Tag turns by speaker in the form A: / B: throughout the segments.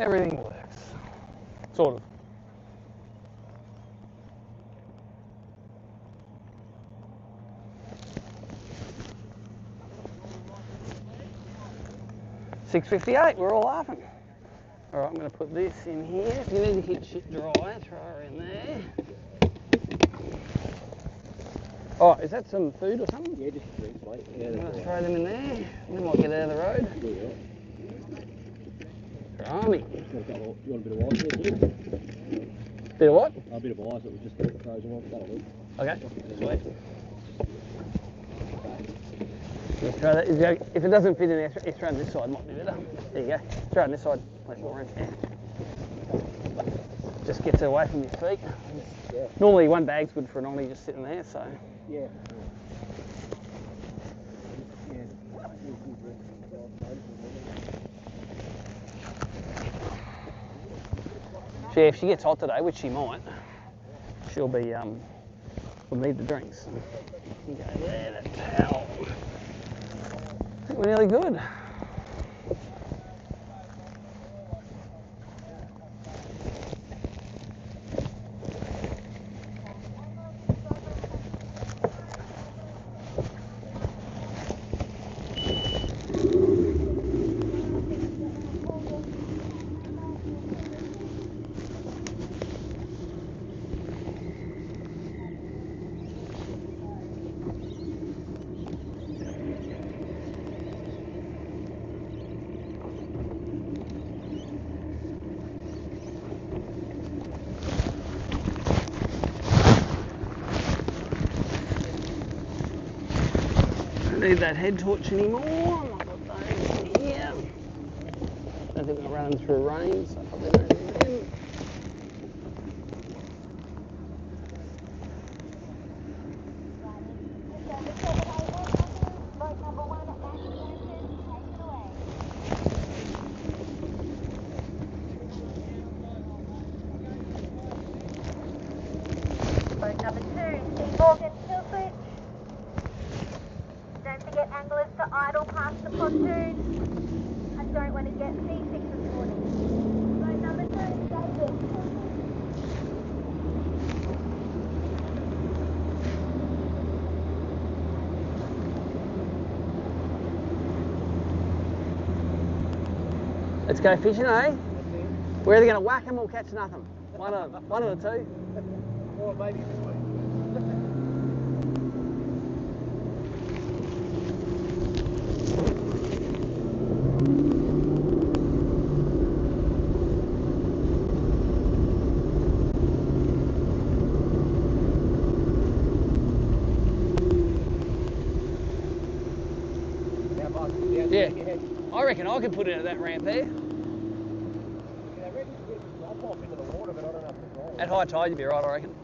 A: Everything works. Sort of. $6.58, we're all laughing. All right, I'm going to put this in here. If you need to keep shit dry, throw her in there. Oh, is that some food or something?
B: Yeah, just drinks, mate. Yeah,
A: I'm going to throw them in there. They might get out of the road. Crumbly.
B: You want a bit of ice there too?
A: Bit of what?
B: A bit of ice that was just frozen off. That'll do.
A: Okay, sweet. Let's try that. If it doesn't fit in there, throw it on this side, might be better. There you go. Throw it on this side. More room. Yeah. Just gets it away from your feet.
B: Yeah.
A: Normally one bag's good for an ollie just sitting there, so.
B: Yeah.
A: If she gets hot today, which she might, she'll be, we'll need the drinks. Go there, that towel. I think we're nearly good. Need that head torch anymore. I've got those in here. Don't think I'll run them through rain, so I probably don't need them.
C: Boat number 2, Steve Morgan, Tilford. Don't forget anglers to idle past the pontoon. I don't want to get seasick this morning. Boat number 2, David.
A: Let's go fishing, eh? We're either going to whack them or catch nothing. One of the two.
B: Or maybe
A: Yeah, I reckon I could put it at that ramp there.
B: I'll pop into the water, but I don't know if it's wrong.
A: At high tide, you'd be right, I reckon.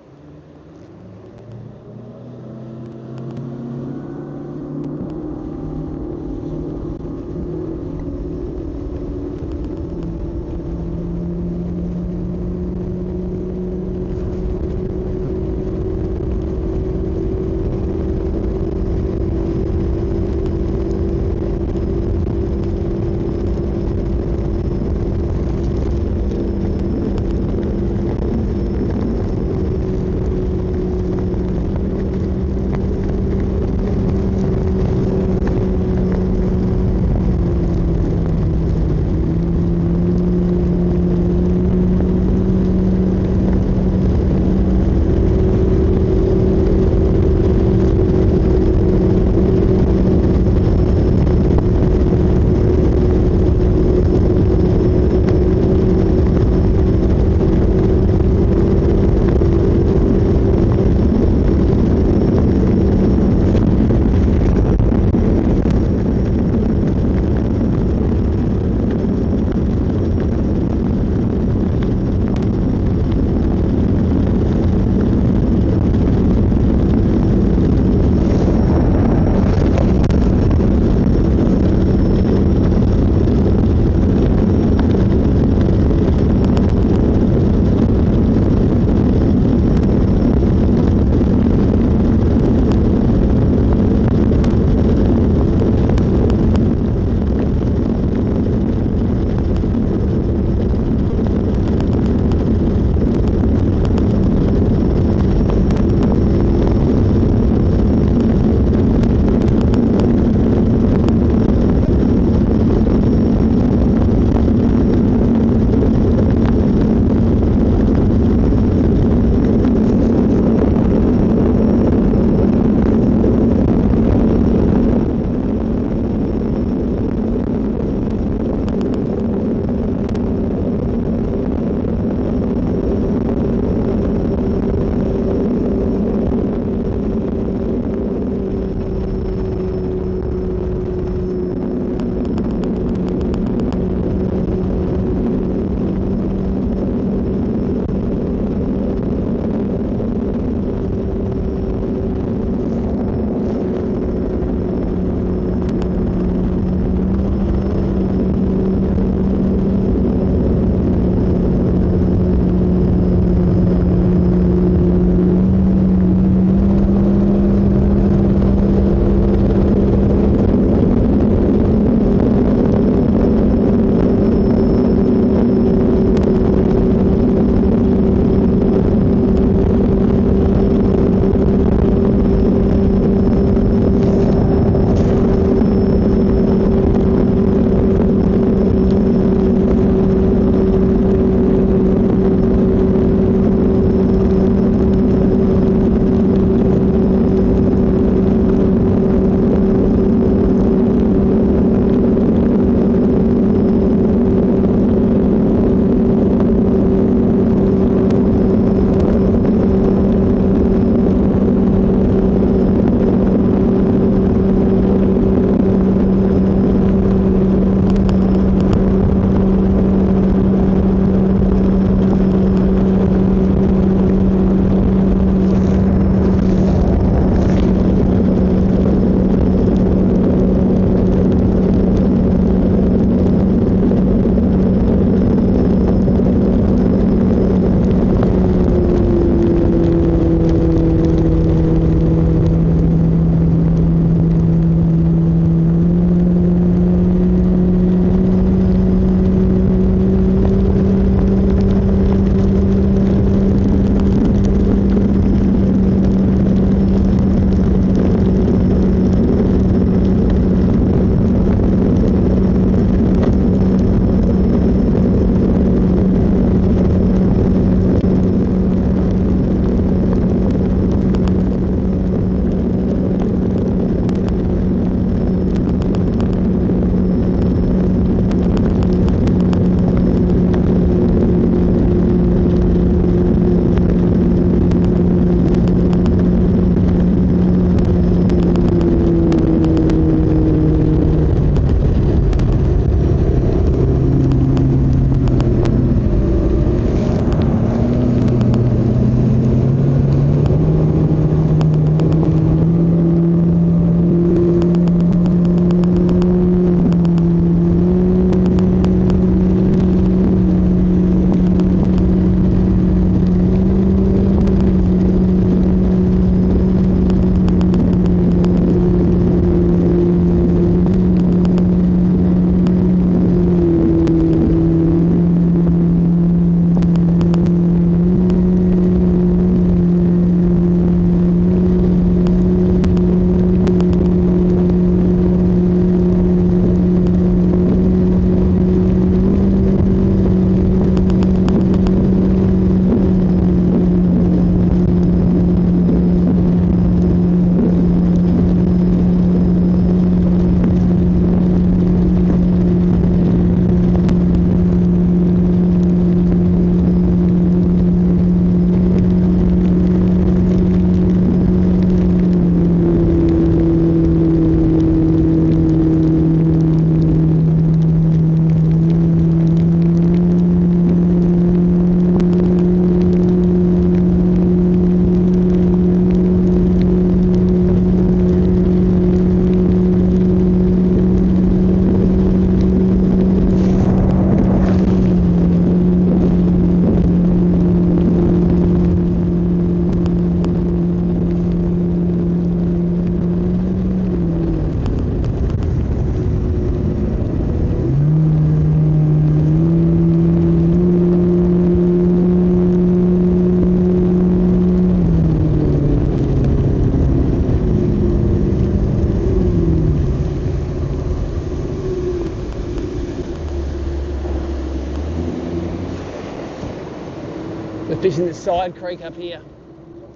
A: We're fishing this side creek up here.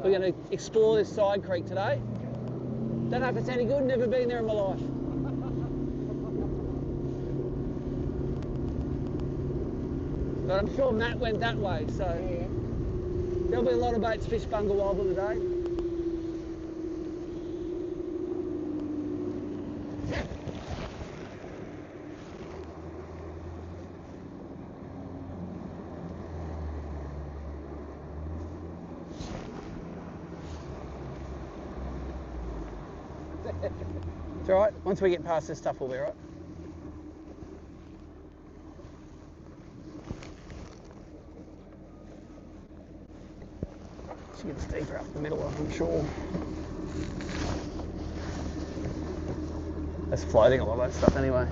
A: We're going to explore this side creek today. Don't know if it's any good, never been there in my life. But I'm sure Matt went that way, so there'll be a lot of baits fish bungle wobble today. It's alright, once we get past this stuff we'll be alright. She gets deeper up the middle, I'm sure. That's floating a lot of that stuff anyway.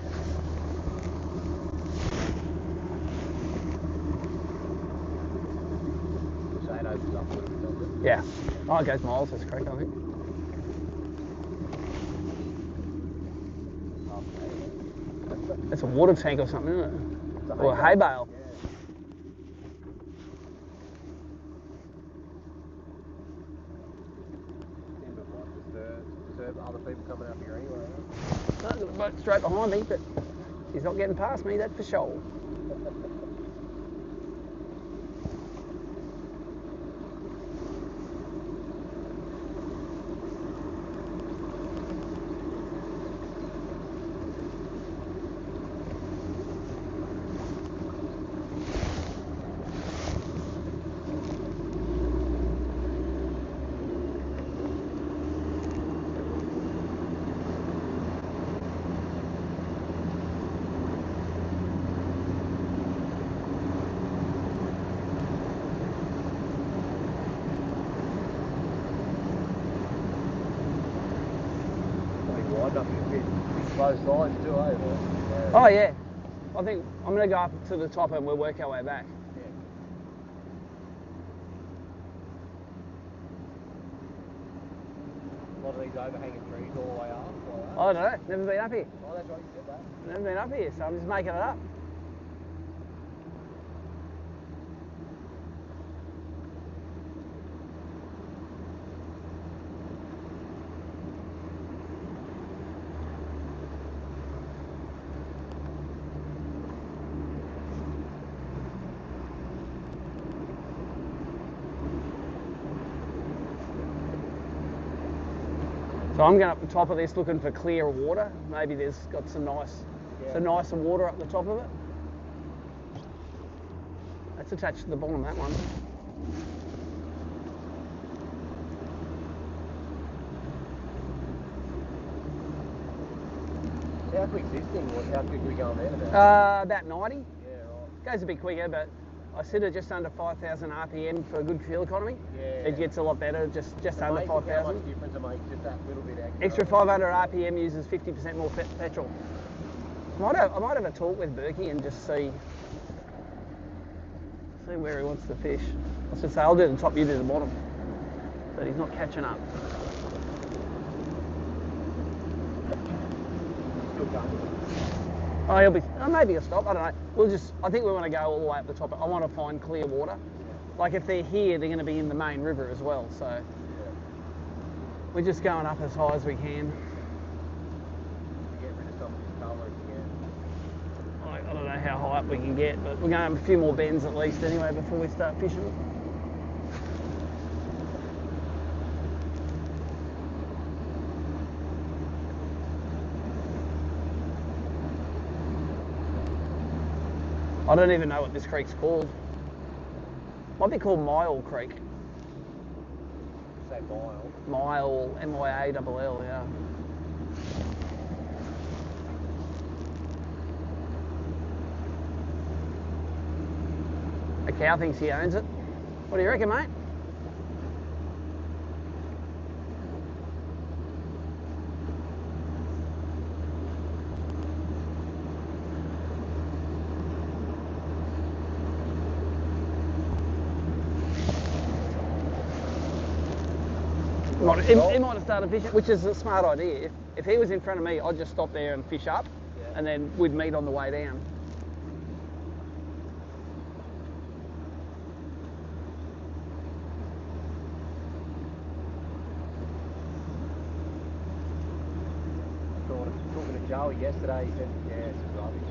A: Yeah. Oh, it goes miles, that's correct, I think. It's a water tank or something, isn't it? Or a hay bale.
B: Other people coming up here anyway.
A: No, the boat's straight behind me, but he's not getting past me, that's for sure.
B: Close lines too, eh?
A: Oh yeah, I think I'm going to go up to the top and we'll work our way back.
B: Yeah. A lot of these overhanging trees all the way up. Like that.
A: I don't know, never been up here.
B: Oh, that's right, you said that.
A: Never been up here, so I'm just making it up. So I'm going up the top of this looking for clear water. Maybe there's got some nicer water up the top of it. That's attached to the bottom, that one.
B: How quick's this thing? How quick are we going there about?
A: About 90.
B: Yeah, right.
A: Goes a bit quicker, but I sit at just under 5,000 RPM for a good fuel economy.
B: Yeah.
A: It gets a lot better, just under 5,000.
B: How much difference it makes, just that little bit
A: Extra 500 RPM uses 50% more petrol. I might have a talk with Berkey and just see where he wants to fish. I was just say, I'll do the top, you do the bottom. But he's not catching up. Oh, he'll be. Oh, maybe he'll stop. I don't know. I think we want to go all the way up the top. I want to find clear water. Like if they're here, they're going to be in the main river as well. So we're just going up as high as we can.
B: Get rid of some of this colour again.
A: I don't know how high up we can get, but we're going up a few more bends at least anyway before we start fishing. I don't even know what this creek's called. Might be called Mile Creek.
B: Say mile.
A: Mile, M-I-A-L-L, yeah. A cow thinks he owns it. What do you reckon, mate? He might have started fishing, which is a smart idea. If he was in front of me, I'd just stop there and fish up, and then we'd meet on the way down.
B: Joey yesterday, he said, yeah, it's rubbish,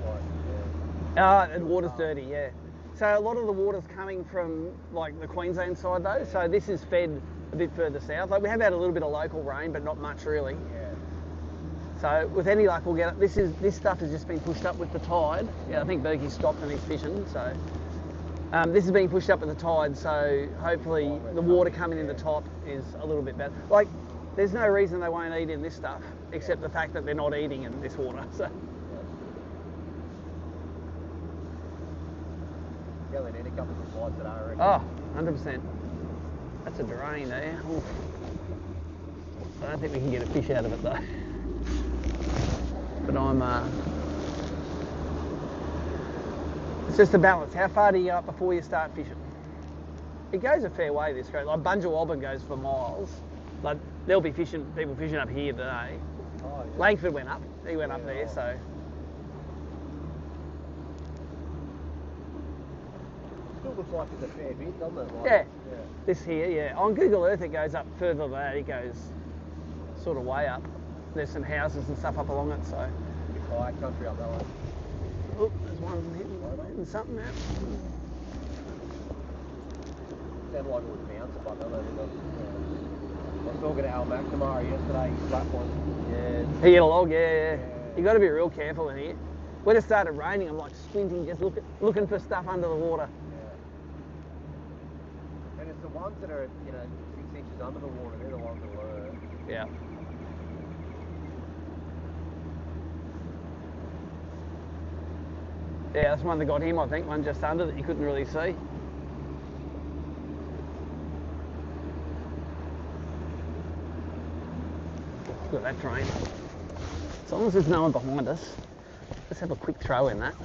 B: like,
A: And water's dirty, yeah. So a lot of the water's coming from like the Queensland side though, so this is fed a bit further south. Like we have had a little bit of local rain, but not much really.
B: yeah.
A: So with any luck, we'll get it. This stuff has just been pushed up with the tide. Yeah, I think Berkey's stopped and he's fishing. So this is being pushed up with the tide. So hopefully the water coming in the top is a little bit better. Like there's no reason they won't eat in this stuff, except the fact that they're not eating in this water. So.
B: Yeah, we need a couple of slides today, I reckon.
A: Oh, 100%. That's a drain there. Oof. I don't think we can get a fish out of it though. But it's just a balance. How far do you go up before you start fishing? It goes a fair way this road. Like Bunjawalbin goes for miles. Like there'll be people fishing up here today.
B: Oh, yeah.
A: Langford went up. He went up there, so.
B: Still looks like it's a fair bit, doesn't it? Like,
A: Yeah. This here, yeah. On Google Earth it goes up further than that. It goes sort of way up. There's some houses and stuff up along it, so.
B: Bit higher country up that way.
A: Oh, there's one hitting something out.
B: Sounded like it was bouncing, but I don't know. I was talking to Al McNamara yesterday, he slapped one. Yeah.
A: He hit a log, yeah. You got to be real careful in here. When it started raining, I'm like squinting, just looking for stuff under the water.
B: Yeah. And it's the ones that are, 6 inches under the water, they're the ones that were.
A: Yeah. Yeah, that's one that got him, I think. One just under that you couldn't really see. Look at that train. As long as there's no one behind us, let's have a quick throw in that.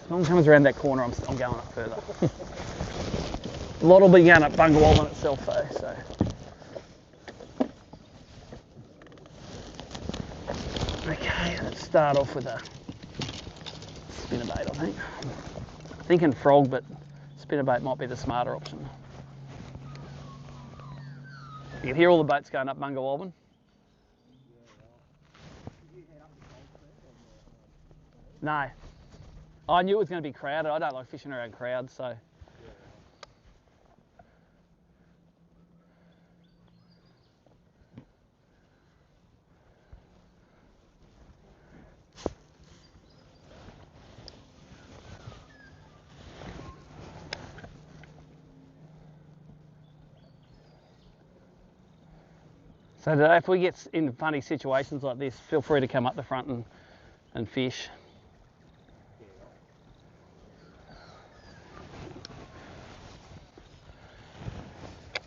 A: As long as it comes around that corner, I'm going up further. A lot will be going up Bunjawalbin itself though, so. Okay, let's start off with a spinnerbait, I think. Thinking frog, but spinnerbait might be the smarter option. You can hear all the boats going up Bunjawalbin. No. I knew it was going to be crowded. I don't like fishing around crowds, so. So today, if we get in funny situations like this, feel free to come up the front and fish.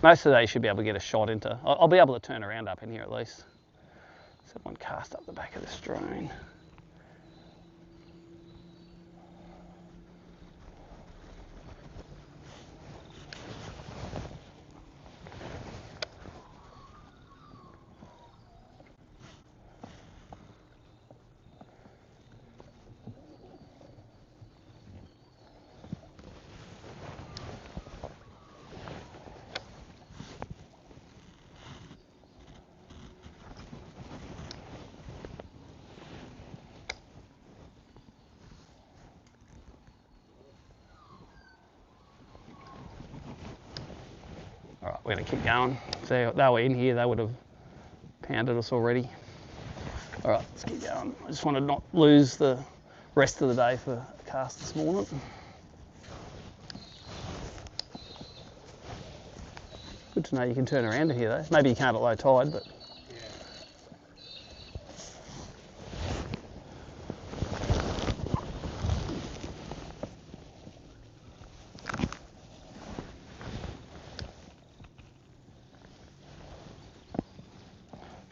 A: Most of the day you should be able to get a shot into. I'll be able to turn around up in here at least. Someone cast up the back of the stream. Alright, we're going to keep going. So they were in here, they would have pounded us already. Alright, let's keep going. I just want to not lose the rest of the day for a cast this morning. Good to know you can turn around to here though. Maybe you can't at low tide, but...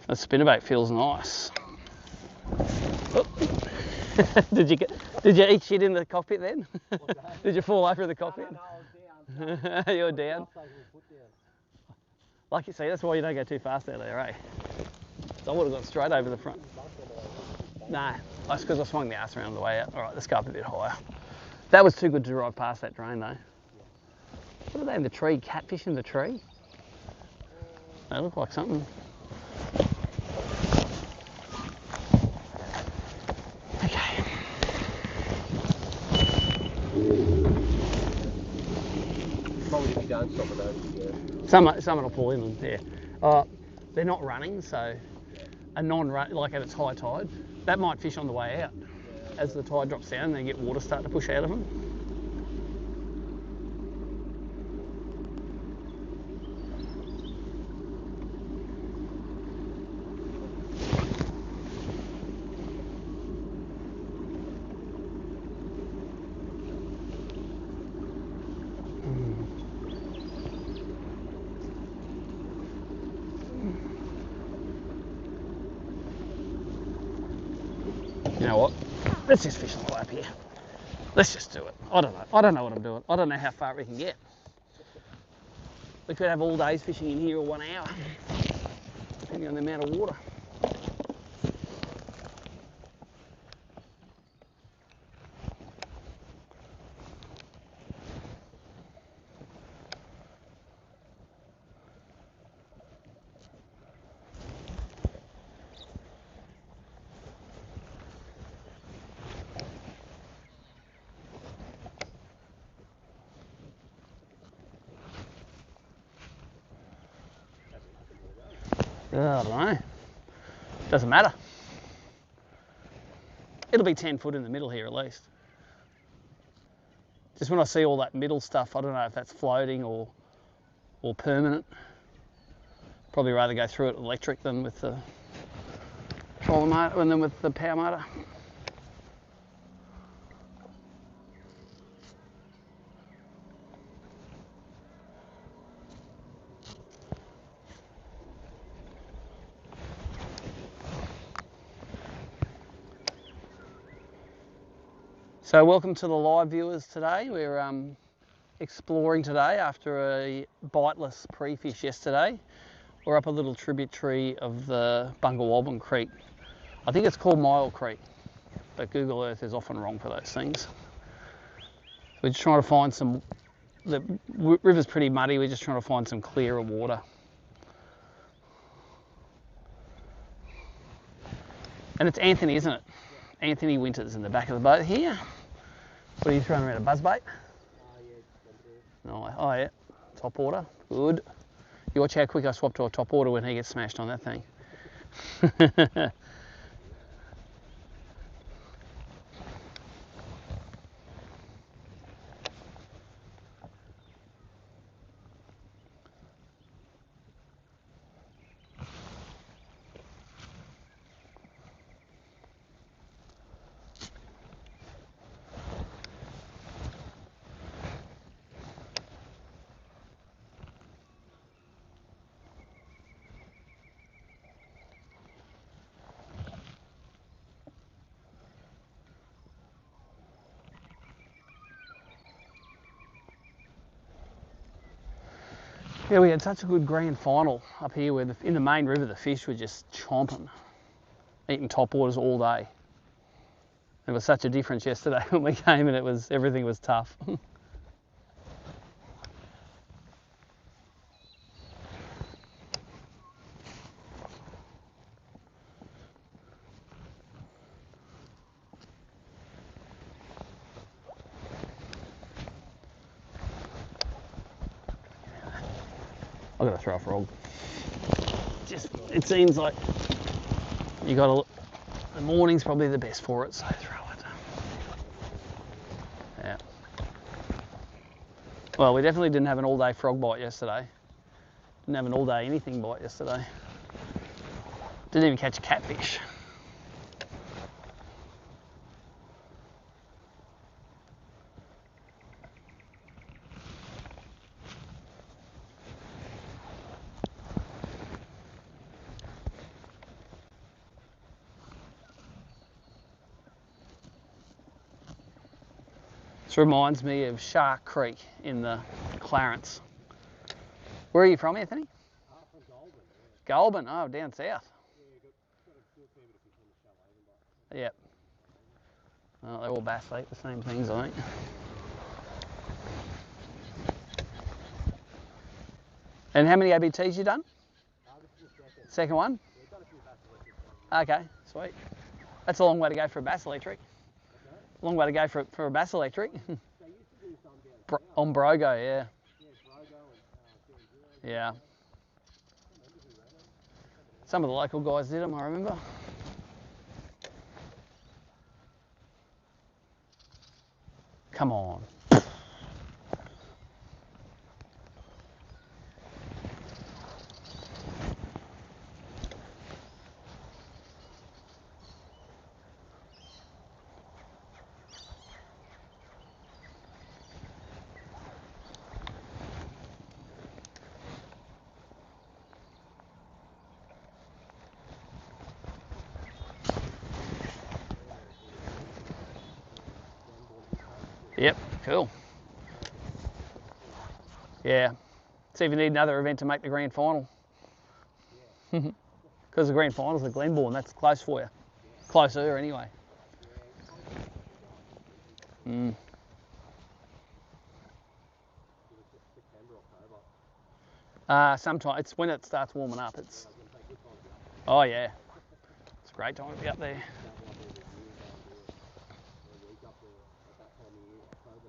A: The spinnerbait feels nice. Oh. Did you eat shit in the cockpit then? Did you fall over in the cockpit?
B: No, I was down.
A: You were down. Like you see, that's why you don't go too fast out there, eh? So I would have gone straight over the front. Nah, that's because I swung the ass around the way out. All right, let's go up a bit higher. That was too good to drive past that drain though. What are they in the tree? Catfish in the tree? They look like something.
B: if you don't stop at those, yeah.
A: Some will pull inland, yeah. They're not running, so a non-run, like at its high tide, that might fish on the way out. As the tide drops down, they get water start to push out of them. You know what? Let's just fish the lap here. Let's just do it. I don't know. I don't know what I'm doing. I don't know how far we can get. We could have all days fishing in here or 1 hour, depending on the amount of water. I don't know. Doesn't matter. It'll be 10 foot in the middle here at least. Just when I see all that middle stuff, I don't know if that's floating or permanent. Probably rather go through it electric than with the trolling motor, and then with the power motor. So welcome to the live viewers today. We're exploring today after a biteless pre-fish yesterday. We're up a little tributary of the Bungalwalbin Creek. I think it's called Mile Creek, but Google Earth is often wrong for those things. We're just trying to find some, the river's pretty muddy, we're just trying to find some clearer water. And it's Anthony, isn't it? Anthony Winters in the back of the boat here. What are you throwing around, a buzzbait? No, oh yeah, top water, good. You watch how quick I swap to a top water when he gets smashed on that thing. Yeah, we had such a good grand final up here where in the main river the fish were just chomping, eating top waters all day. There was such a difference yesterday when we came and everything was tough. I've got to throw a frog. It seems like you got to. The morning's probably the best for it, so throw it. Yeah. Well, we definitely didn't have an all-day frog bite yesterday. Didn't have an all-day anything bite yesterday. Didn't even catch a catfish. This reminds me of Shark Creek in the Clarence. Where are you from, Anthony?
B: From Goulburn,
A: Goulburn,
B: yeah.
A: oh, down south.
B: Yeah, got a good fair bit of fish on the shallow.
A: Yep. Well, they're all bass, they eat the same things, I think. And how many ABTs you done?
B: This is the second.
A: Second one?
B: Yeah, done a few bass electrics.
A: Okay, sweet. That's a long way to go for a bass electric. Long way to go for a bass electric.
B: They used to do some down
A: On Brogo, yeah.
B: Brogo
A: Yeah. Some of the local guys did them, I remember. Come on. Yep, cool. Yeah. See if you need another event to make the grand final. Because the grand final's at Glenbourne, that's close for you. Closer anyway. Mm. Sometimes it's when it starts warming up. It's oh yeah, it's a great time to be up there.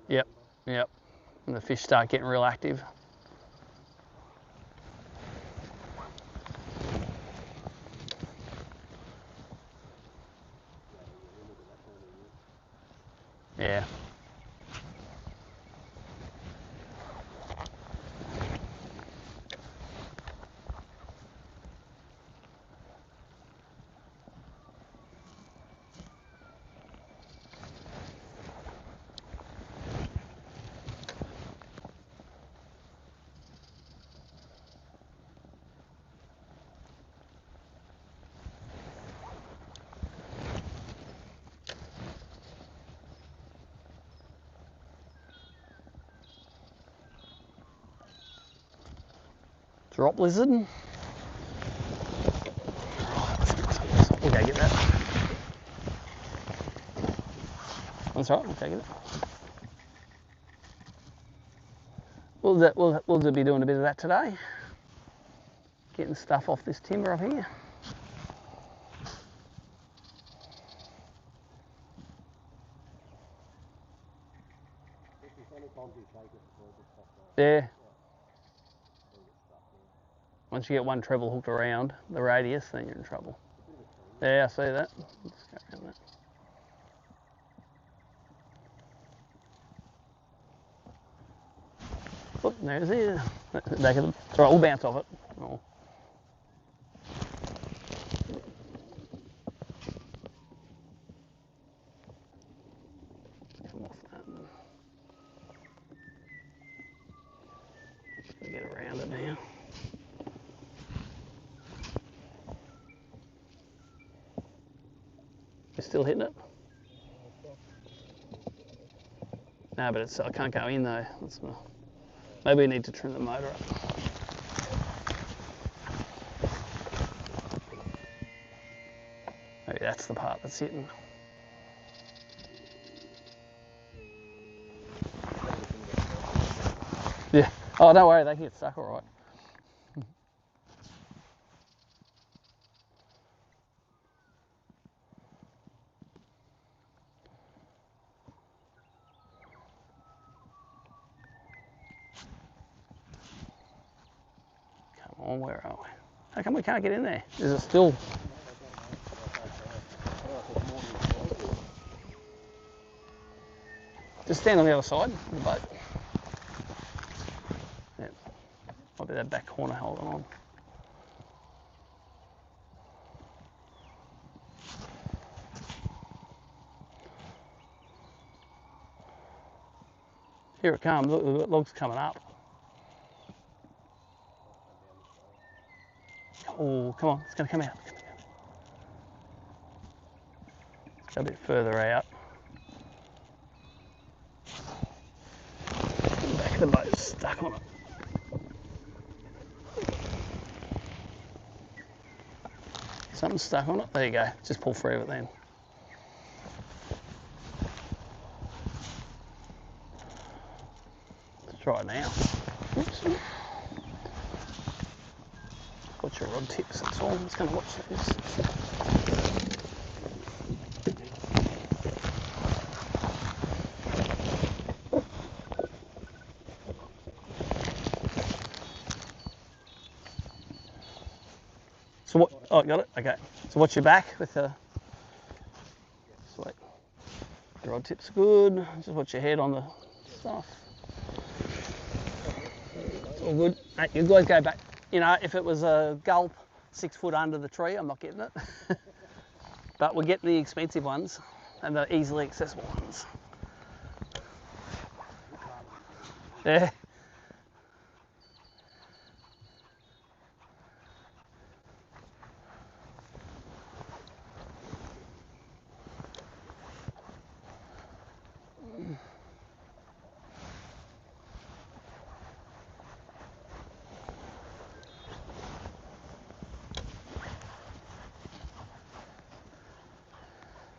A: Yep, yep. And the fish start getting real active. Yeah. Drop lizard. We'll go get that. That's right, we'll go get it. We'll be doing a bit of that today. Getting stuff off this timber up here. Yeah. Once you get one treble hooked around the radius, then you're in trouble. Yeah, I see that. Let's go around that. Oh, there's it. Back of the, it's all right, we'll bounce off it. Oh. Come off that. Just gonna get around it now. You're still hitting it? No, but it's, I can't go in though. Maybe we need to trim the motor up. Maybe that's the part that's hitting. Yeah. Oh, don't worry, they can get stuck all right. Come on, where are we? How come we can't get in there? Is it still? Just stand on the other side of the boat. Yeah. Might be that back corner holding on. Here it comes. Look, the log's coming up. Oh, come on, it's going to come out. Let's go a bit further out. The back of the boat's stuck on it. Something's stuck on it. There you go. Just pull free of it then. Let's try it now. Oops. Watch your rod tips, that's all. I'm just going to watch this. So what? Oh, got it. Okay. So watch your back with the. Sweet. Your rod tip's good. Just watch your head on the stuff. It's all good. Hey, you guys go back. You know, if it was a gulp 6 foot under the tree, I'm not getting it. But we're getting the expensive ones and the easily accessible ones. Yeah.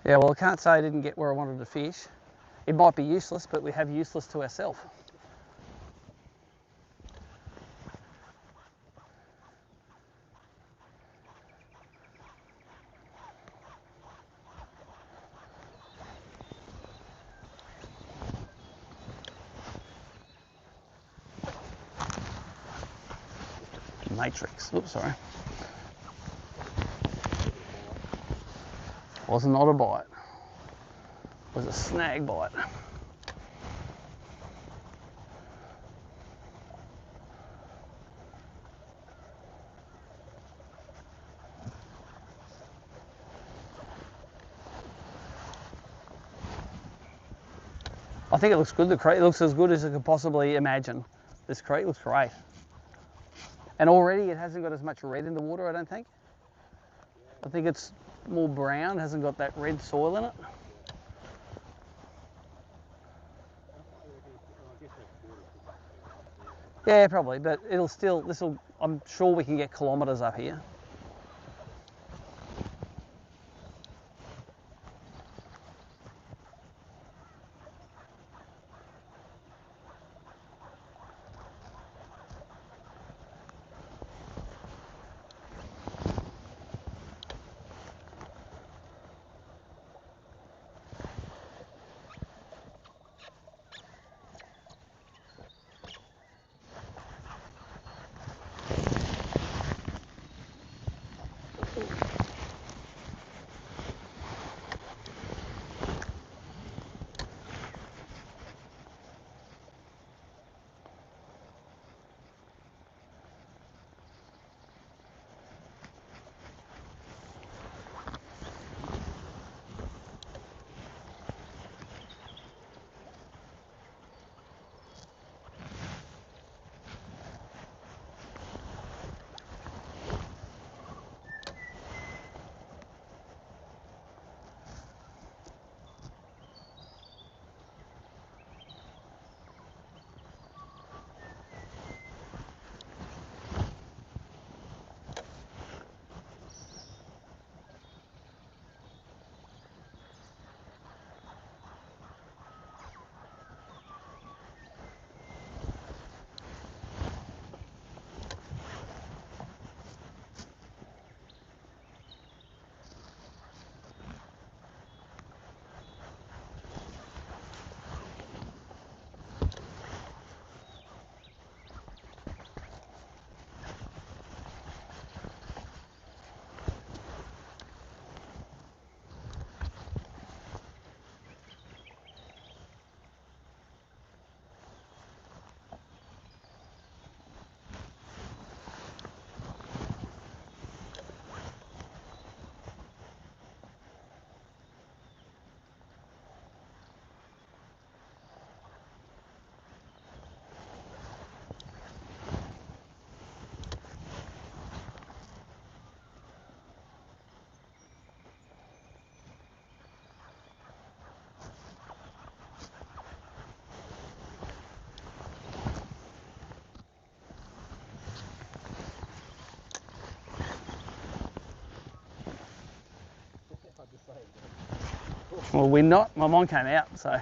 A: Yeah, well, I can't say I didn't get where I wanted to fish. It might be useless, but we have useless to ourselves. Matrix. Oops, sorry. Was not a bite. Was a snag bite. I think it looks good. The crate looks as good as I could possibly imagine. This crate looks great. And already it hasn't got as much red in the water, I don't think. I think it's more brown, hasn't got that red soil in it. Yeah, probably, but it'll still, I'm sure we can get kilometres up here. Well, we're not. My mine came out, so.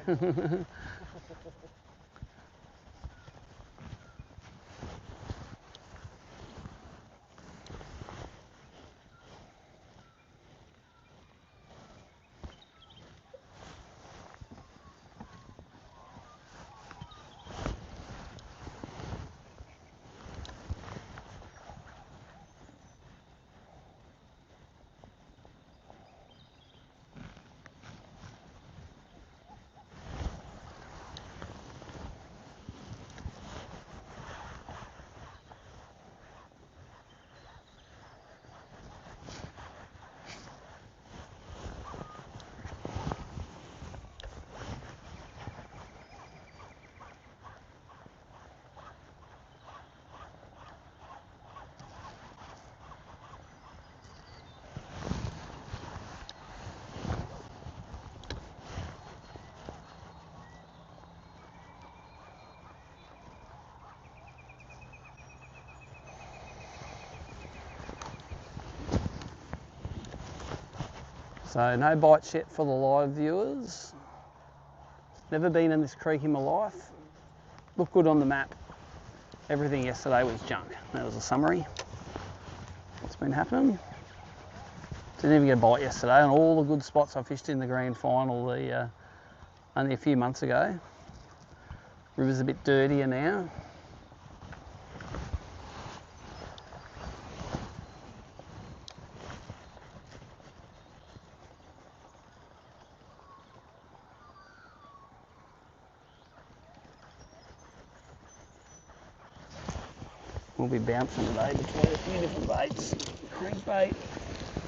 A: So no bites yet for the live viewers. Never been in this creek in my life. Looked good on the map. Everything yesterday was junk. That was a summary. What's been happening? Didn't even get a bite yesterday, and all the good spots I fished in the grand final only a few months ago. River's a bit dirtier now. We'll be bouncing today between a few different baits. Crankbait,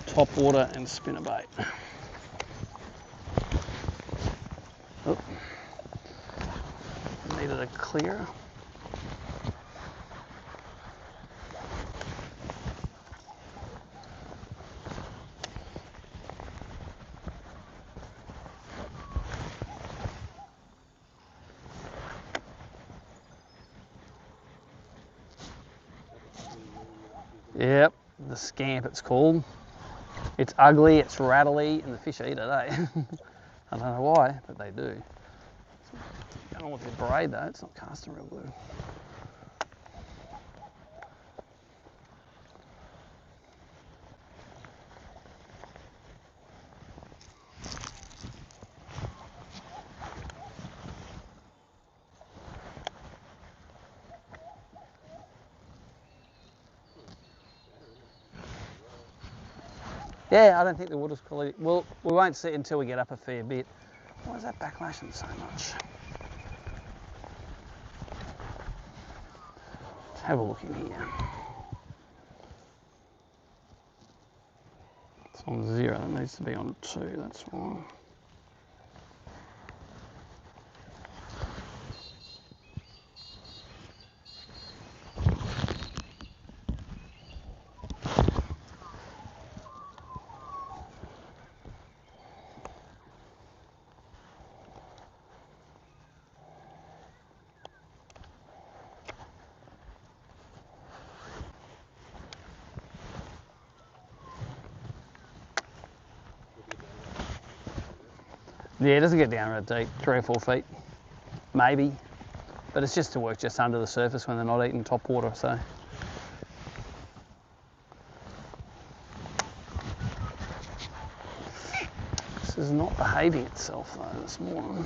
A: top water and spinnerbait. Oh, needed a clear. Yep, the scamp it's called. It's ugly, it's rattly, and the fish eat it, eh? I don't know why, but they do. Going on with the braid though, it's not casting real good. Yeah, I don't think the water's quality. Well, we won't see it until we get up a fair bit. Why is that backlashing so much? Let's have a look in here. It's on 0, that needs to be on 2, that's why. Yeah, it doesn't get down that deep, 3 or 4 feet, maybe. But it's just to work just under the surface when they're not eating top water, so. This is not behaving itself though this morning.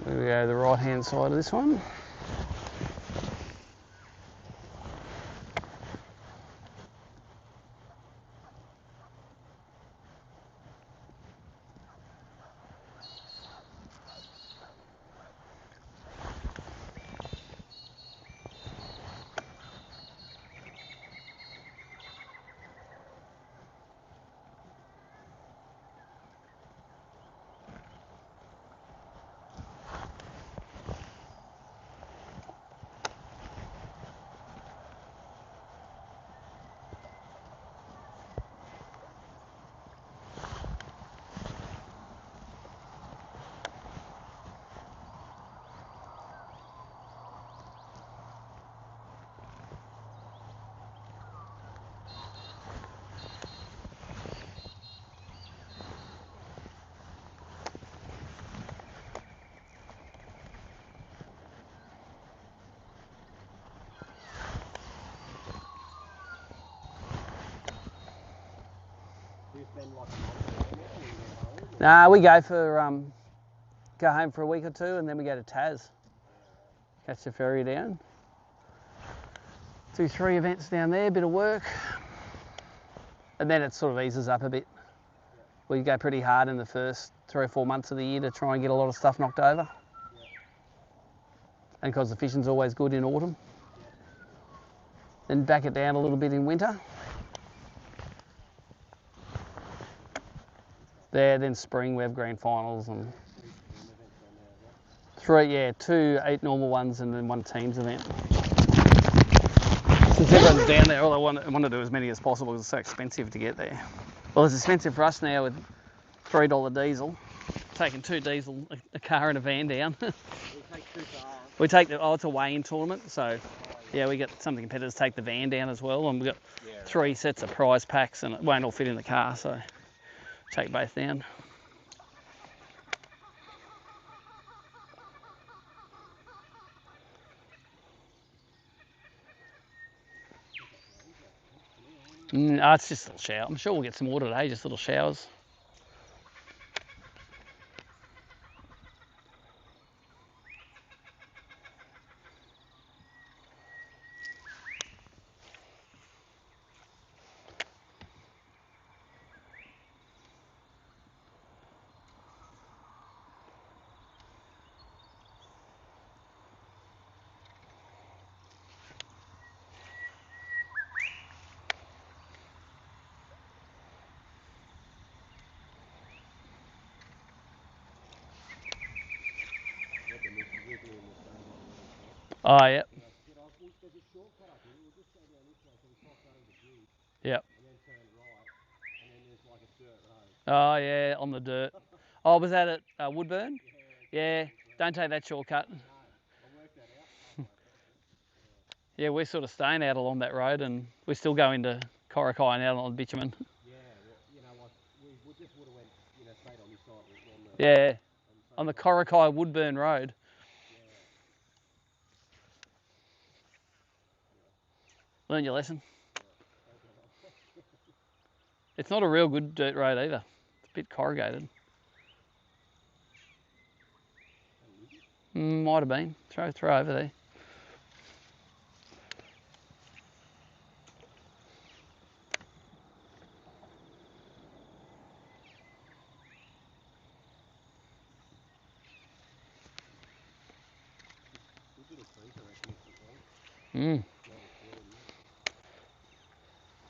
A: We go to the right hand side of this one. Nah, we go for go home for a week or two, and then we go to Tas. Catch the ferry down. Do 3 events down there, bit of work, and then it sort of eases up a bit. We go pretty hard in the first 3 or 4 months of the year to try and get a lot of stuff knocked over. And because the fishing's always good in autumn. Then back it down a little bit in winter. There, then spring we have grand finals and 2 8 normal ones and then 1 teams event. Since everyone's down there, all I want to do as many as possible because it's so expensive to get there. Well, it's expensive for us now with $3 diesel. Taking 2 diesel, a car and a van down.
B: We take 2 cars.
A: We take it's a weigh-in tournament, so yeah, we get some of the competitors take the van down as well, and we've got 3 sets of prize packs, and it won't all fit in the car, so take both down. It's just a little shower. I'm sure we'll get some water today, just little showers. Oh, yeah. Yep. Oh, yeah, on the dirt. Oh, was that at Woodburn? Yeah, don't take that shortcut. Yeah, we're sort of staying out along that road, and we still go into Coracai and out on the bitumen.
B: Yeah, well, you know, like, we just would have went, you know, straight on this side.
A: Yeah, on the Coracai Woodburn Road. Learn your lesson. It's not a real good dirt road either. It's a bit corrugated. Might have been. Throw over there.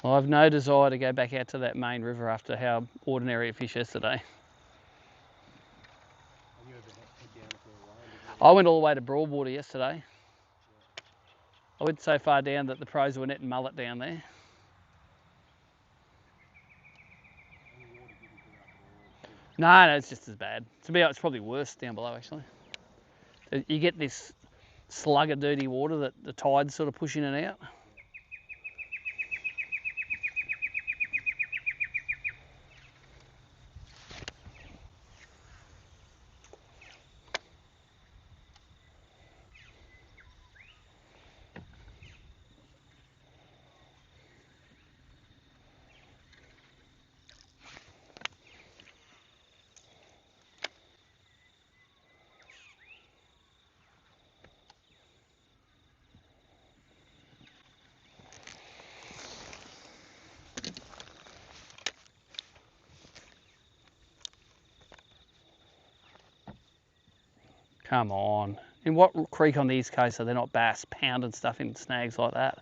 A: Well, I've no desire to go back out to that main river after how ordinary it fished yesterday. I went all the way to Broadwater yesterday. I went so far down that the pros were netting mullet down there. No, it's just as bad. It's probably worse down below actually. You get this slug of dirty water that the tides sort of push in and out. Come on. In what creek on the east coast are they not bass pounding stuff in snags like that?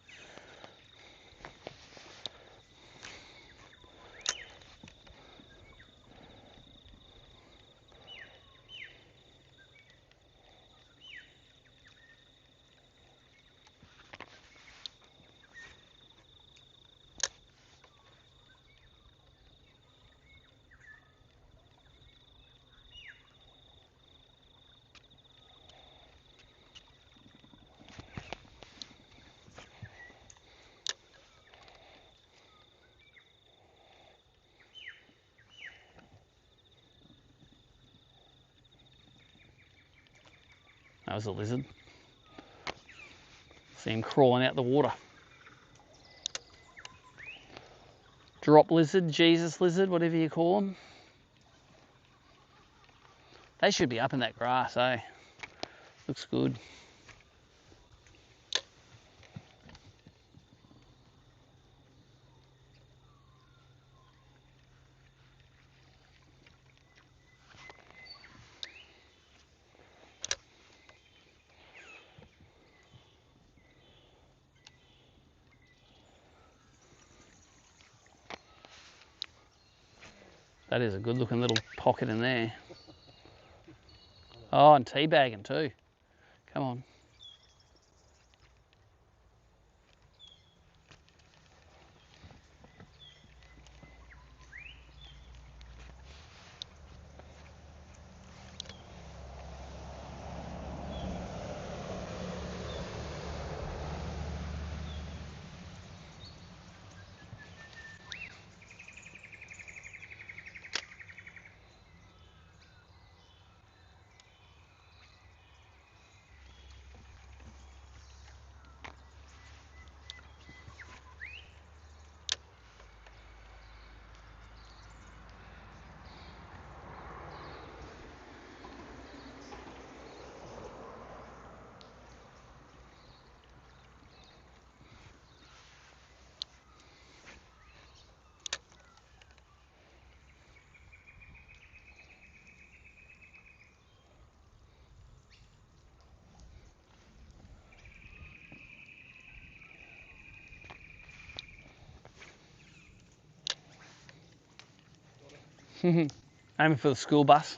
A: That was a lizard. See him crawling out the water. Drop lizard, Jesus lizard, whatever you call them. They should be up in that grass, eh? Looks good. That is a good looking little pocket in there. Oh, and teabagging too. Come on. Aiming for the school bus.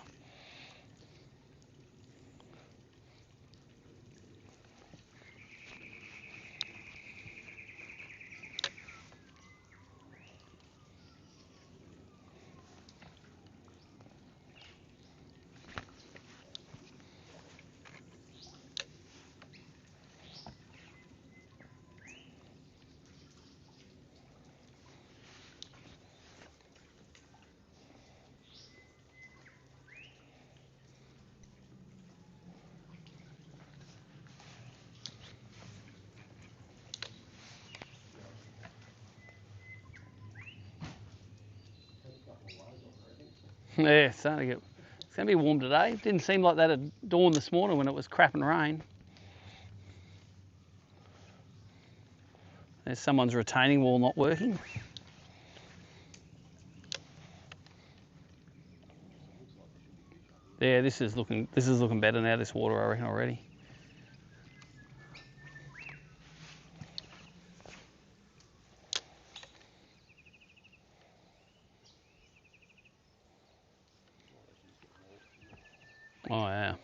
A: Yeah, it's starting to get. It's going to be warm today. It didn't seem like that at dawn this morning when it was crap and rain. There's someone's retaining wall not working. Yeah, this is looking better now. This water, I reckon, already. Oh yeah.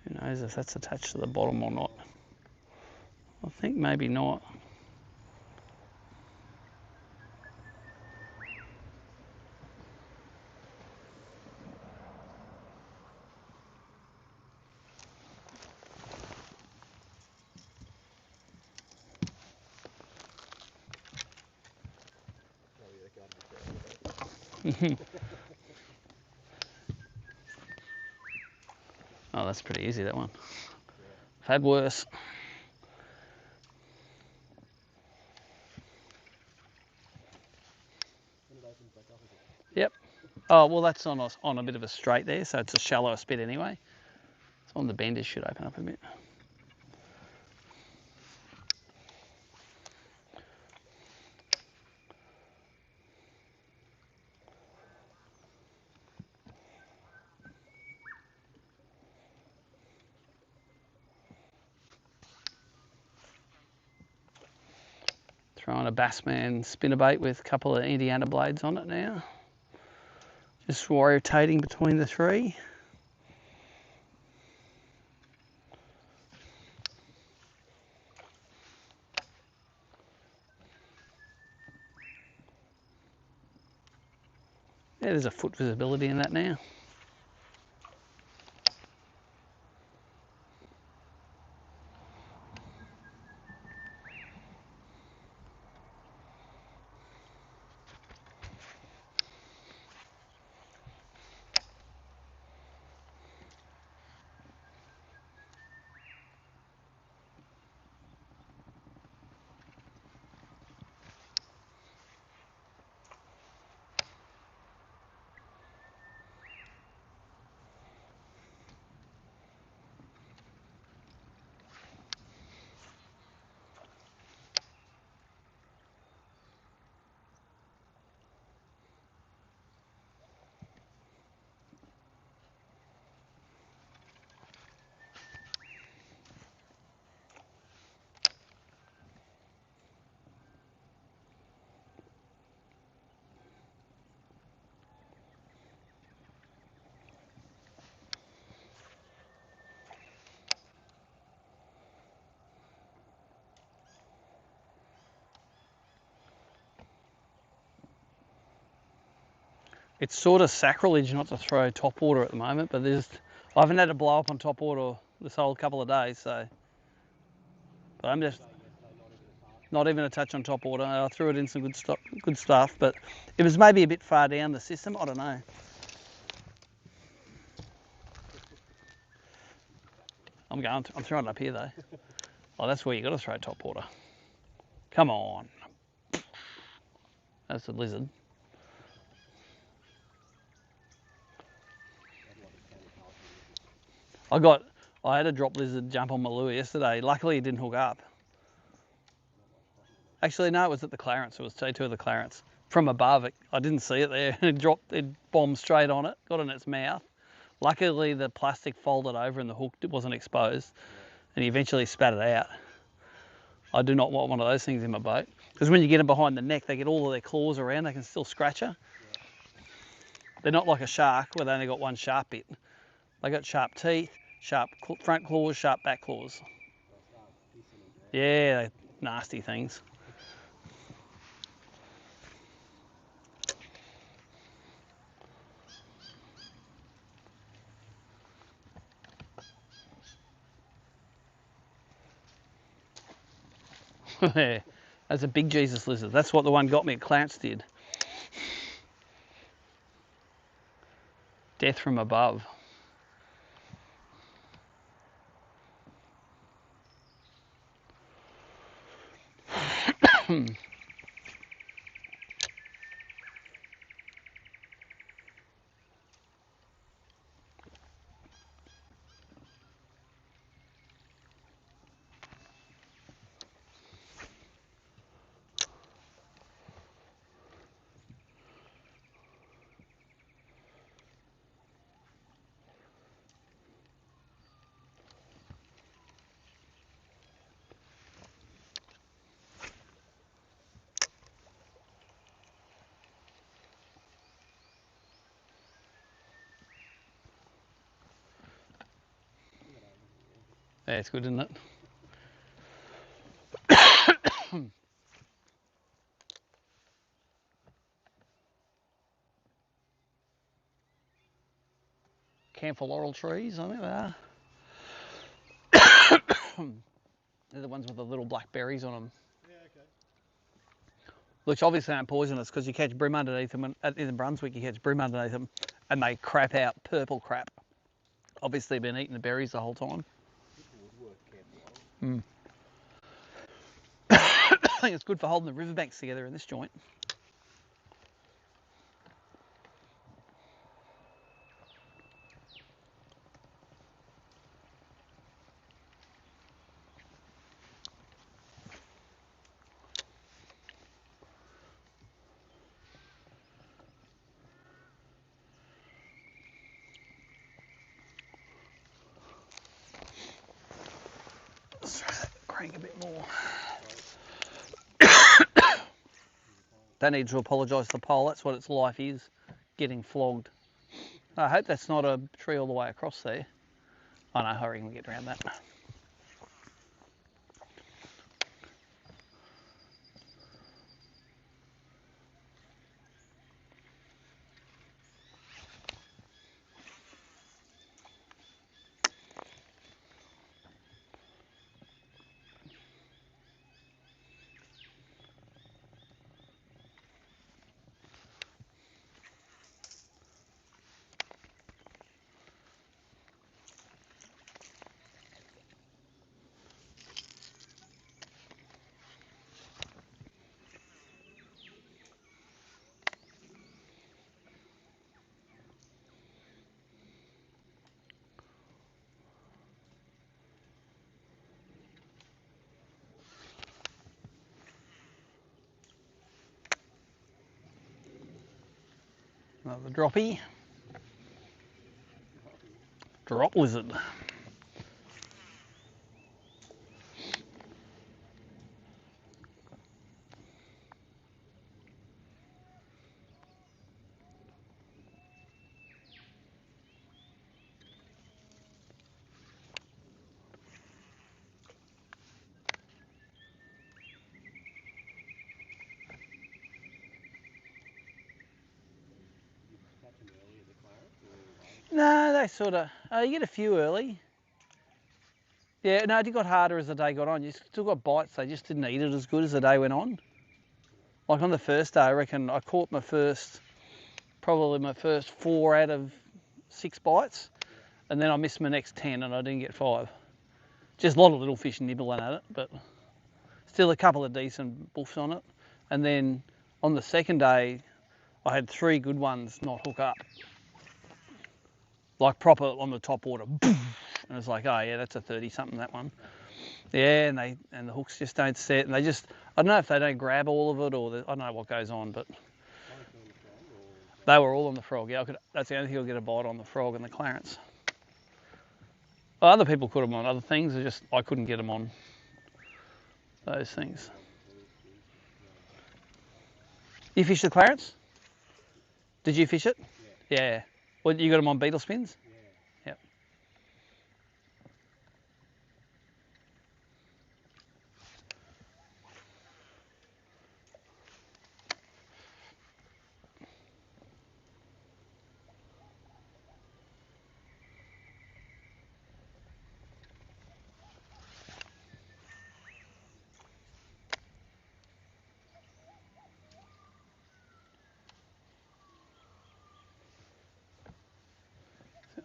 A: Who knows if that's attached to the bottom or not? I think maybe not. Oh, that's pretty easy, that one. I've had worse. Yep. Oh, well, that's on a bit of a straight there, so it's a shallower spit anyway. So on the bend, it should open up a bit. Throwing a Bassman spinnerbait with a couple of Indiana blades on it now. Just rotating between the three. Yeah, there's a foot visibility in that now. It's sort of sacrilege not to throw top water at the moment, but I haven't had to blow up on top water this whole couple of days, so. But I'm just not even a touch on top water. I threw it in some good stuff, but it was maybe a bit far down the system. I don't know. I'm throwing it up here though. Oh, that's where you got to throw top water. Come on. That's a lizard. I had a drop lizard jump on my lure yesterday. Luckily it didn't hook up. Actually, no, it was at the Clarence. It was T2 of the Clarence. From above, I didn't see it there. It bombed straight on it, got in its mouth. Luckily, the plastic folded over and the hook wasn't exposed, and he eventually spat it out. I do not want one of those things in my boat, because when you get them behind the neck, they get all of their claws around, they can still scratch you. They're not like a shark, where they only got one sharp bit. They got sharp teeth, sharp front claws, sharp back claws. Yeah, they're nasty things. That's a big Jesus lizard. That's what the one got me at Clarence did. Death from above. Yeah, it's good, isn't it? Camphor laurel trees, I think they are. They're the ones with the little black berries on them.
B: Yeah, okay.
A: Which obviously aren't poisonous, because you catch brim underneath them. In Brunswick, you catch brim underneath them, and they crap out purple crap. Obviously, been eating the berries the whole time. I think it's good for holding the riverbanks together in this joint. Crank a bit more. Don't need to apologise to the pole, that's what its life is, getting flogged. I hope that's not a tree all the way across there. I know, hurry, we get around that. Another droppy. Drop lizard. No, they sort of, you get a few early. Yeah, no, it got harder as the day got on. You still got bites, they just didn't eat it as good as the day went on. Like on the first day, I reckon I caught probably my first 4 out of 6 bites, and then I missed my next 10 and I didn't get 5. Just a lot of little fish nibbling at it, but still a couple of decent buffs on it. And then on the second day, I had 3 good ones not hook up. Like proper on the top water. And it's like, oh yeah, that's a 30 something, that one. Yeah, and the hooks just don't set, and they just, I don't know if they don't grab all of it, or I don't know what goes on, but they were all on the frog. Yeah, that's the only thing I'll get a bite on, the frog and the clarence. Well, other people put them on other things, I couldn't get them on those things. You fished the clarence? Did you fish it? Yeah. Well, you got them on beetle spins? Yep.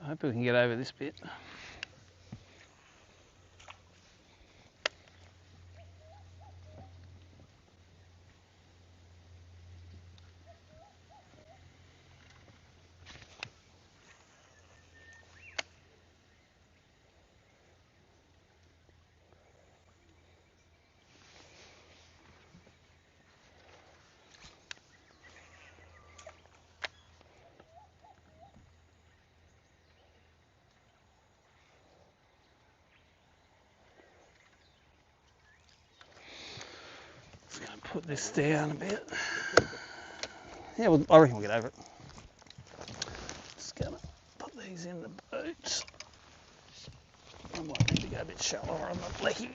A: I hope we can get over this bit. Just going to put this down a bit. Yeah, well, I reckon we'll get over it. Just going to put these in the boat. I might need to go a bit shallower on the lecky.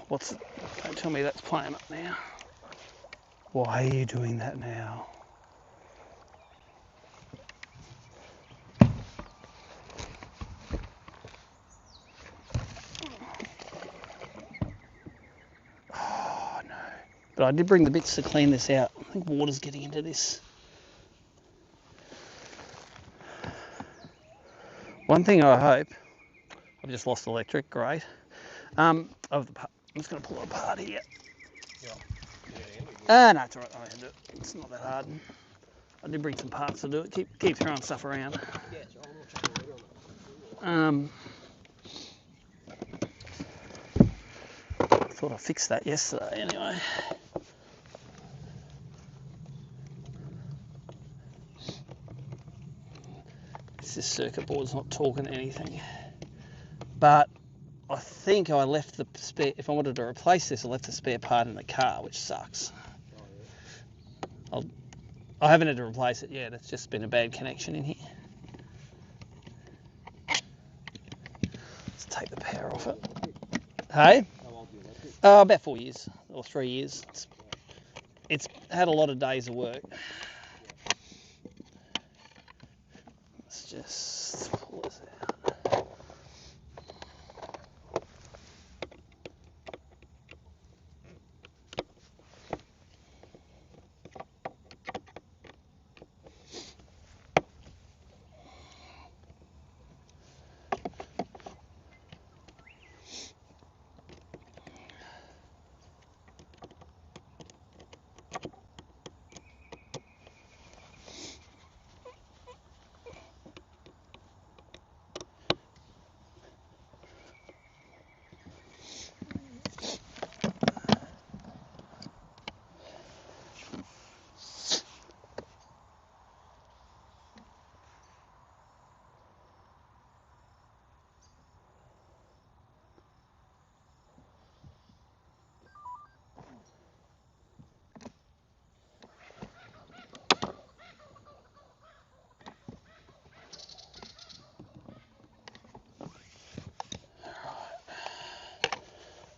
A: What's it? Don't tell me that's playing up now. Why are you doing that now? Oh no. But I did bring the bits to clean this out. I think water's getting into this. One thing I hope, I've just lost electric, great. I'm just going to pull it apart here. No, it's alright, I can do it. It's not that hard. I did bring some parts to do it. Keep throwing stuff around. I thought I fixed that yesterday anyway. This circuit board's not talking anything. But I think I left the spare, if I wanted to replace this, I left the spare part in the car, which sucks. I haven't had to replace it yet, it's just been a bad connection in here. Let's take the power off it. Hey? About 4 years, or 3 years. It's had a lot of days of work. Let's just pull this out.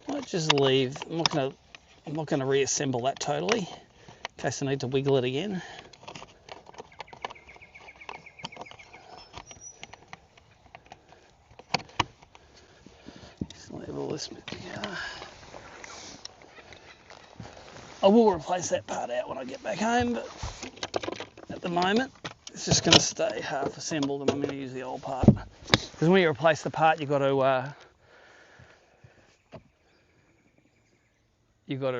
A: Might just leave. I'm not gonna reassemble that totally, in case I need to wiggle it again. Just leave all this bit together. I will replace that part out when I get back home, but at the moment, it's just going to stay half assembled, and I'm going to use the old part. Because when you replace the part, you've got to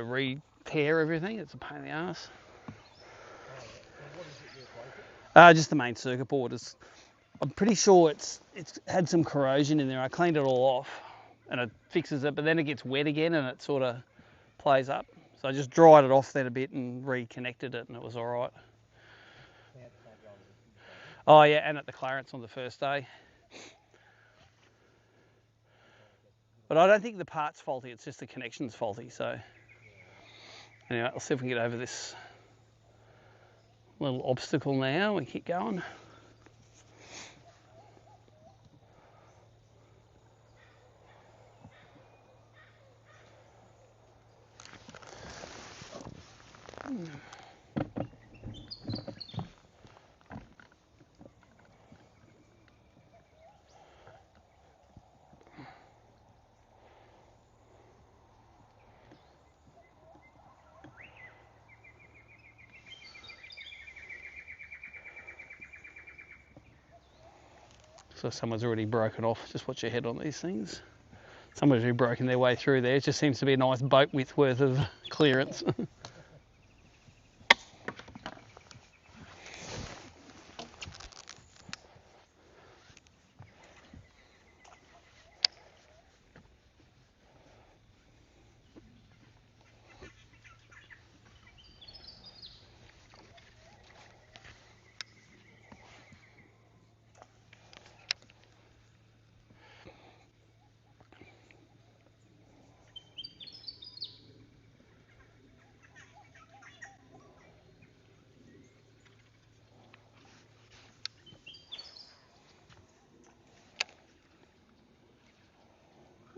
A: repair everything. It's a pain in the ass. Just the main circuit board. I'm pretty sure it's had some corrosion in there. I cleaned it all off, and it fixes it, but then it gets wet again, and it sort of plays up. So I just dried it off then a bit and reconnected it, and it was all right. Oh yeah, and at the clearance on the first day. But I don't think the part's faulty, it's just the connection's faulty. So anyway, let's see if we can get over this little obstacle now. We keep going. So someone's already broken off. Just watch your head on these things. Someone's already broken their way through there. It just seems to be a nice boat width worth of clearance.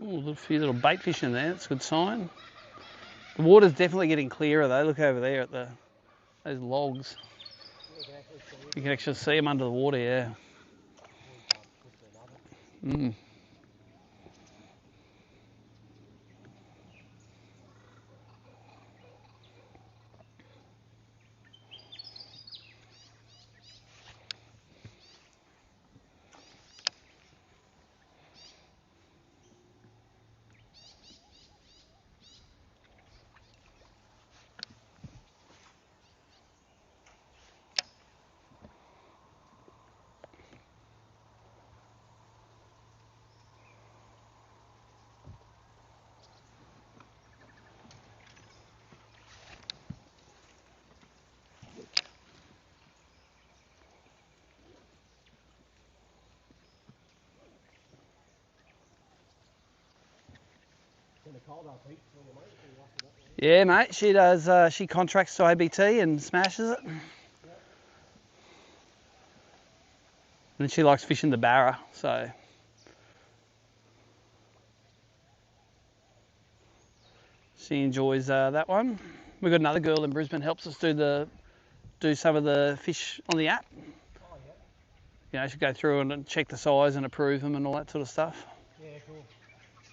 A: Ooh, a few little bait fish in there. That's a good sign. The water's definitely getting clearer though. Look over there at those logs. You can actually see them under the water, yeah. Mm. Yeah, mate, she does. She contracts to ABT and smashes it. And she likes fishing the barra, so she enjoys that one. We've got another girl in Brisbane helps us do some of the fish on the app. You know, she go through and check the size and approve them and all that sort of stuff.
B: Yeah, cool.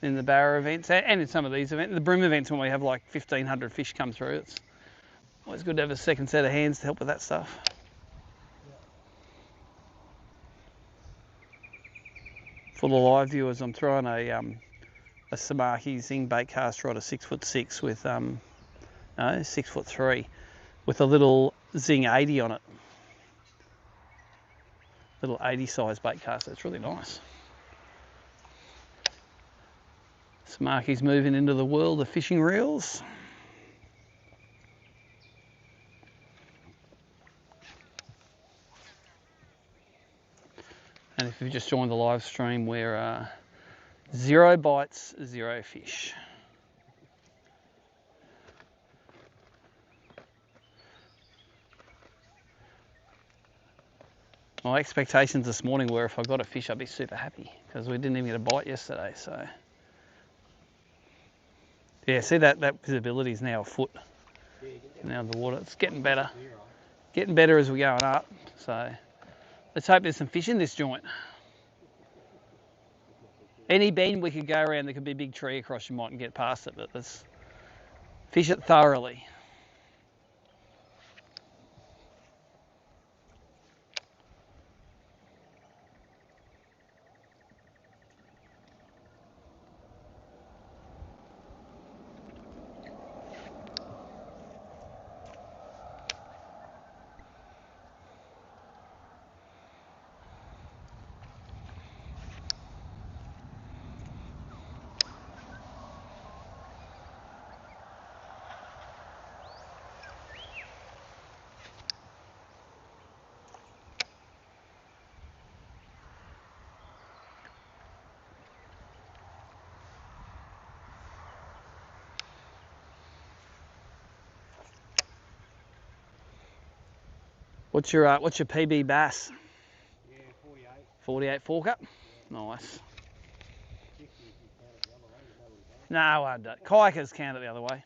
A: In the barra events and in some of these events, the bream events when we have like 1,500 fish come through, it's always good to have a second set of hands to help with that stuff. For the live viewers, I'm throwing a Samaki Zing bait cast rod, a 6'6" with 6'3" with a little Zing 80 on it. Little 80 size bait caster. It's really nice. Samaki's moving into the world of fishing reels. And if you've just joined the live stream, we're 0 bites, 0 fish. My expectations this morning were if I got a fish, I'd be super happy because we didn't even get a bite yesterday. So yeah, see that visibility is now a foot now in the water. It's getting better. Getting better as we're going up. So let's hope there's some fish in this joint. Any bend we could go around, there could be a big tree across, you mightn't get past it, but let's fish it thoroughly. What's your PB bass?
B: Yeah, 48.
A: 48 forker.
B: Yeah.
A: Nice.
B: 50 if you count it the other way, but nobody does.
A: No, I don't. Kayakers count it the other way.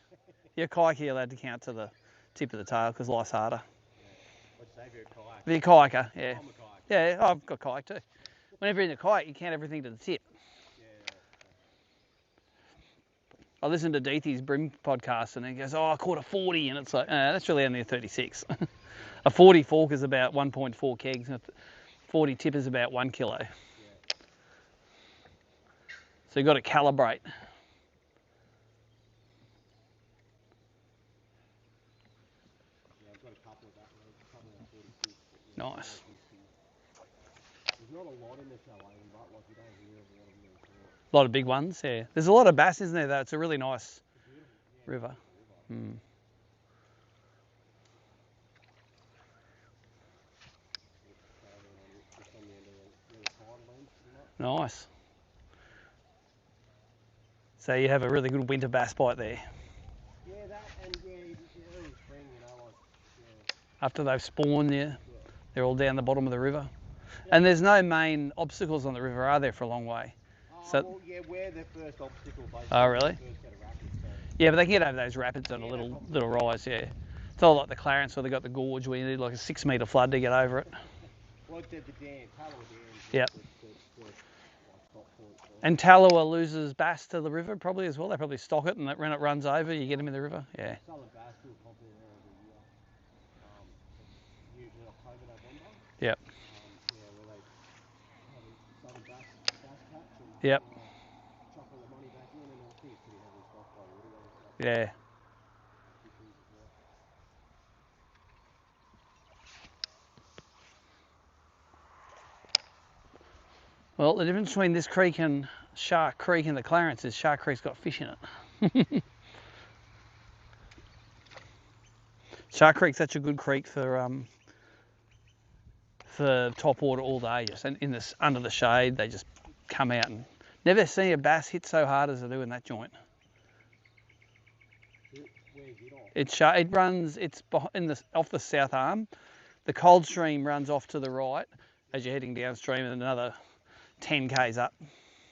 A: You're kayaker, you're allowed to count to the tip of the tail because life's harder.
B: Yeah. What'd you say if you're a kayak?
A: If you're a kayaker, yeah.
B: I'm a kayak.
A: Yeah, I've got kayak too. Whenever you're in a kayak, you count everything to the tip.
B: Yeah.
A: I listened to Deethi's Brim podcast and he goes, oh, I caught a 40. And it's like, that's really only a 36. A 40 fork is about 1.4 kegs and a 40 tip is about 1 kilo.
B: Yeah.
A: So you've got to calibrate.
B: Yeah, I've got a couple of that, a couple of 46.
A: Nice.
B: There's not a lot in the chalet, but like you don't hear of a lot of them.
A: A lot of big ones, yeah. There's a lot of bass, isn't there, though? It's a really nice river. Mm. Nice. So you have a really good winter bass bite there.
B: Yeah, that and yeah, early spring, you know, like
A: After they've spawned, yeah, they're all down the bottom of the river. Yeah. And there's no main obstacles on the river, are there, for a long way?
B: Well, yeah, we're the first obstacle, basically.
A: Oh, really?
B: The first set of rapids, so.
A: Yeah, but they can get over those rapids on a little rise, yeah. It's all like the Clarence where they got the gorge where you need like a 6 metre flood to get over it.
B: Well, the dam, Tallowa Dam.
A: Yep.
B: The stop point.
A: And Tallowa loses bass to the river probably as well. They probably stock it and when it runs over, you get them in the river. Yeah.
B: Southern bass do a company there every year. Usually October, November.
A: Yep.
B: Yeah, where they have a southern bass catch and
A: yep.
B: chuck all the money back in, and I think it's pretty heavily stocked by waterways. So.
A: Yeah. Well, the difference between this creek and Shark Creek and the Clarence is Shark Creek's got fish in it. Shark Creek's such a good creek for top water all day, just in this under the shade. They just come out and never seen a bass hit so hard as they do in that joint. It runs. It's off the south arm. The Coldstream runs off to the right as you're heading downstream, and another 10 k's up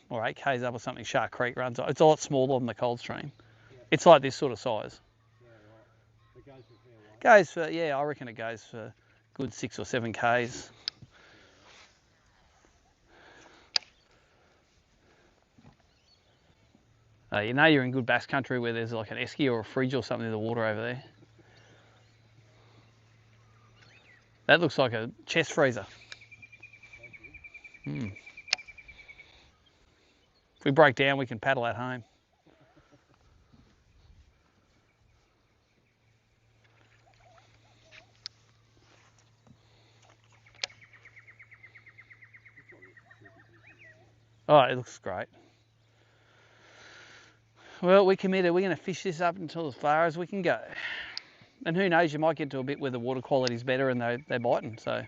A: or 8 k's up or something. Shark Creek runs. It's a lot smaller than the Coldstream. Yeah. It's like this sort of size.
B: Yeah, right. It goes for fair weight.
A: Goes for, yeah, I reckon it goes for good 6 or 7 k's. You know you're in good bass country where there's like an esky or a fridge or something in the water over there. That looks like a chest freezer. Mm. If we break down, we can paddle at home. Oh, it looks great. Well, we committed. We're going to fish this up until as far as we can go. And who knows, you might get to a bit where the water quality's better and they're biting, so.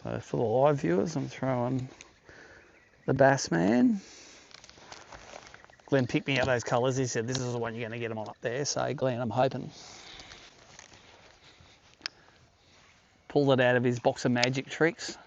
A: So for the live viewers, I'm throwing the Bass Man. Glenn picked me out those colours. He said, this is the one you're going to get them on up there. So Glenn, I'm hoping. Pulled it out of his box of magic tricks.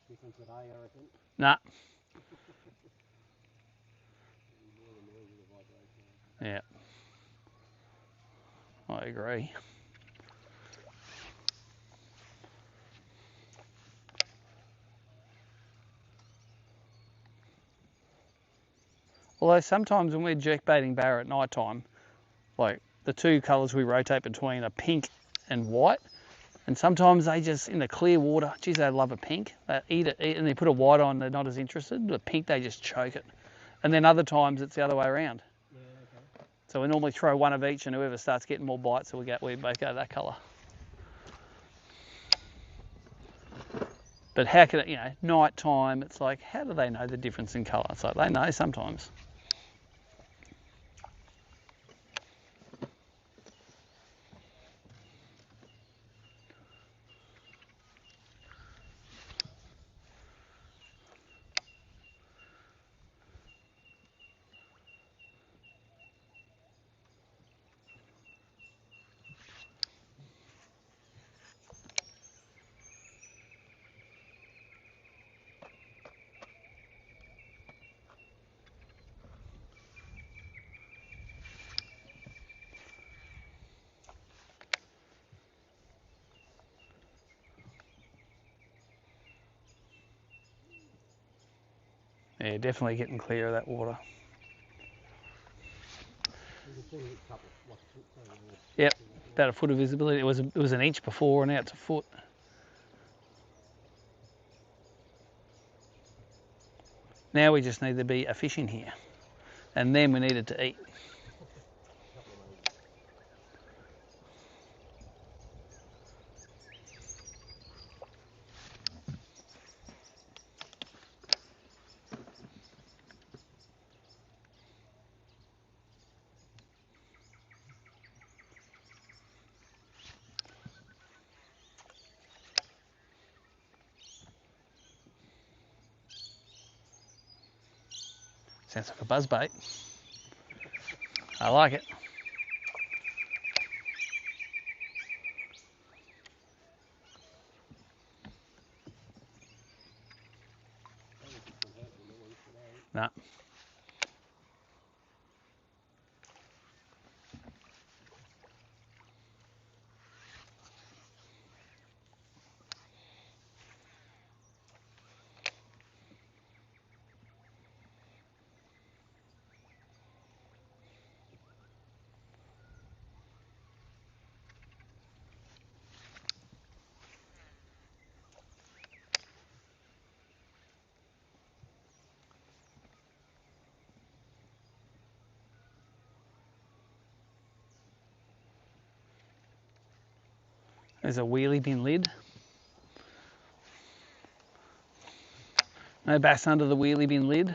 B: Different today, I reckon.
A: Nah. Yeah. I agree. Although sometimes when we're jerkbaiting barra at night time, like the two colours we rotate between are pink and white, and sometimes they just, in the clear water, geez, they love a pink. They eat it, and they put a white on, they're not as interested. The pink, they just choke it. And then other times it's the other way around.
B: Yeah, okay.
A: So we normally throw one of each, and whoever starts getting more bites, so we both go that colour. But how can it, night time, it's like, how do they know the difference in colour? It's like, they know sometimes. Yeah, definitely getting clear of that water. Yep, about a foot of visibility. It was an inch before, and now it's a foot. Now we just need to be a fish in here, and then we need it to eat. Sounds like a buzzbait. I like it. Nah. There's a wheelie bin lid. No bass under the wheelie bin lid.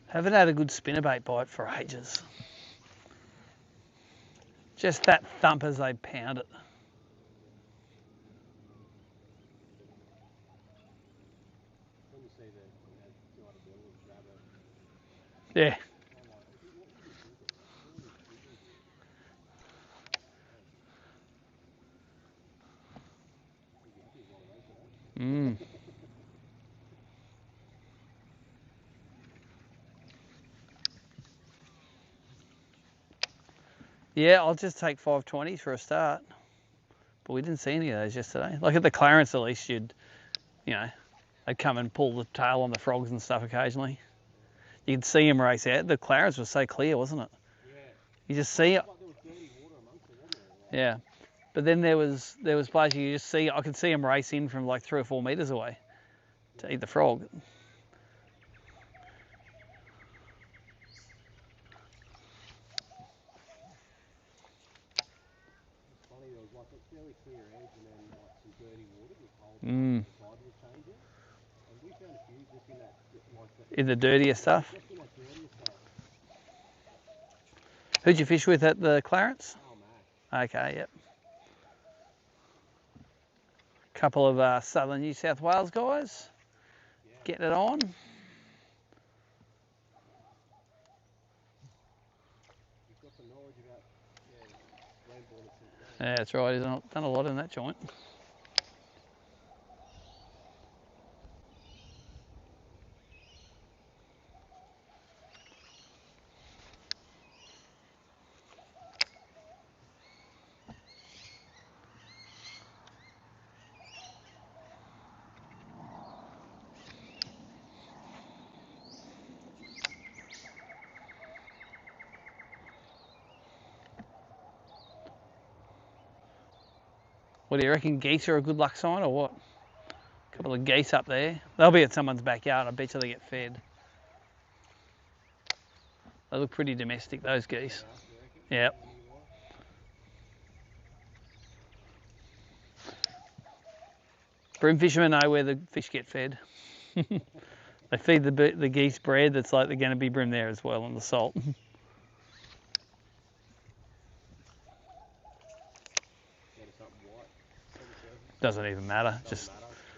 A: Haven't had a good spinnerbait bite for ages. Just that thump as they pound it. Yeah. Mm. Yeah, I'll just take 520s for a start. But we didn't see any of those yesterday. Like at the Clarence, at least they'd come and pull the tail on the frogs and stuff occasionally. You'd see them race out. The Clarence was so clear, wasn't it?
B: Yeah.
A: You just see it.
B: Like there was dirty water amongst it, wasn't there?
A: Yeah. But then there was places you just see, I could see them race in from like 3 or 4 metres away to eat the frog.
B: Funny, there was like a fairly clear edge and then like some dirty water with holes
A: Mm.
B: the tide was changing. And we found a few just in that, like that,
A: In the dirtier stuff.
B: just in that dirtier stuff.
A: Who'd you fish with at the Clarence?
B: Oh, man.
A: Okay, yep. Couple of southern New South Wales guys getting it on.
B: You've got some knowledge about land border since then.
A: Yeah, that's right. He's done a lot in that joint. What do you reckon? Geese are a good luck sign or what? A couple of geese up there. They'll be at someone's backyard. I bet you they get fed. They look pretty domestic, those geese. Yep. Bream fishermen know where the fish get fed. They feed the geese bread that's like they're going to be bream there as well, and the salt. Doesn't even matter. Just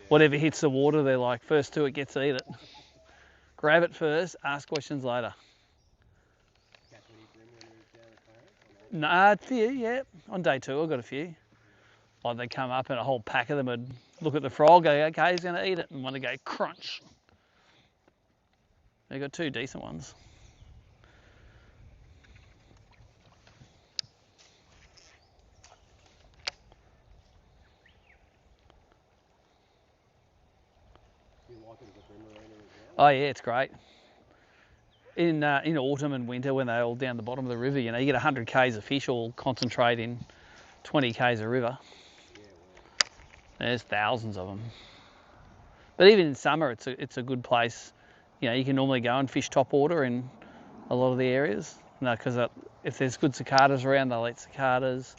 A: whatever hits the water, they're like, first to it gets to eat it. Grab it first, ask questions later. Nah, a few, yeah. On day 2, I got a few. Like they come up and a whole pack of them would look at the frog, go, okay, he's going to eat it, and one would go, crunch. They got 2 decent ones. Oh yeah, it's great. In autumn and winter when they're all down the bottom of the river, you know, you get 100 k's of fish all concentrate in 20 k's of river. There's thousands of them. But even in summer, it's a good place. You know, you can normally go and fish topwater in a lot of the areas. No, because if there's good cicadas around, they'll eat cicadas.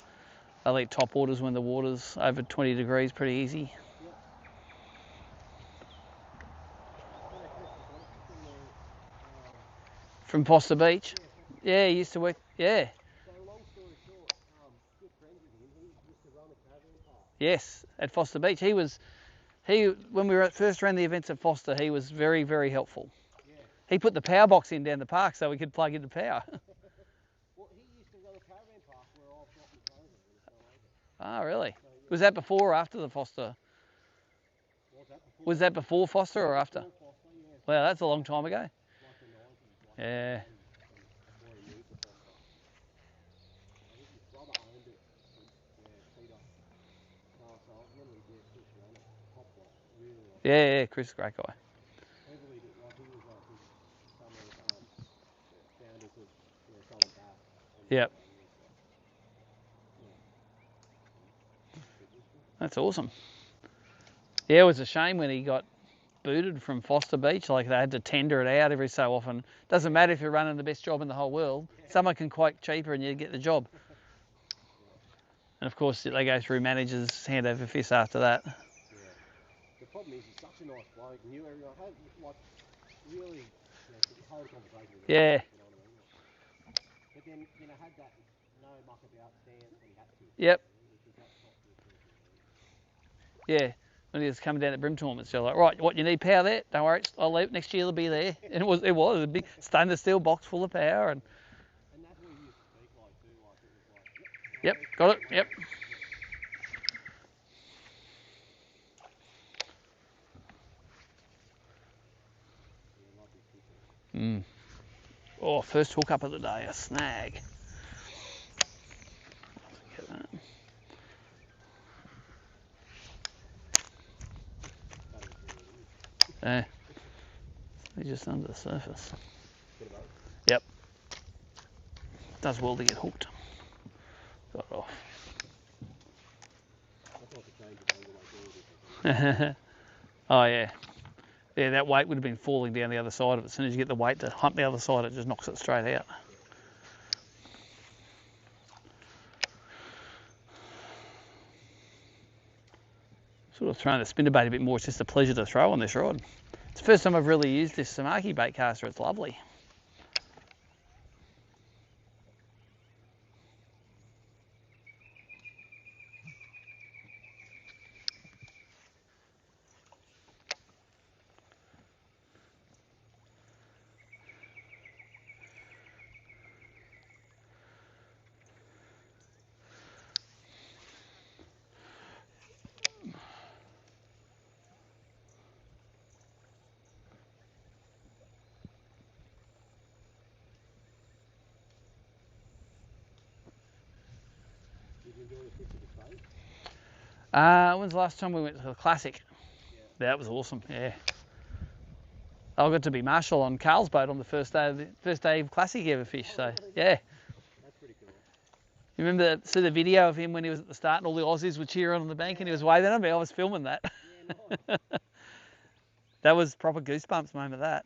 A: They'll eat topwaters when the water's over 20 degrees, pretty easy. From Foster Beach? Yeah, he used to work, yeah.
B: So long story short, good friends with him, he used to run a caravan park.
A: Yes, at Foster Beach. When we first ran the events at Foster, he was very, very helpful.
B: Yeah.
A: He put the power box in down the park so we could plug into power.
B: Well, he used to run a caravan park where I brought my caravan when it fell over.
A: Ah, really? So, yeah. Was that before or after the Foster? Was that before Foster or after?
B: Before Foster, yeah.
A: Well, that's a long time ago.
B: Like the 90s.
A: Yeah.
B: Before he moved to Foster. I think his brother owned it. Peter. So I remember Chris ran it. Top bloke. Really like it.
A: Yeah, Chris is a great guy.
B: Heavily, like he was like some of founders of Southern Bass.
A: Yep. That's awesome. Yeah, it was a shame when he got booted from Foster Beach. Like they had to tender it out every so often. Doesn't matter if you're running the best job in the whole world. Someone can quote cheaper and you get the job. And of course, they go through managers hand over fist after that.
B: Yeah. The problem is he's such a nice bloke. Knew everyone. Had like really hold a conversation with him.
A: Yeah.
B: You know what I mean? But then had that no muck about stance when he had to.
A: Yep. Yeah, when he was coming down at Bream tournaments, they're like, right, what, you need power there? Don't worry, I'll leave it. Next year it'll be there. And it was a big stainless steel box full of power. And
B: that's what he used to speak like too. Like it was like, yep,
A: got it. Yep. Oh, first hookup of the day, a snag. Get that. They're just under the surface. Yep. Does well to get hooked. Got it off.
B: like a change of angle makes all the difference.
A: Oh yeah. Yeah, that weight would have been falling down the other side of it. As soon as you get the weight to hump the other side, it just knocks it straight out. Sort of throwing the spinnerbait a bit more. It's just a pleasure to throw on this rod. It's the first time I've really used this Snagged bait caster. It's lovely.
B: Did you enjoy the fish at the state?
A: When's the last time we went to the Classic? Yeah. That was awesome, yeah. I got to be marshal on Carl's boat on the first day of Classic he ever fished, so yeah.
B: That's pretty cool.
A: You remember see the video of him when he was at the start and all the Aussies were cheering on the bank and he was waving at me? I was filming that.
B: Yeah, nice.
A: That was proper goosebumps moment, that.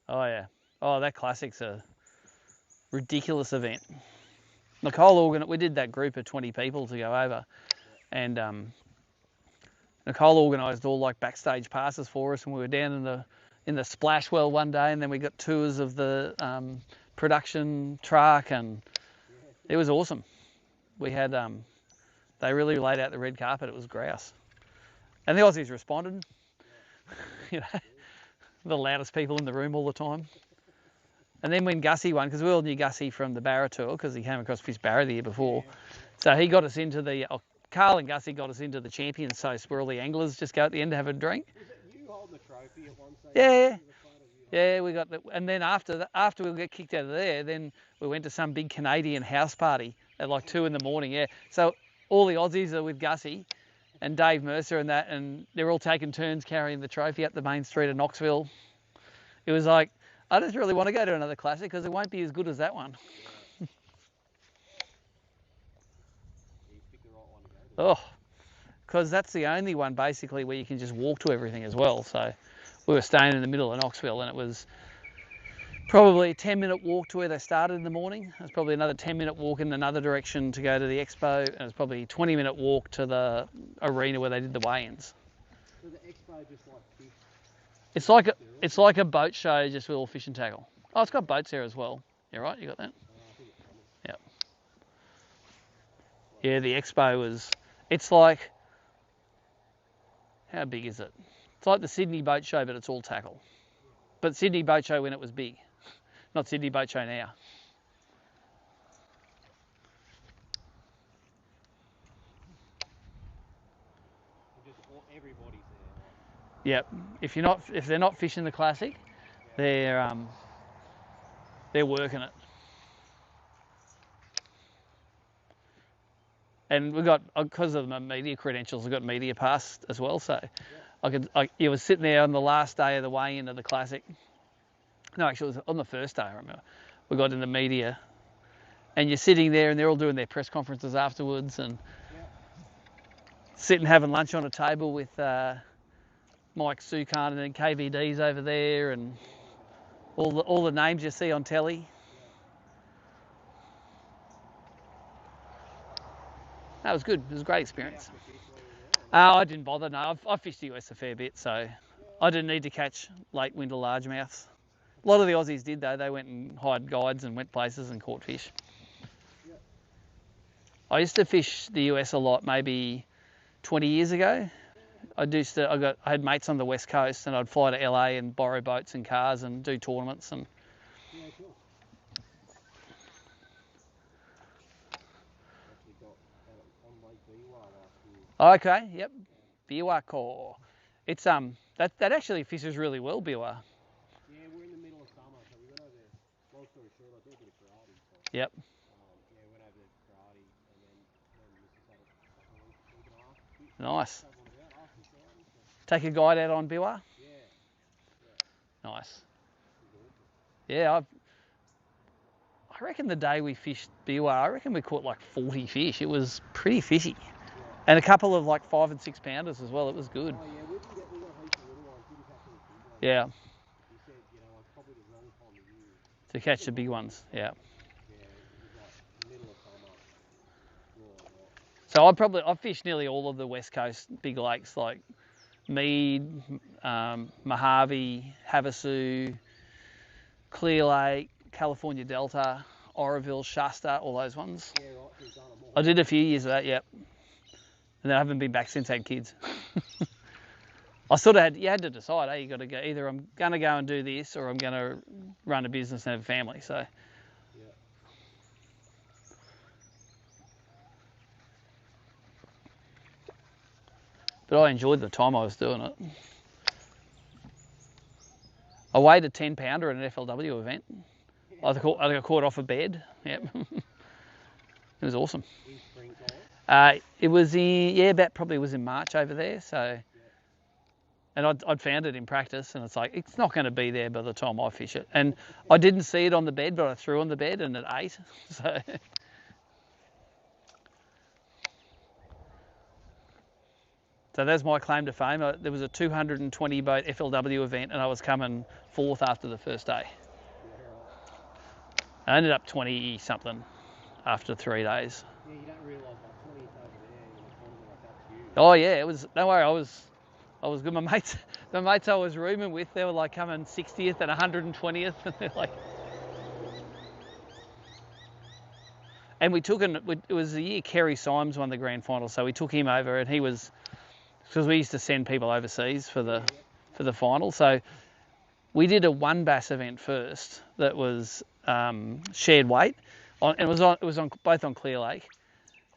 A: Oh yeah. Oh, that Classic's a ridiculous event. Nicole we did that group of 20 people to go over, and Nicole organised all like backstage passes for us, and we were down in the splash well one day, and then we got tours of the production truck, and it was awesome. We had they really laid out the red carpet. It was grouse, and the Aussies responded. You know, the loudest people in the room all the time. And then when Gussie won, because we all knew Gussie from the Barra tour, because he came across Fish Barra the year before, so he got us into the, Carl and Gussie got us into the Champions Toast where all the anglers just go at the end to have a drink.
B: Was it you holding the trophy at one stage?
A: Yeah. Yeah, we got and then after we got kicked out of there, then we went to some big Canadian house party at like 2 in the morning, yeah. So all the Aussies are with Gussie and Dave Mercer and that, and they're all taking turns carrying the trophy up the main street of Knoxville. It was like, I just really want to go to another Classic because it won't be as good as that one.
B: Yeah. You picked the right one to go to.
A: Oh, because that's the only one basically where you can just walk to everything as well. So we were staying in the middle of Knoxville, and it was probably a 10-minute walk to where they started in the morning. It was probably another 10-minute walk in another direction to go to the expo, and it was probably a 20-minute walk to the arena where they did the weigh-ins.
B: So the expo just like fish?
A: It's like a boat show just with all fish and tackle. Oh, it's got boats there as well. Yeah, right, you got that?
B: I think it's coming.
A: Yep. Yeah, the expo it's like, how big is it? It's like the Sydney Boat Show, but it's all tackle. But Sydney Boat Show when it was big, not Sydney Boat Show now.
B: Everybody's there.
A: Yep. If they're not fishing the Classic, they're working it. And we got, because of my media credentials, I got media pass as well. So it was sitting there on the last day of the weigh-in of the Classic. No, actually, it was on the first day, I remember. We got in the media, and you're sitting there, and they're all doing their press conferences afterwards, and sitting having lunch on a table with Mike Sukan, and then KVD's over there, and all the names you see on telly. That was good. It was a great experience. I didn't bother. No, I've fished the US a fair bit, so I didn't need to catch late winter largemouths. A lot of the Aussies did though. They went and hired guides and went places and caught fish. I used to fish the US a lot, maybe 20 years ago. I had mates on the West Coast, and I'd fly to LA and borrow boats and cars and do tournaments and.
B: Yeah, cool.
A: Okay, yep, Biwa core. It's that actually fishes really well, Biwa.
B: Yeah, we're in the middle of summer, so we went over there. Long story short, I do a bit of karate. So,
A: yep.
B: Yeah, went over there for karate, and then Mrs. had a week and a half.
A: Nice. Take a guide out on Biwa?
B: Yeah.
A: Nice. Yeah, I reckon the day we fished Biwa, I reckon we caught like 40 fish. It was pretty fishy. And a couple of like 5 and 6 pounders as well. It was good.
B: Oh yeah, we got heaps of little ones. Didn't catch any big ones.
A: Yeah.
B: He said, you know, like probably the wrong time of year.
A: To catch the big ones. Yeah.
B: Yeah, it was like middle of summer.
A: So I've fished nearly all of the West Coast big lakes like Mead, Mojave, Havasu, Clear Lake, California Delta, Oroville, Shasta, all those ones.
B: Yeah, right. He's done them all.
A: I did a few years of that, yep. And then I haven't been back since I had kids. I sort of you had to decide, you got to go, either I'm going to go and do this or I'm going to run a business and have a family, so.
B: Yeah.
A: But I enjoyed the time I was doing it. I weighed a 10 pounder at an FLW event. I got caught off a bed, yep. It was awesome.
B: In springtime?
A: It was probably was in March over there, so. And I'd found it in practice, and it's like, it's not going to be there by the time I fish it. And I didn't see it on the bed, but I threw on the bed and it ate. So, so that's my claim to fame. There was a 220 boat FLW event, and I was coming 4th after the first day. I ended up 20 something after 3 days.
B: Yeah, you don't realise like 20th over there in a tournament like that's huge.
A: Oh yeah, it was. Don't worry, I was good. My mates I was rooming with, they were like coming 60th and 120th, and they're like. And we took it was the year Kerry Symes won the grand final, so we took him over, and he was, because we used to send people overseas for the final, so we did a one bass event first that was shared weight, and it was on both on Clear Lake.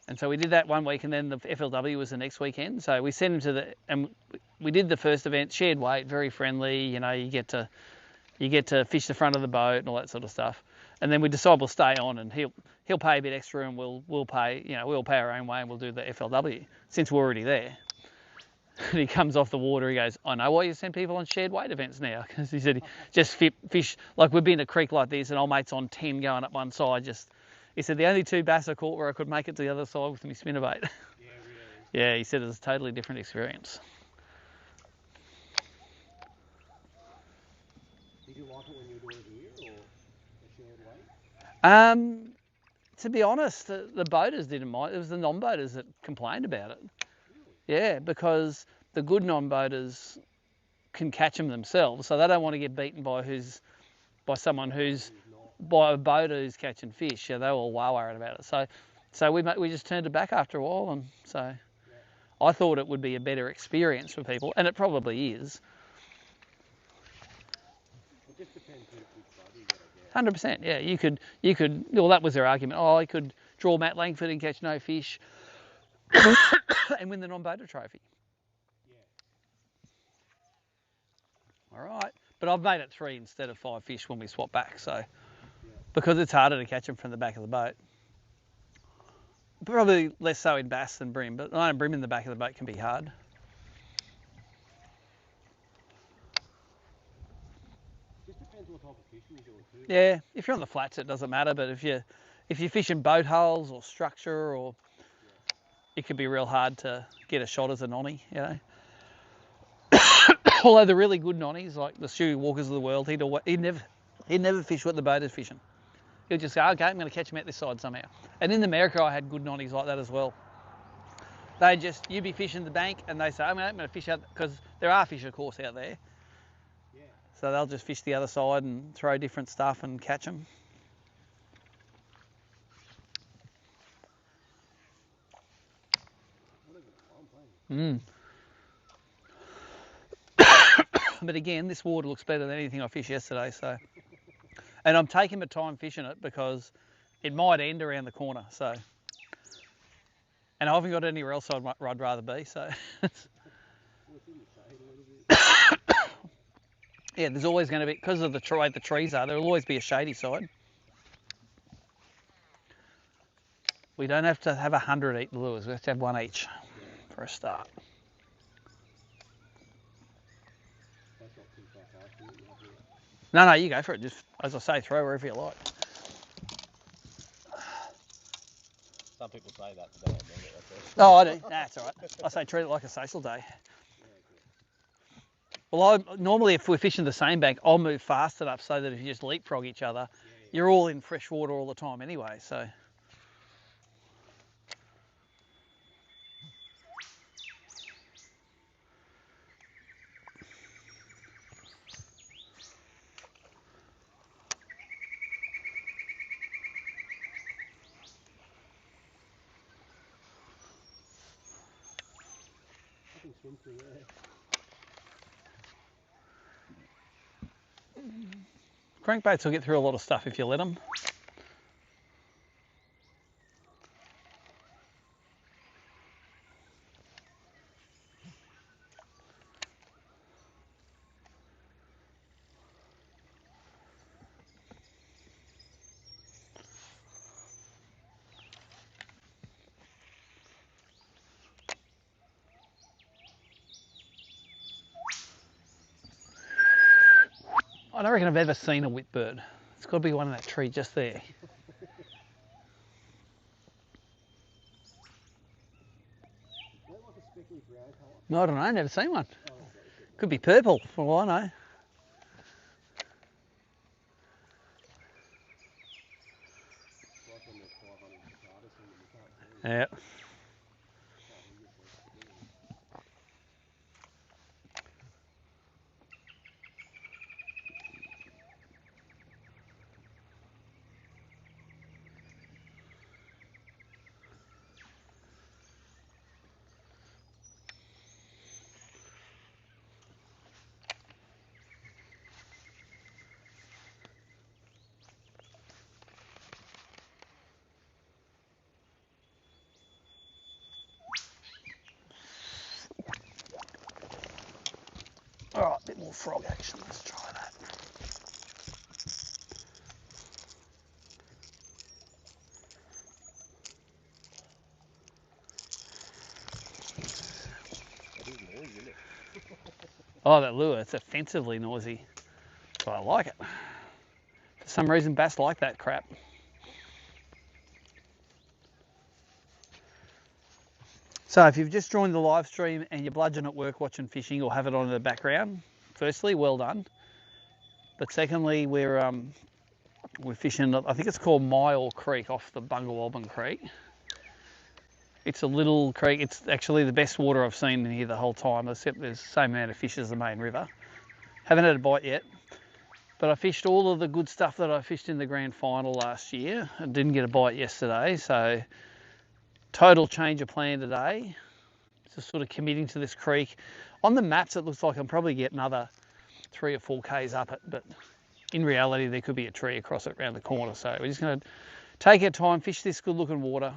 A: And so we did that one week, and then the FLW was the next weekend. So we sent him and we did the first event, shared weight, very friendly. You know, you get to fish the front of the boat and all that sort of stuff. And then we decide we'll stay on, and he'll pay a bit extra, and we'll pay, you know, we'll pay our own way, and we'll do the FLW since we're already there. And he comes off the water, he goes, I know why you send people on shared weight events now, because he said just fish like we've been in a creek like this, and old mate's on 10 going up one side, He said the only 2 bass I caught where I could make it to the other side with my spinnerbait.
B: Yeah, really.
A: Yeah, he said it was a totally different experience.
B: Did you like it when you were doing it here, or a shared weight?
A: To be honest, the boaters didn't mind. It was the non-boaters that complained about it. Really? Yeah, because the good non-boaters can catch them themselves, so they don't want to get beaten by someone who's by a boater who's catching fish. Yeah, they were all worried about it. So we just turned it back after a while, and so I thought it would be a better experience for people, and it probably is.
B: It just depends which boat you got to get.
A: 100%. Yeah, you could. Well, that was their argument. Oh, I could draw Matt Langford and catch no fish, and win the non-boater trophy. Yeah. All right, but I've made it 3 instead of 5 fish when we swap back. So. Because it's harder to catch them from the back of the boat. Probably less so in bass than bream, but I know bream in the back of the boat can be hard.
B: Just depends what type of fishing you're doing too.
A: Yeah, if you're on the flats it doesn't matter, but if you're fishing boat hulls or structure, or it could be real hard to get a shot as a nonny, you know. Although the really good nonnies, like the Stewie Walkers of the world, he'd never fish what the boat is fishing. He'll just go, okay, I'm going to catch him at this side somehow. And in America, I had good nonnies like that as well. You'd be fishing the bank, and they say, I'm going to fish out, because there are fish, of course, out there.
B: Yeah.
A: So they'll just fish the other side and throw different stuff and catch them. But again, this water looks better than anything I fished yesterday, so. And I'm taking my time fishing it because it might end around the corner, so. And I haven't got anywhere else I'd rather be, so. Yeah, there's always going to be, because of the way the trees are, there'll always be a shady side. We don't have to have 100 eat the lures, we have to have 1 each for a start. No, you go for it. Just, as I say, throw wherever you like.
B: Some people say that, but they don't mean it. That's
A: Oh,
B: all.
A: I do. Nah, it's all right. I say treat it like a social day. Well, normally if we're fishing the same bank, I'll move fast enough so that if you just leapfrog each other, you're all in fresh water all the time anyway. So.
B: I can swim through there.
A: Crankbaits will get through a lot of stuff if you let them. I don't reckon I've ever seen a whitbird. It's got to be one in that tree just there.
B: Is that like a speckly brown colour?
A: No, I don't know. Never seen one.
B: Oh, that's what it is.
A: Could be purple, for all I know.
B: It's like when they're 500 cicadas and you can't see them.
A: Yeah.
B: Can't hear yourself still.
A: All right, a bit more frog action. Let's try that.
B: That is noisy, isn't it?
A: Oh, that lure, it's offensively noisy. But I like it. For some reason, bass like that crap. So if you've just joined the live stream and you're bludgeon at work watching fishing or have it on in the background, firstly, well done. But secondly, we're fishing, I think it's called Mile Creek off the Bungalwalbin Creek. It's a little creek. It's actually the best water I've seen in here the whole time, except there's the same amount of fish as the main river. Haven't had a bite yet, but I fished all of the good stuff that I fished in the grand final last year. I didn't get a bite yesterday, so total change of plan today. Just sort of committing to this creek. On the maps, it looks like I'm probably getting another 3 or 4 k's up it, but in reality, there could be a tree across it around the corner. So we're just going to take our time, fish this good-looking water.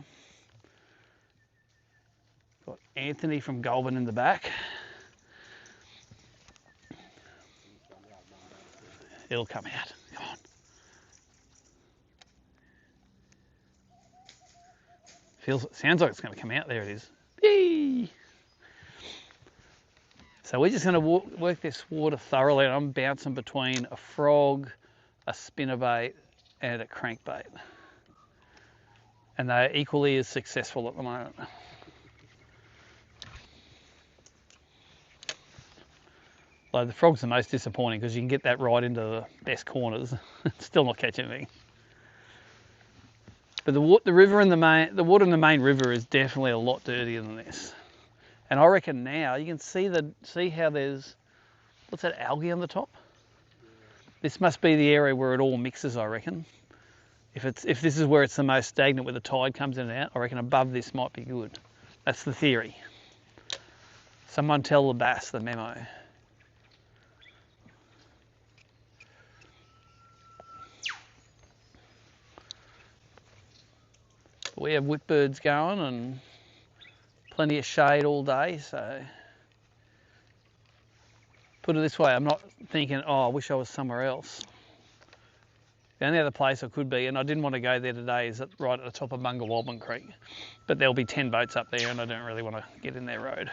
A: Got Anthony from Goulburn in the back. It'll come out. Come on. Sounds like it's going to come out. There it is. Yee! So we're just going to work this water thoroughly. And I'm bouncing between a frog, a spinnerbait, and a crankbait. And they're equally as successful at the moment. Like the frog's the most disappointing because you can get that right into the best corners. Still not catching anything. But the water in the main river is definitely a lot dirtier than this. And I reckon now you can see how there's, what's that, algae on the top? Yeah. This must be the area where it all mixes, I reckon. If this is where it's the most stagnant, where the tide comes in and out, I reckon above this might be good. That's the theory. Someone tell the bass the memo. We have whitbirds going and plenty of shade all day, so put it this way, I'm not thinking, oh, I wish I was somewhere else. The only other place I could be, and I didn't want to go there today, is right at the top of Bungalwalbin Creek. But there'll be 10 boats up there and I don't really want to get in their road.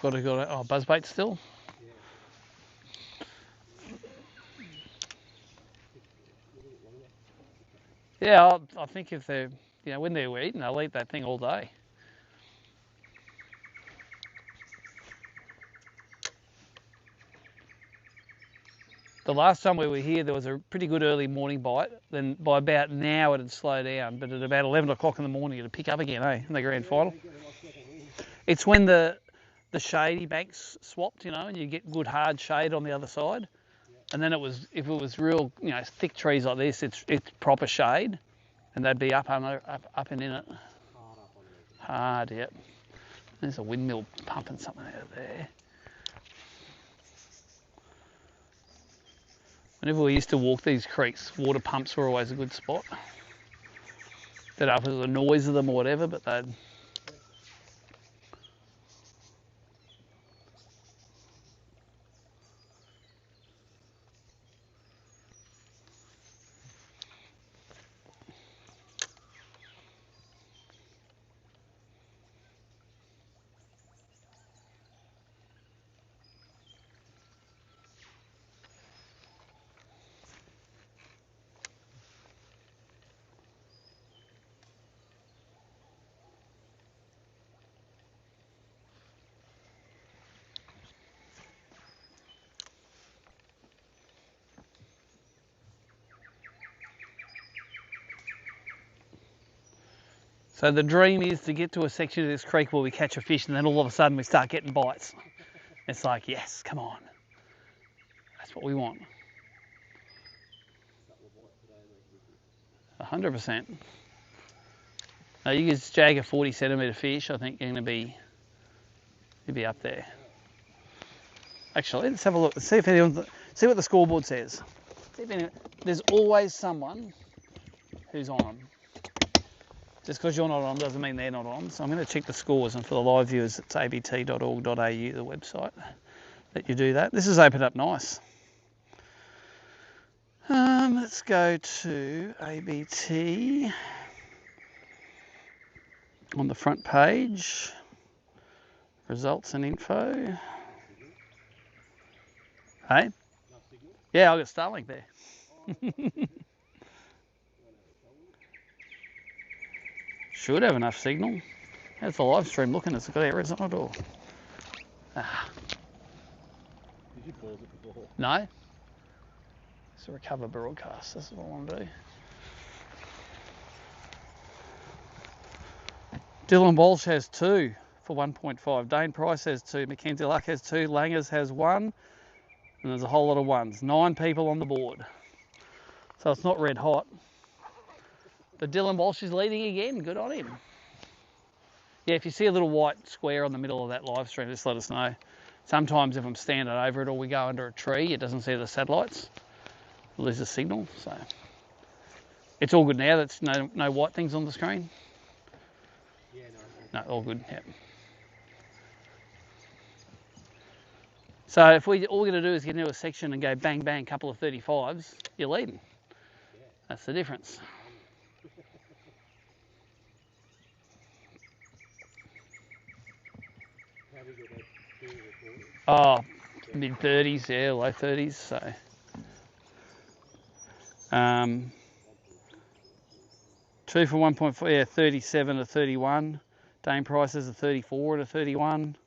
A: Got it. Oh, buzzbait still. Yeah, I think if they're, when they're eating, they'll eat that thing all day. The last time we were here, there was a pretty good early morning bite. Then by about now, it'd slow down. But at about 11 o'clock in the morning, it'd pick up again, in the grand final. It's when the shady banks swapped, and you get good hard shade on the other side. And then if it was real, thick trees like this, it's proper shade, and they'd be up and in it. Hard, yep. There's a windmill pumping something out there. Whenever we used to walk these creeks, water pumps were always a good spot. Don't know if it was the noise of them or whatever, but they'd... So the dream is to get to a section of this creek where we catch a fish and then all of a sudden we start getting bites. It's like, yes, come on. That's what we want. 100%. Now you can jag a 40 centimetre fish, I think you're going to be up there. Actually, let's have a look. Let's see if see what the scoreboard says. See if anyone, there's always someone who's on them. Just because you're not on doesn't mean they're not on. So I'm going to check the scores, and for the live viewers, it's abt.org.au, the website, that you do that. This has opened up nice. Let's go to ABT on the front page. Results and info. Hey? Yeah, I've got Starlink there. Should have enough signal. How's the live stream looking? It's got errors on it or? Ah.
B: Did you pause it before?
A: No. It's a recover broadcast. That's what I want to do. Dylan Walsh has 2 for 1.5. Dane Price has 2. Mackenzie Luck has 2. Langers has 1. And there's a whole lot of 1s. 9 people on the board. So it's not red hot. But Dylan Walsh is leading again. Good on him. Yeah, if you see a little white square on the middle of that live stream, just let us know. Sometimes if I'm standing over it or we go under a tree, it doesn't see the satellites. It loses signal. So it's all good now. That's no white things on the screen.
B: Yeah,
A: no, all good. Yep. So if all we're going to do is get into a section and go bang bang, couple of 35s, you're leading.
B: Yeah.
A: That's the difference.
B: How do you get that being recorded?
A: Oh, mid-30s, yeah, low 30s. So, 2 for 1.4, yeah, 37 to 31. Dane Price is a 34 to 31.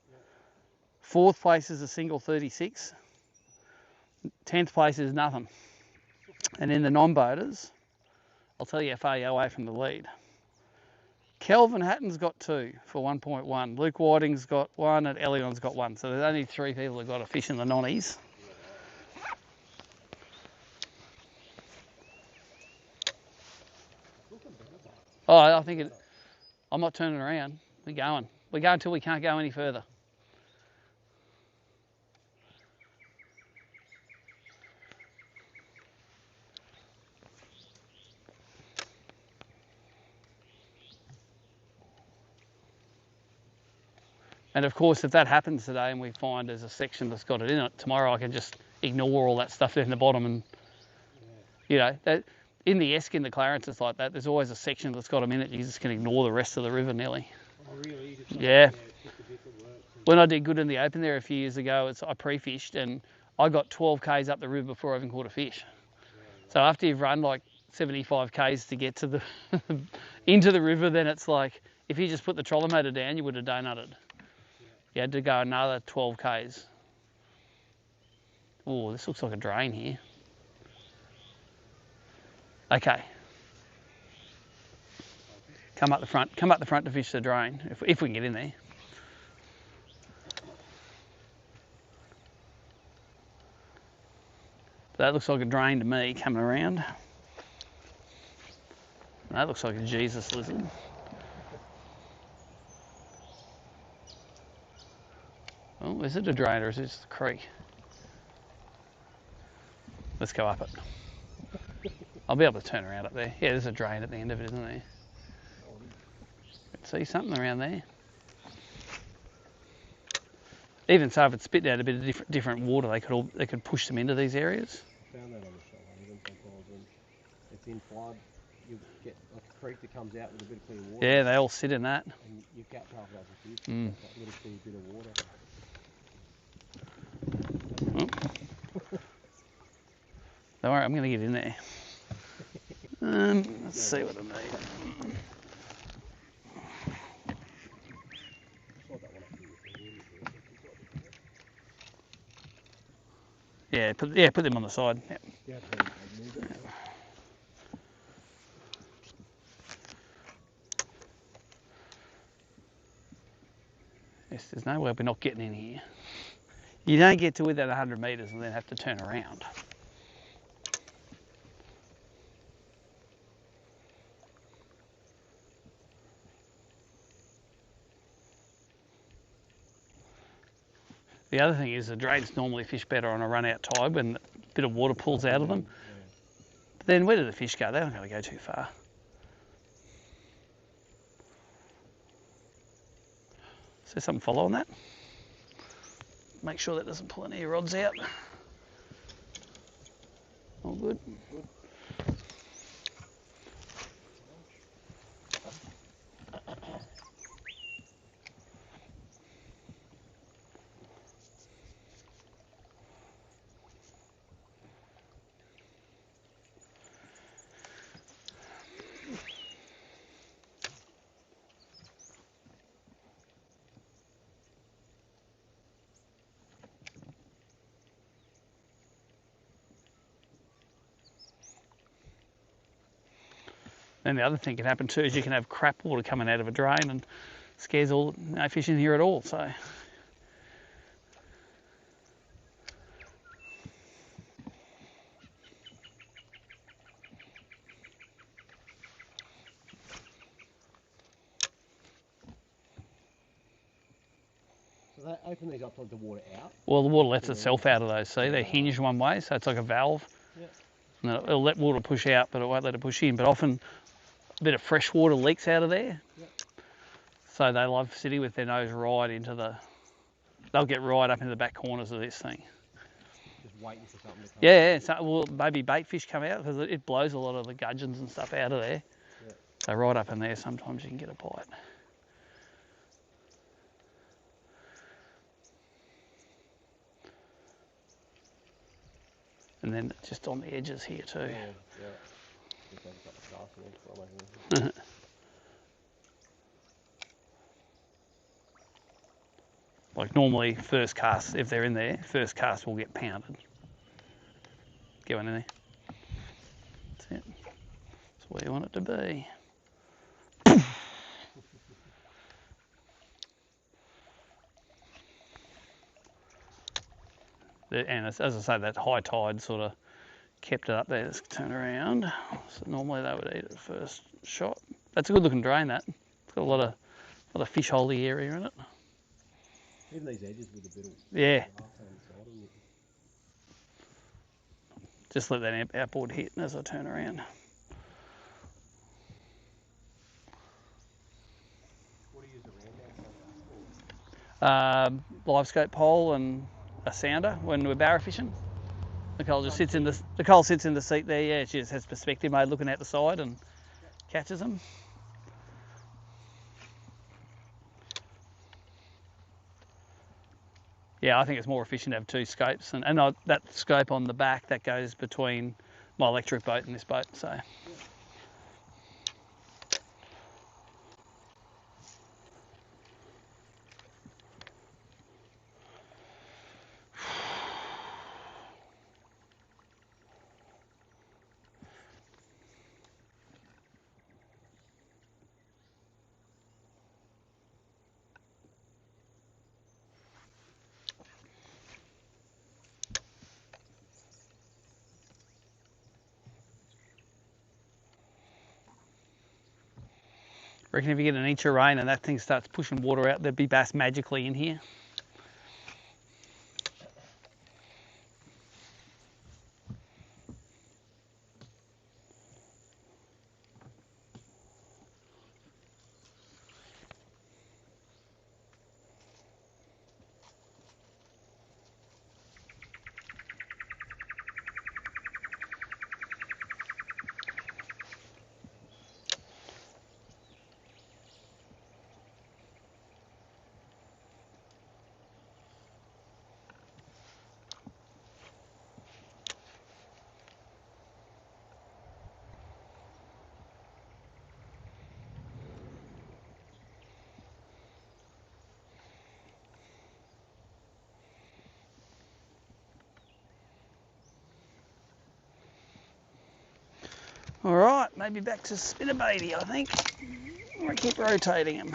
A: 4th place is a single 36. 10th place is nothing. And in the non-boaters, I'll tell you how far you're away from the lead. Kelvin Hatton's got 2 for 1.1. Luke Whiting's got 1 and Ellion's got 1. So there's only 3 people that got a fish in the nonnies. Oh, I think I'm not turning around. We're going. We're going until we can't go any further. And of course, if that happens today and we find there's a section that's got it in it, tomorrow I can just ignore all that stuff down the bottom and, that in the Eskin, the Clarence, it's like that. There's always a section that's got them in it. You just can ignore the rest of the river nearly.
B: Oh, really?
A: Yeah. when I did good in the open there a few years ago, I pre-fished and I got 12 k's up the river before I even caught a fish. So after you've run like 75 k's to get to the into the river, then it's like if you just put the trolling motor down, you would have donutted. You had to go another 12 k's. Oh, this looks like a drain here. Okay. Come up the front to fish the drain, if we can get in there. That looks like a drain to me coming around. That looks like a Jesus lizard. Oh, is it a drain or is it just a creek? Let's go up it. I'll be able to turn around up there. Yeah, there's a drain at the end of it, isn't there? See something around there. Even so, if it spit out a bit of different water, they could push them into these areas.
B: Found that on the show. Even sometimes when it's in flood, you get a creek that comes out with a bit of clear water.
A: Yeah, they all sit in that.
B: And you catch half of those fish.
A: Mm.
B: That little clear bit of water.
A: Don't worry, I'm going to get in there. Let's see what I need. Yeah, put them on the side. Yep.
B: Yeah.
A: Yes, there's no way we're not getting in here. You don't get to within 100 metres and then have to turn around. The other thing is the drains normally fish better on a run-out tide when a bit of water pulls out of them. But then where do the fish go? They're not going to go too far. Is there something following that? Make sure that doesn't pull any of your rods out. All good. And the other thing can happen too is you can have crap water coming out of a drain and scares all no fish in here at all. So
B: they open these up to let the water out?
A: well, the water lets itself out of those. See, they're hinged one way, so it's like a valve.
B: Yep.
A: And it'll let water push out, but it won't let it push in. But often a bit of fresh water leaks out of there.
B: Yep. So
A: they love sitting with their nose right into they'll get right up into the back corners of this thing.
B: Just waiting for something to come
A: Yeah, so, well, maybe bait fish come out because it blows a lot of the gudgeons and stuff out of there.
B: Yep.
A: So right up in there, sometimes you can get a bite. And then just on the edges here too.
B: Yeah.
A: Like normally first cast, if they're in there, first cast will get pounded. Get one in there. That's it. That's where you want it to be. And as I say, that high tide sort of kept it up there. Let's turn around. So normally they would eat it first shot. That's a good looking drain, that. It's got a lot of fish holey area in it.
B: Even these edges with a bit of
A: yeah.
B: grass on the side of them.
A: Just let that outboard hit as I turn around.
B: What do you use around that?
A: Live scope pole and a sounder when we're barra fishing. Nicole just sits in the seat there. Yeah, she just has perspective mode, looking out the side and catches them. Yeah, I think it's more efficient to have two scopes, and that scope on the back that goes between my electric boat and this boat. So. Reckon if you get an inch of rain and that thing starts pushing water out, there'd be bass magically in here. All right, maybe back to spinnerbait, I think. I'm gonna keep rotating them.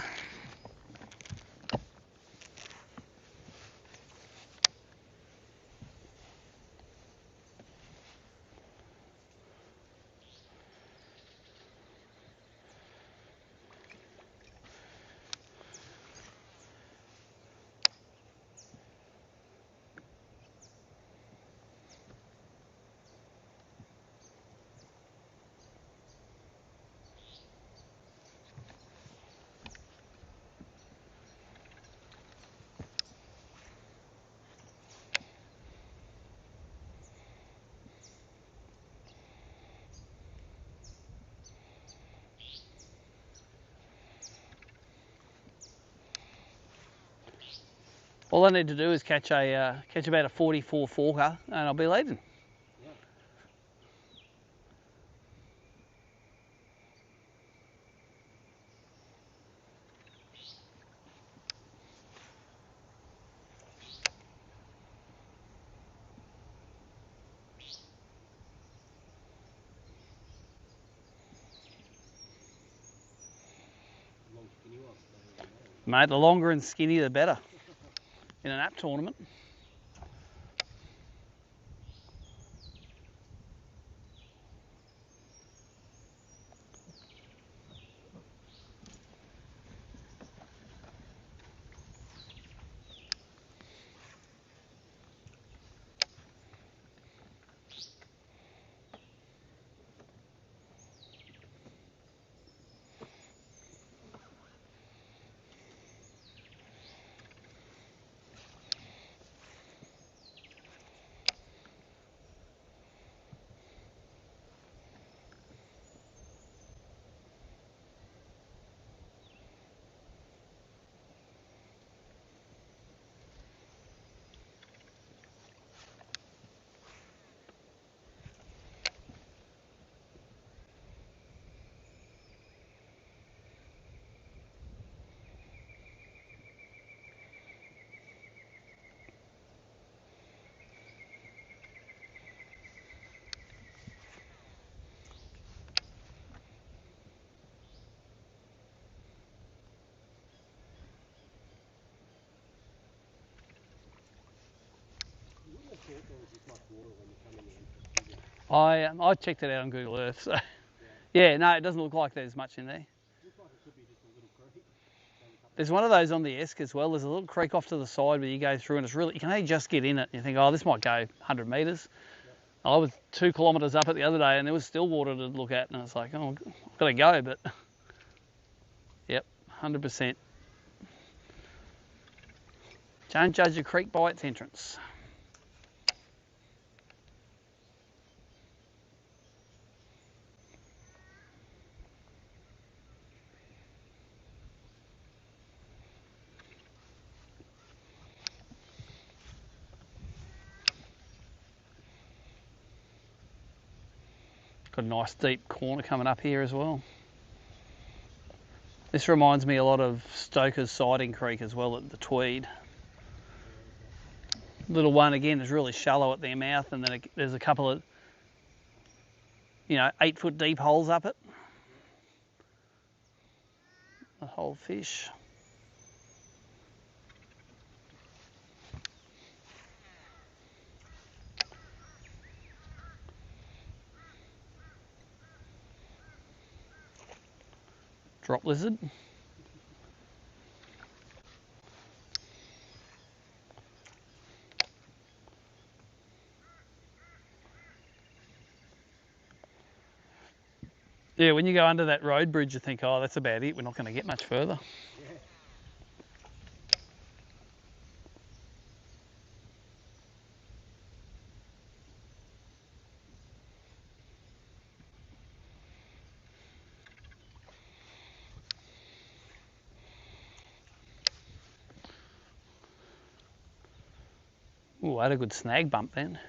A: All I need to do is catch about a 44 forker, and I'll be leaving.
B: Yeah. Long skinny one.
A: Mate, the longer and skinny, the better. In an app tournament.
B: You wouldn't have thought there was this much water when you come in the entrance.
A: I checked it out on Google Earth. So. Yeah, no, it doesn't look like there's much in there.
B: Looks like it could be just a little creek.
A: There's one of those on the Esk as well. There's a little creek off to the side where you go through, and it's really, you can only just get in it. You think, oh, this might go 100 metres.
B: Yep.
A: I was 2 kilometres up it the other day, and there was still water to look at, and it's like, oh, I've got to go, but yep, 100%. Don't judge a creek by its entrance. Got a nice deep corner coming up here as well. This reminds me a lot of Stoker's Siding Creek as well at the Tweed. Little one again is really shallow at their mouth, and then there's a couple of, 8-foot deep holes up it. The whole fish. Drop lizard. Yeah, when you go under that road bridge, you think, oh, that's about it. We're not going to get much further. Oh, I had a good snag bump then.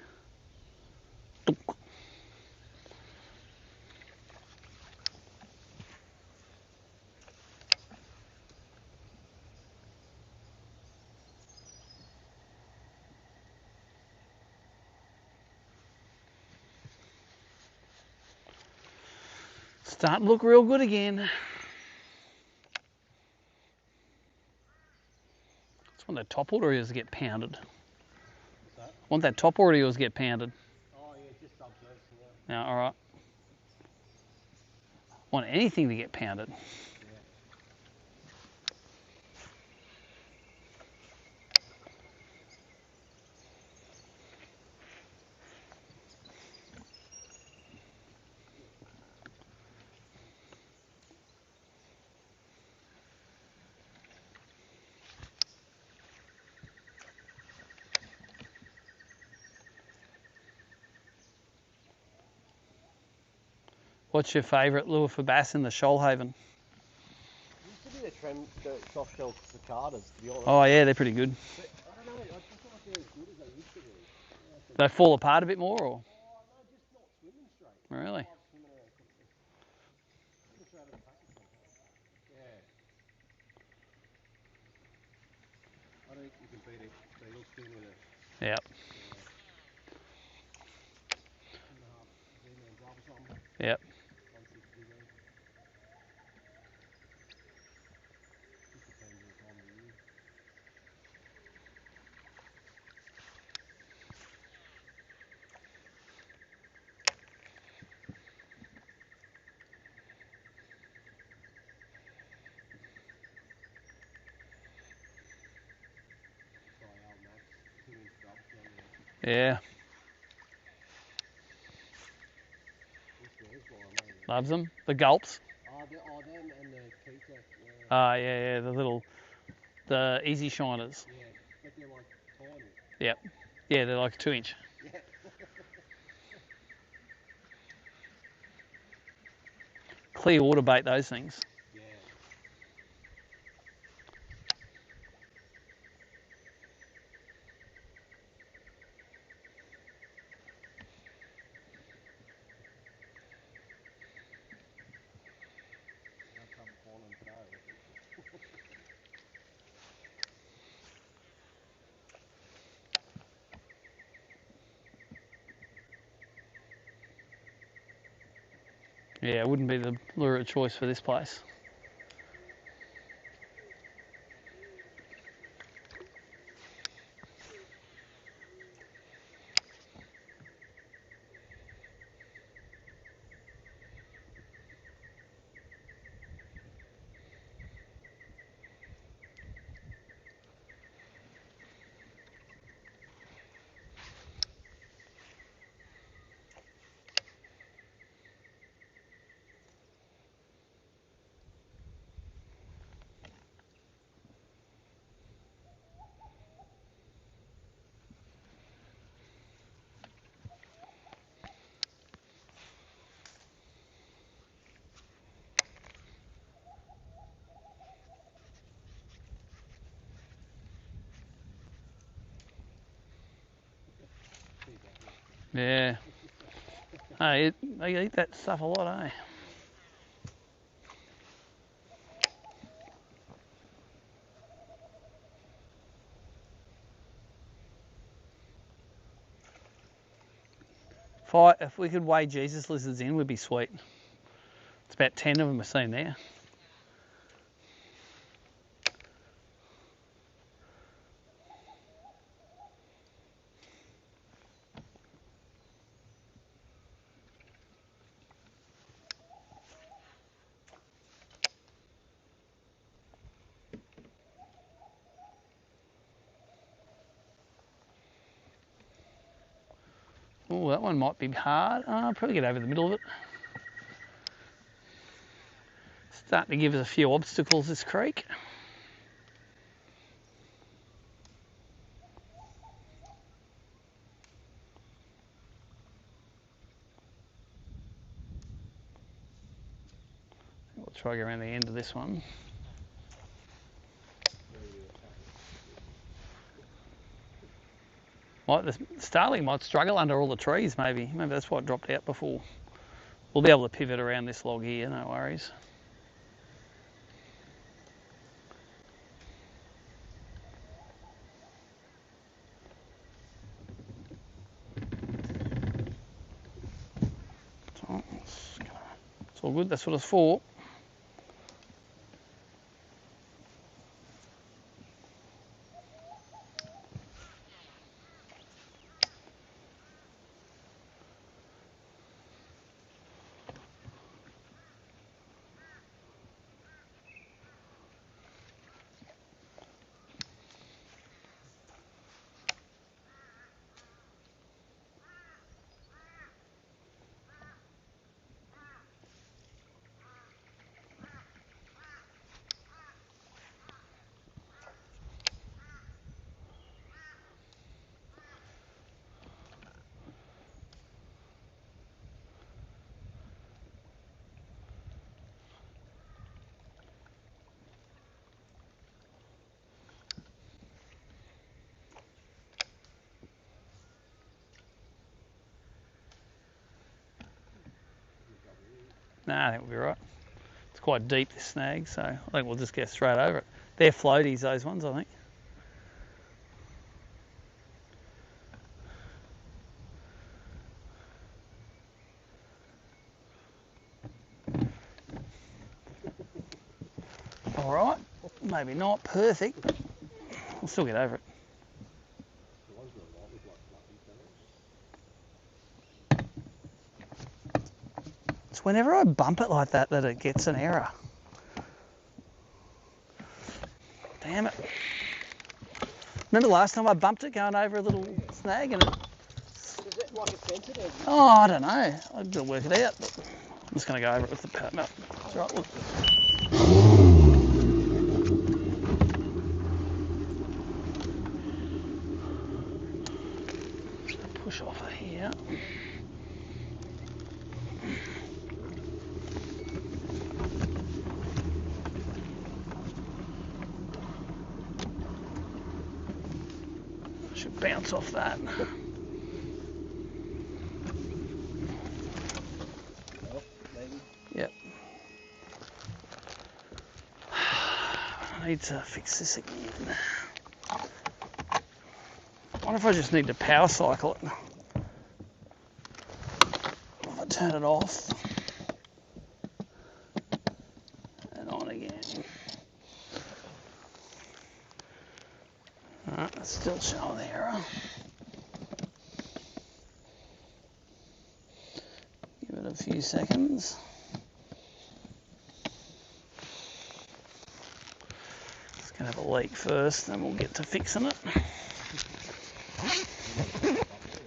A: Starting to look real good again. Just want that top water eels to get pounded.
B: What's that?
A: Want that top water eels to get pounded.
B: Oh yeah, just subsurface.
A: Yeah, all right. Want anything to get pounded. What's your favourite lure for bass in the Shoalhaven?
B: Used to be the soft shell cicadas, to be honest.
A: Oh yeah, they're pretty good.
B: But I don't know, I just don't like they're as good as they used to be.
A: They fall apart a bit more, or?
B: Oh no, just not swimming straight.
A: Really?
B: I love swimming around, swimming straight out of the packet sometimes. Yeah. I don't think you can beat a eagle spoon with a
A: Yep.
B: 2.5 Z-man grub or something.
A: Yep.
B: 160 then. Just depends on the time of the year. Try our max 2-inch grubs down there.
A: Yeah.
B: This there's one, mate.
A: Loves them. The gulps.
B: Them and the Keita.
A: Ah, yeah, the easy shiners.
B: Yeah, but they're like tiny.
A: Yep. Yeah, they're like a 2-inch.
B: Yeah.
A: Clear water bait, those things.
B: Yeah. Have trouble finding today, I reckon.
A: Yeah, it wouldn't be the lure of choice for this place. Yeah. Hey, they eat that stuff a lot, eh? If we could weigh Jesus lizards in, we'd be sweet. It's about 10 of them we've seen there. Oh, that one might be hard. I'll probably get over the middle of it. Starting to give us a few obstacles, this creek. We'll try to go around the end of this one. The starling might struggle under all the trees, maybe. Maybe that's why it dropped out before. We'll be able to pivot around this log here, no worries. It's all good, that's what it's for. Nah, I think we'll be right. It's quite deep, this snag, so I think we'll just get straight over it. They're floaties, those ones, I think. All right, maybe not perfect, but we'll still get over it. It's whenever I bump it like that it gets an error. Damn it. Remember last time I bumped it going over a little snag and it...
B: Is it like a sensitive?
A: Oh, I don't know. I've got to work it out. But I'm just going to go over it with the pat map. That's right, look. Push off of here. Should bounce off that. Yep. I need to fix this again. I wonder if I just need to power cycle it. If I turn it off and on again. Alright, it's still showing the error. Give it a few seconds. It's going to have a leak first, then we'll get to fixing it.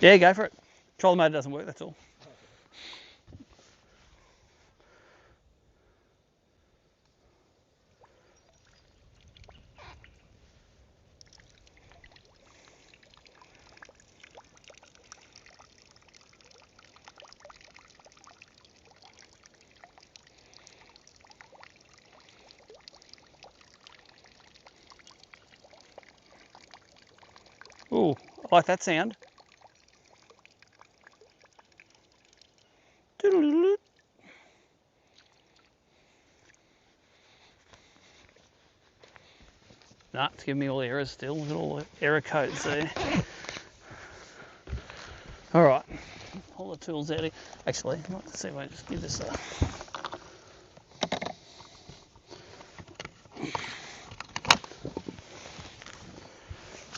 A: Yeah, go for it. Trolling motor doesn't work, that's all. Ooh, I like that sound. Doodle-doodle. Nah, it's giving me all the errors still. Look at all the error codes there. All right, pull the tools out here. Actually, let's see if I just give this a...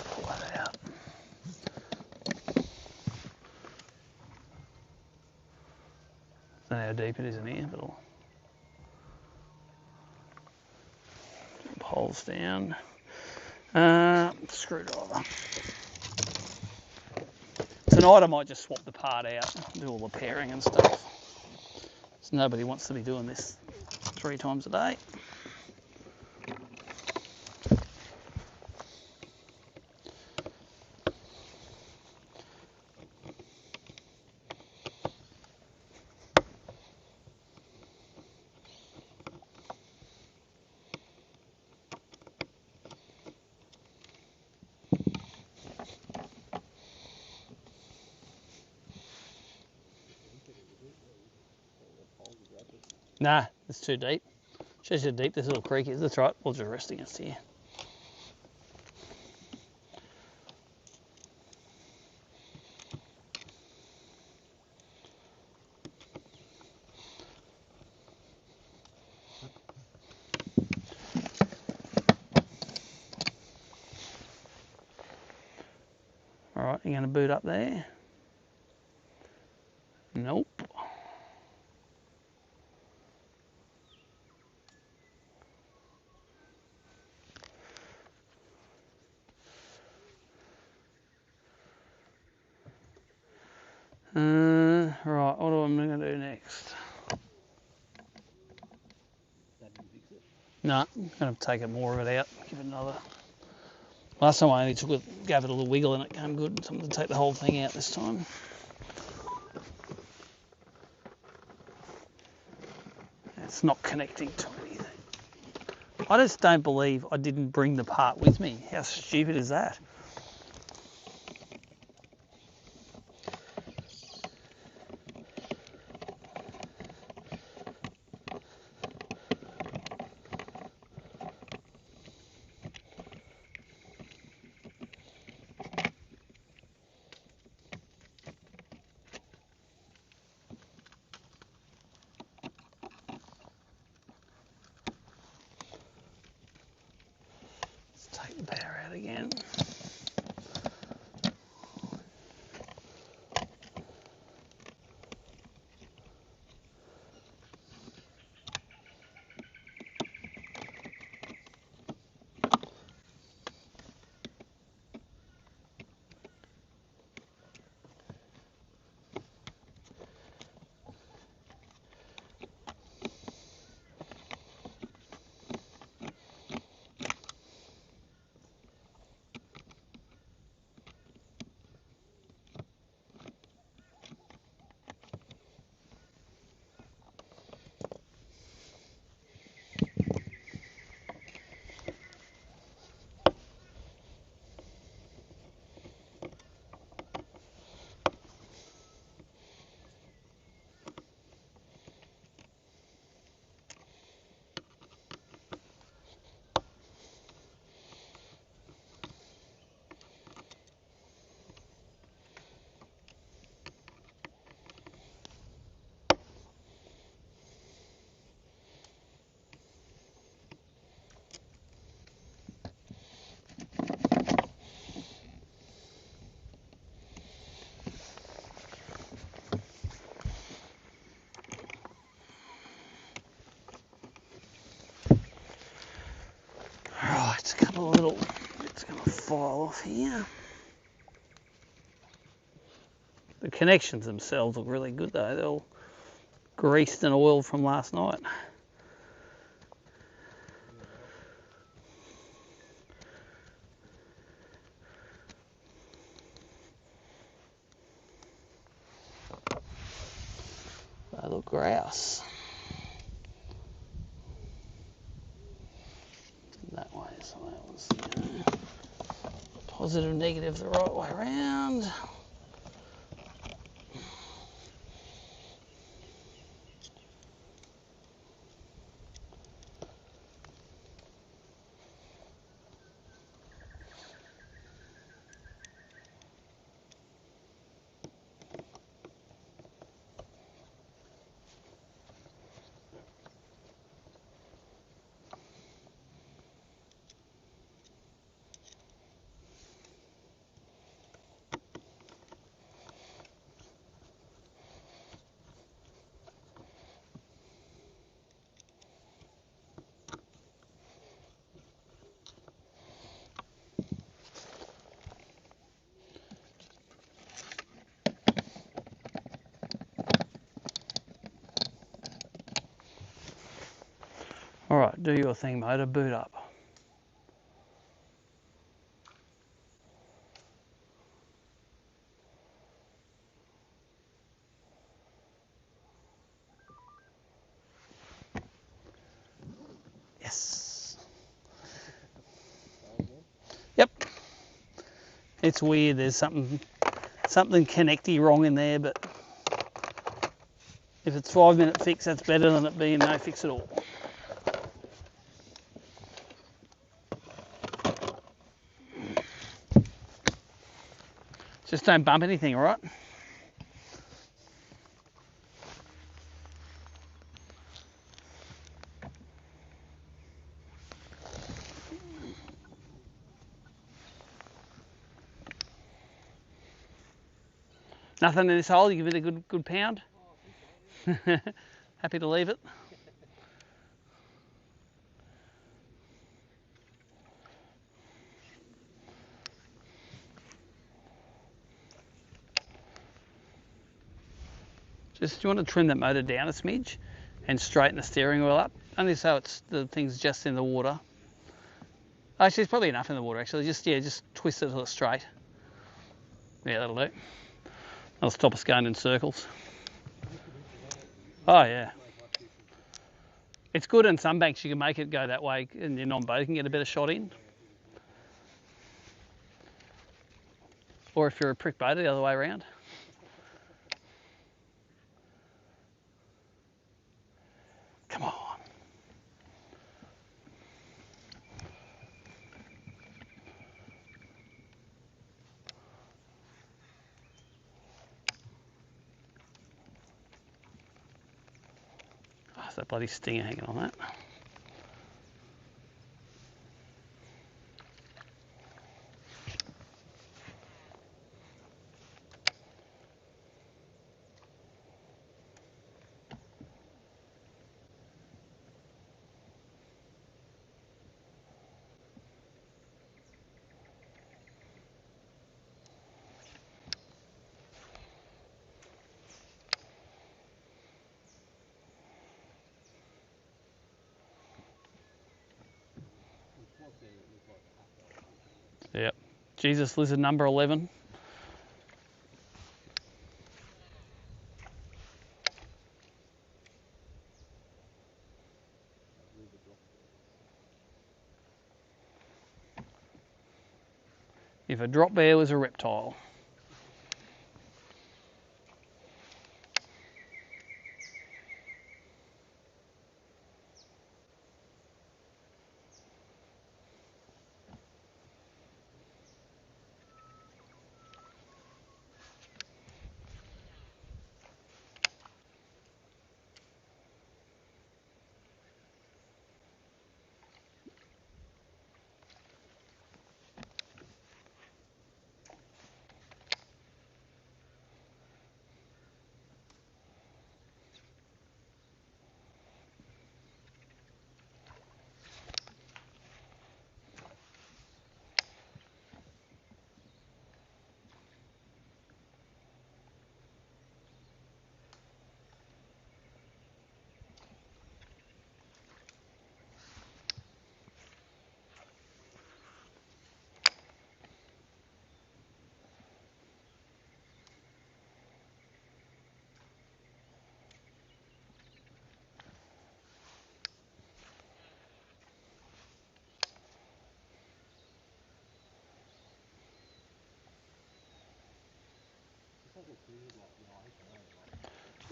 A: Pull that out. I don't know how deep it is in here, but I'll... Holes down. Screwdriver. Tonight I might just swap the part out, do all the pairing and stuff. So nobody wants to be doing this 3 times a day. Nah, it's too deep. Shows you how deep this little creek is. That's right, we'll just rest against here. All right, you're going to boot up there? Nope. Right, what am I going to do next? No, I'm going to take it more of it out, give it another. Last time I only took it, gave it a little wiggle and it came good. So I'm going to take the whole thing out this time. It's not connecting to anything. I just don't believe I didn't bring the part with me. How stupid is that? Take the power out again. Right, a couple of little bits going to file off here. The connections themselves look really good though. They're all greased and oiled from last night. They look grouse. That way, so that was positive, negative the right way around. Do your thing, motor, boot up. Yes. Yep. It's weird, there's something connecty wrong in there, but if it's 5-minute fix, that's better than it being no fix at all. Just don't bump anything, all right? Nothing in this hole, you give it a good pound? Happy to leave it? Just, you want to trim that motor down a smidge and straighten the steering wheel up, only so the thing's just in the water. Actually, it's probably enough in the water actually, just twist it till it's straight. Yeah, that'll do. That'll stop us going in circles. Oh yeah. It's good in some banks, you can make it go that way and your non-boat you can get a better shot in. Or if you're a prick boater, the other way around. Come on. Oh, it's that bloody stinger hanging on that. Yep. Jesus Lizard number 11. If a drop bear was a reptile.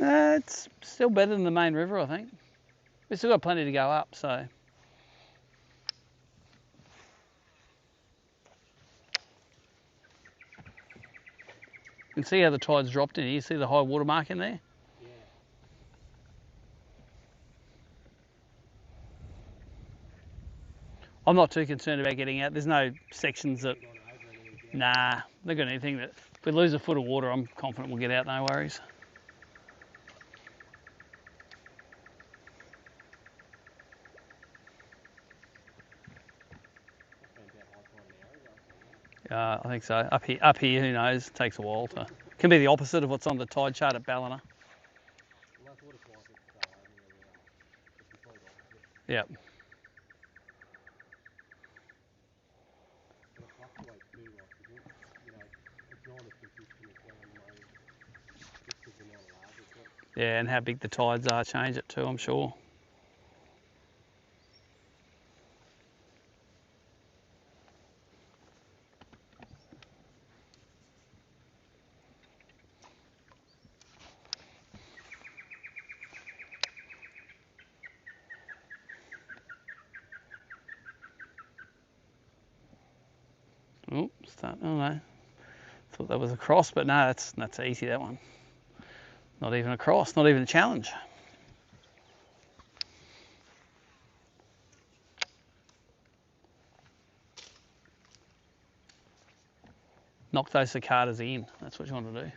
A: It's still better than the main river, I think. We've still got plenty to go up, so. You can see how the tide's dropped in here. You see the high water mark in there?
B: Yeah.
A: I'm not too concerned about getting out. There's no sections that... Nah, they've got anything that... If we lose a foot of water, I'm confident we'll get out, no worries. I think so. Up here, who knows? It takes a while to... Can be the opposite of what's on the tide chart at Ballina. Yep. Yeah, and how big the tides are change it too, I'm sure. Oh, start. Oh no, thought that was a cross, but no, that's easy. That one. Not even a cross. Not even a challenge. Knock those cicadas in. That's what you want to do.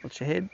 A: Watch your head.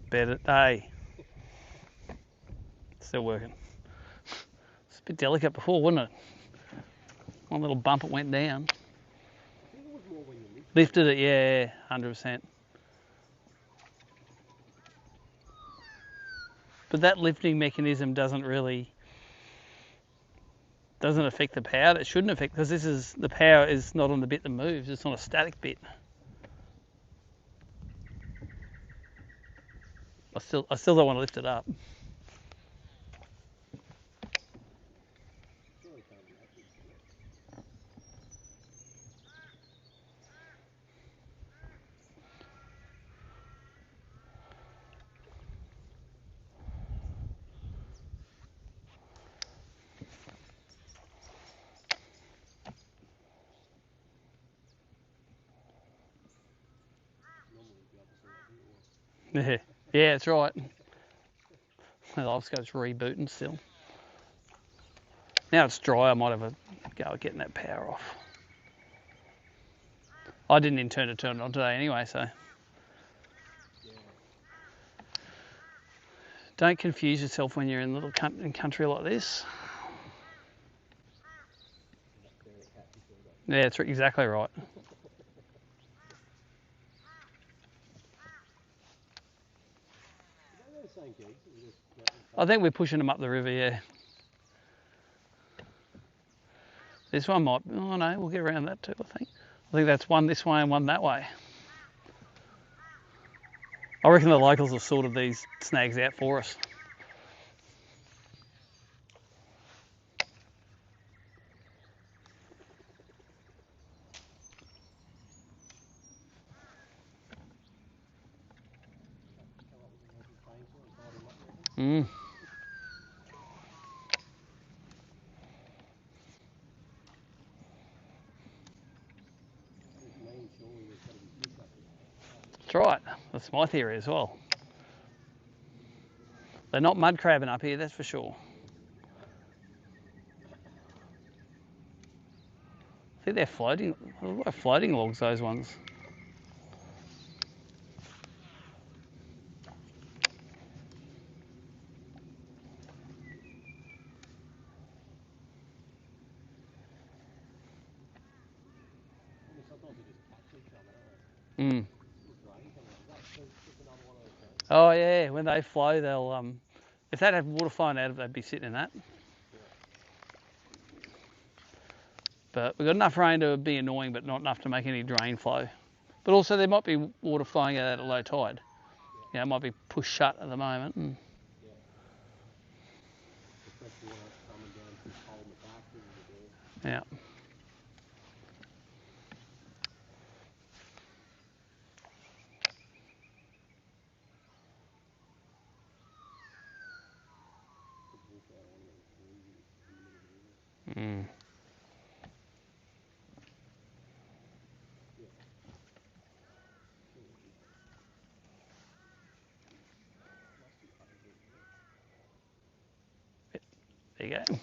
A: Bet it. Hey. Still working. It's a bit delicate before, wasn't it? One little bump, it went down.
B: I think it was more when you
A: Lifted it, yeah, 100%. But that lifting mechanism doesn't affect the power. It shouldn't affect, because the power is not on the bit that moves. It's on a static bit. I still don't want to lift it up.
B: surely can't be that big, can it? Normally the opposite, I think it was.
A: Yeah, that's right. The oscillator's rebooting still. Now it's dry, I might have a go at getting that power off. I didn't intend to turn it on today anyway, so.
B: Yeah.
A: Don't confuse yourself when you're in little country like this.
B: Staring at cats all day.
A: Yeah, that's exactly right.
B: Is that the same geese that we just
A: I think we're pushing them up the river, yeah. This one might, oh no, we'll get around that too, I think. I think that's one this way and one that way. I reckon the locals have sorted these snags out for us.
B: come up with an electric chainsaw and tied him up, you reckon? This means surely there's got to be fish up here.
A: That's right, that's my theory as well. They're not mud crabbing up here, that's for sure. I think they're floating logs, those ones.
B: Sometimes they just catch each other, don't they?
A: Mm.
B: Good grain coming out. Is that just another one of those grains?
A: Oh yeah, when they flow, they'll if that had water flowing out of it, they'd be sitting in that.
B: Yeah.
A: But we've got enough rain to be annoying, but not enough to make any drain flow. But also there might be water flowing out at low tide.
B: Yeah.
A: It might be pushed shut at the moment.
B: Yeah. The fresh water coming down this hole in the back through the door.
A: Yeah. Mm. There you go.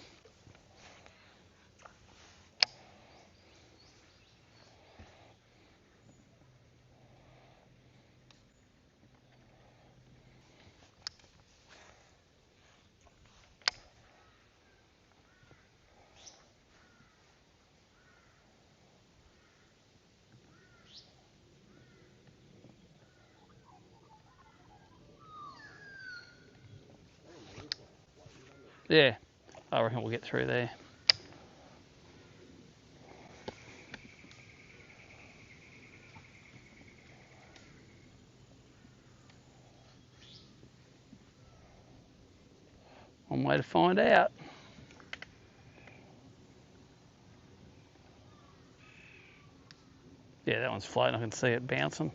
A: Yeah, I reckon we'll get through there. One way to find out. Yeah, that one's floating. I can see it bouncing.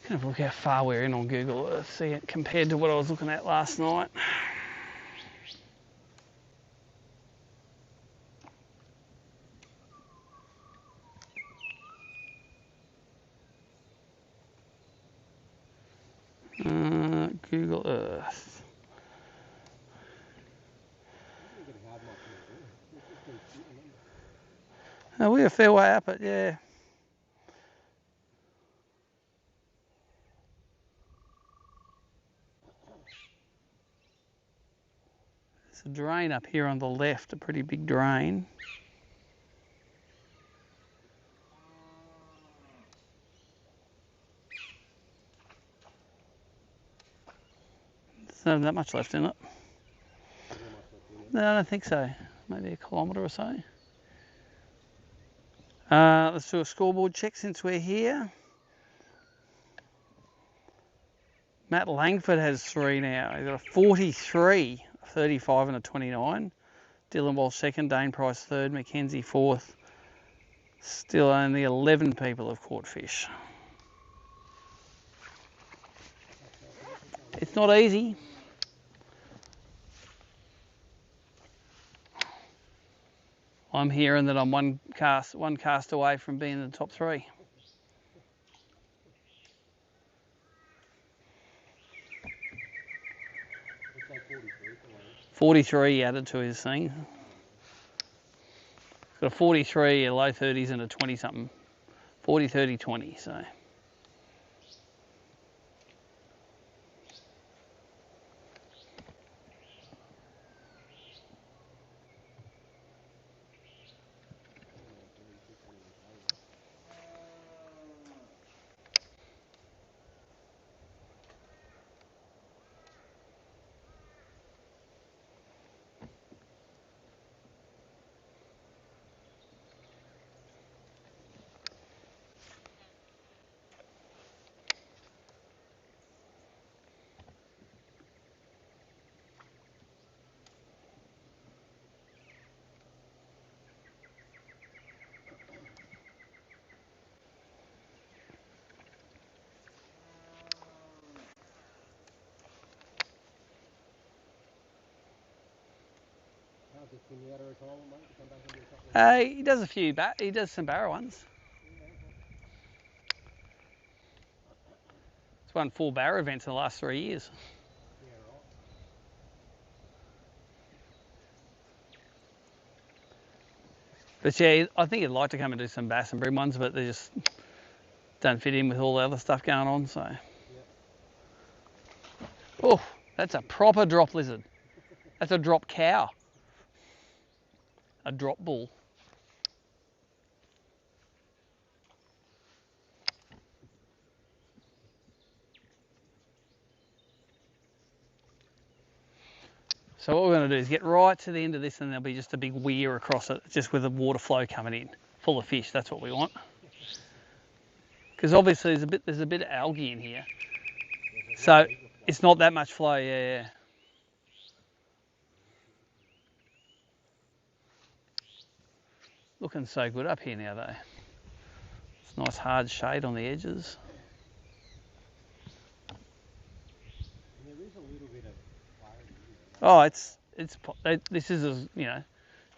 A: Have a look how far we're in on Google Earth, see it compared to what I was looking at last night. Google Earth. We're a fair way up it, yeah. There's a drain up here on the left, a pretty big drain. There's not that much left in it. No, I don't think so. Maybe a kilometre or so. Let's do a scoreboard check since we're here. Matt Langford has 3 now. He's got a 43, a 35 and a 29. Dylan Walsh second, Dane Price third, Mackenzie fourth. Still only 11 people have caught fish. It's not easy. I'm hearing that I'm one cast away from being in the top 3. 43 added to his thing. He's got a 43, a low 30s and a 20 something. 40, 30, 20, so.
B: Can you out of retirement, mate, to come back and do a couple of
A: He does a few, he does some barrow ones. He's won 4 barrow events in the last 3 years.
B: Yeah, right.
A: But yeah, I think he'd like to come and do some bass and bream ones, but they just don't fit in with all the other stuff going on. So, oh, that's a proper drop lizard. That's a drop cow. A drop bull. So what we're going to do is get right to the end of this, and there'll be just a big weir across it, just with the water flow coming in, full of fish. That's what we want. Because obviously there's a bit of algae in here, so it's not that much flow. Yeah. Looking so good up here now, though. It's nice hard shade on the edges.
B: And there is a little bit of clarity in there.
A: Oh, this is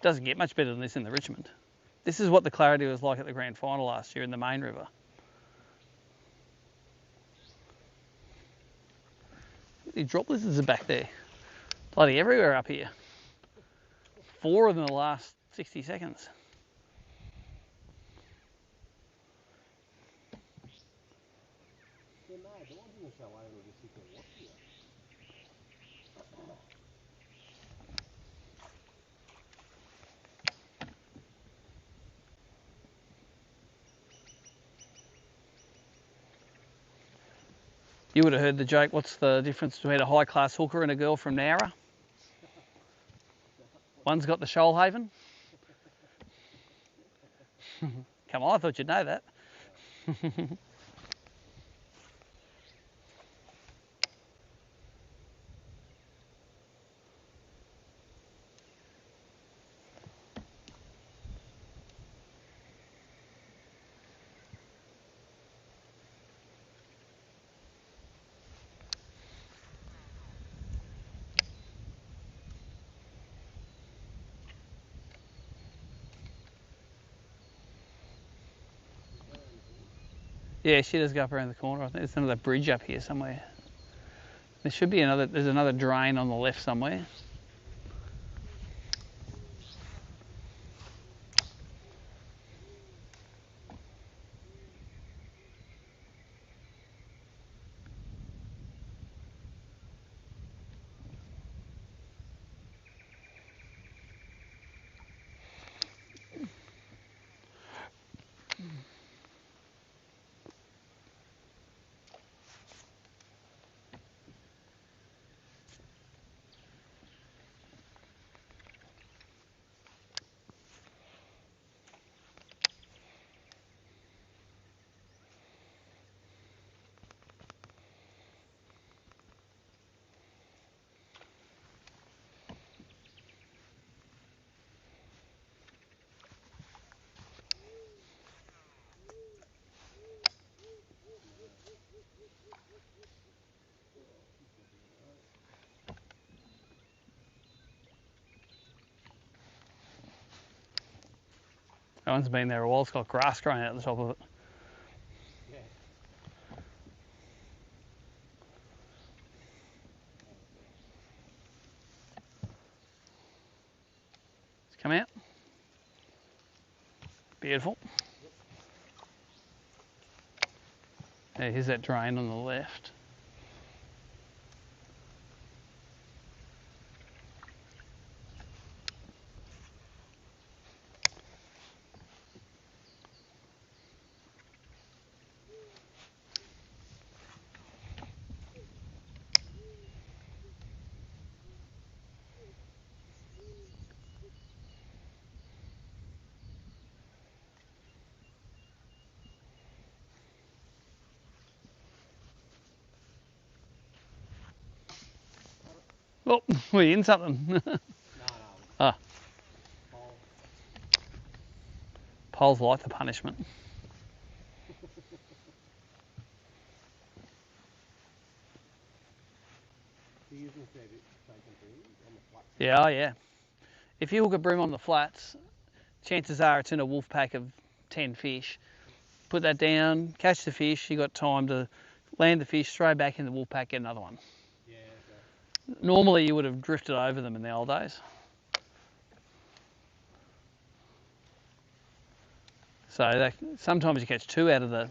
A: doesn't get much better than this in the Richmond. This is what the clarity was like at the grand final last year in the main river. The drop lizards are back there. Bloody everywhere up here. 4 of them in the last 60 seconds.
B: They're mad. The ones in the chalet will just sit there watching you.
A: You would have heard the joke, what's the difference between a high-class hooker and a girl from Nowra? One's got the Shoalhaven. Come on, I thought you'd know that. Yeah, she does go up around the corner. I think there's another bridge up here somewhere. There should be there's another drain on the left somewhere. That one's been there a while. It's got grass growing out the top of it.
B: Yeah.
A: It's come out. Beautiful. Yeah, here's that drain on the left. Oh, we're in something.
B: No.
A: Ah,
B: Pole.
A: poles like the punishment.
B: He using a fair bit taken through on the flat.
A: Yeah, oh yeah. if you hook a bream on the flats, chances are it's in a wolf pack of 10 fish. Put that down, catch the fish, you got time to land the fish, throw back in the wolf pack, get another one.
B: Yeah, okay.
A: Normally you would have drifted over them in the old days. So that, sometimes you catch two out of the,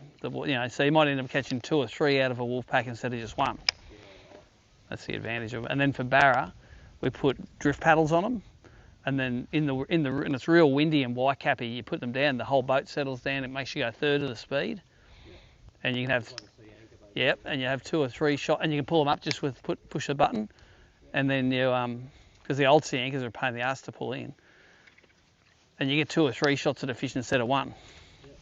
A: so you might end up catching 2 or 3 out of a wolf pack instead of just one.
B: Yeah, right.
A: That's the advantage of it. And then for barra, we put drift paddles on them, and then and it's real windy and Waikapi, you put them down, the whole boat settles down, it makes you go a third of the speed.
B: Yeah.
A: And you can have,
B: Like a sea anchor, basically.
A: yep, and you have 2 or 3 shots, and you can pull them up just with push a button, and then you because the old sea anchors are a pain in the ass to pull in, and you get 2 or 3 shots at a fish instead of one.
B: Yeah.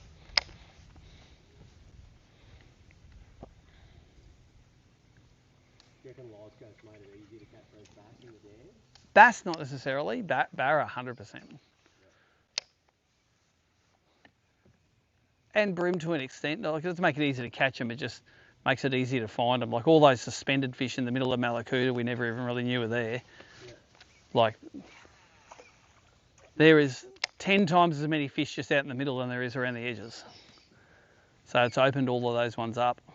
B: Do you reckon Live Coast made it easier to catch those bass in the dam?
A: Bass not necessarily, barra 100%. And bream to an extent, like it doesn't make it easy to catch them, it just makes it easy to find them. Like all those suspended fish in the middle of Malakuta we never even really knew were there.
B: Yeah.
A: Like there is 10 times as many fish just out in the middle than there is around the edges. So it's opened all of those ones up.
B: Yeah,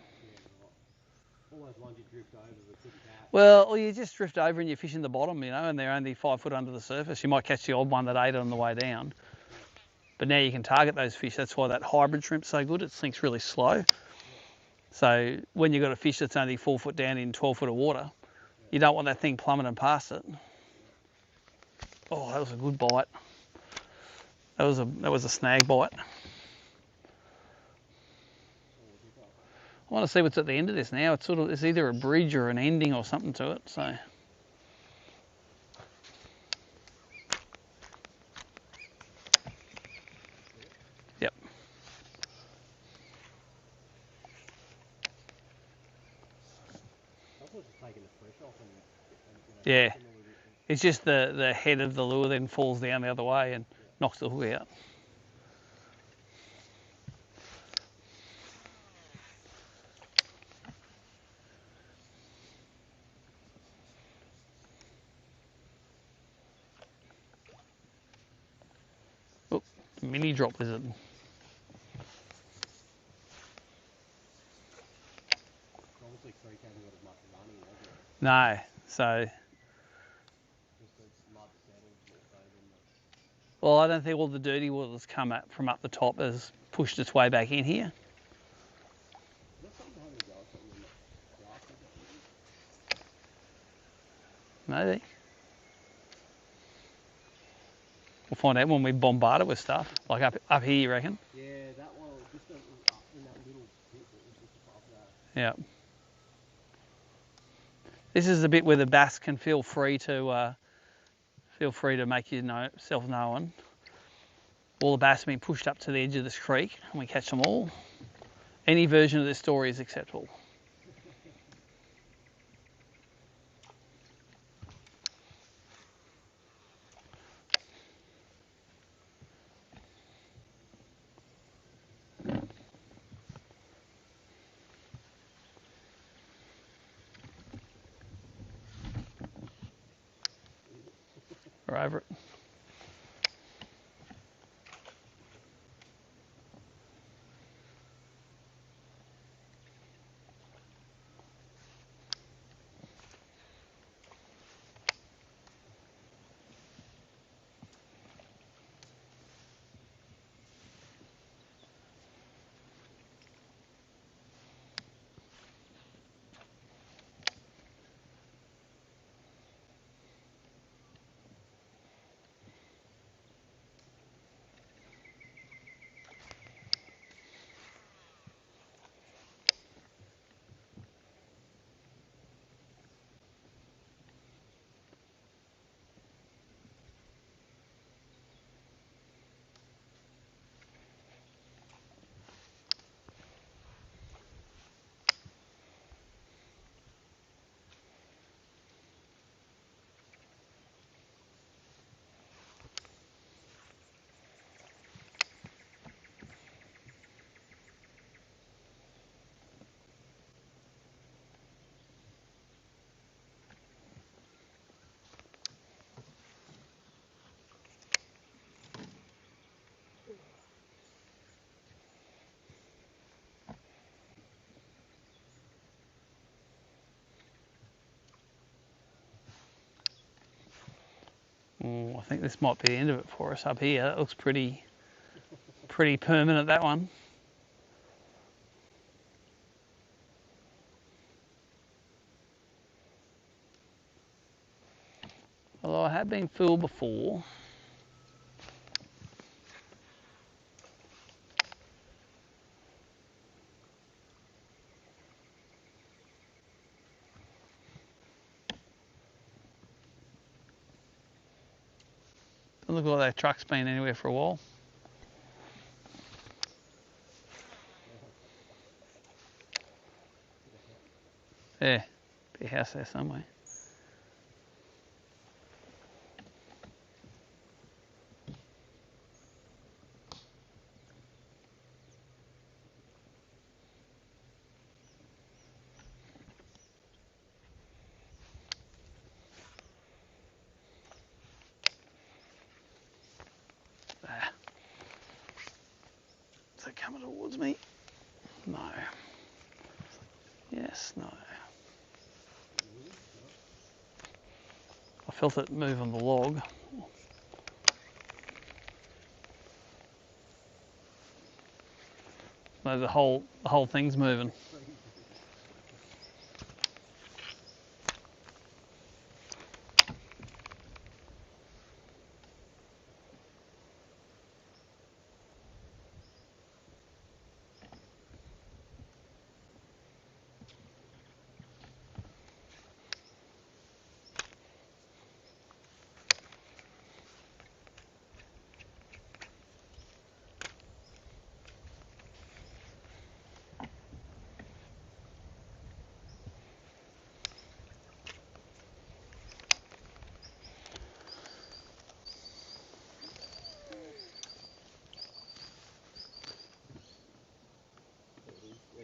B: right. All those ones you drift over but couldn't catch.
A: Well, you just drift over and you fish in the bottom, and they're only 5 foot under the surface. You might catch the odd one that ate on the way down. But now you can target those fish. That's why that hybrid shrimp's so good. It sinks really slow. So when you've got a fish that's only 4 foot down in 12 foot of water, you don't want that thing plummeting past it. Oh, that was a good bite. That was a snag bite. I want to see what's at the end of this now. It's either a bridge or an ending or something to it. So. Yep. Yeah. It's just the head of the lure then falls down the other way and knocks the hook out. Oh, mini drop lizard.
B: Obviously Creek hasn't got as much running, has it?
A: No, so.
B: Just the mud settles more so than the...
A: Well, I don't think all the dirty water that's come up from up the top has pushed its way back in here.
B: Is that something having a go at something in the grass or something?
A: Maybe. We'll find out when we bombard it with stuff. Like up here, you reckon?
B: Yeah, that one, just in that little bit that was just above that.
A: Yeah. This is the bit where the bass can feel free to make yourself known. All the bass have been pushed up to the edge of this creek, and we catch them all. Any version of this story is acceptable. We're over it. Oh, I think this might be the end of it for us up here. It looks pretty permanent, that one. Although I have been fooled before. Doesn't look like that truck's been anywhere for a while. Yeah, be a house there somewhere. Is it coming towards me? No. Yes, no. I felt it move on the log. No, the whole thing's moving.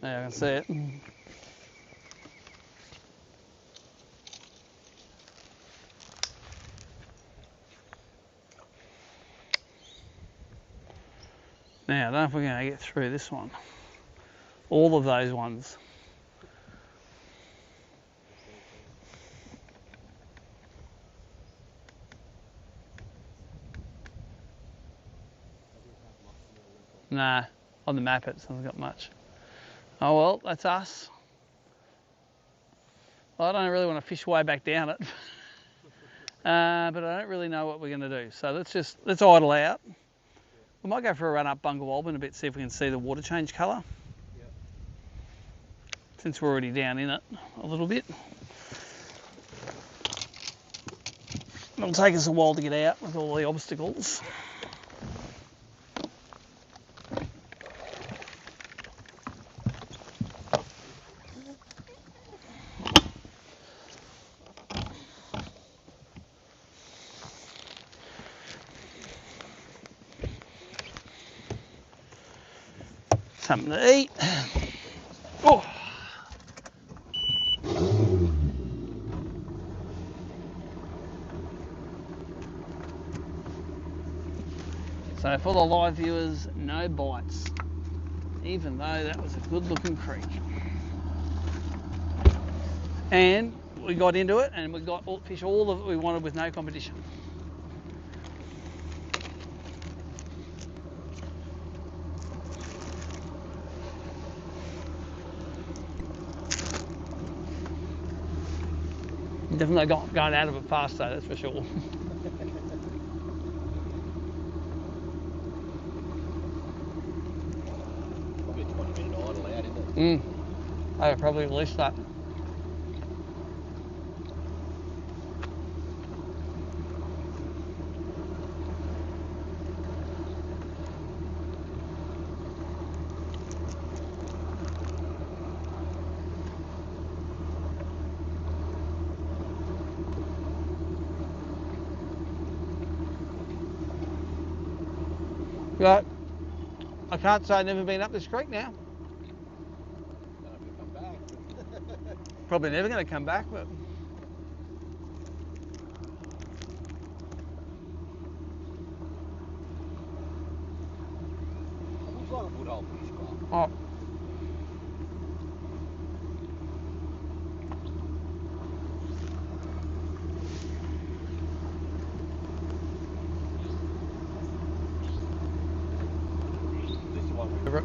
A: Yeah, I can see it. Now, I don't know if we're going to get through this one. All of those ones. Nah, on the map it hasn't got much. Oh well, that's us. Well, I don't really want to fish way back down it. But I don't really know what we're going to do. So let's idle out. We might go for a run up Bunga in a bit, see if we can see the water change colour.
B: Yep.
A: Since we're already down in it a little bit. It'll take us a while to get out with all the obstacles. Something to eat. Oh. So for the live viewers, no bites, even though that was a good looking creek. And we got into it and we got fish all that we wanted with no competition. Definitely got going out of it fast though, that's for sure.
B: Probably 20-minute idle out, isn't it?
A: I probably at least that. But I can't say I've never been up this creek now.
B: Don't have to come back.
A: Probably never going to come back, but
B: It looks like a good old fish club.
A: oh, over it.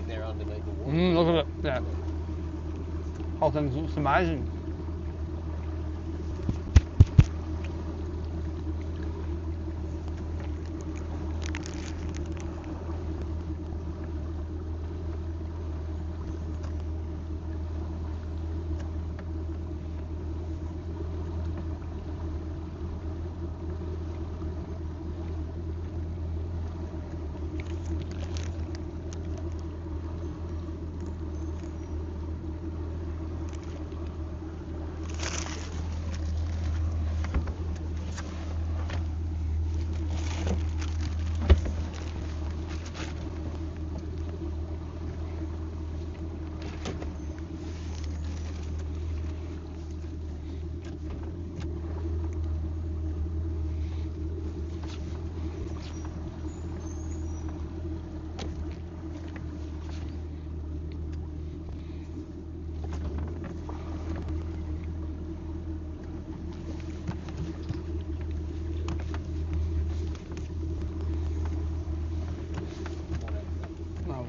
B: There underneath the water.
A: Look at it. Yeah. Whole thing looks amazing.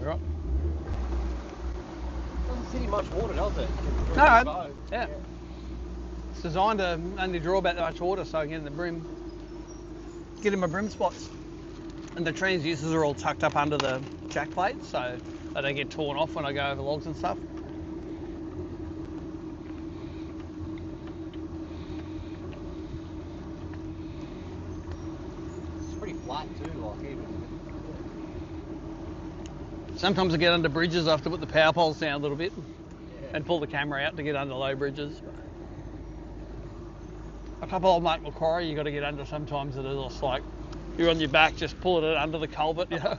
A: Right.
B: Doesn't sit in much water, does it?
A: No, yeah. It's designed to only draw about that much water so I can get in the brim, get in my brim spots. And the transducers are all tucked up under the jack plates so they don't get torn off when I go over logs and stuff.
B: It's pretty flat too, like even.
A: Sometimes I get under bridges, I have to put the power poles down a little bit
B: Yeah.
A: and pull the camera out to get under low bridges. A couple of Mate Macquarie you got to get under sometimes that are just like you're on your back just pulling it under the culvert, you know.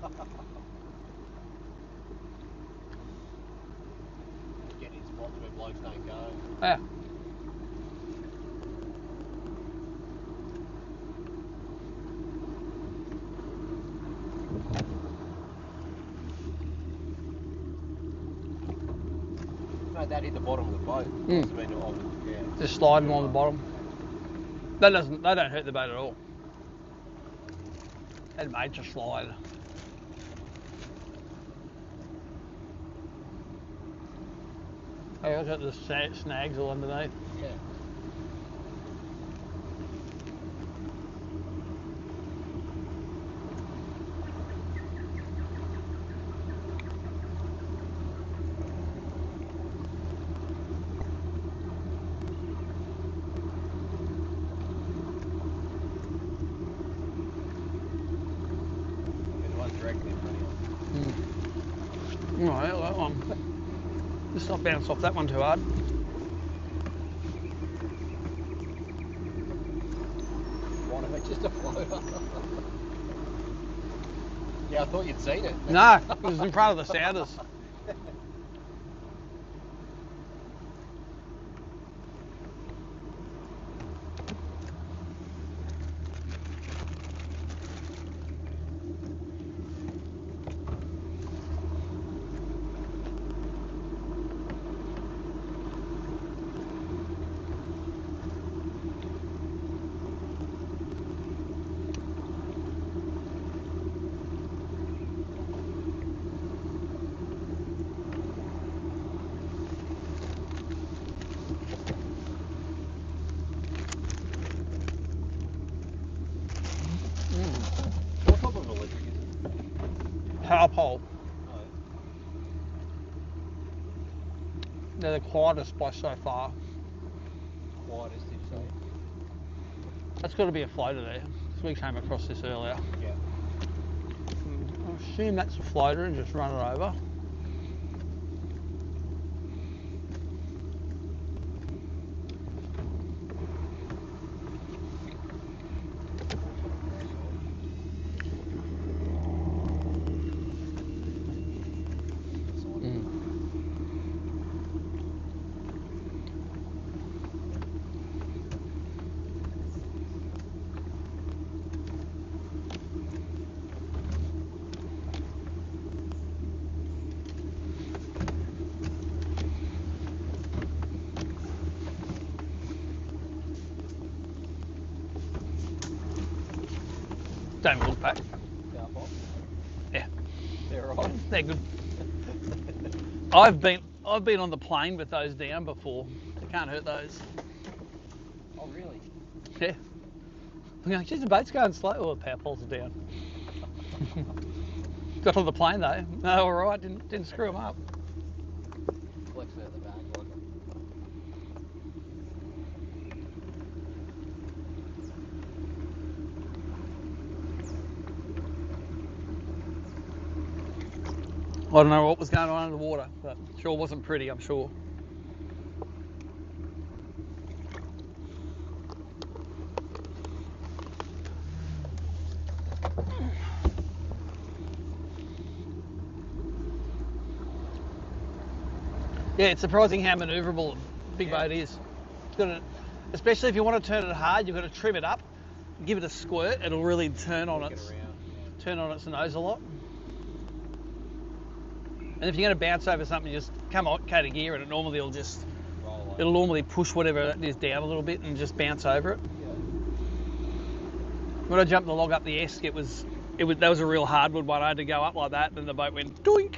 B: Get in spots where blokes don't go.
A: Yeah.
B: No, that hit the bottom of the boat.
A: Mm.
B: Must have been on, yeah.
A: Just sliding on the bottom. They don't hurt the boat at all. That major slide. Hey, look at the snags all underneath.
B: Yeah. Directly in front of you.
A: Alright, that one. Just not bounce off that one too hard.
B: One of it, just a floater. Yeah, I thought you'd seen it.
A: No, it was in front of the sounders. top hole.
B: Oh,
A: They're the quietest by so far.
B: quietest, did you say?
A: That's got to be a floater there. So we came across this earlier.
B: Yeah.
A: I assume that's a floater and just run it over. Don't look back. Yeah,
B: They're right.
A: they're good. I've been on the plane with those down before. You can't hurt those.
B: Oh, really?
A: Yeah. I'm going, geez, the boat's going slow. Oh, the power poles are down. Got on the plane though. No, all right. Didn't screw them up.
B: Flex out the back, wasn't it?
A: I don't know what was going on under the water, but sure wasn't pretty, I'm sure. Yeah, it's surprising how manoeuvrable a big boat is. It's got a, especially if you want to turn it hard, you've got to trim it up, give it a squirt. It'll really turn on its nose a lot. And if you're going to bounce over something, just come out out of gear, and it normally will just it'll normally push whatever it is down a little bit and just bounce over it.
B: Yeah.
A: When I jumped the log up the Esk, that was a real hardwood one. I had to go up like that, and the boat went doink,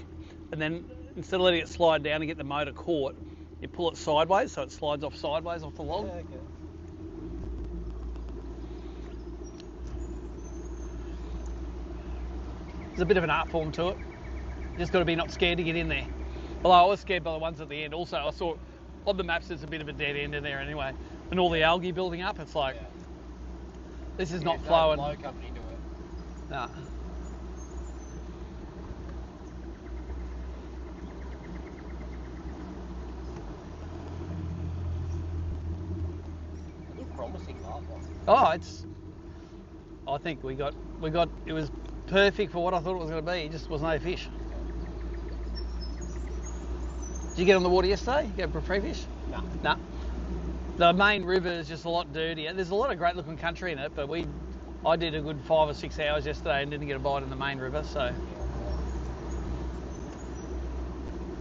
A: and then instead of letting it slide down and get the motor caught, you pull it sideways so it slides off sideways off the log.
B: Yeah, okay.
A: There's a bit of an art form to it. You just got to be not scared to get in there. Although I was scared by the ones at the end. Also, I saw on the maps there's a bit of a dead end in there anyway, and all the algae building up. It's like this is not flowing.
B: No flow coming into it.
A: Nah.
B: It looked promising last one.
A: Oh, I think we got. It was perfect for what I thought it was going to be. It just was no fish. Did you get on the water yesterday? Get a free fish?
B: No.
A: No. The main river is just a lot dirtier. There's a lot of great looking country in it, but I did a good 5 or 6 hours yesterday and didn't get a bite in the main river, so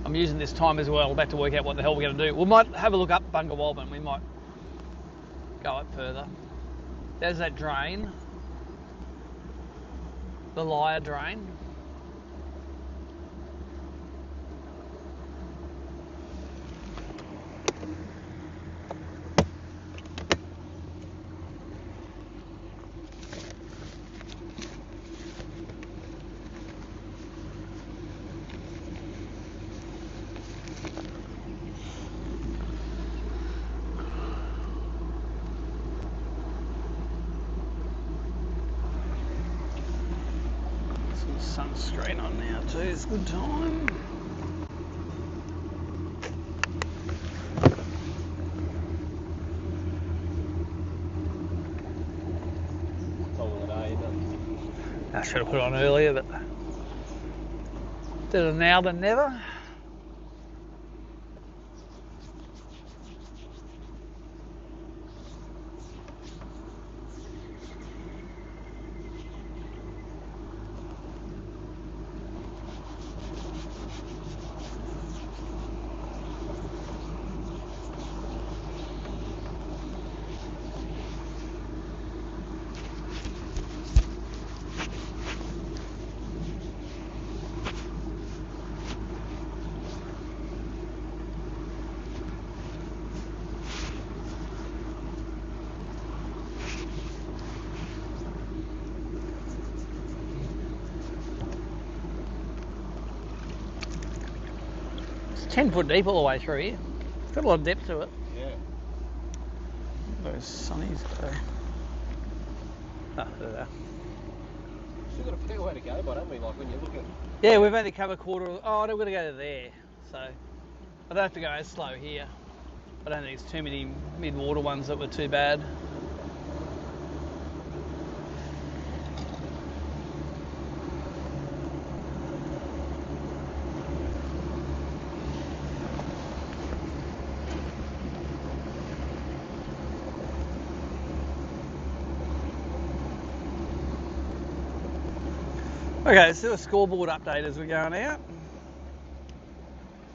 A: I'm using this time as well back to work out what the hell we're going to do. We might have a look up Bungawalbin. We might go up further. There's that drain, the Lyre drain. Sunscreen on now too, it's a good time.
B: It's all the day, isn't it?
A: I should have put it on earlier, but better now than never. 10 foot deep all the way through here. It's got a lot of depth to it.
B: Yeah.
A: Those sunnies go. Ah, there they are.
B: Still got a fair way to go, but haven't we? Like when you look at.
A: Yeah, we've only come a quarter. Oh, no, we're going to go to there. So I don't have to go as slow here. I don't think there's too many mid-water ones that were too bad. Okay, let's do a scoreboard update as we're going out.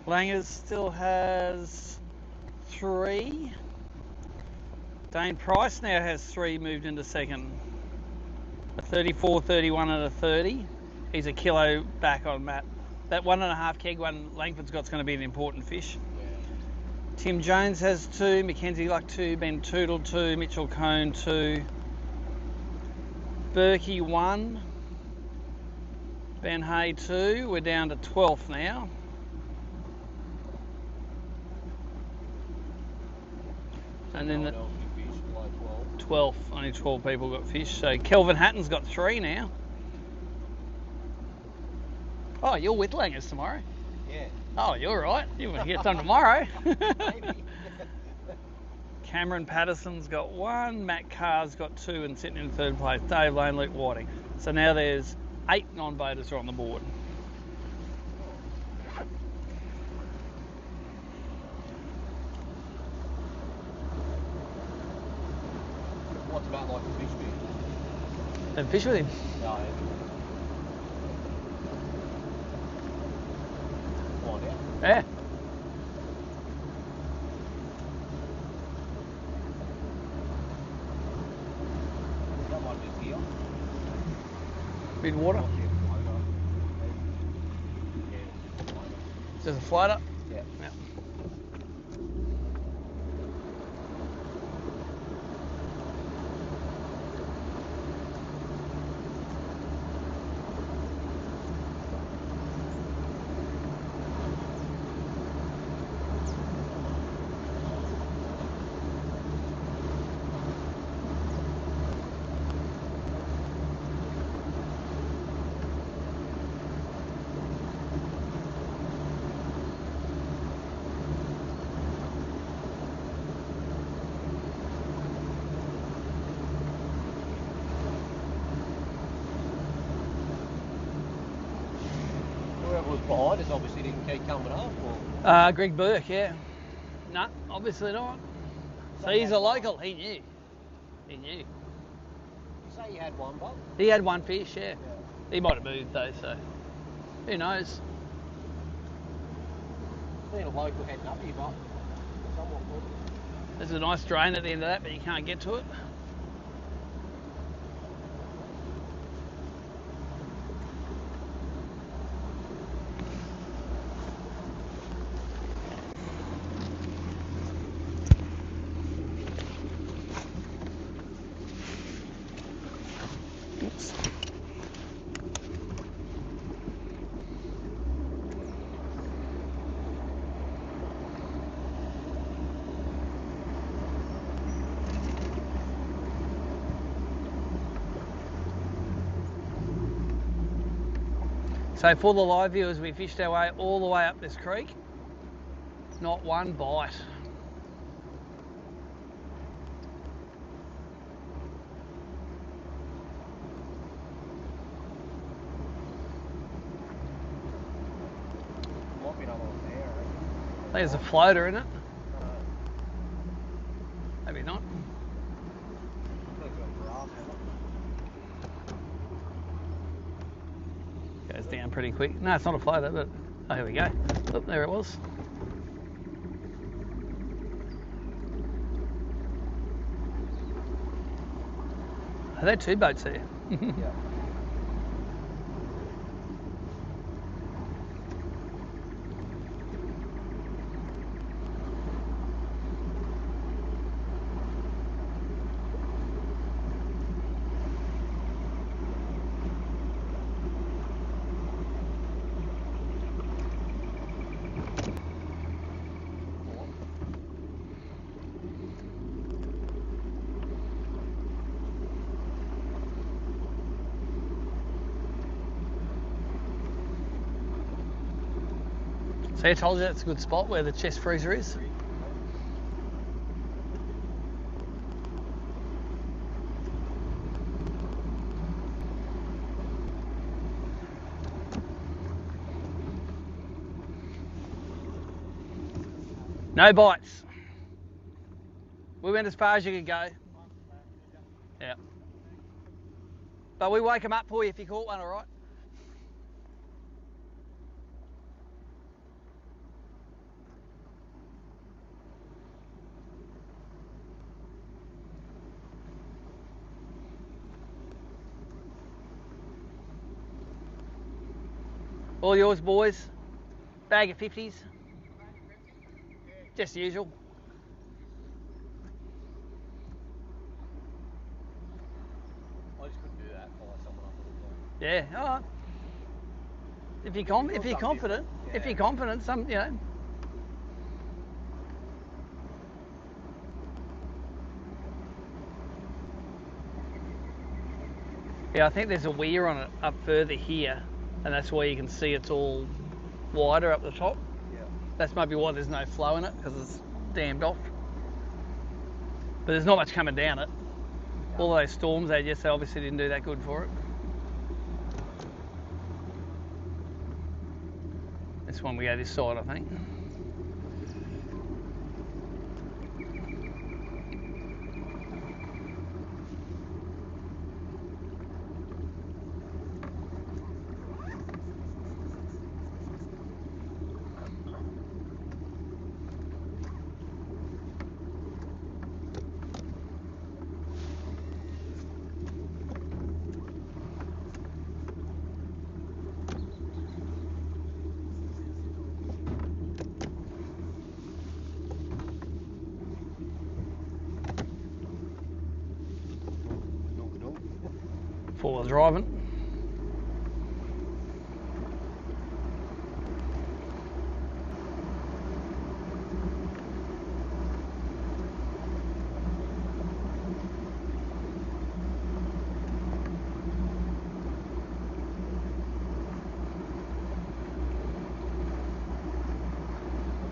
A: Langers still has 3. Dane Price now has 3 moved into second. A 34, 31 and a 30. He's a kilo back on Matt. That 1.5 keg one Langford's got's going to be an important fish.
B: Yeah.
A: Tim Jones has 2, Mackenzie Luck 2, Ben Tootle 2, Mitchell Cone 2, Berkey 1, Ben Hay 2. We're down to 12th now. And then the 12th, only 12 people got fish. So Kelvin Hatton's got 3 now. Oh, you're with Langers tomorrow?
B: Yeah.
A: Oh, you're right. You want to get some tomorrow.
B: Maybe.
A: Cameron Patterson's got 1, Matt Carr's got 2 and sitting in 3rd place. Dave Lane, Luke Whiting. So now there's 8 non-voters are on the board.
B: What's about like a fish being?
A: And fish with him.
B: No. Find out.
A: Yeah.
B: That one just here.
A: Mid water. There's a floater.
B: Yeah.
A: Yeah.
B: Whoever was behind us obviously didn't keep coming up, or
A: Greg Burke, yeah. No, obviously not. So he's a local. He knew. He knew.
B: you say you had one, but
A: He had 1 fish, yeah. He might have moved though, so who knows?
B: being a local heading up here, but somewhat good.
A: There's a nice drain at the end of that, but you can't get to it. Oops. So for the live viewers, we fished our way all the way up this creek. Not one bite.
B: Might be another one there, I reckon.
A: I think there's a floater in it. Maybe not.
B: I think it's got grass on it.
A: Goes down pretty quick. No, it's not a floater, but oh, here we go. Oh, there it was. Oh, there are 2 boats there.
B: Yeah.
A: See, I told you that's a good spot where the chest freezer is. No bites. We went as far as you could go. Yeah. But we wake them up for you if you caught one, all right? All yours, boys. Bag of 50s. Just the usual.
B: I just couldn't do that for someone else.
A: Yeah, all right. If you're confident,
B: Yeah.
A: if you're confident, some, you know. Yeah, I think there's a weir on it up further here, and that's why you can see it's all wider up the top.
B: Yeah.
A: That's maybe why there's no flow in it, because it's dammed off. But there's not much coming down it. All those storms they had yesterday obviously didn't do that good for it. This one we go this side, I think. Four-wheel driving.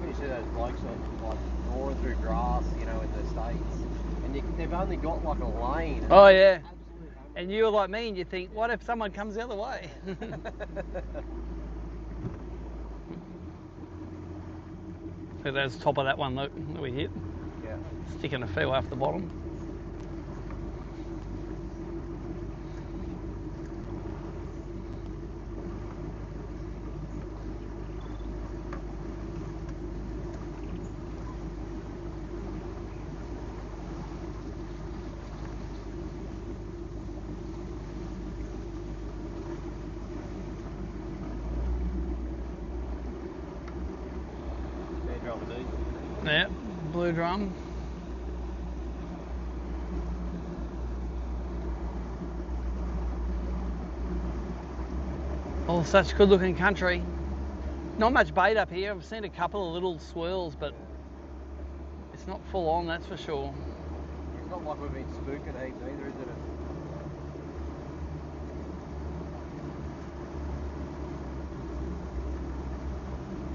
B: You see those blokes like roaring through grass, you know, in the States, and they've only got like a lane.
A: Oh yeah. And you're like me and you think, what if someone comes the other way? So there's the top of that one, look, that we hit.
B: Yeah.
A: Sticking a few off the bottom. Yeah, blue drum. Oh, such good looking country. Not much bait up here. I've seen a couple of little swirls, but it's not full on, that's for sure.
B: It's not like we've been spooking heaps either, is it?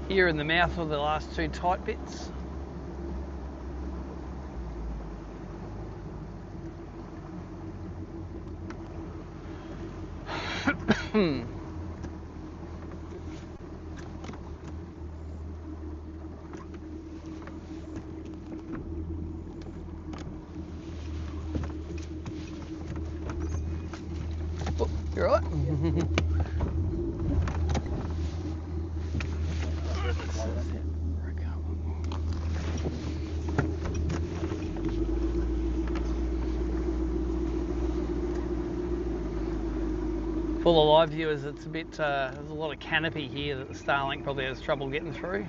A: Here in the mouth are the last two tight bits. Oh, you're right. For the live viewers, it's a bit, there's a lot of canopy here that the Starlink probably has trouble getting through.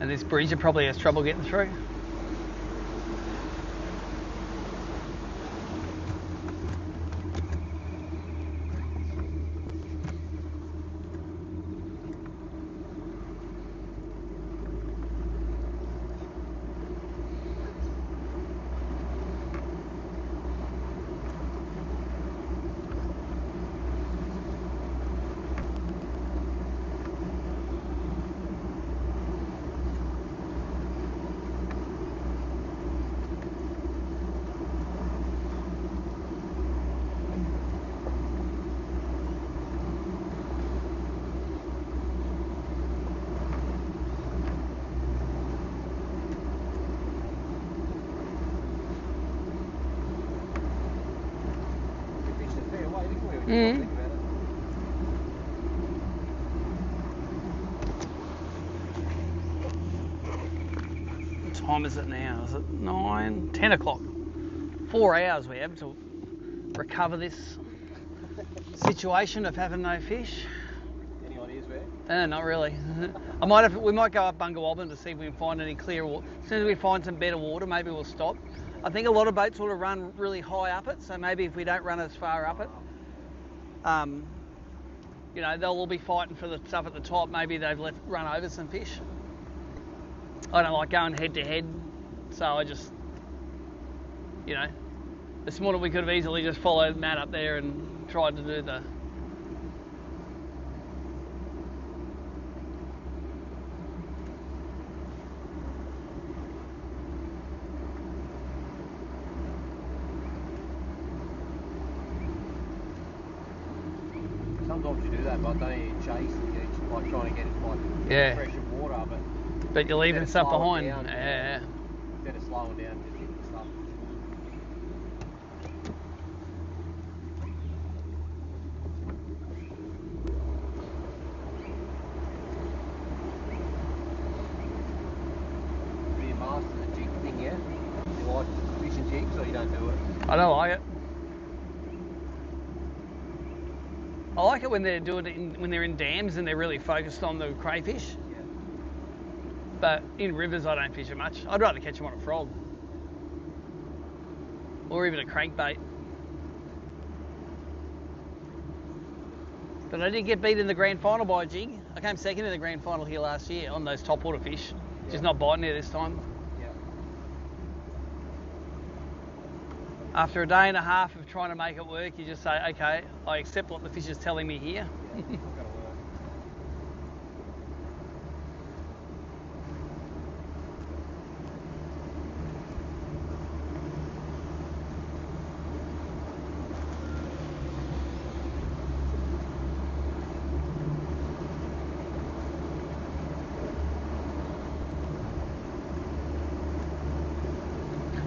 A: And this breezer probably has trouble getting through. Mm.
B: Think about it.
A: What time is it now? Is it 9, 10 o'clock? 4 hours we have to recover this situation of having no fish.
B: Any ideas where?
A: Not really. We might go up Bungawobbin to see if we can find any clear water. As soon as we find some better water, maybe we'll stop. I think a lot of boats will run really high up it, so maybe if we don't run as far up it, you know, they'll all be fighting for the stuff at the top. Maybe they've run over some fish. I don't like going head to head, so I just, you know, this morning we could have easily just followed Matt up there and tried to do the.
B: Sometimes you do that, but don't you chase and get like trying to get it like fresher water,
A: But you're leaving stuff behind.
B: Down,
A: Yeah.
B: Instead of slowing down, just hitting stuff. Are you master the jig thing yet? You like fishing jigs, or you don't do it?
A: I don't like it. I like it when they're doing it when they're in dams and they're really focused on the crayfish.
B: Yeah.
A: But in rivers, I don't fish it much. I'd rather catch them on a frog. Or even a crankbait. But I did get beat in the grand final by a jig. I came second in the grand final here last year on those top water fish. Just not biting here this time.
B: Yeah.
A: After a day and a half of trying to make it work, you just say, okay, I accept what the fish is telling me here.
B: Yeah, it's not gonna work.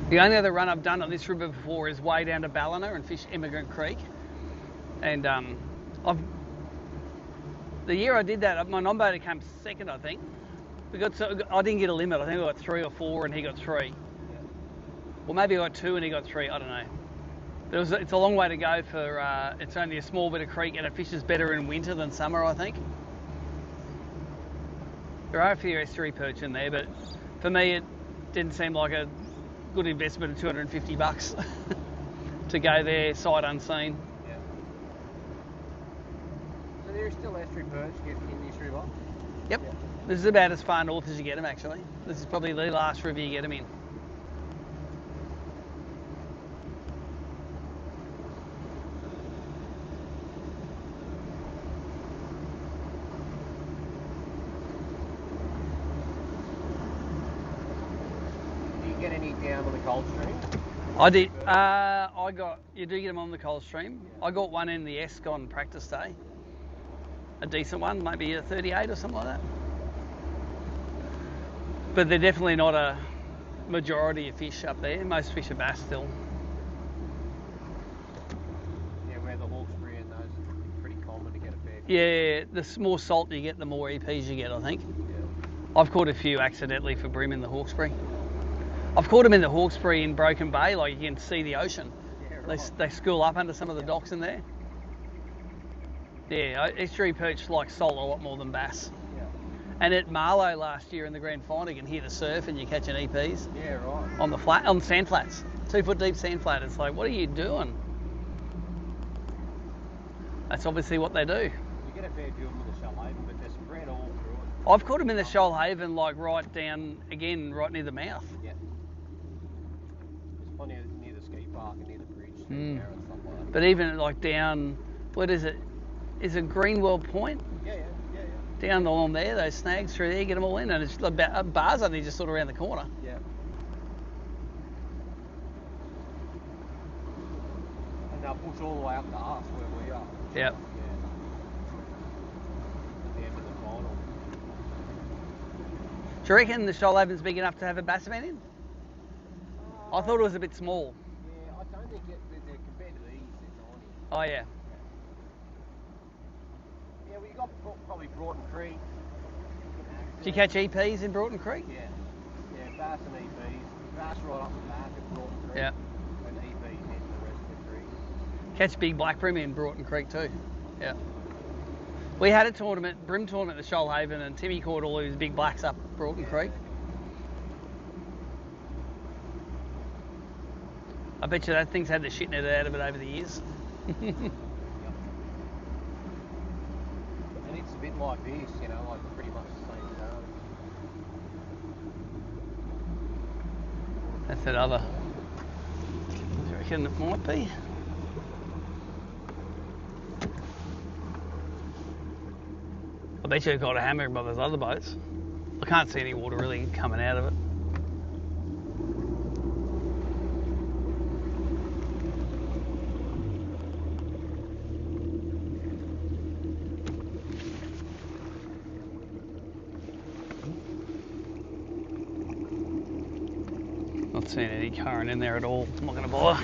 A: The only other run I've done on this river before is way down to Ballina and fish Immigrant Creek. And the year I did that, my non-boater came second, I think. I didn't get a limit. I think I got 3 or 4 and he got 3.
B: Yeah.
A: Or maybe I got 2 and he got 3, I don't know. But it's a long way to go for, it's only a small bit of creek and it fishes better in winter than summer, I think. There are a few estuary perch in there, but for me it didn't seem like a good investment of $250 to go there sight unseen.
B: Yeah. So there's still estuary perch in this river?
A: Yep.
B: Yeah.
A: This is about as far north as you get them actually. This is probably the last river you get them in.
B: Get any down on the cold stream?
A: I did. You do get them on the cold stream. Yeah. I got one in the Esk on practice day. A decent one, maybe a 38 or something like that. But they're definitely not a majority of fish up there. Most fish are bass still.
B: Yeah, where the Hawkesbury and those are pretty common to get a fair fish.
A: Yeah, the more salt you get, the more EPs you get, I think.
B: Yeah.
A: I've caught a few accidentally for bream in the Hawkesbury. I've caught them in the Hawkesbury in Broken Bay, like you can see the ocean.
B: Yeah, right.
A: They school up under some of the docks in there. Yeah, estuary perch like salt a lot more than bass.
B: Yeah.
A: And at Marlow last year in the grand final, you can hear the surf and you're catching EPs.
B: Yeah, right.
A: On the sand flats, 2 foot deep sand flat. It's like, what are you doing? That's obviously what they do.
B: You get a fair few of them in the Shoalhaven, but they're spread all through it.
A: I've caught them in the Shoalhaven, like right down, again, right near the mouth.
B: Yeah. There's plenty near the ski park and near the bridge and stuff like that.
A: But even like down, what is it? Is it Greenwell Point?
B: Yeah.
A: Down along there, those snags through there, get them all in, and it's about bars only just sort of around the corner.
B: Yeah. And they'll push all the way up to us where we are.
A: Yep.
B: Yeah. At the end of the final.
A: Do you reckon the Shoalhaven's big enough to have a bass event in? I thought it was a bit small.
B: Yeah, I don't think they're compared to these, they're tiny.
A: Oh yeah.
B: got probably Broughton Creek.
A: Do you catch EPs in Broughton Creek?
B: Yeah. Yeah, bass and EPs. Bass right up the back at Broughton Creek.
A: Yeah.
B: And EPs into the rest of the creek.
A: Catch big black brim in Broughton Creek too. Yeah. We had a tournament, brim tournament at Shoalhaven, and Timmy caught all these big blacks up Broughton Creek. I bet you that thing's had the shit net out of it over the years.
B: Yep. And it's a bit like this, you know, like pretty much the same zone.
A: That's that other. I reckon it might be. I bet you it got a hammer by those other boats. I can't see any water really coming out of it. Not seeing any current in there at all. I'm not going to bother.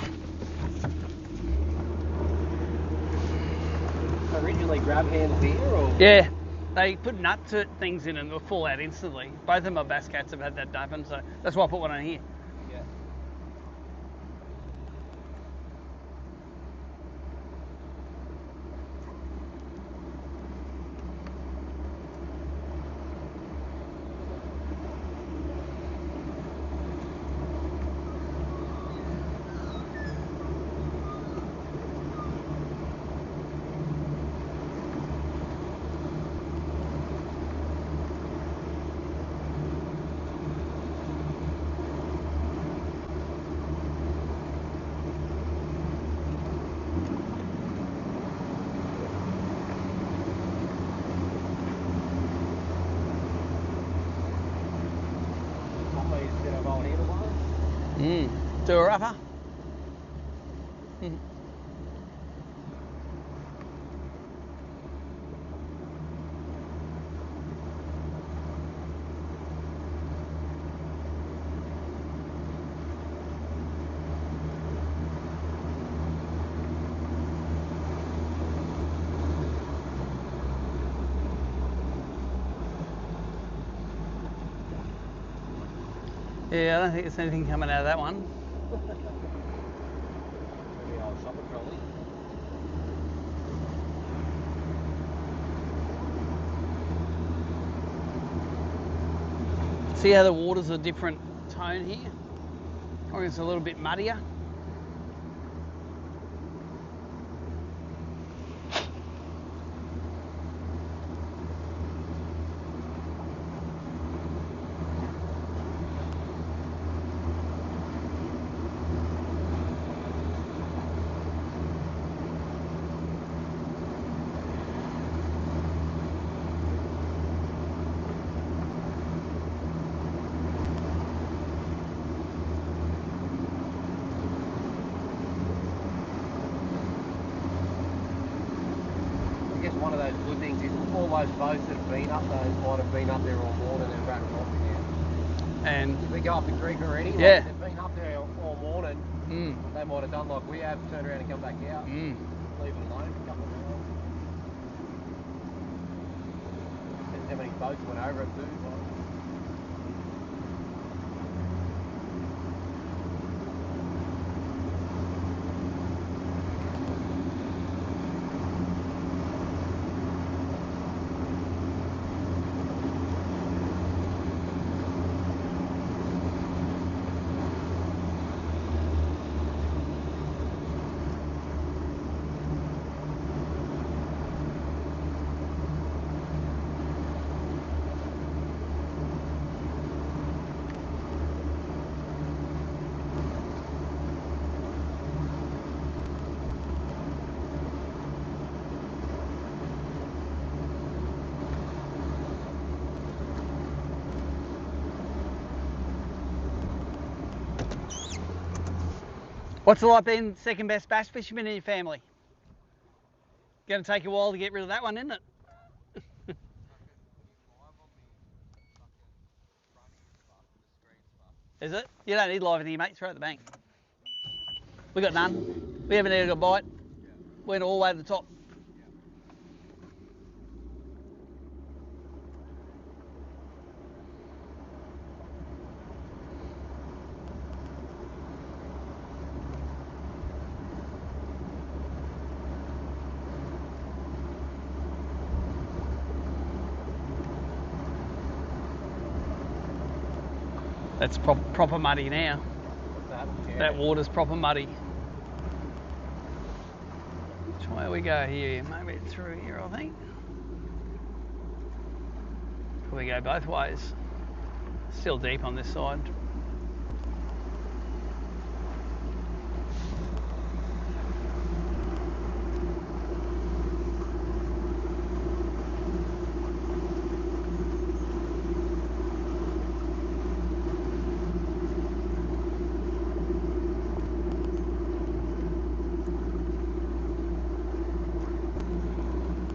B: Originally grab handle here, or?
A: Yeah, they put nut things in and they'll fall out instantly. Both of my bass cats have had that happen, so that's why I put one on here.
B: Yeah.
A: Do a rougher. Yeah, I don't think there's anything coming out of that one.
B: Maybe I'll shop a trolley.
A: See how the water's a different tone here? Or it's a little bit muddier.
B: One of those good things is all those boats that have been up there might have been up there all morning and rattled off again.
A: And
B: if we go up the creek already,
A: yeah,
B: like they've been up there all morning, they might have done like we have, turned around and come back out, leave it alone for a couple of hours. Depends how many boats went over it too.
A: What's it like being second best bass fisherman in your family? Going to take a while to get rid of that one, isn't it? Is it? You don't need live in here, mate. Throw it at the bank. We got none. We haven't even got a bite. Went all the way to the top. That's proper muddy now.
B: Yeah.
A: That water's proper muddy. Which way we go here? Maybe it's through here, I think. We go both ways. Still deep on this side.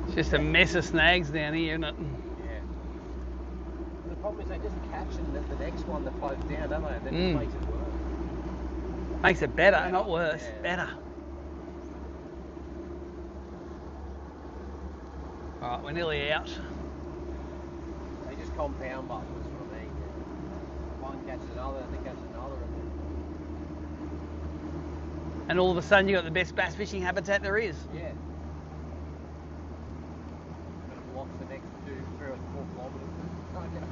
A: It's just a mess of snags down here, isn't it?
B: Yeah. The problem is they just catch the next one that floats down, don't they? That just makes it worse.
A: Makes it better, not worse.
B: Yeah.
A: Better. Alright, we're nearly out.
B: They just compound bugs, that's what I mean. Yeah. One catches another, and they catch another.
A: And all of a sudden you got the best bass fishing habitat there is.
B: Yeah. And it blocks the next 2, 3 or 4 kilometres. Can't get up.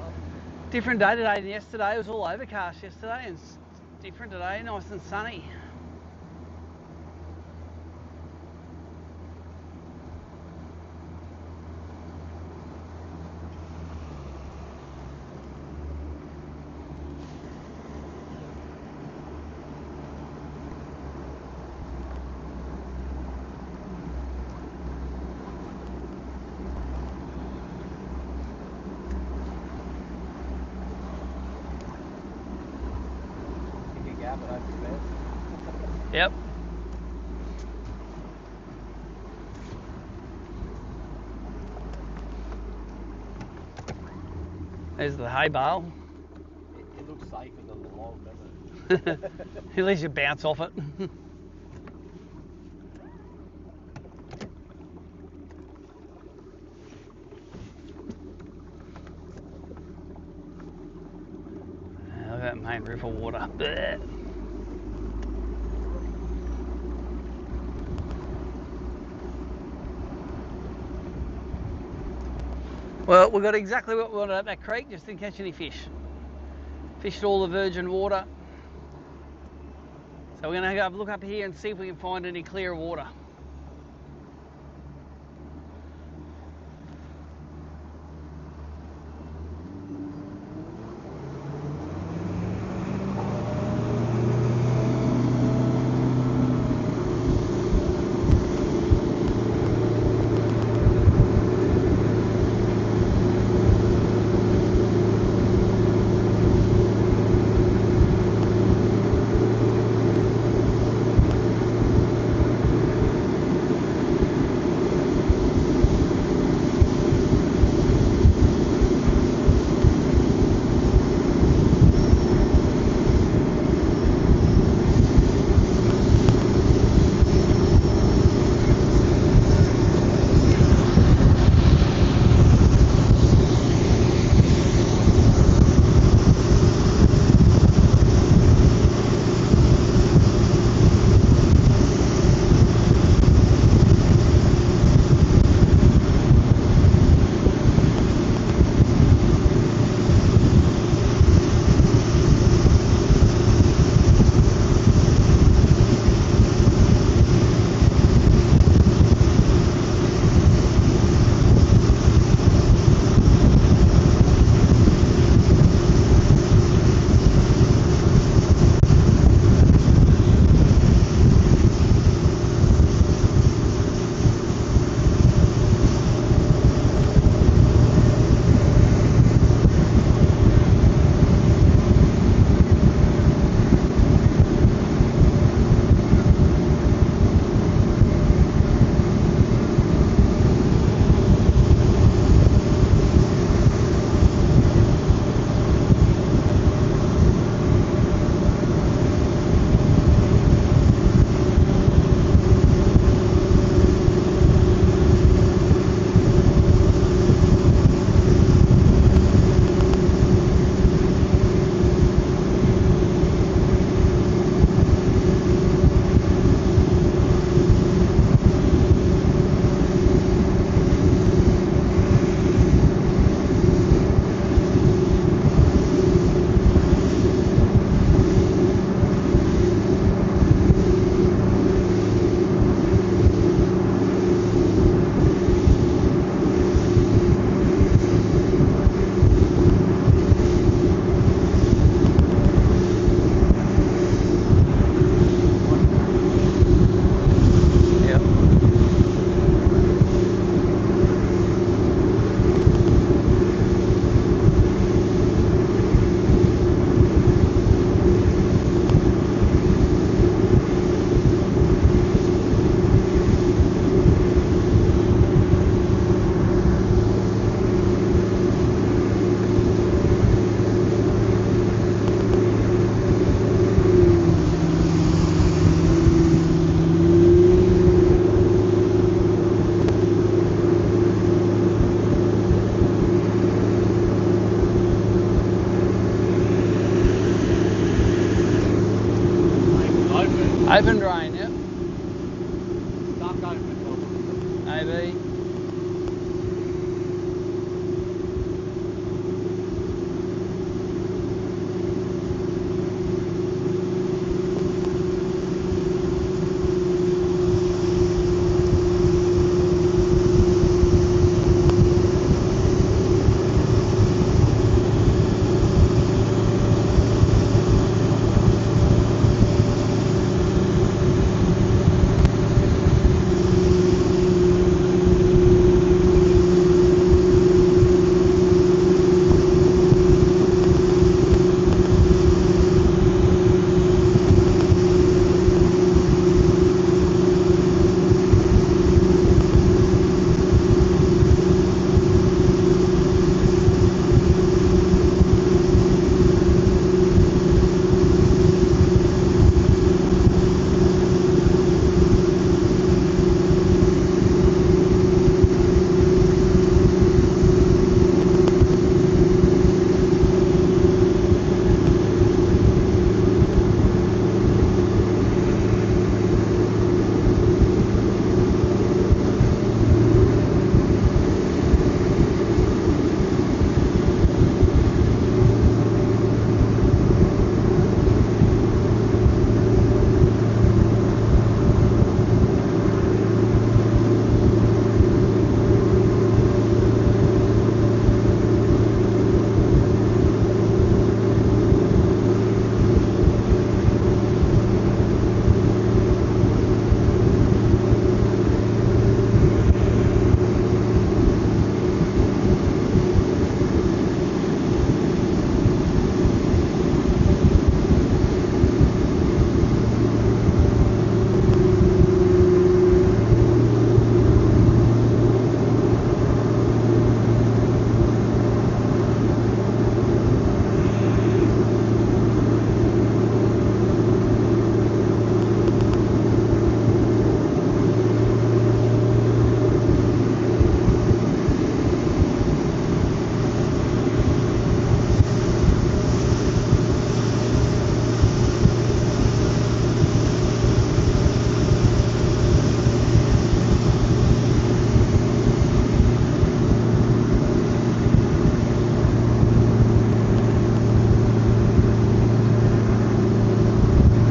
A: Different day today than yesterday. It was all overcast yesterday and it's different today, nice and sunny. Yep. There's the hay bale.
B: It looks safer than the log, doesn't it?
A: At least you bounce off it. Look at that main river water. Blech. Well, we got exactly what we wanted at that creek, just didn't catch any fish. Fished all the virgin water. So we're going to go look up here and see if we can find any clear water. Open drain, yep.
B: Duck open.
A: AB.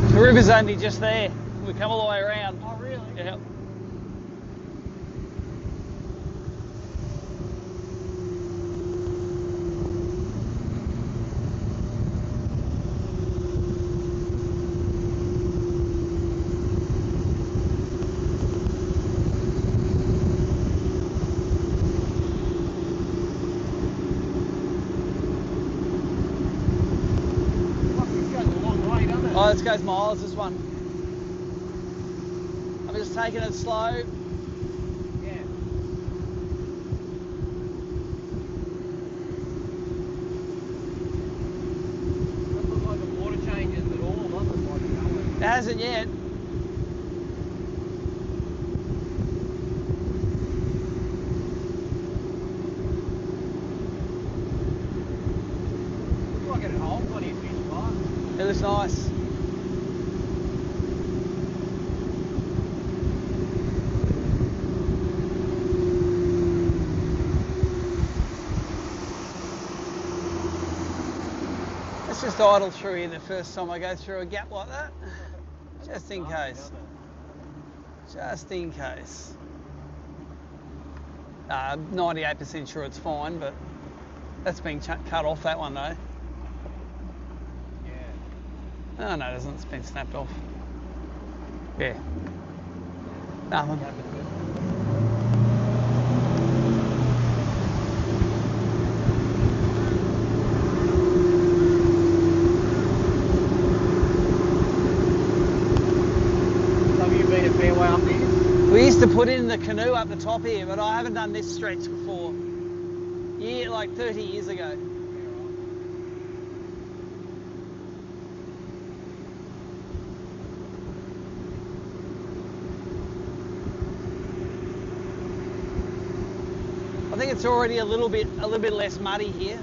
A: The river's only just there. We come all the way around.
B: Oh, really?
A: Yep. Oh, this goes miles, this one. I'm just taking it slow.
B: Yeah. Doesn't look like the water changes at all, does it? Like it's going.
A: It hasn't yet.
B: Looks like it holds plenty of fish, right?
A: It looks nice. Let's just idle through here the first time I go through a gap like that. Just in case. Just in case. 98% sure it's fine, but that's been cut off, that one though.
B: Yeah.
A: Oh no, it hasn't. It's been snapped off. Yeah. Nothing.
B: Have you been a fair way up here?
A: We used to put in the canoe up the top here, but I haven't done this stretch before. Yeah, like 30 years ago. I think it's already a little bit less muddy here.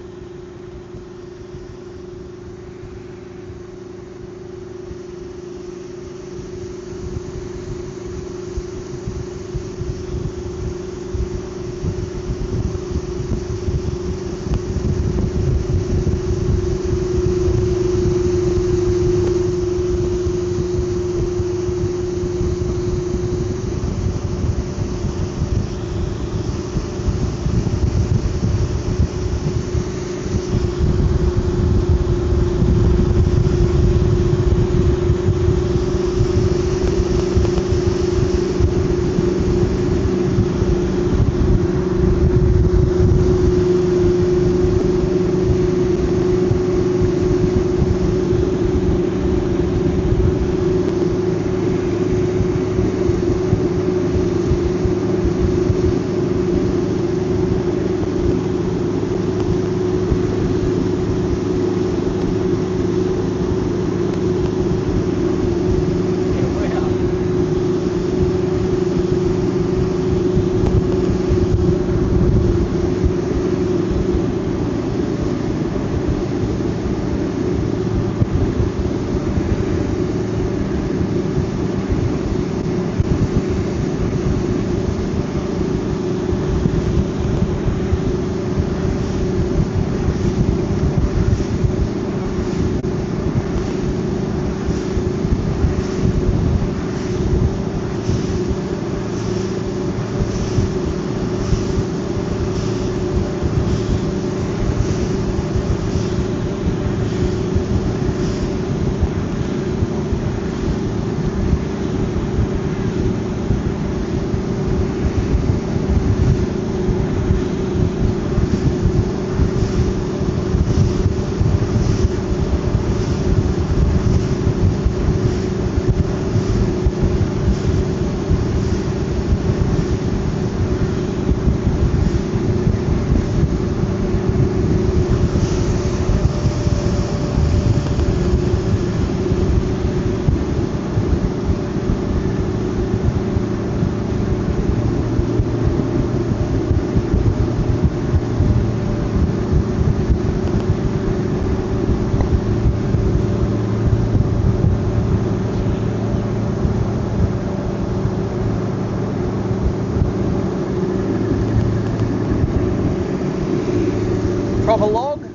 A: Proper log.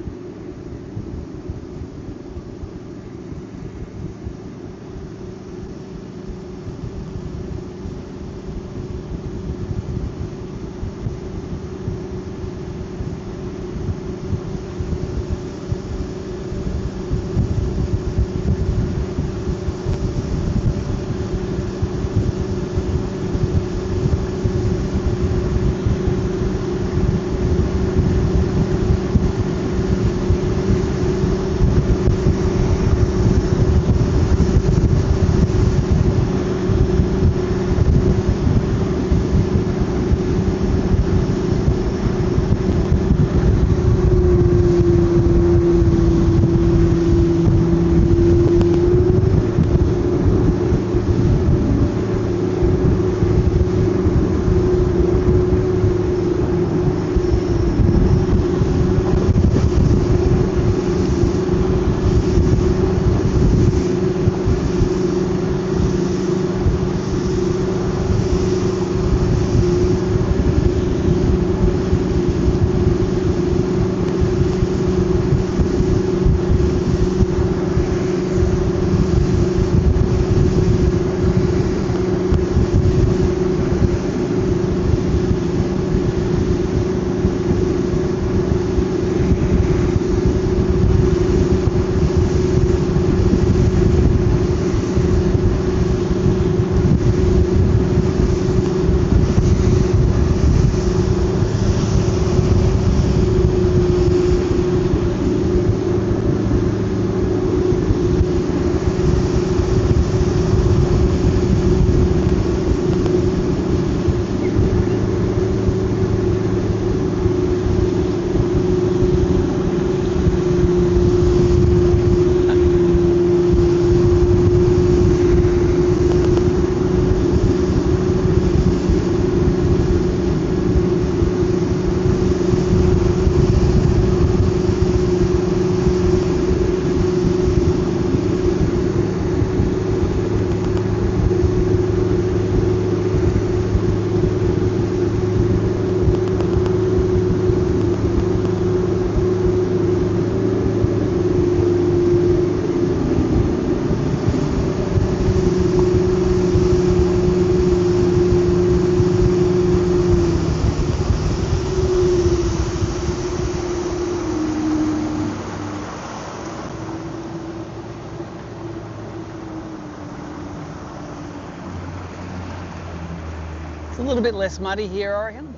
A: It's a little bit less muddy here, I reckon.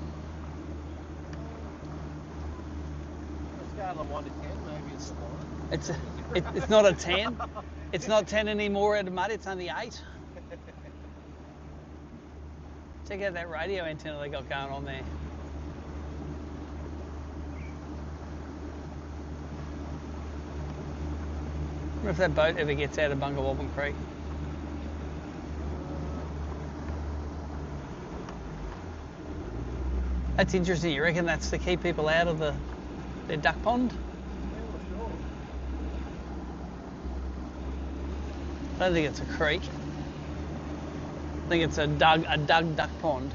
B: On a scale of 1 to 10, maybe it's a 9.
A: It's not a 10. It's not 10 anymore out of mud, it's only 8. Check out that radio antenna they got going on there. I wonder if that boat ever gets out of Bungawobbin Creek. That's interesting. You reckon that's to keep people out of their duck pond? I don't think it's a creek. I think it's a dug duck pond.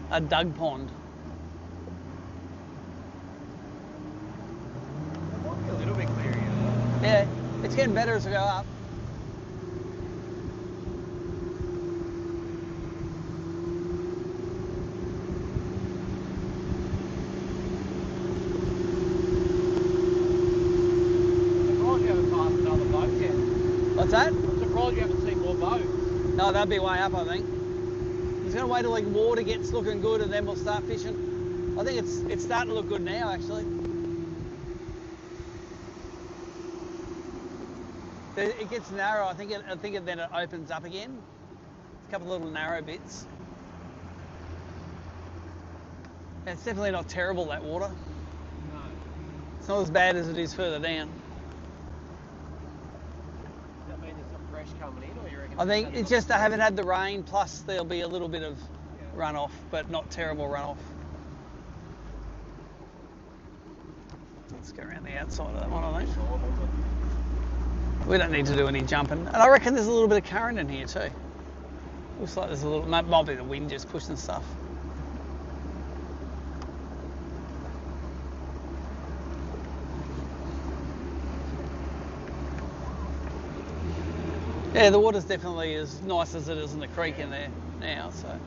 A: A dug pond.
B: It might be a little bit clearer.
A: Yeah, it's getting better as we go up. What's that?
B: I'm surprised you haven't seen more boats.
A: No, that'll be way up, I think. He's going to wait till like water gets looking good and then we'll start fishing. I think it's starting to look good now, actually. It gets narrow. I think then it opens up again. A couple of little narrow bits. And it's definitely not terrible, that water.
B: No.
A: It's not as bad as it is further down.
B: Does that mean there's some fresh coming in, or you reckon?
A: I think it's just I haven't had the rain, plus there'll be a little bit of runoff, but not terrible runoff. Let's go around the outside of that one, I think. We don't need to do any jumping. And I reckon there's a little bit of current in here too. Looks like there's a little, might be the wind just pushing stuff. Yeah, the water's definitely as nice as it is in the creek in there now, so.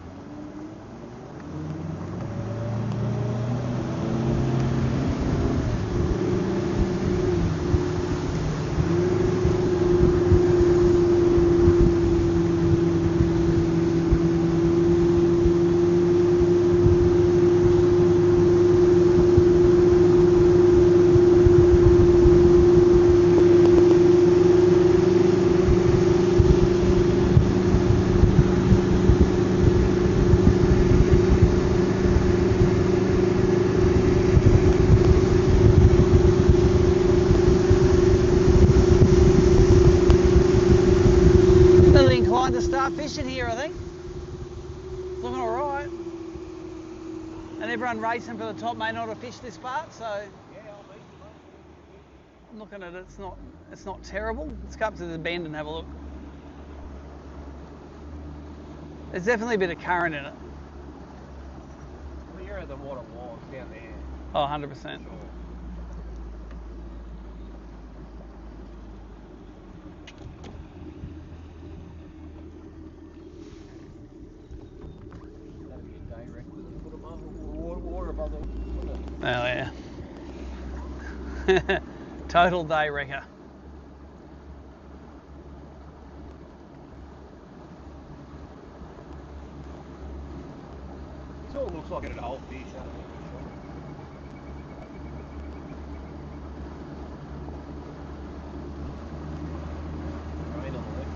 A: To start fishing here, I think. It's looking alright. And everyone racing for the top may not have fished this part, so I'm looking at it, it's not terrible. Let's go up to the bend and have a look. There's definitely a bit of current in it.
B: Well, you're at the water was down there.
A: Oh, 100%.
B: Sure.
A: Oh yeah. Total day wrecker.
B: It all looks like an old fish, Drain on the left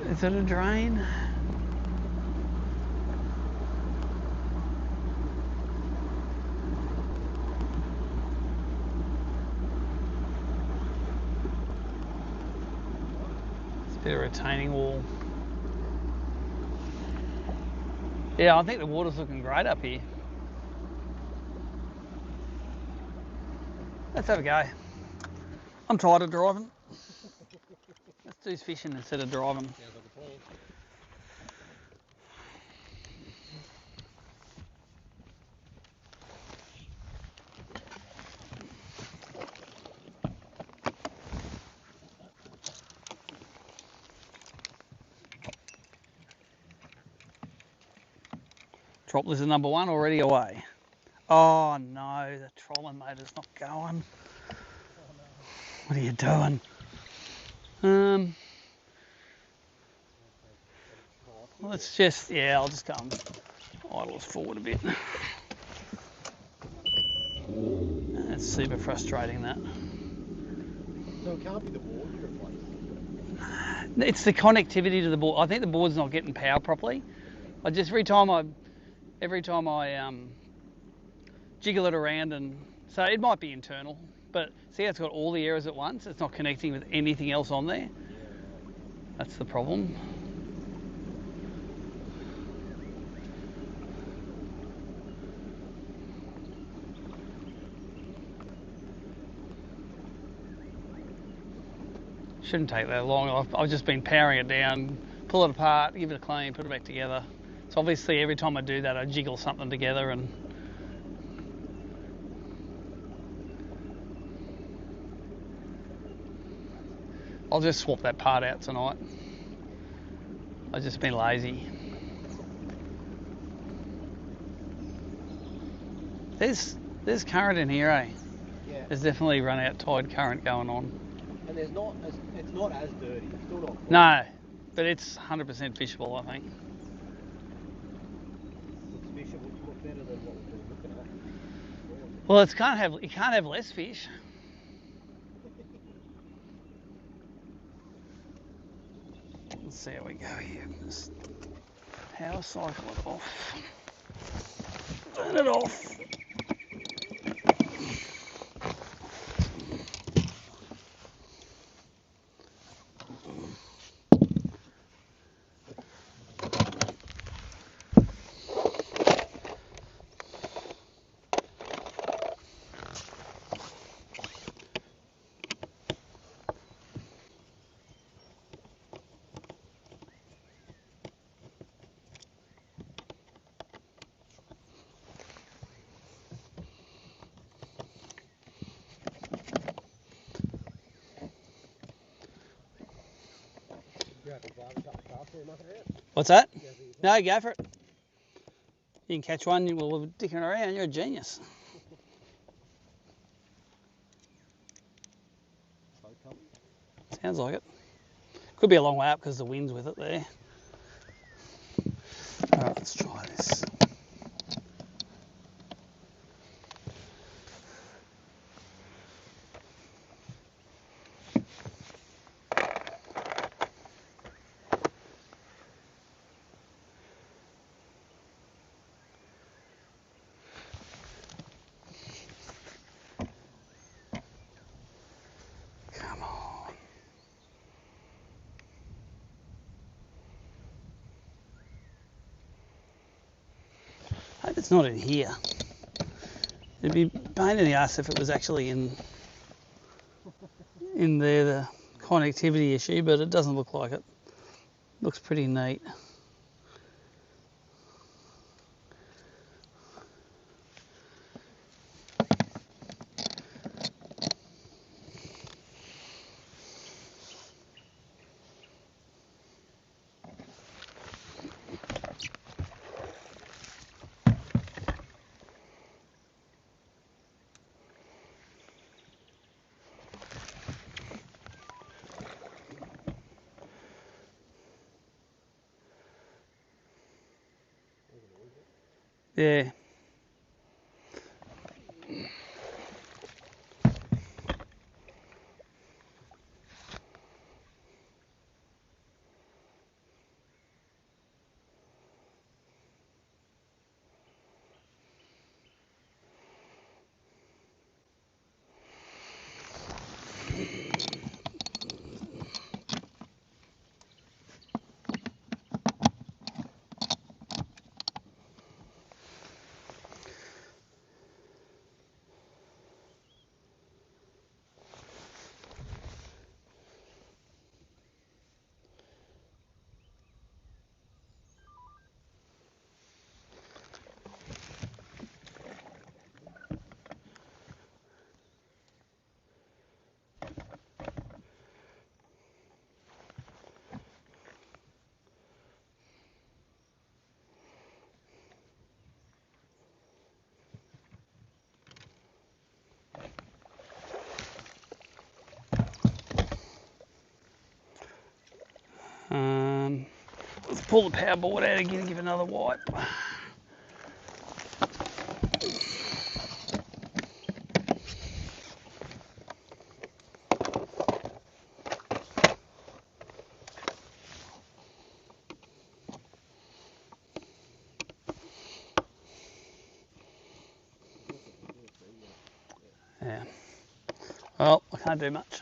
B: here.
A: Is it a drain? Bit of retaining wall. Yeah, I think the water's looking great up here. Let's have a go. I'm tired of driving. Let's do fishing instead of driving.
B: Sounds like a plan.
A: Tropplers are number one, already away. Oh no, the trolling motor's not going. What are you doing? Let's just, yeah, I'll just go and idle us forward a bit. That's super frustrating, that.
B: So it can't be the board you replaced?
A: It's the connectivity to the board. I think the board's not getting power properly. I just every time I jiggle it around, and so it might be internal, but see how it's got all the errors at once. It's not connecting with anything else on there. That's the problem. Shouldn't take that long. I've just been powering it down, pull it apart, give it a clean, put it back together. So obviously every time I do that, I jiggle something together, and I'll just swap that part out tonight. I've just been lazy. There's current in here, eh?
B: Yeah.
A: There's definitely run out tide current going on.
B: And it's not as dirty. It's still not.
A: No, but it's 100% fishable, I think.
B: It's fishable. It's much better than what we've been looking at.
A: Well, it can't have less fish. Let's see how we go here. Just power cycle it off. Turn it off.
B: reckon drive a couple of cars here, nothing out?
A: What's that?
B: Yeah, I think it's
A: No, go for it. You can catch one while we're dicking around. You're a genius.
B: so coming.
A: Sounds like it. Could be a long way up because the wind's with it there. All right, let's try this. Come on. I hope it's not in here. It'd be a pain in the ass if it was actually in there, the connectivity issue, but it doesn't look like it. Looks pretty neat. Yeah. Let's pull the power board out again and give it another wipe. Yeah. Well, I can't do much.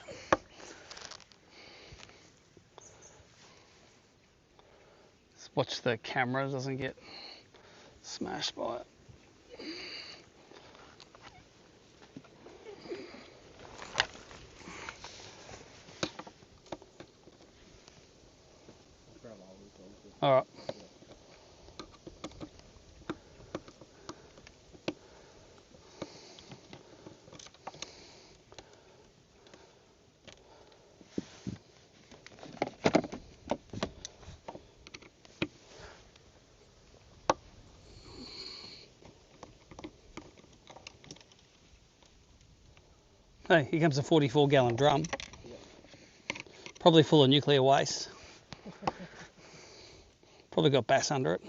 A: Just watch the camera doesn't get smashed by it. All right. Hey, here comes a 44-gallon drum.
B: Yeah.
A: Probably full of nuclear waste. Probably got bass under it.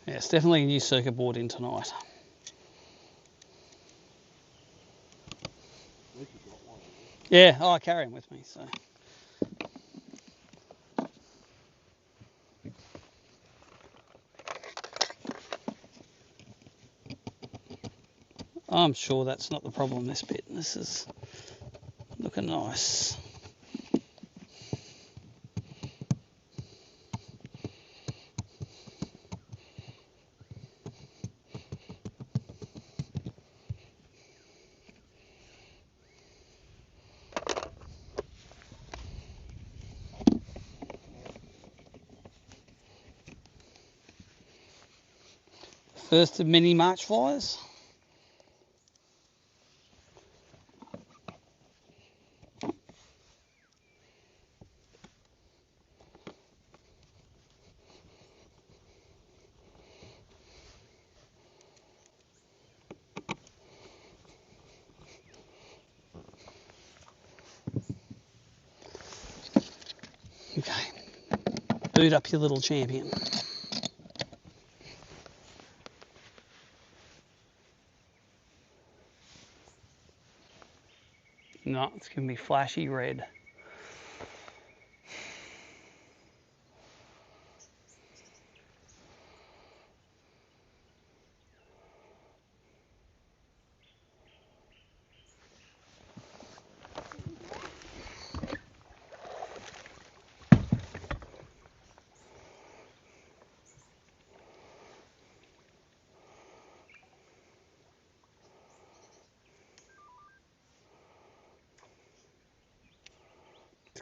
A: Yeah, it's definitely a new circuit board in tonight. Yeah, I carry him with me, so. I'm sure that's not the problem, this bit. This is looking nice. First of many March flyers. Okay, boot up your little champion. No, it's giving me flashy red.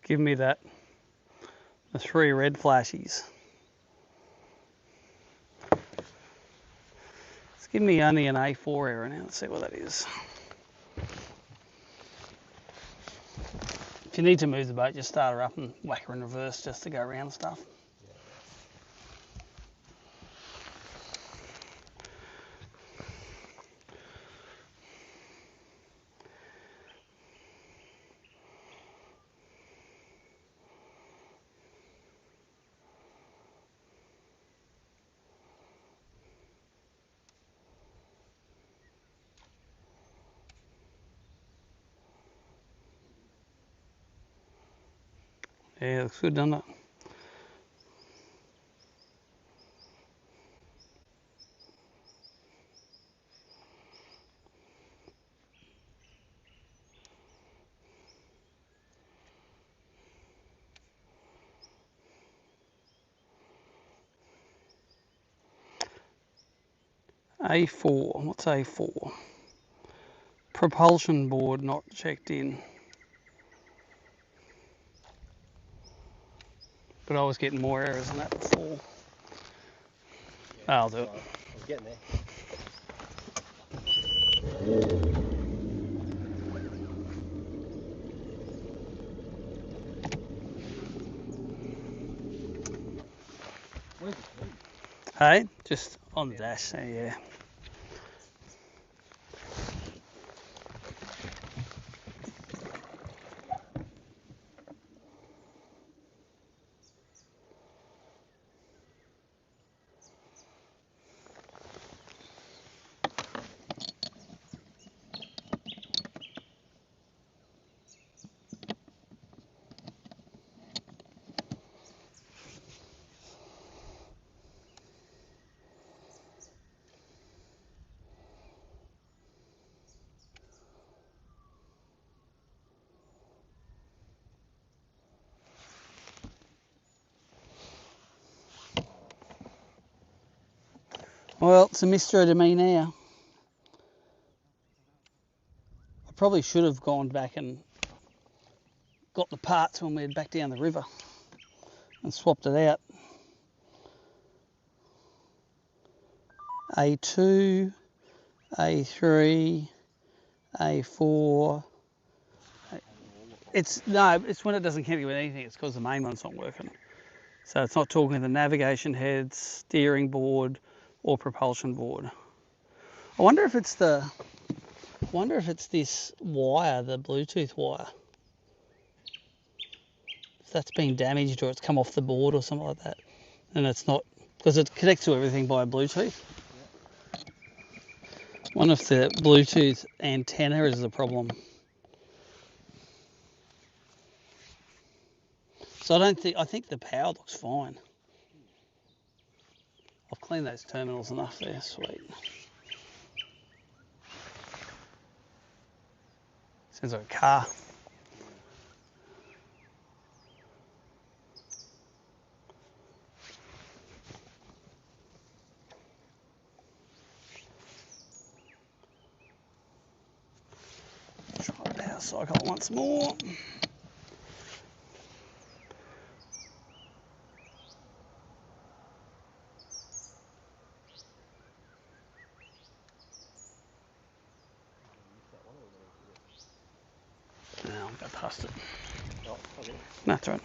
A: Give me that, the 3 red flashies. It's giving me only an A4 error now. Let's see what that is. If you need to move the boat, just start her up and whack her in reverse just to go around stuff. Yeah, looks good, doesn't it? A4, what's A4? Propulsion board not checked in. But I was getting more errors than that before. I'll do it.
B: I was getting there.
A: Hey, just on the dash, so yeah. Well, it's a mystery to me now. I probably should have gone back and got the parts when we were back down the river and swapped it out. A2, A3, A4. It's when it doesn't count you with anything. It's because the main one's not working. So it's not talking to the navigation head, steering board, or propulsion board. I wonder if it's this wire, the Bluetooth wire. If that's been damaged or it's come off the board or something like that. And it's not, because it connects to everything by Bluetooth. I wonder if the Bluetooth antenna is the problem. So I think the power looks fine. I've cleaned those terminals enough there, sweet. Sounds like a car. Try the power cycle once more. go past it.
B: Oh, okay.
A: No, that's right.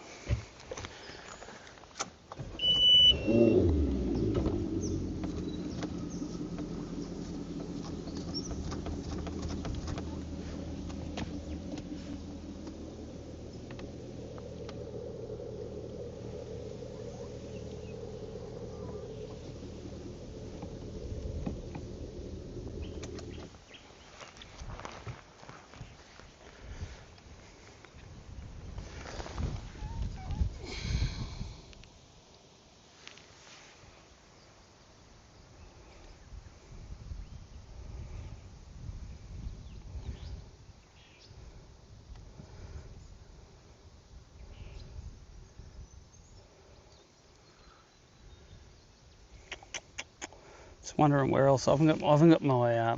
A: Just wondering where else. I haven't got my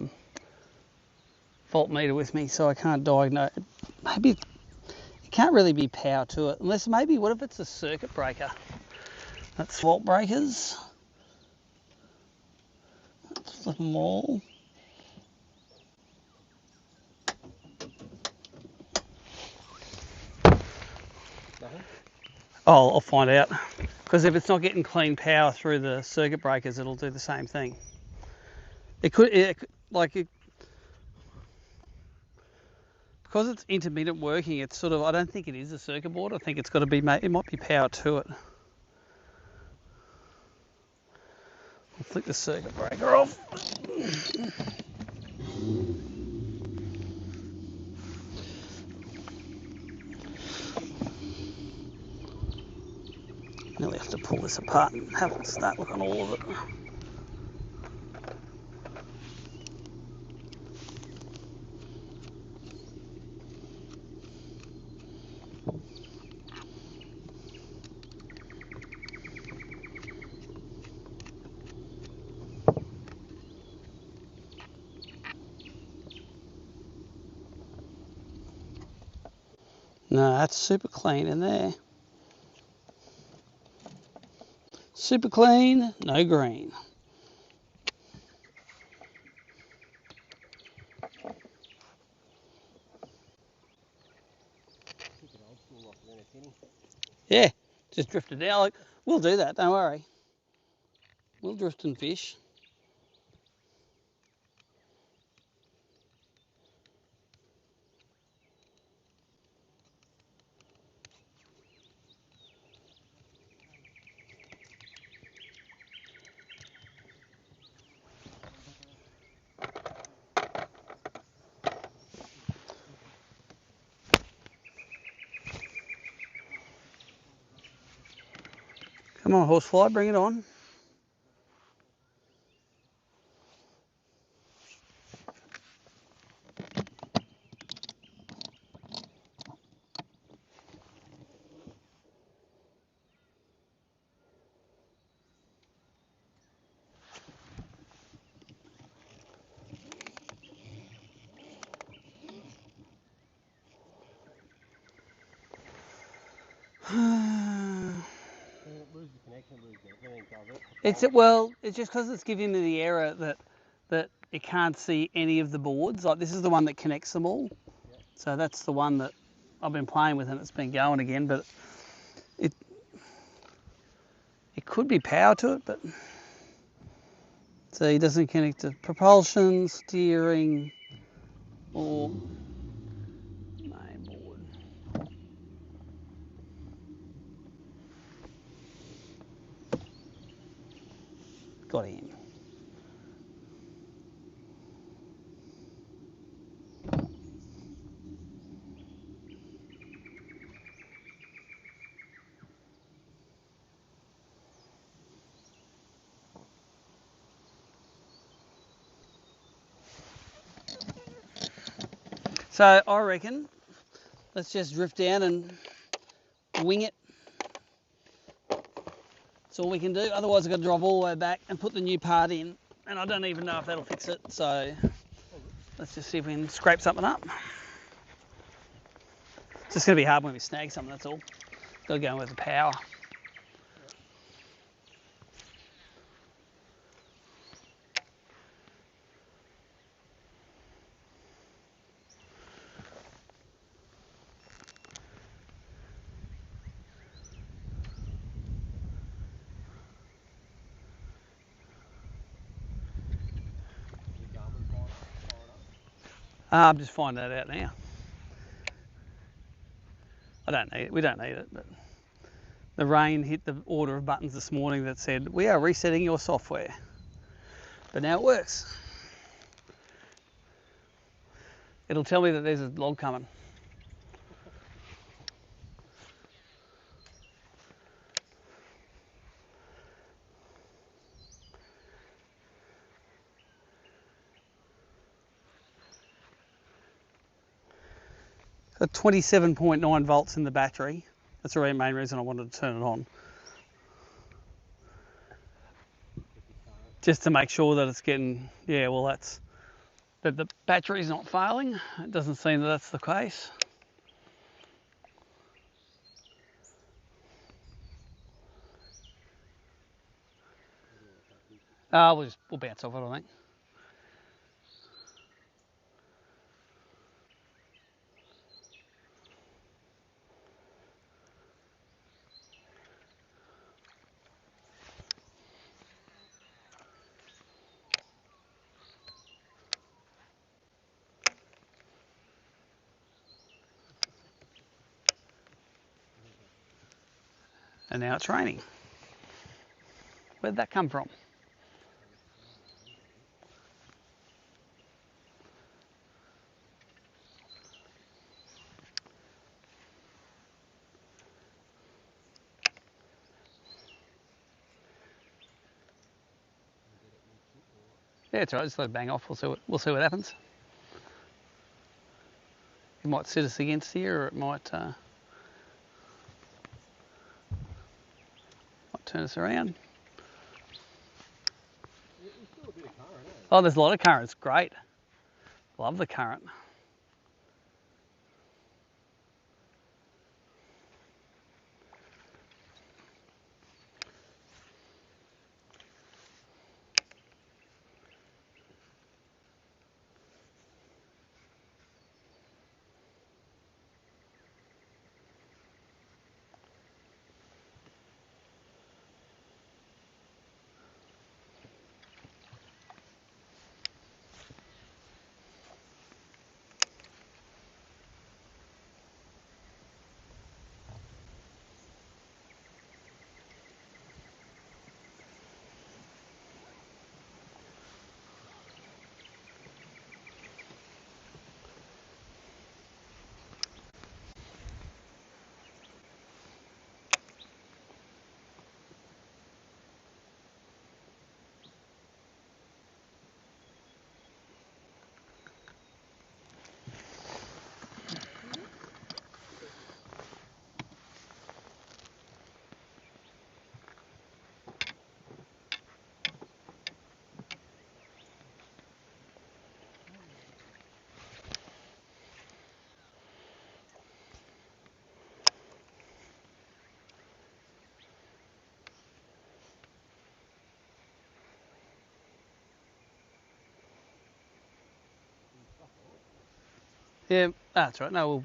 A: voltmeter with me, so I can't diagnose. Maybe it can't really be power to it, unless maybe, what if it's a circuit breaker? That's volt breakers. Let's flip them all.
B: Nothing?
A: Oh, I'll find out. Because if it's not getting clean power through the circuit breakers, it'll do the same thing. Because it's intermittent working, it's sort of, I don't think it is a circuit board. I think it's got to be, it might be power to it. I'll flick the circuit breaker off. Nearly have to pull this apart and have a start look on all of it. No, that's super clean in there. Super clean, no green.
B: Keep it old school like we're in a tinny.
A: Yeah, just drifted down. Like, we'll do that, don't worry. We'll drift and fish. Come on, horsefly, bring it on.
B: Lose the connection, lose everything, does it?
A: It's just because it's giving me the error that it can't see any of the boards. Like, this is the one that connects them all.
B: Yep.
A: So that's the one that I've been playing with, and it's been going again. But it could be power to it, but so it doesn't connect to propulsion, steering, or main board. Got him. So I reckon let's just drift down and wing it. That's all we can do. Otherwise I've got to drive all the way back and put the new part in, and I don't even know if that'll fix it. So let's just see if we can scrape something up. It's just going to be hard when we snag something, that's all. Got to go in with the power. I'm just finding that out now. I don't need it. We don't need it, but the rain hit the order of buttons this morning that said, we are resetting your software. But now it works. It'll tell me that there's a log coming. Got 27.9 volts in the battery. That's the main reason I wanted to turn it on. Just to make sure that it's getting, yeah, well that the battery's not failing. It doesn't seem that that's the case. We'll bounce off it, I think. And now it's raining. Where'd that come from? Yeah, it's all right. Just let it bang off. We'll see what happens. It might sit us against here, or it might turn us around.
B: There's still a bit of current, eh?
A: Oh, there's a lot of current. It's great. Love the current. Yeah, that's right. No,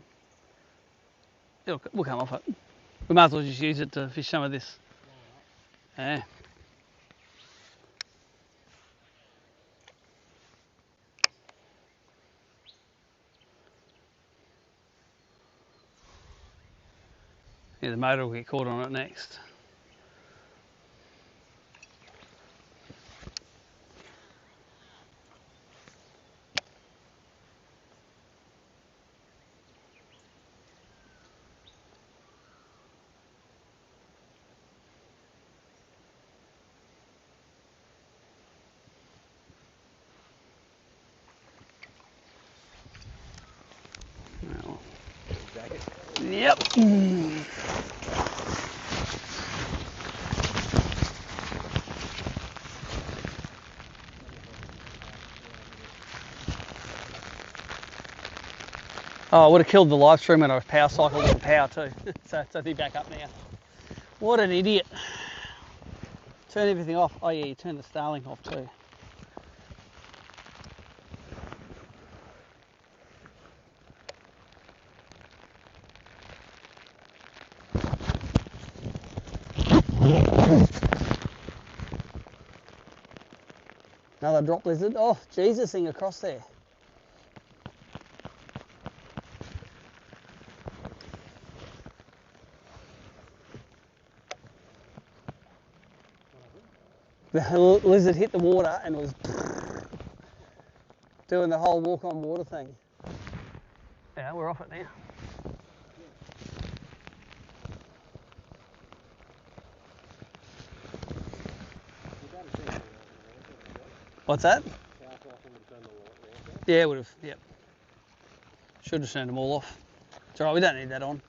A: we'll come off it. We might as well just use it to fish some of this. Yeah. Yeah, the motor will get caught on it next. Yep. Oh, I would have killed the live stream when I was power cycled with the power too. So they're back up now. What an idiot. Turn everything off. Oh yeah, you turn the Starlink off too. Another drop lizard. Oh, Jesus thing across there. The lizard hit the water and was doing the whole walk on water thing. Yeah, we're off it now. What's that? Yeah, would have. Yep. Should have turned them all off. It's alright, we don't need that on.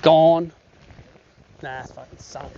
A: Gone. Nah, it's fucking sunk.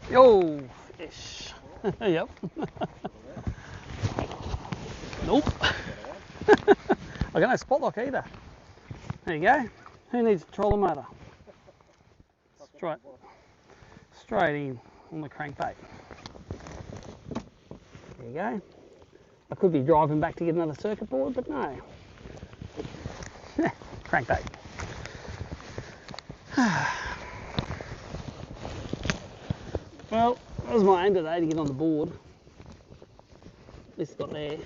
A: Yo, fish. Yep. Nope. I got no spot lock either. There you go. Who needs a trollometer? Straight in on the crankbait. There you go. I could be driving back to get another circuit board, but no. crankbait. Well, that was my aim today, to get on the board. At least got there.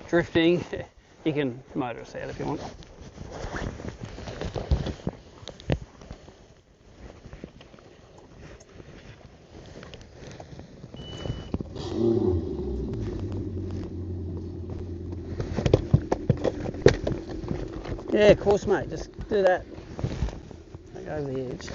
A: Drifting, you can motor us out if you want. Yeah, of course, mate. Just do that. Take over the edge.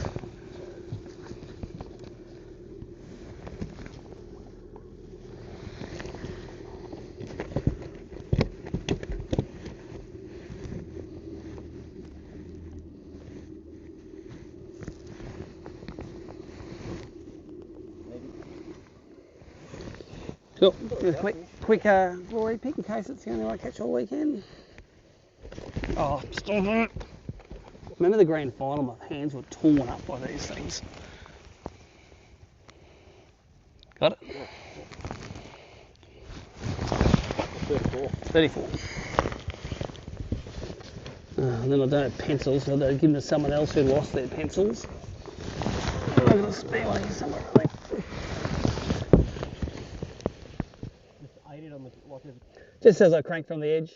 A: Cool. Just quick glory pick in case it's the only one I catch all weekend. Oh, stop it. Remember the grand final, my hands were torn up by these things. Got it? 34. And then I don't have pencils, so I'll give them to someone else who lost their pencils. I've got a spare one here somewhere, I think. Just as I crank from the edge.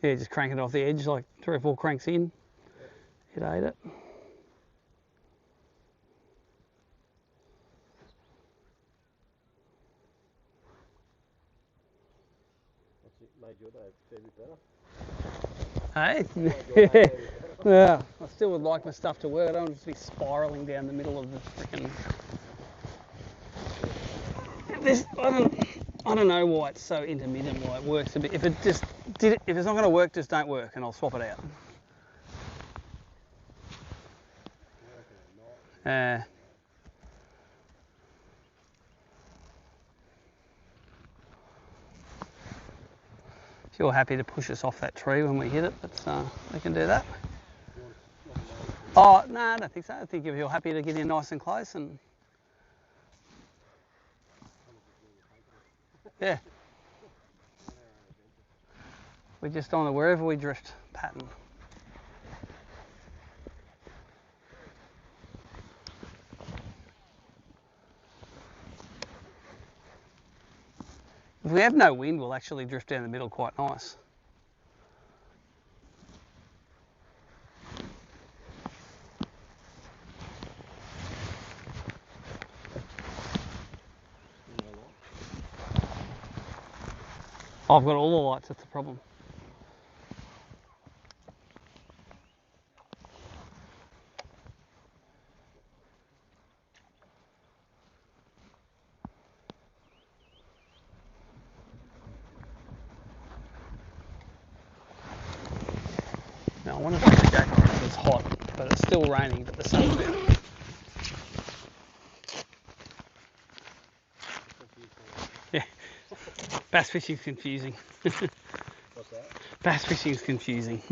A: Yeah, just crank it off the edge, like 3 or 4 cranks in. It ate it.
B: Made your day a fair bit better.
A: Hey? Yeah, I still would like my stuff to work. I don't want it to be spiralling down the middle of the freaking... I don't know why it's so intermittent, why it works a bit. If it's not going to work, just don't work, and I'll swap it out. If you're happy to push us off that tree when we hit it, we can do that. Oh, no, I don't think so. I think if you're happy to get in nice and close and... Yeah. We're just on the wherever we drift pattern. If we have no wind, we'll actually drift down the middle quite nice. I've got all the lights, that's the problem. Now I wonder if I can go because it's hot, but it's still raining, but the sun's out. Yeah, bass fishing's confusing.
B: What's that?
A: Bass fishing's confusing.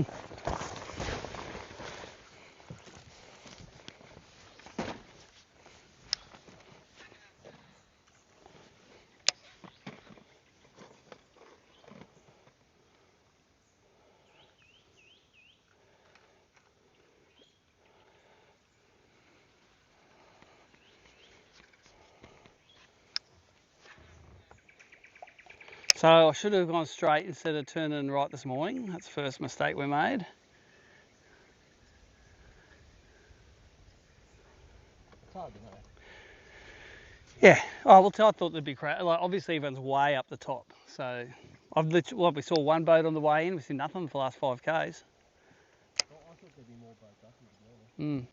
A: So I should have gone straight instead of turning right this morning. That's the first mistake we made.
B: It's hard to know.
A: Yeah. Oh, well, I thought there'd be crowd. Like, obviously, everyone's way up the top. So I've literally, well, we saw one boat on the way in. We see nothing for the last 5 k's.
B: Well, I thought there'd be more boats up here, to be honest.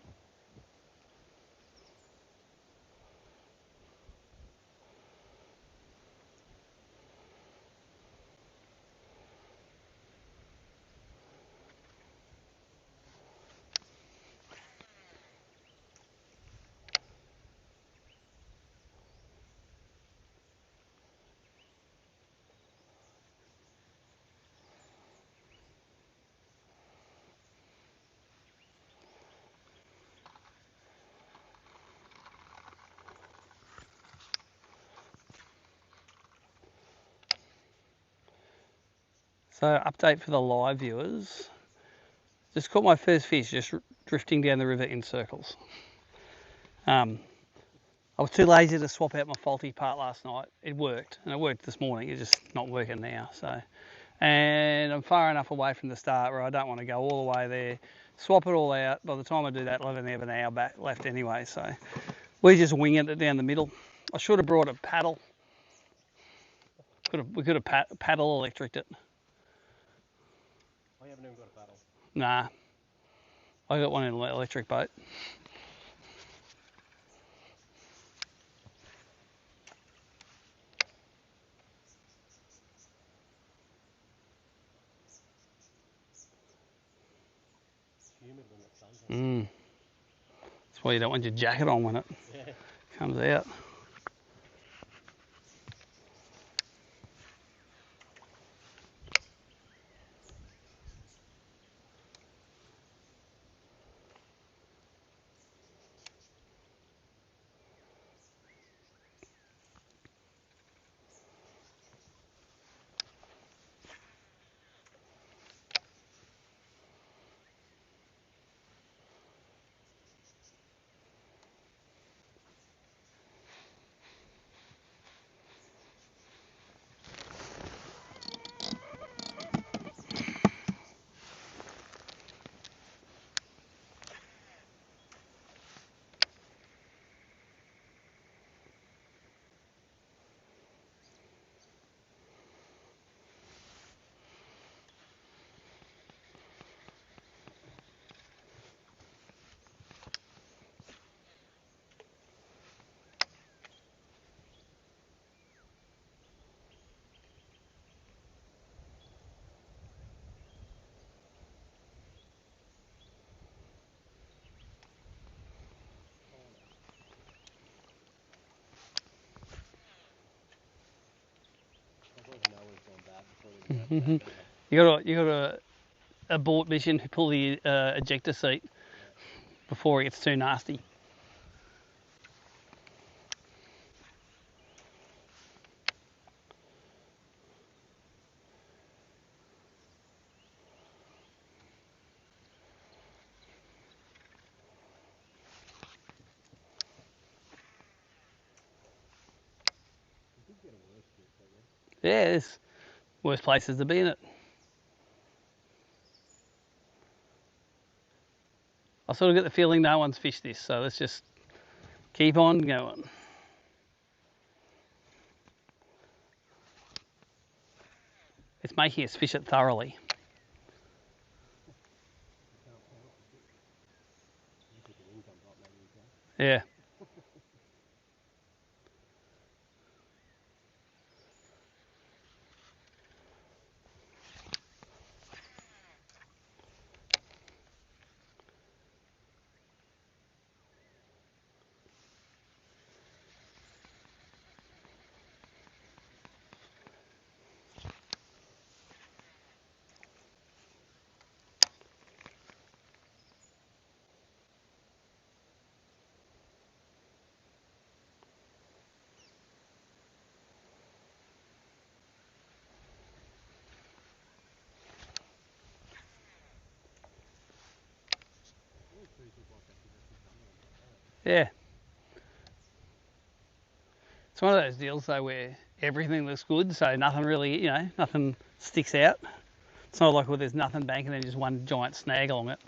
A: So update for the live viewers. Just caught my first fish, just drifting down the river in circles. I was too lazy to swap out my faulty part last night. It worked, and it worked this morning. It's just not working now. So, and I'm far enough away from the start where I don't want to go all the way there, swap it all out. By the time I do that, I'll have an hour back left anyway. So we're just winging it down the middle. I should have brought a paddle. We could have paddle electriced it.
B: I haven't even got a paddle.
A: Nah, I got one in an electric boat.
B: It's humid when the sun comes out.
A: That's why you don't want your jacket on when it comes out. You got to abort mission, pull the ejector seat before it gets too nasty. Yeah, there's worse places to be in it. I sort of get the feeling no one's fished this, so let's just keep on going. It's making us fish it thoroughly. Yeah. Yeah. It's one of those deals though where everything looks good, so nothing really, you know, nothing sticks out. It's not like, well, there's nothing bank and then just one giant snag along it.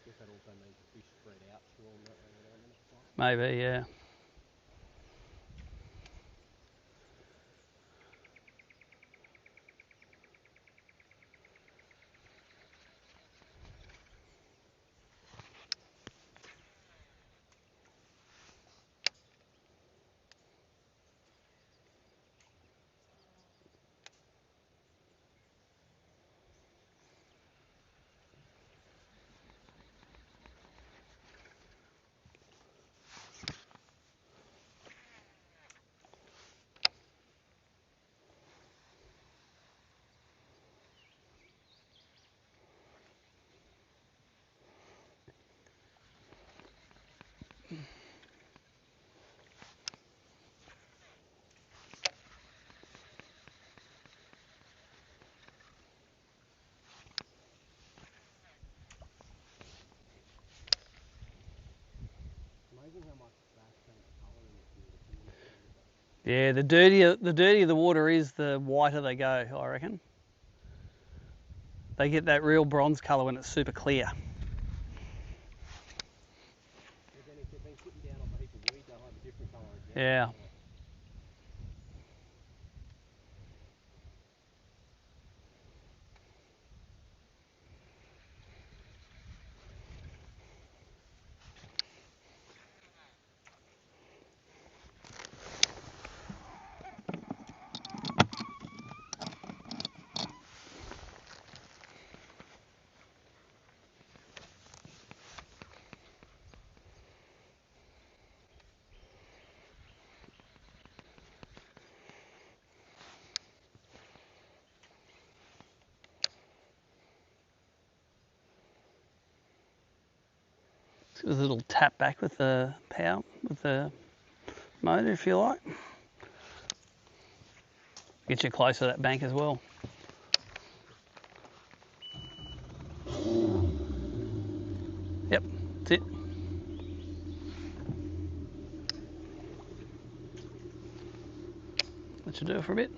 B: Guess that also means the fish spread out too on that over there on the next one.
A: Maybe, yeah.
B: Amazing how much bass change colour in this water too when you put it in the boat.
A: Yeah, the dirtier the water is, the whiter they go, I reckon. They get that real bronze colour when it's super clear.
B: But then if they've been sitting down off a heap of weed, they'll have a different colour again.
A: Yeah. Give us a little tap back with the power, with the motor if you like. Get you closer to that bank as well. Yep, that's it. That should do it for a bit.
B: A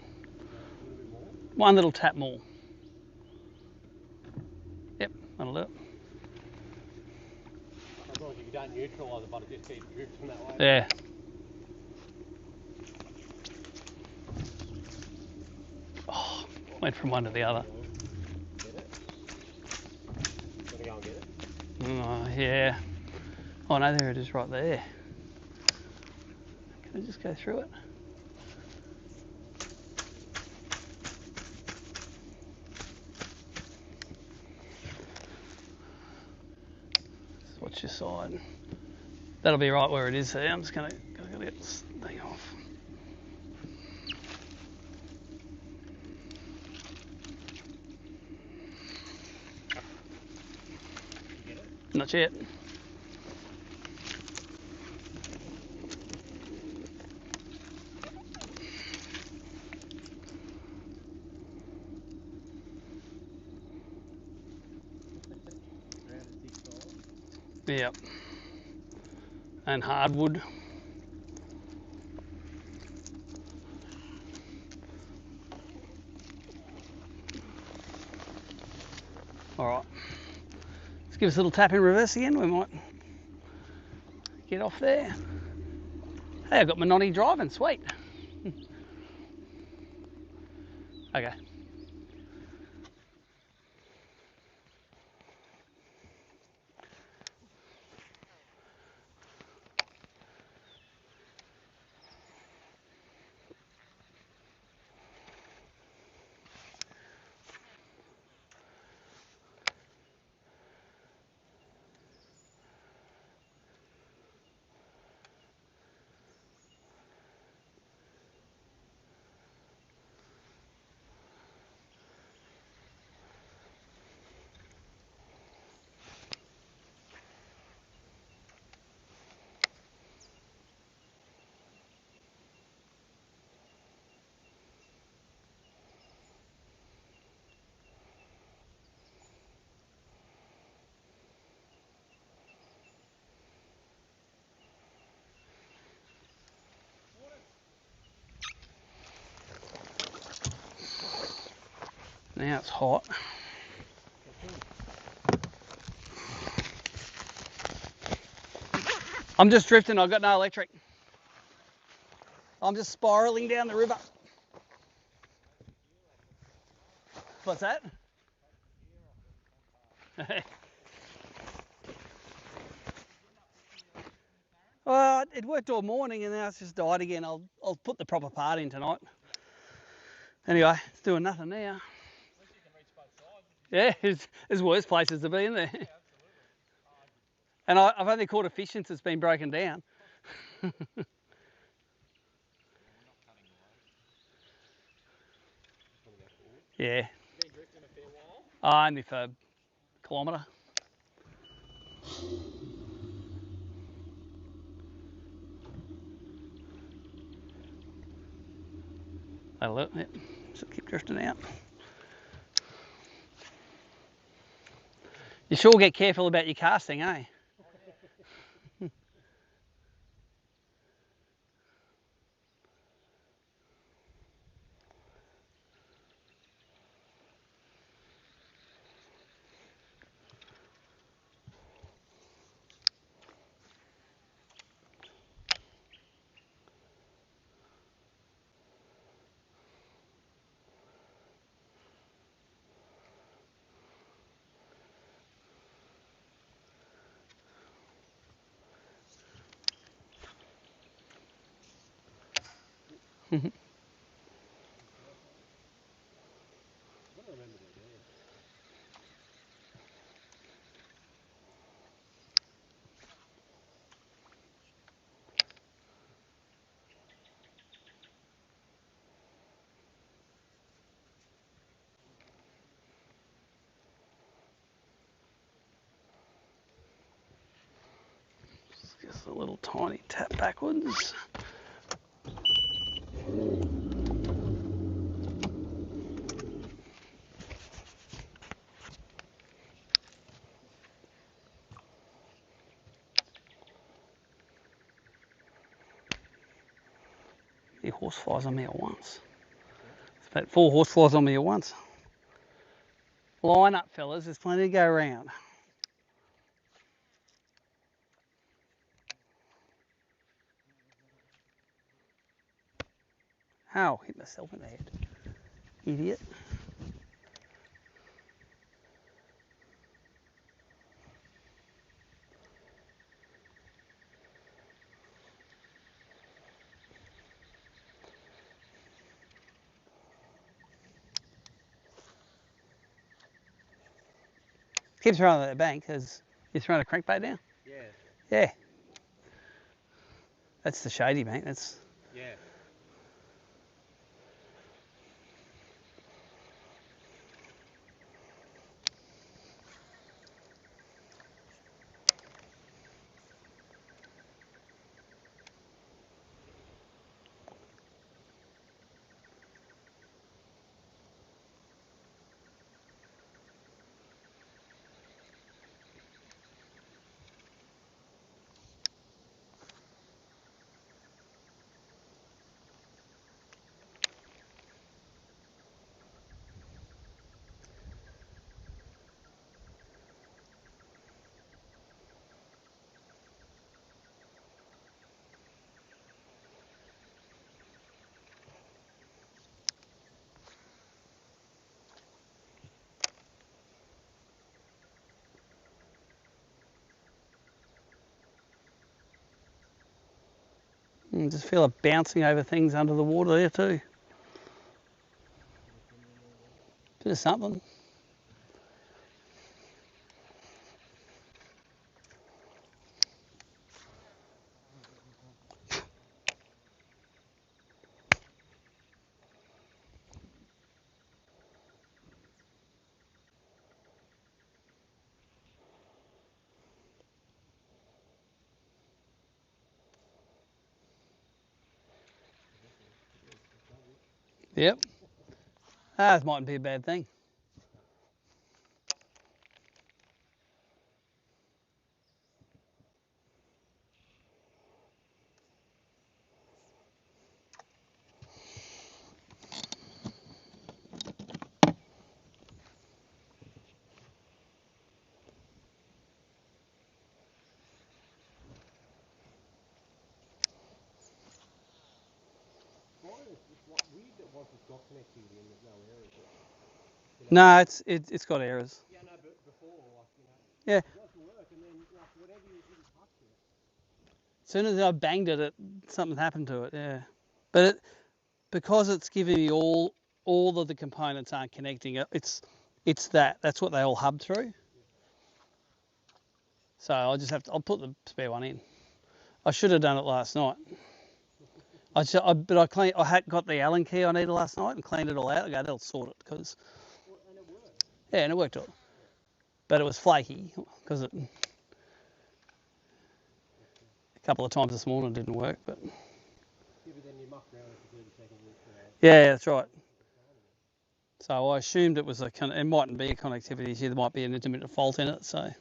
B: little bit more.
A: One little tap more. Yep, that'll do it.
B: As long as you don't neutralise it, but it just keeps drifting that way.
A: Yeah. Oh, went from one to the other.
B: Get it? Gotta go and get it.
A: Oh, yeah. Oh no, there it is right there. Can I just go through it? Just watch your side. That'll be right where it is there. I'm just gotta get this thing off.
B: You get it?
A: Not yet. Yep. And hardwood. All right. Let's give us a little tap in reverse again. We might get off there. Hey, I've got my nonny driving. Sweet. Okay. Now it's hot. I'm just drifting, I've got no electric. I'm just spiralling down the river. What's that? Well, it worked all morning and now it's just died again. I'll put the proper part in tonight. Anyway, it's doing nothing now. Yeah, there's worse places to be, isn't there? And I've only caught a fish since it's been broken down. Yeah.
D: Been drifting a fair while?
A: Only for a kilometre. That'll it, yep. So keep drifting out. You sure get careful about your casting, eh? Just a little tiny tap backwards. The horse flies on me at once. It's about 4 horse flies on me at once. Line up, fellas, there's plenty to go around. Ow, hit myself in the head. Idiot. Keep throwing at the bank because you're throwing a crankbait down?
B: Yeah.
A: Yeah. That's the shady bank, that's...
B: Yeah.
A: You just feel it bouncing over things under the water there too. Bit of something. Yep. That mightn't be a bad thing.
B: what weird that once it's got connectivity and there's no errors.
A: No, it's got errors.
B: Yeah, no, but before, like,
A: Yeah.
B: it got to work, and then, like, whatever you didn't touch it.
A: As soon as I banged it, something happened to it. Yeah, but because it's giving me all of the components aren't connecting. That's what they all hub through. So I'll put the spare one in. I should have done it last night. I got the Allen key I needed last night and cleaned it all out. I go, they'll sort it because.
B: And it worked.
A: Yeah, and it worked all. But it was flaky because a couple of times this morning it didn't work. But
B: Yeah, but then you mucked around it for 30 seconds.
A: Yeah, that's right. So I assumed it was it mightn't be a connectivity issue. There might be an intermittent fault in it. So. I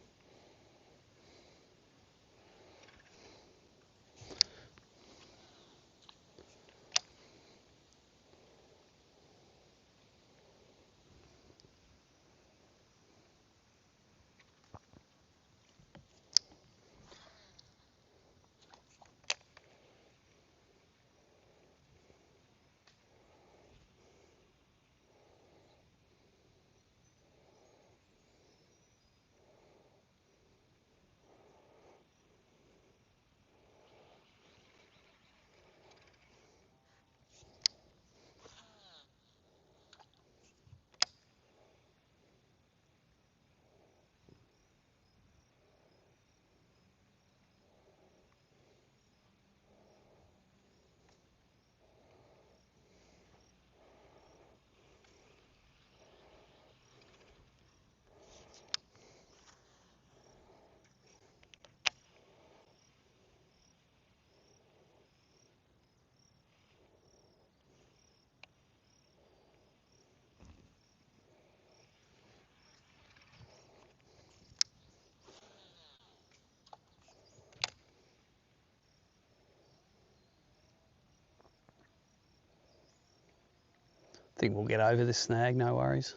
A: think we'll get over this snag, no worries.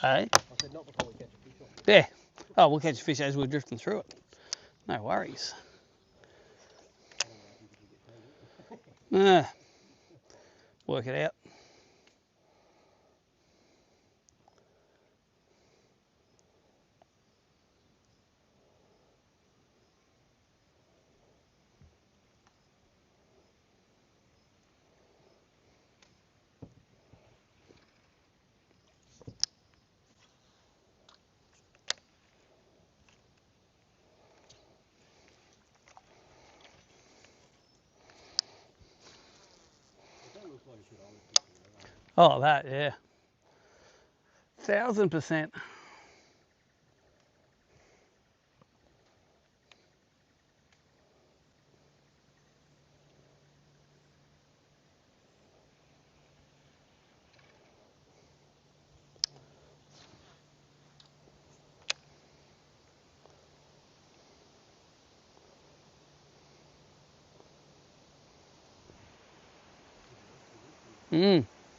A: Hey?
B: I said not before we catch a fish off it.
A: Yeah. Oh, we'll catch a fish as we're drifting through it. No worries. Work it out.
B: That looks like it should hold a fish.
A: Oh, that, yeah. 1000%.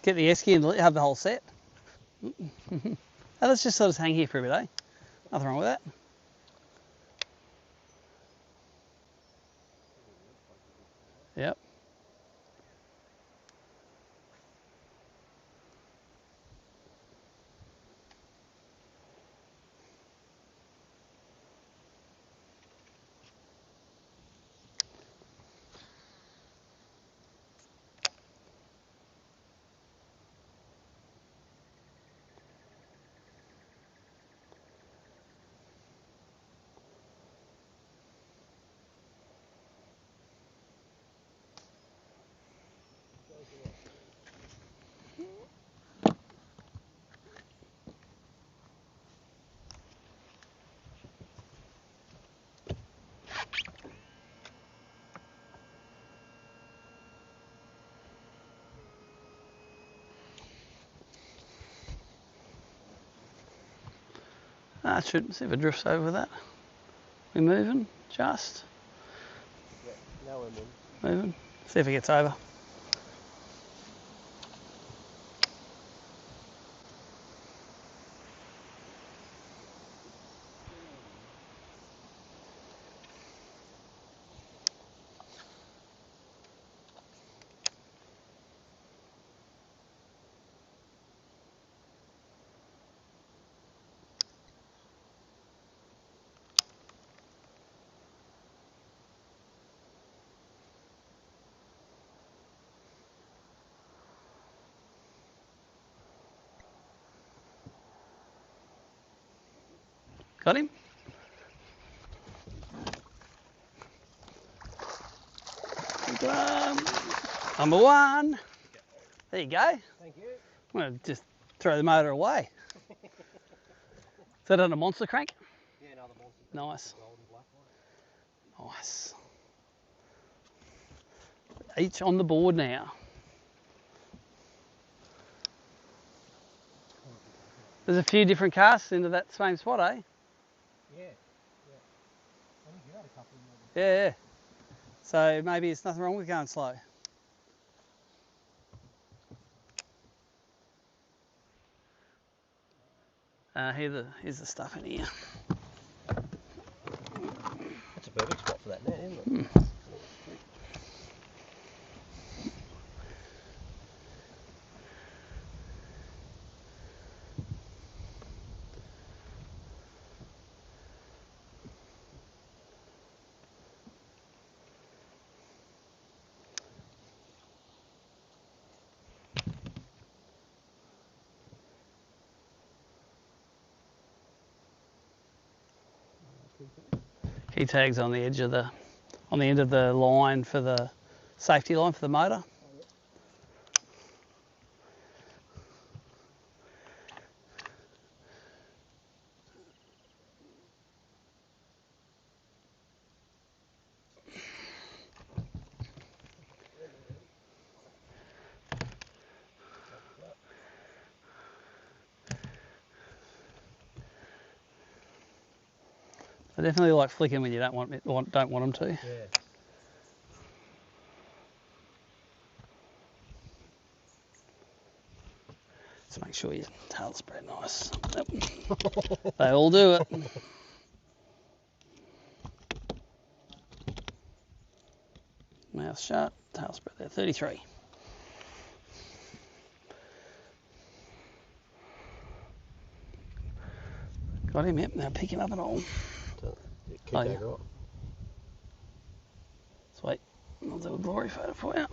A: Get the esky and have the whole set. Oh, let's just sort of hang here for a bit, eh? Nothing wrong with that. Yep. That should see if it drifts over that. We're moving, just.
B: Yeah, now we're moving.
A: Moving. See if it gets over. Got him? Number one. There you go.
B: Thank you.
A: I'm going to just throw the motor away. Is that on a monster crank?
B: Yeah, another monster.
A: Nice.
B: Gold and black one.
A: Nice. Each on the board now. There's a few different casts into that same spot, eh?
B: Yeah. Yeah. I think you had a couple more.
A: Yeah. So maybe it's nothing wrong with going slow. Here's the stuff in here.
B: That's a perfect spot for that net, isn't it?
A: Key tags on the edge of the, on the end of the line for the safety line for the motor. I definitely like flicking when you don't want them to.
B: Yeah.
A: Just make sure your tail's spread nice. Yep. They all do it. Mouth shut, tail spread there, 33. Got him, yep, now pick him up and all.
B: Keep that right.
A: Sweet, I'll do a glory photo for you.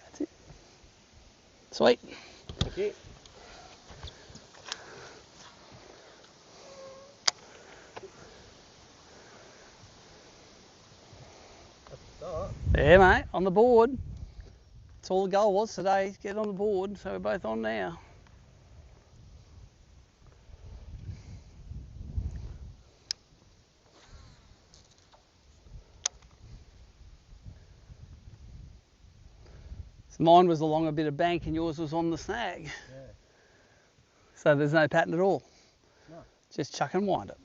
A: That's it. Sweet.
B: Thank you. That's a start.
A: Yeah, mate, on the board. That's all the goal was today, get on the board, so we're both on now. So mine was along a bit of bank and yours was on the snag.
B: Yeah.
A: So there's no pattern at all.
B: No.
A: Just chuck and wind it.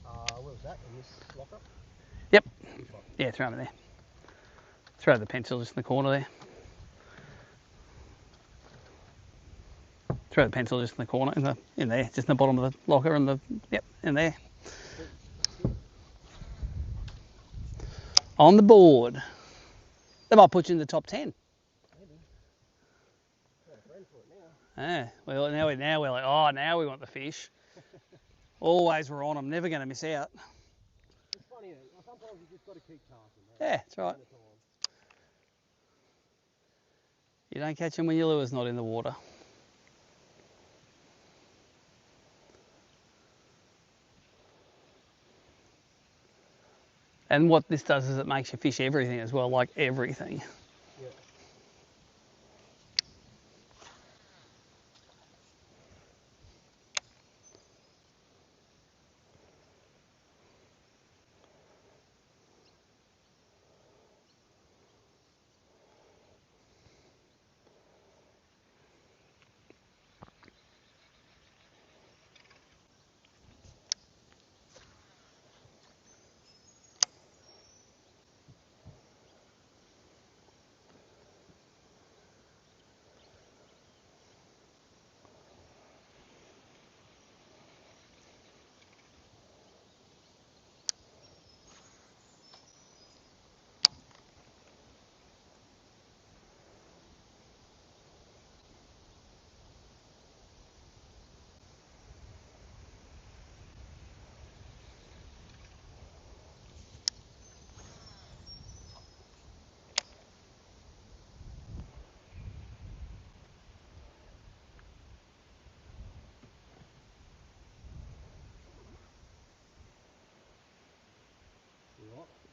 B: Where was that? In this locker?
A: Yep. Yeah, throw them in there. Throw the pencil just in the corner there. Throw the pencil just in the corner, in there, just in the bottom of the locker, and in there. On the board. They might put you in the top 10.
B: Maybe. Got a friend for it now.
A: Yeah. Well, now we're like, oh, now we want the fish. Always we're on them, never going to miss out.
B: It's funny, sometimes you just got to keep casting.
A: Yeah, that's right. You don't catch them when your lure's not in the water. And what this does is it makes you fish everything as well, like everything.
B: Yeah.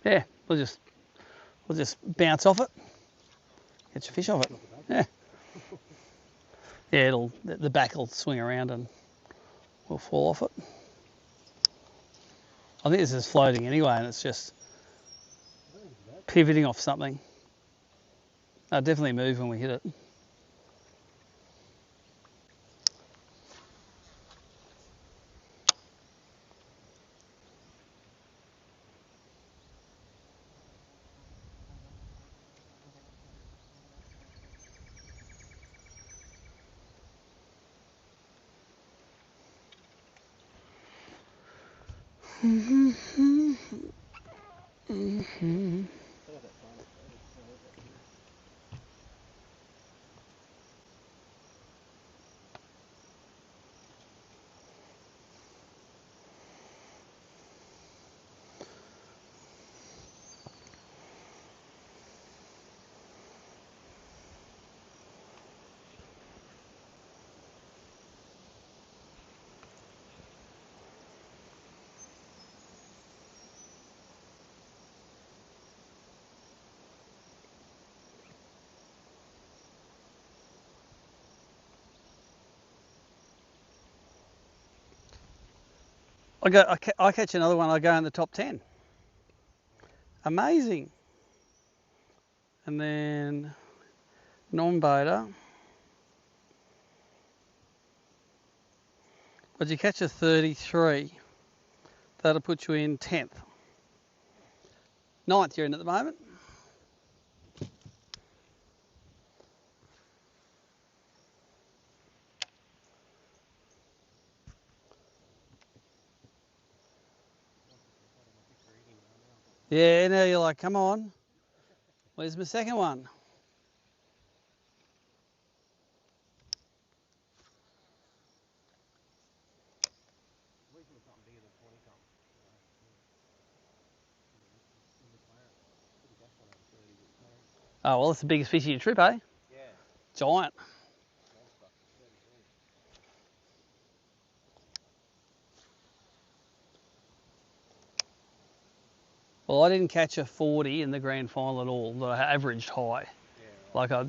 A: Yeah, we'll just bounce off it. Get your fish off it. Yeah. Yeah, the back will swing around and we'll fall off it. I think this is floating anyway, and it's just pivoting off something. It'll definitely move when we hit it. I catch another one, I go in the top 10. Amazing. And then non-boater. But you catch a 33, that'll put you in 10th. 9th you're in at the moment. Yeah, now you're like, come on, where's my second one? Oh, well, that's the biggest fish of your trip, eh?
B: Yeah.
A: Giant. Well, I didn't catch a 40 in the grand final at all, that I averaged high.
B: Yeah, right.
A: Like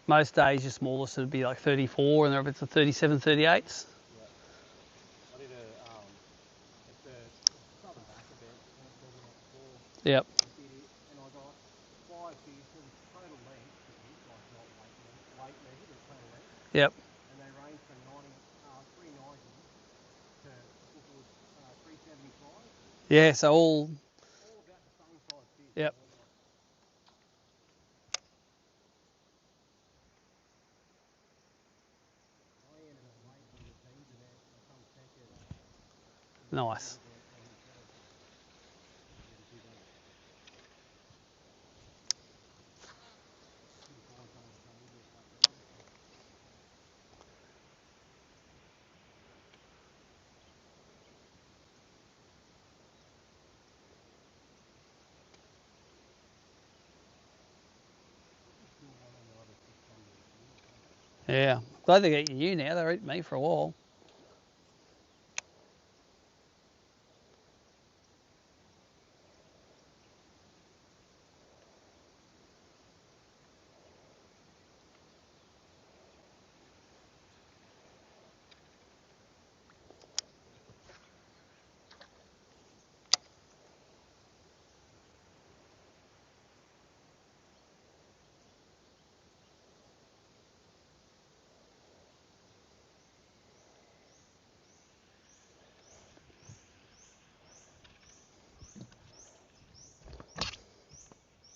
A: most days your smallest would be like 34, and if it's a 37, 38s.
B: Yeah. I did at the Southern Bass event, I was talking about before.
A: Yep.
B: I did it, and I got 5 fish, and total length to fish, like not weight measure, but total length.
A: Yep.
B: And they range from 390 to I think it was 375.
A: Yeah, so all
B: About the same size fish.
A: Yep.
B: I ended up late in the teams event. I come second.
A: nice. Yeah, glad they're eating you now. They're eating me for a while.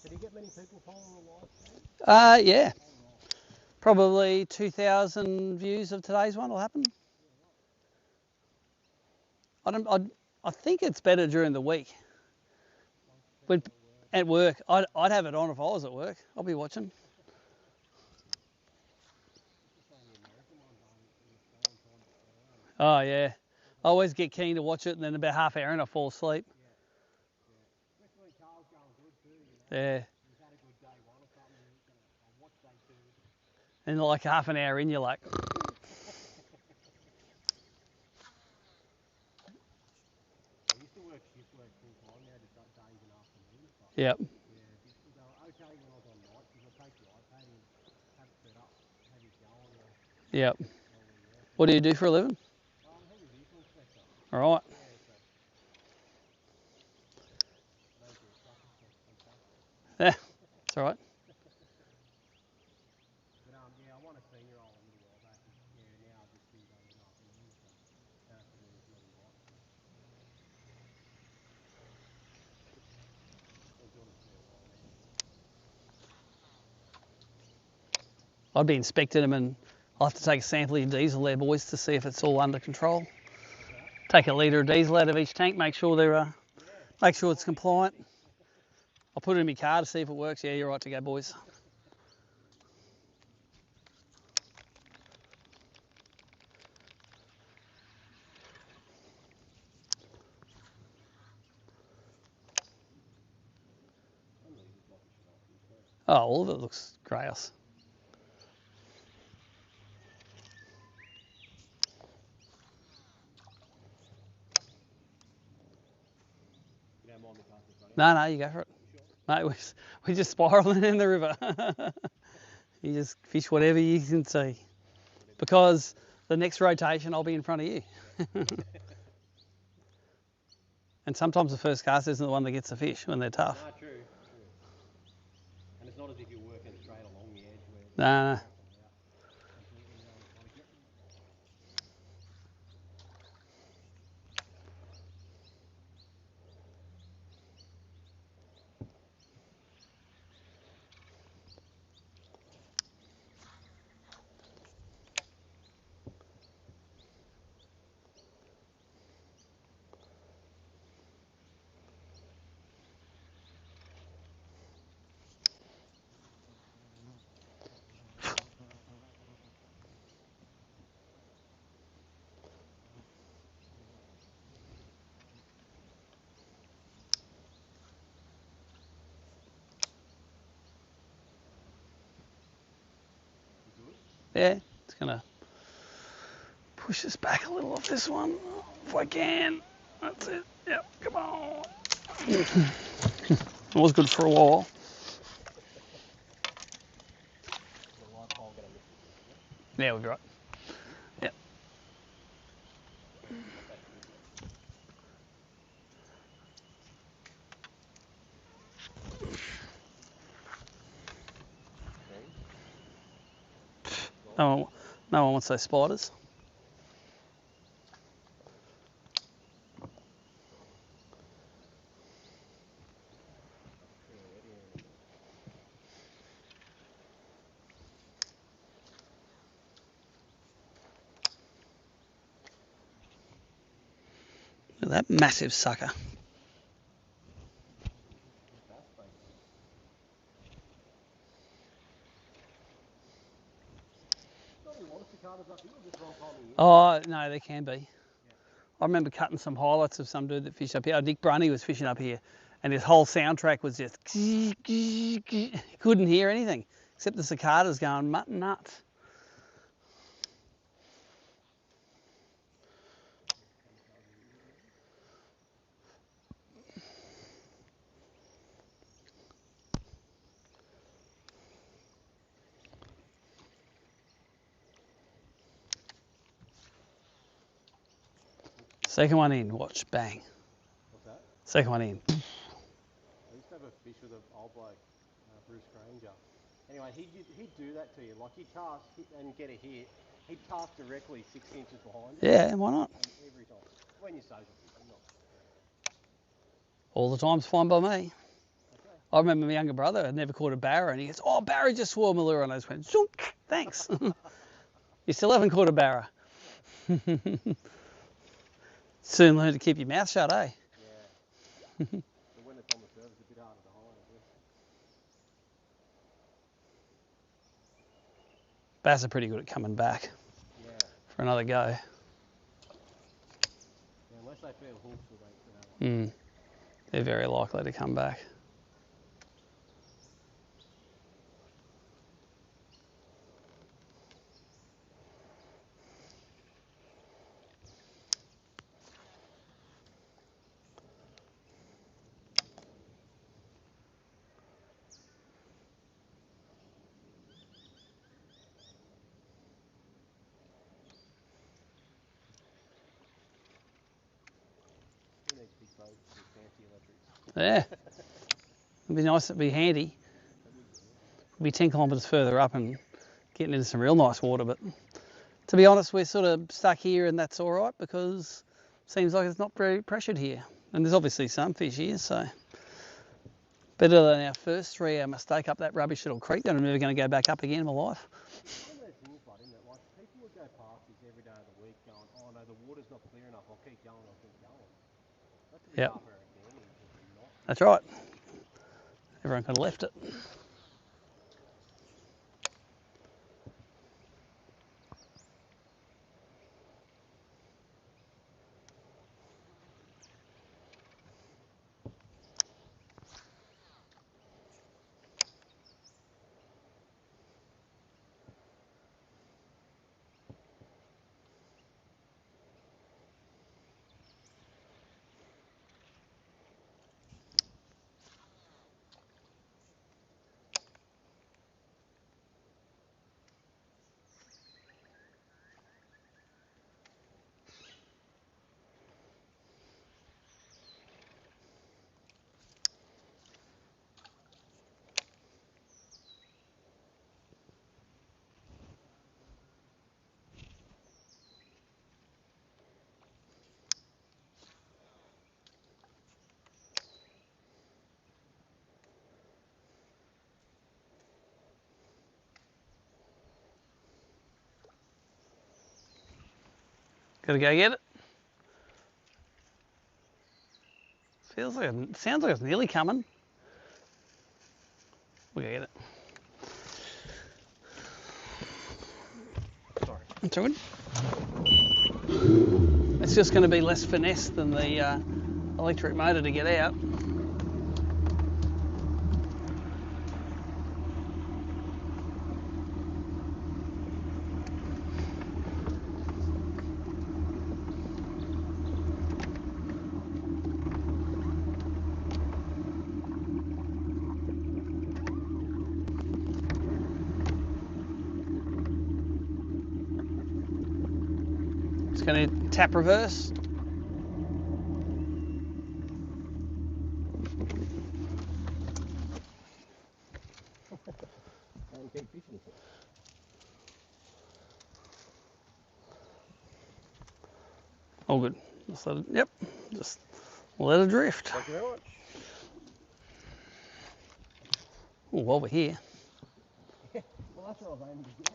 B: Did you get many people following the live stream?
A: Yeah. Probably 2,000 views of today's one will happen. I think it's better during the week. At work, I'd have it on if I was at work. I'll be watching. Oh yeah, I always get keen to watch it, and then about half hour and I fall asleep. Yeah. And like half an hour in, you're like.
B: I used to work shift work full time now, just got days and afternoons.
A: Yep.
B: Yeah, they were okay when I was on night because I'd take the iPad in, have it set up, have it going while
A: Yep.
B: we work.
A: What do you do for a living?
B: I'm a heavy vehicle inspector.
A: All right.
B: Yeah, so I don't do it proper, so it's fantastic.
A: Yeah, that's all right.
B: But yeah, I won a senior role a little while back, and yeah, now I just do those in afternoons, so don't have to do as many nights. So I'm doing a fair while now.
A: I'd be inspecting them, and I'll have to take a sample of your diesel there, boys, to see if it's all under control.
B: What's that?
A: Take a litre of diesel out of each tank, make sure they're, make sure it's compliant. I'll put it in my car to see if it works. Yeah, you're right to go, boys. Oh, all of it looks grass.
B: You don't mind me casting in front of
A: No, you go for it. Mate, we're just spiralling in the river. You just fish whatever you can see. Because the next rotation, I'll be in front of you. And sometimes the first cast isn't the one that gets the fish when they're tough.
B: No, true. And it's not as if you're working straight along the edge where it's
A: No.
B: completely trying to get them.
A: Yeah, it's gonna push this back a little off this one, if I can. That's it. Yep, come on. It was good for a while. Yeah, we'll be right. Yep. No one wants those spiders. Look at that massive sucker. Oh, no, there can be. I remember cutting some highlights of some dude that fished up here. Nick Brunny was fishing up here, and his whole soundtrack was just... He couldn't hear anything, except the cicadas going nuts. Second one in, watch, bang.
B: What's that?
A: Second one in.
B: I used to have a fish with an old bloke, Bruce Granger. Anyway, he'd do that to you. Like, he'd cast and get a hit. He'd cast directly 6 inches behind you.
A: Yeah, why not?
B: And every time. When you're social fishing, not.
A: All the time's fine by me.
B: Okay.
A: I remember my younger brother had never caught a barra, and he goes, "Oh, Barra just swore my lure," and I just went, "Zoom, thanks." You still haven't caught a barra. Soon learn to keep your mouth shut, eh?
B: Yeah. But when it's on the surface, it's a bit harder to hide, I guess.
A: Bass are pretty good at coming back for another go.
B: Yeah, unless they feel hooks or they don't like
A: They're very likely to come back.
B: those fancy electrics.
A: Yeah. It'd be nice, it'd be handy. We'll be 10 kilometres further up and getting into some real nice water, but to be honest, we're sort of stuck here and that's all right because it seems like it's not very pressured here. And there's obviously some fish here, so better than our first 3 hour mistake up that rubbish little creek that I'm never going to go back up again in my life.
B: It's one of those things, bud, isn't it? Like, people would go past this every day of the week going, oh no, the water's not clear enough, I'll keep going. That's to be half our advantage, it's not.
A: That's right. Everyone could have left it. Gotta go get it. Sounds like it's nearly coming. We'll go get it.
B: Sorry.
A: That's all good. It's just going to be less finesse than the electric motor to get out. Going to tap reverse. All good. Just let it, yep. Just let it drift.
B: Thank you very much.
A: Oh, while we're here.
B: Well, that's what I was aiming to get.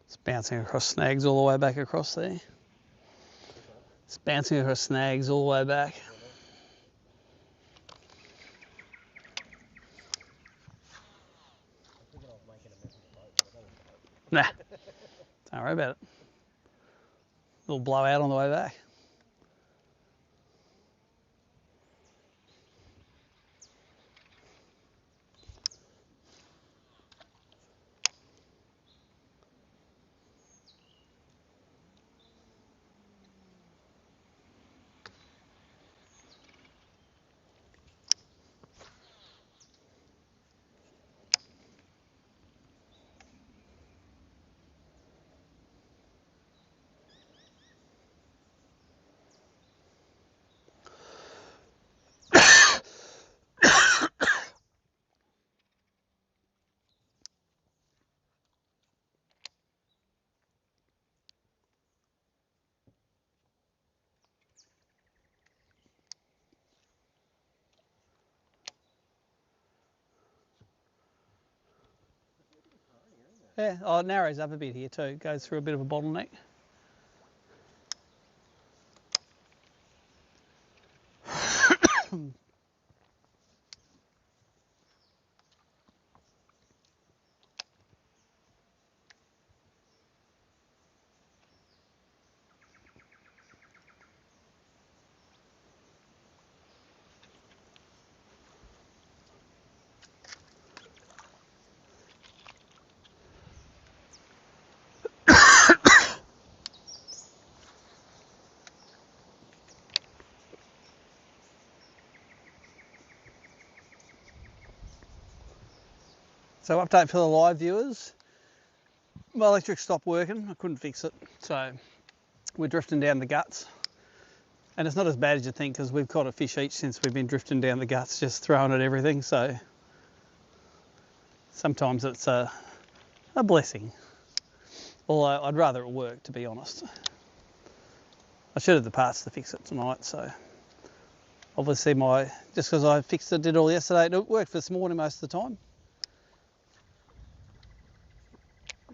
A: It's bouncing across snags all the way back across there. It's bouncing across snags all the way back. Nah, don't worry about it. Little blowout on the way back. Yeah, oh, it narrows up a bit here too. It goes through a bit of a bottleneck. So update for the live viewers. My electric stopped working, I couldn't fix it. So we're drifting down the guts. And it's not as bad as you think because we've caught a fish each since we've been drifting down the guts, just throwing at everything. So sometimes it's a blessing. Although I'd rather it work, to be honest. I should have the parts to fix it tonight, so obviously just because I fixed it, did all yesterday, it worked for this morning most of the time.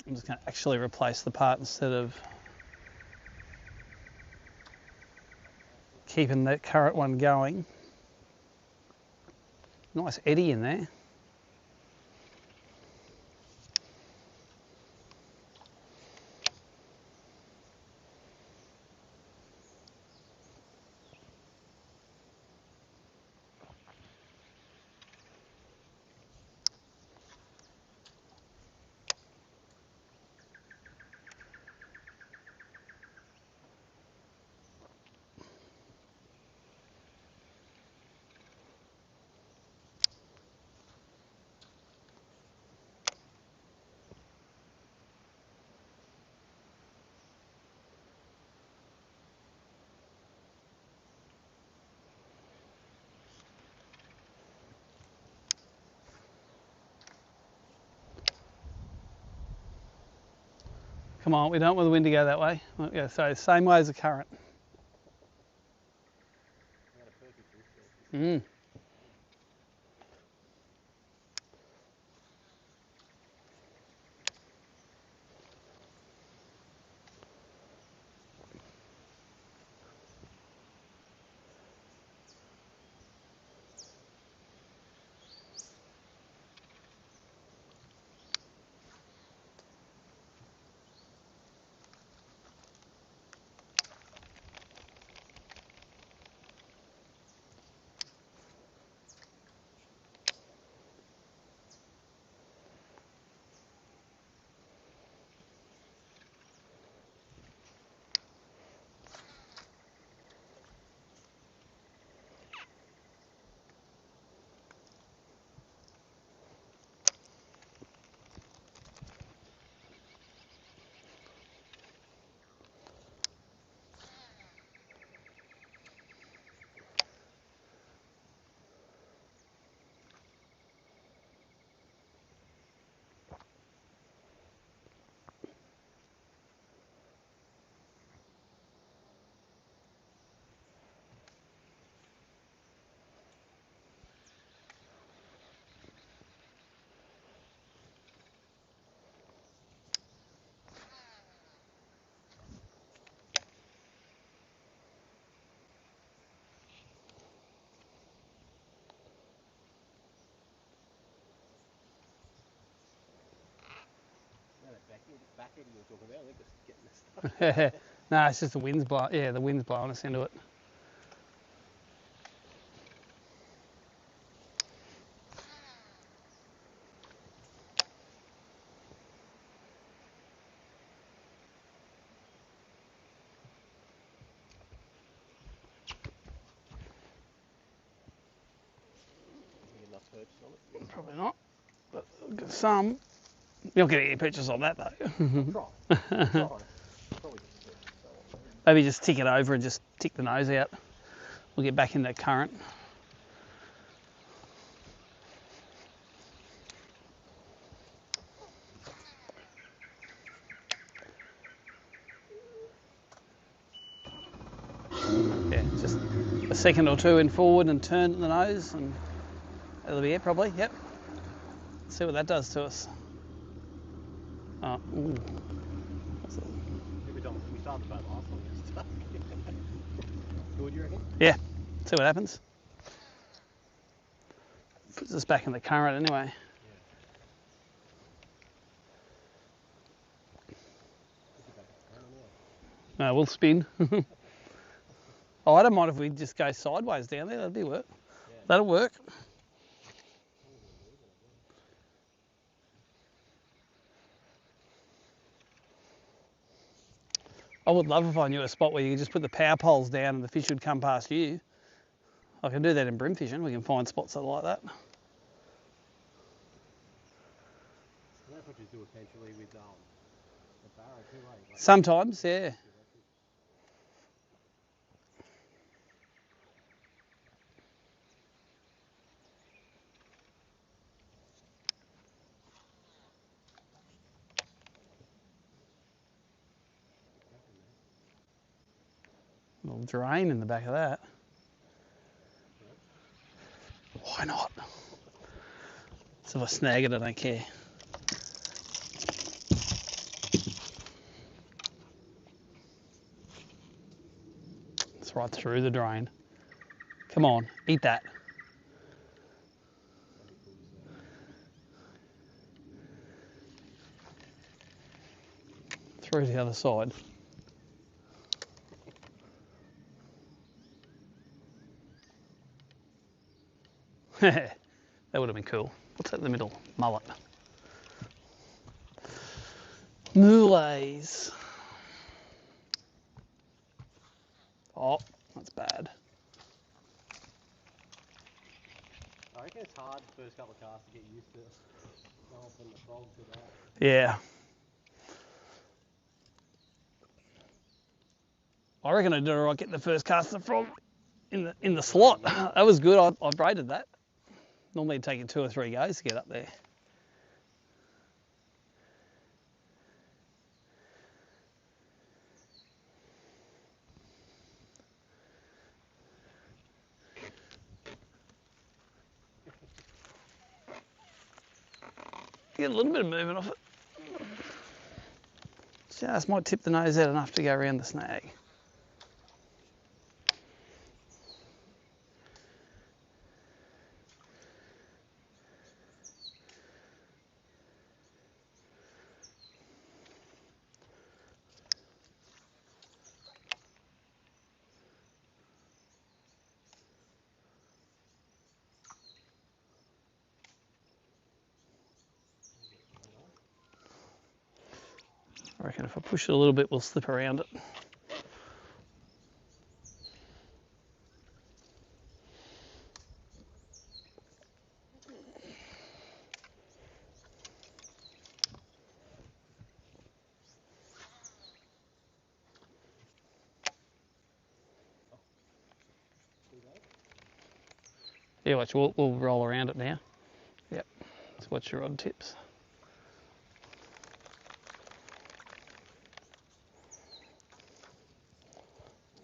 A: I'm just going to actually replace the part instead of keeping that current one going. Nice eddy in there. Come on, we don't want the wind to go that way. Yeah, so same way as the current. Mm.
B: Back eddy you were talking about, they're just getting this stuff.
A: No, it's just the wind's blowing. Yeah, the wind's blowing us into it.
B: Enough purchase on it.
A: Probably not, but we'll get some. You'll get any purchase on that though.
B: Try.
A: Maybe just tick it over and just tick the nose out. We'll get back in that current. Yeah, just a second or two in forward and turn the nose and that'll be it probably, yep. See what that does to us. Oh, ooh.
B: We started the boat last time. It's stuck. Good, you reckon?
A: Yeah, see what happens. Puts us back in the current anyway. No, we'll spin. Oh, I don't mind if we just go sideways down there, that'll be work.
B: Yeah.
A: That'll work. I would love if I knew a spot where you could just put the power poles down and the fish would come past you. I can do that in brim fishing, we can find spots that are like that.
B: what you do essentially with the barrow too, eh? Like,
A: Sometimes, yeah. Little drain in the back of that. Why not? So if I snag it, I don't care. It's right through the drain. Come on, eat that. Through to the other side. That would have been cool. What's that in the middle? Mullet. Moulays. Oh, that's bad.
B: I reckon it's hard the first couple of casts to get used to going from the frog to that.
A: Yeah. I reckon I did all right getting the first cast of the frog in the slot. That was good. I braided that. Normally it'd take you 2 or 3 goes to get up there. Get a little bit of movement off it. Just might tip the nose out enough to go around the snag. I reckon if I push it a little bit, we'll slip around it. Yeah, watch, we'll roll around it now. Yep, let's watch your rod tips.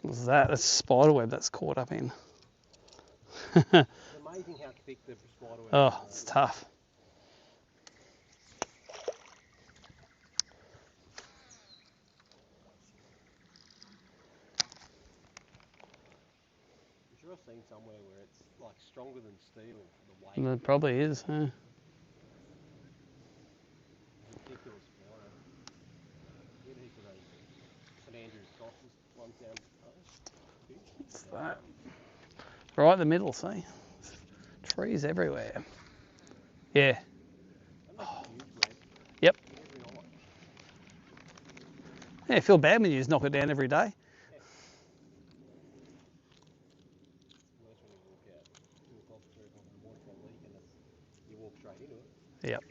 A: What's that? That's spider web that's caught up in.
B: It's amazing how thick the spider web is.
A: Oh, it's tough.
B: I'm sure I've seen somewhere where it's like stronger than steel, the weight.
A: It probably is, huh?
B: Ridiculous spider. You get a heap of those St Andrew's Goss's ones down below.
A: What's that? Right in the middle, see? Trees everywhere. Yeah.
B: That makes a huge web.
A: Yep.
B: Every night.
A: Yeah, feel bad when you just knock it down every day.
B: Worse when you walk out 2 o'clock, 3 o'clock in the morning for a leak and you walk straight into it.
A: Yep.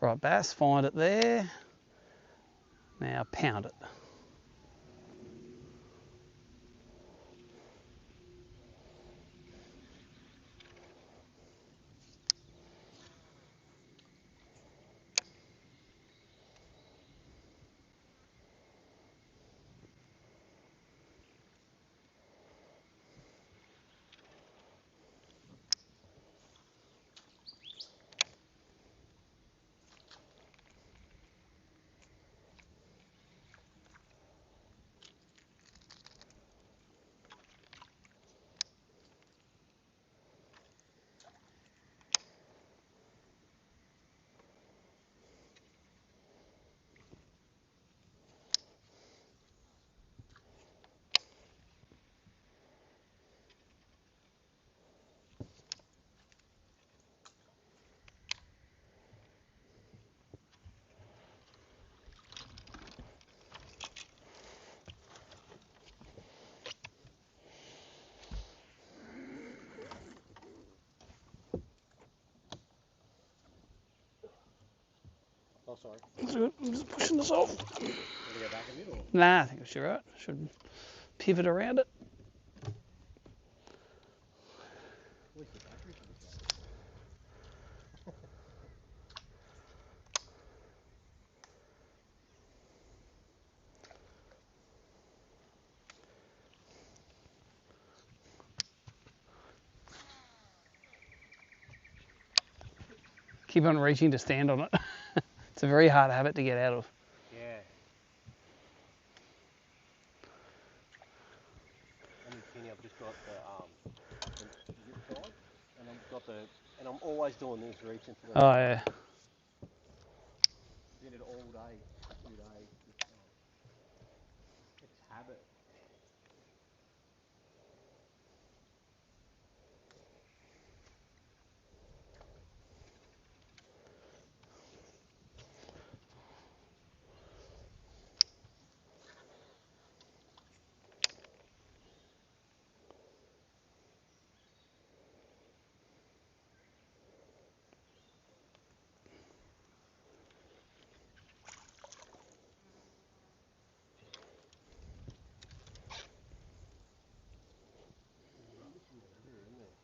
A: Right, bass, find it there. Now pound it.
B: Oh, sorry.
A: That's good. I'm just pushing this off.
B: Want to go back a bit or?
A: Nah, I think I should be right. Should pivot around it.
B: At least the battery can be right.
A: Keep on reaching to stand on it. It's a very hard habit to get out of.
B: Yeah. On the tinny, I've just got the zip side, and I'm always doing this, reaching for the.
A: Oh yeah.
B: Did it all day, 2 days. It's habit. Rubbish everywhere, isn't there?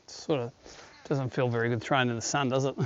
A: Sort of doesn't feel very good thrown in the sun, does it?
B: Yeah.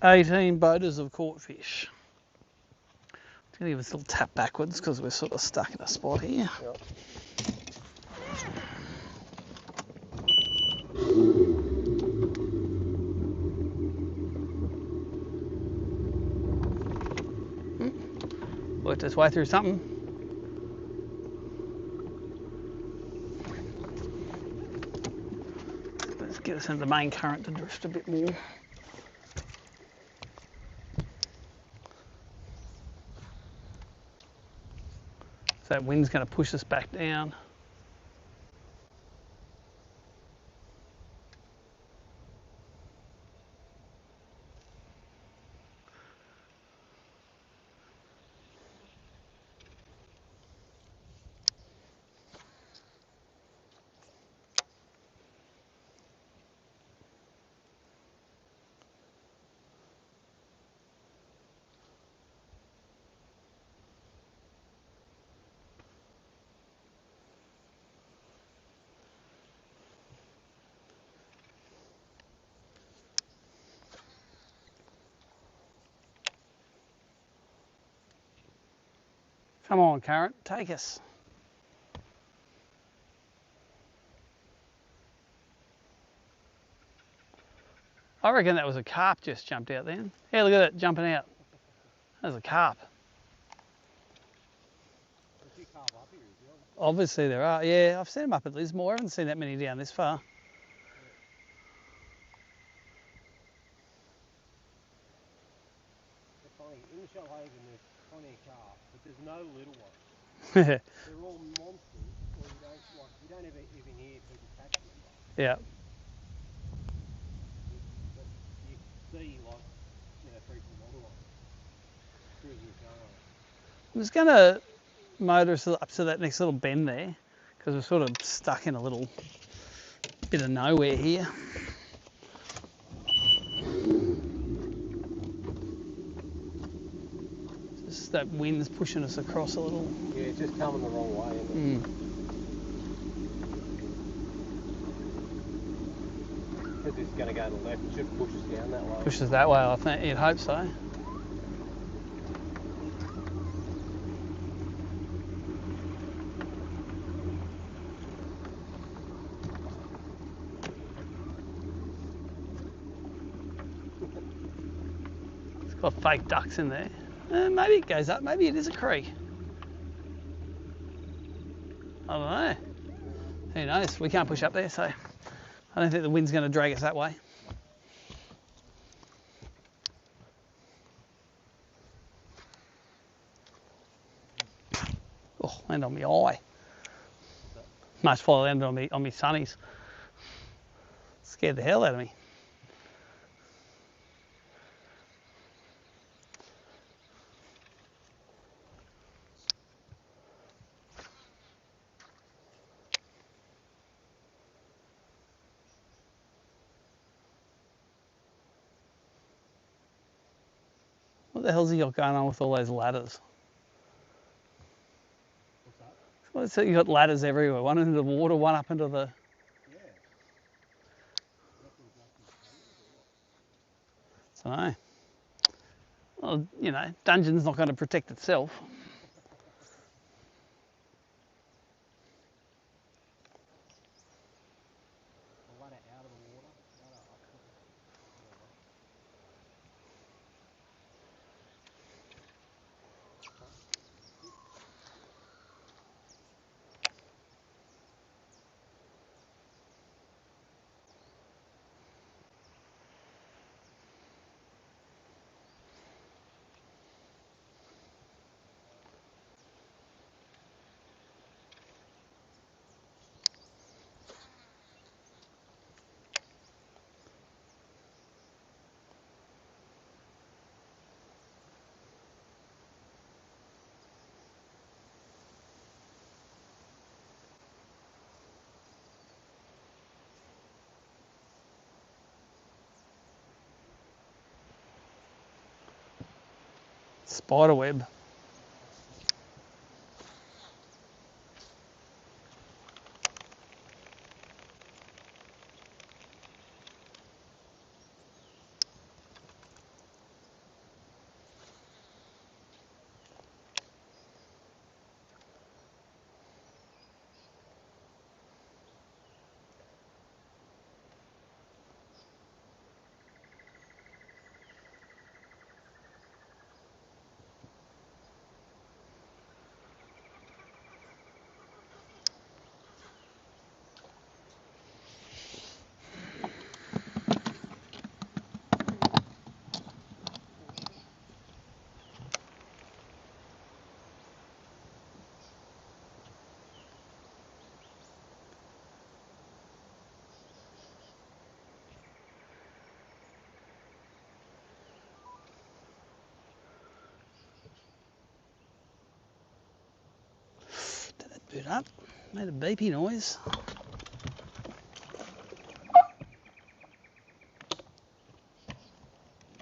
A: 18 boaters have caught fish. I'm going to give us a little tap backwards because we're sort of stuck in a spot here.
B: Yep.
A: Worked its way through something. Let's get us into the main current to drift a bit more. So that wind's going to push us back down. Come on, current, take us. I reckon that was a carp just jumped out then. Yeah, look at it jumping out. That was a carp.
B: There's a few carp up here as well.
A: Obviously there are. Yeah, I've seen them up at Lismore. I haven't seen that many down this far.
B: They're funny. In the Shoalhaven there's plenty of carp, but there's no little ones.
A: Yeah.
B: They're all monsters, or you don't ever even hear people catching them.
A: Yeah.
B: But you see, like, you know, 3 foot long ones cruising the Shoalhaven.
A: I'm just going to motor us up to that next little bend there, because we're sort of stuck in a little bit of nowhere here. Just that wind's pushing us across a little.
B: Yeah, it's just coming the wrong way, isn't it? Because it's going to go to the left, it should push us down that way.
A: Push us that way, I think. You'd hope so. It's got fake ducks in there. Maybe it goes up, maybe it is a creek. I don't know. Who knows? We can't push up there, so I don't think the wind's going to drag us that way. Oh, landed on my eye. Much probably landed on me sunnies. Scared the hell out of me. What the hell's he got going on with all those ladders?
B: What's that?
A: What's it? You got ladders everywhere. One into the water, one up into the.
B: Yeah.
A: I don't know. Well, you know, dungeon's not going to protect itself.
B: A ladder out of the water, ladder up to the whatever.
A: Spider web. Did that boot up? Made a beepy noise.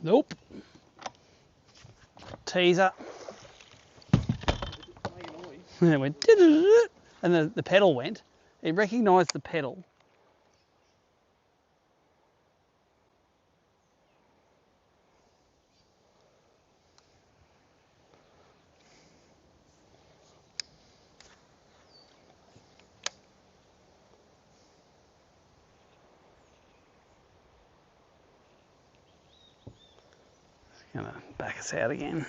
A: Nope. Teaser. And it went, and the pedal went. It recognised the pedal. It's gonna back us out again.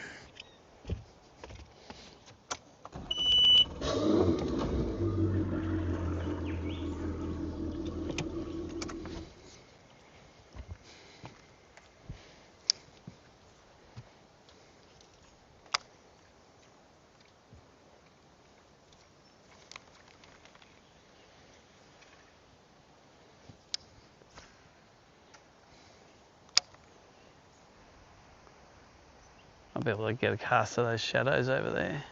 A: I'll be able to get a cast of those shadows over there.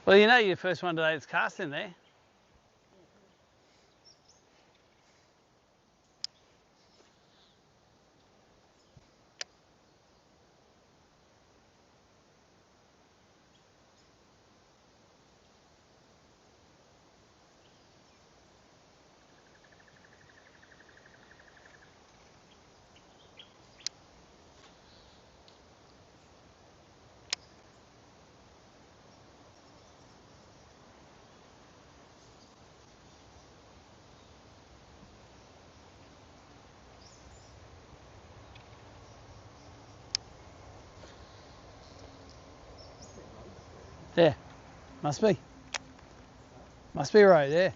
A: Well, you know you're the first one today that's cast in there. Yeah, must be. Must be right there.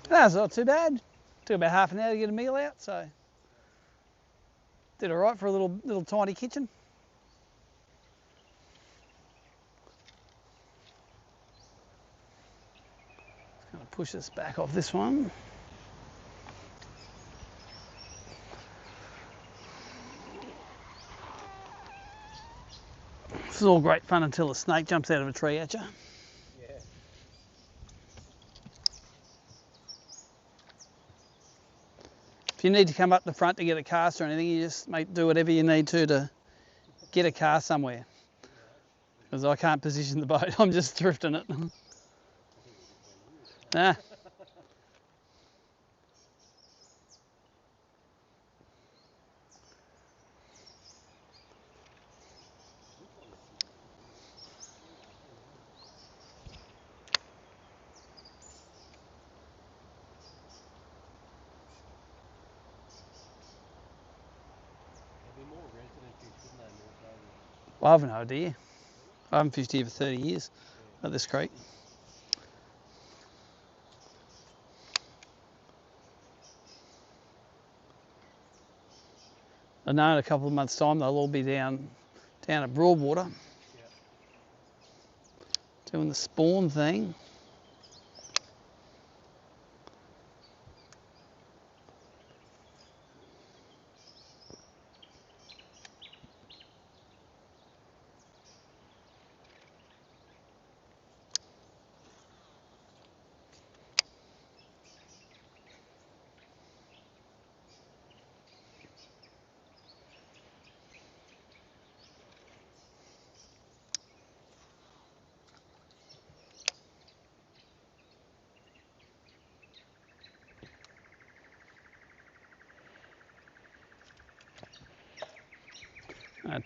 A: That's not too bad. Took about half an hour to get a meal out, so did all right for a little tiny kitchen. Just gonna push this back off this one. This is all great fun until a snake jumps out of a tree at you.
B: Yeah.
A: If you need to come up the front to get a cast or anything, you just do whatever you need to get a cast somewhere. Because I can't position the boat, I'm just drifting it. Nah.
B: There'll be more residents here, shouldn't they, more so than...
A: Well, I have no idea. I haven't fished here for 30 years at this creek. I know in a couple of months' time they'll all be down at Broadwater, doing the spawn thing.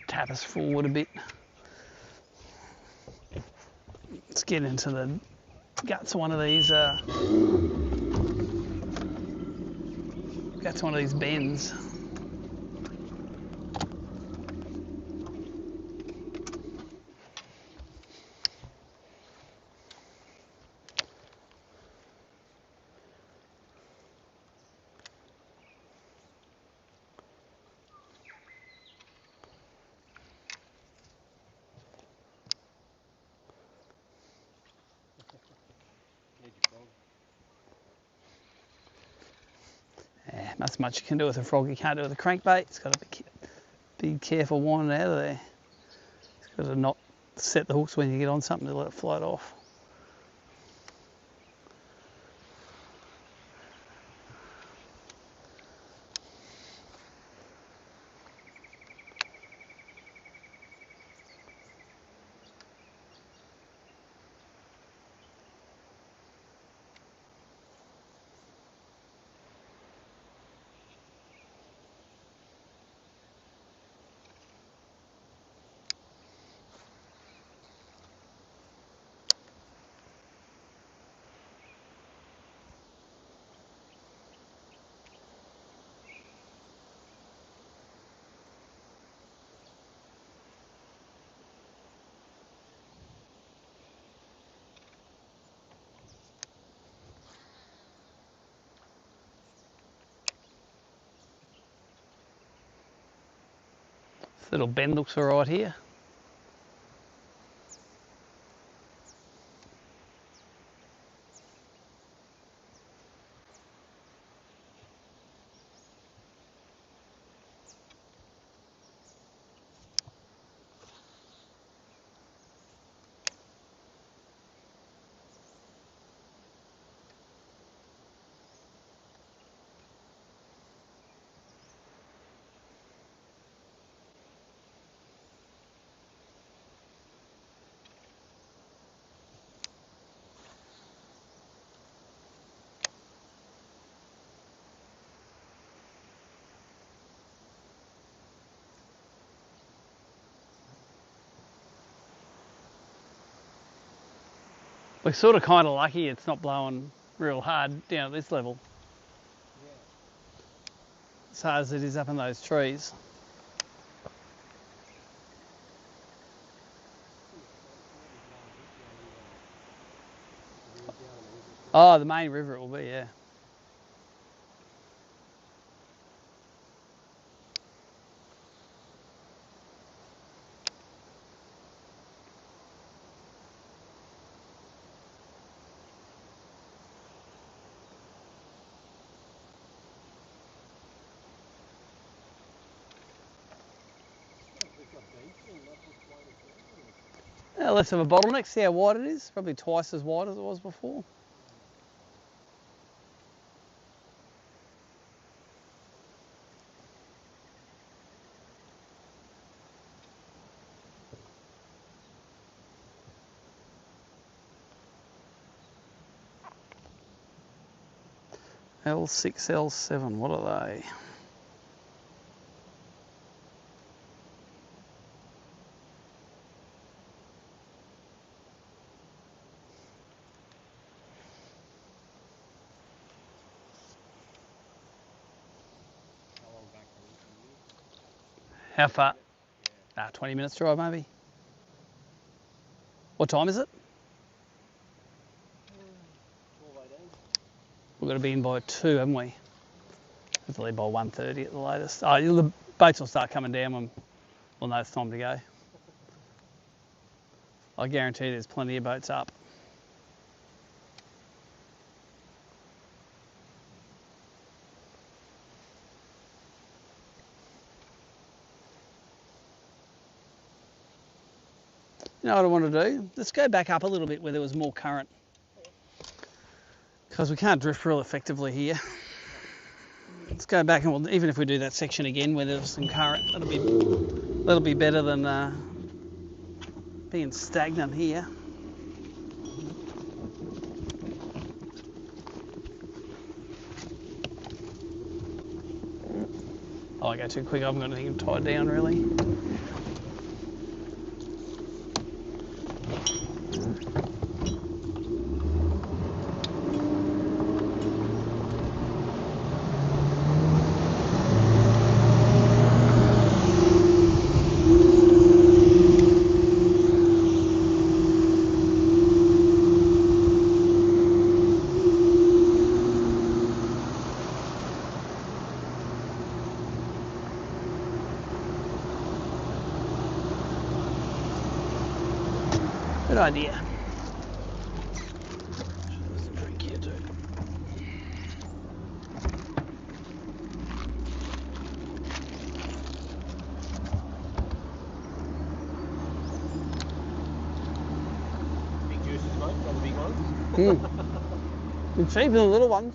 A: Tap us forward a bit. Let's get into the guts of one of these. Guts of one of these bends. Yeah, not much you can do with a frog. You can't do with a crankbait. It's got to be careful winding it out of there. It's got to not set the hooks when you get on something to let it float off. This little bend looks alright here. We're sort of kind of lucky it's not blowing real hard down at this level. As hard as it is up in those trees. Oh, the main river it will be, yeah. Less of a bottleneck. See how wide it is? Probably twice as wide as it was before. L6, L7, what are they? How far? 20 minutes drive maybe. What time is it? We've got to be in by 2, haven't we? Hopefully by 1:30 at the latest. Oh, Boats will start coming down when we'll know it's time to go. I guarantee there's plenty of boats up. You know what I want to do? Let's go back up a little bit where there was more current. Because we can't drift real effectively here. Let's go back and we'll, even if we do that section again where there's some current, that'll be better than being stagnant here. Oh, I go too quick, I haven't got anything tied down really. Good idea. There's a drink here too.
B: Big juices, mate. Got the big ones.
A: They're cheaper than the little ones.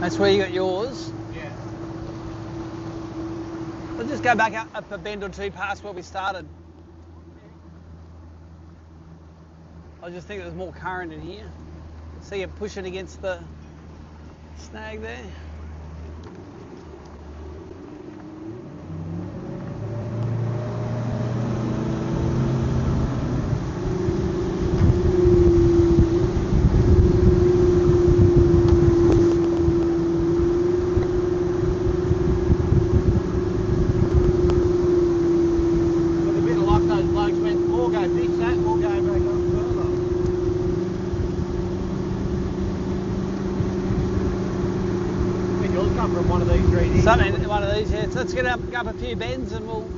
A: That's where you got yours.
B: Yeah.
A: We'll just go back up a bend or two past where we started. I just think there's more current in here. See it pushing against the snag there. Something, one of these, yeah. So let's get up a few bends and we'll...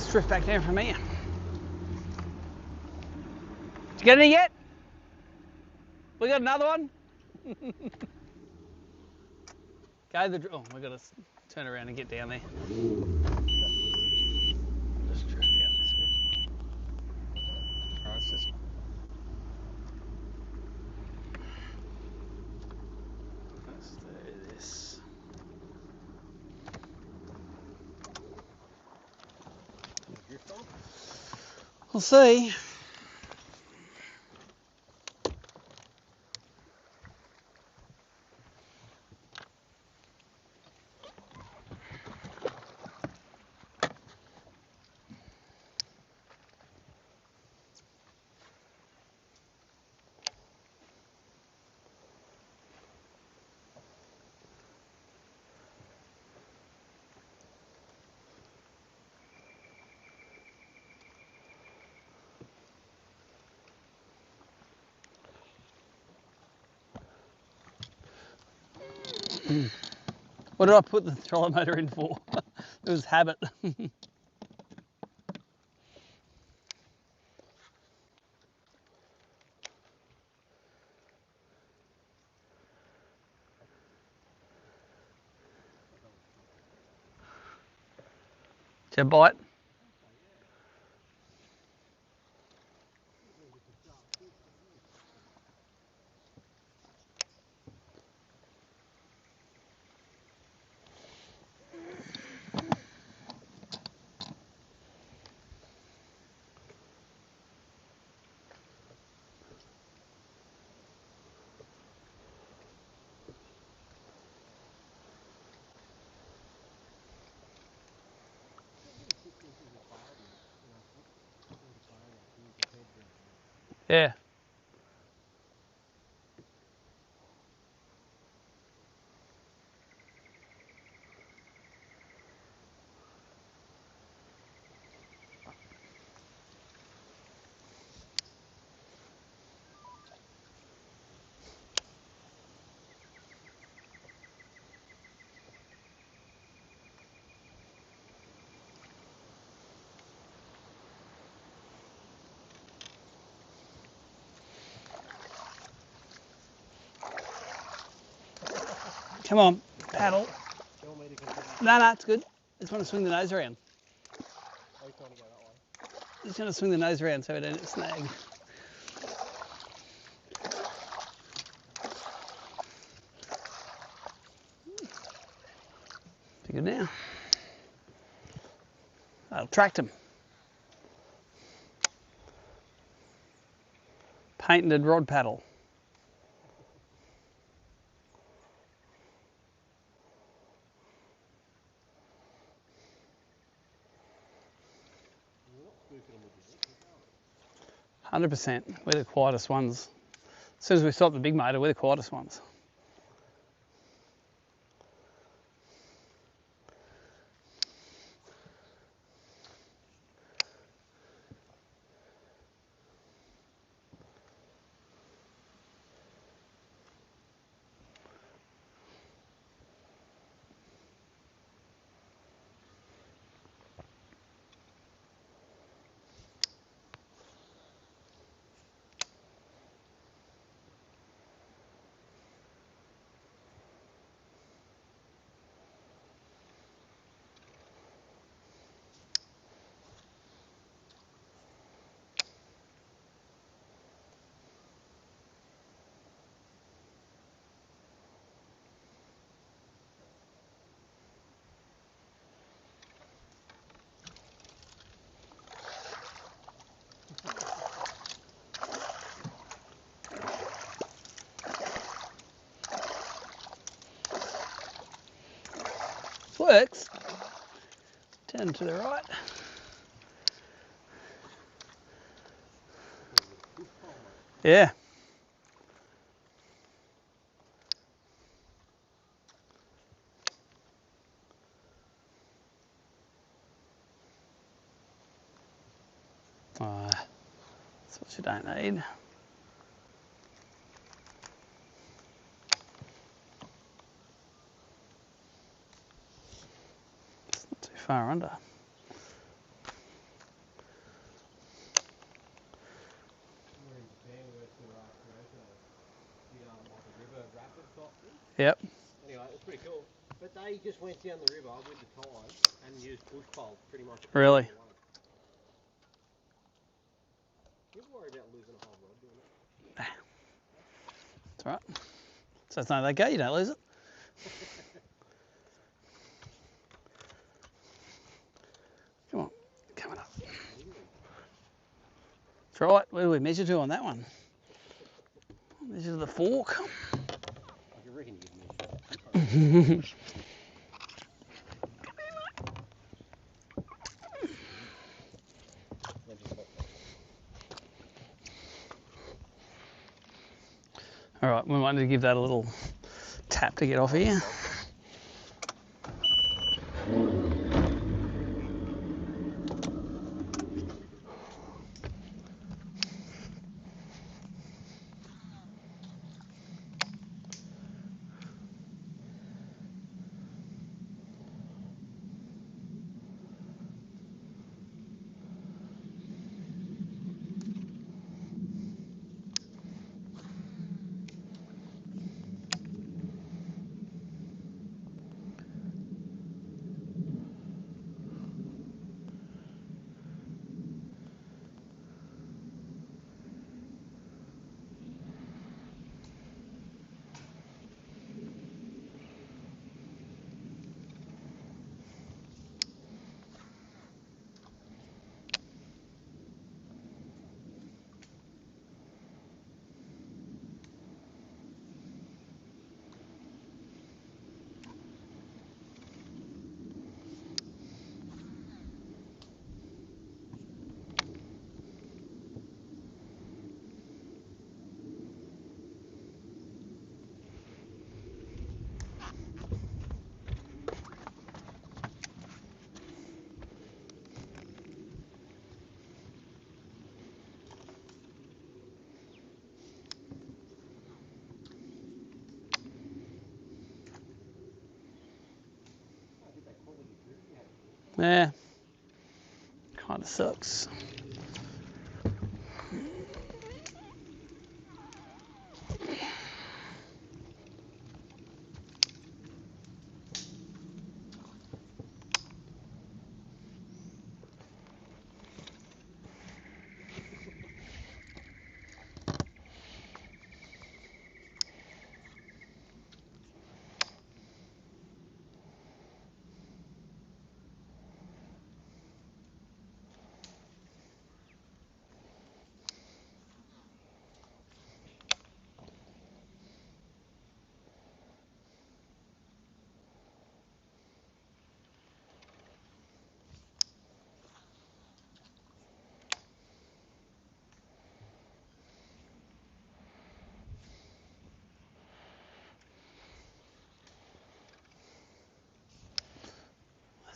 A: just drift back down from here. Did you get any yet? We got another one? Go the... Oh, we've got to turn around and get down there. Just drift down this bit. Oh, it's just... Let's do this. We'll see. What did I put the trolling motor in for? It was habit. Did you bite? Yeah. Come on, paddle. No, it's good. Just want to swing the nose around. Just want to swing the nose around so we don't snag. Be good now. I'll tract him. Patented rod paddle. You're not 100%. We're the quietest ones. As soon as we stop the big motor, we're the quietest ones. Works. Turn to the right. Yeah. That's what you don't need. It's not too far under. Yep.
B: Anyway, it was pretty cool. But they just went down the river with the tide and used bush poles pretty much.
A: Really?
B: You worry about losing a whole rod doing it?
A: That's all right. So it's not that go, you don't lose it. Come on, coming up. That's right. Where do we measure to on that one? Measure to the fork.
B: I reckon you measure.
A: All right, we might need to give that a little tap to get off here. Yeah, kind of sucks.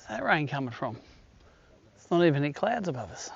A: Where's that rain coming from? It's not even any clouds above us.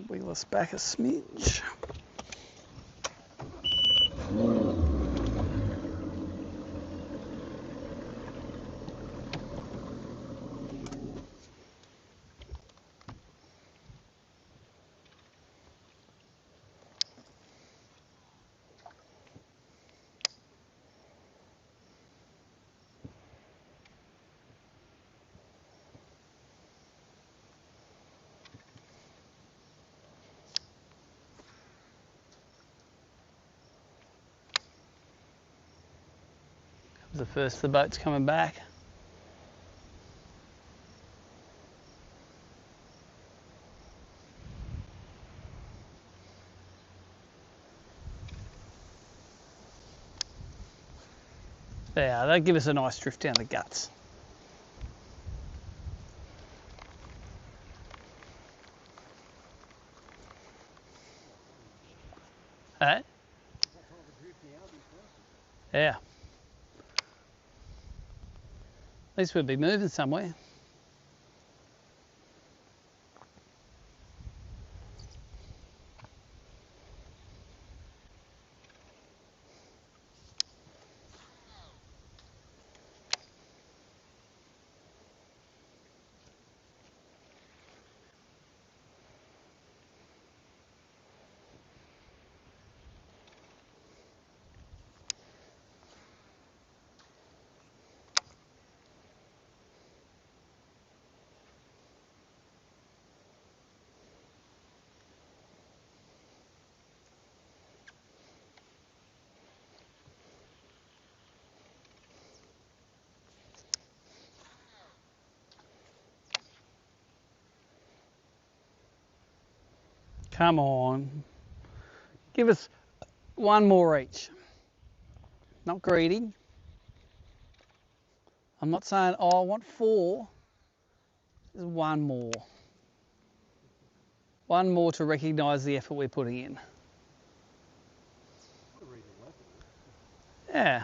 A: Wheel us back a smidge. the first of the boats coming back. Yeah, they give us a nice drift down the guts. That
B: That type of drift now would be perfect.
A: Yeah. At least we'd be moving somewhere. Come on. Give us one more each. Not greedy. I'm not saying, oh, I want 4. Just one more. One more to recognise the effort we're putting in.
B: What a reason left it is.
A: Yeah.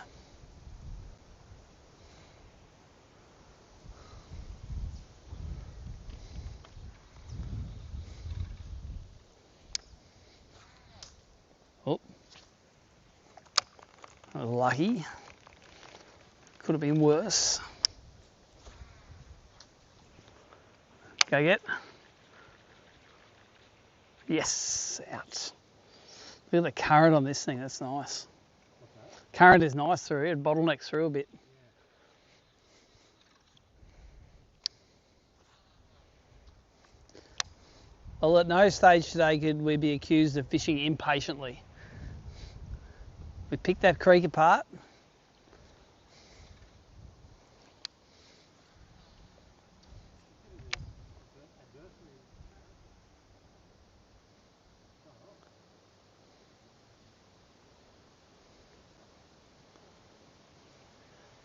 A: Oh. Lucky. Could have been worse. Go get. Yes, out. Look at the current on this thing, that's nice.
B: What's that?
A: Current is nice through it, bottlenecks through a bit. Well, at no stage today could we be accused of fishing impatiently. We picked that creek apart.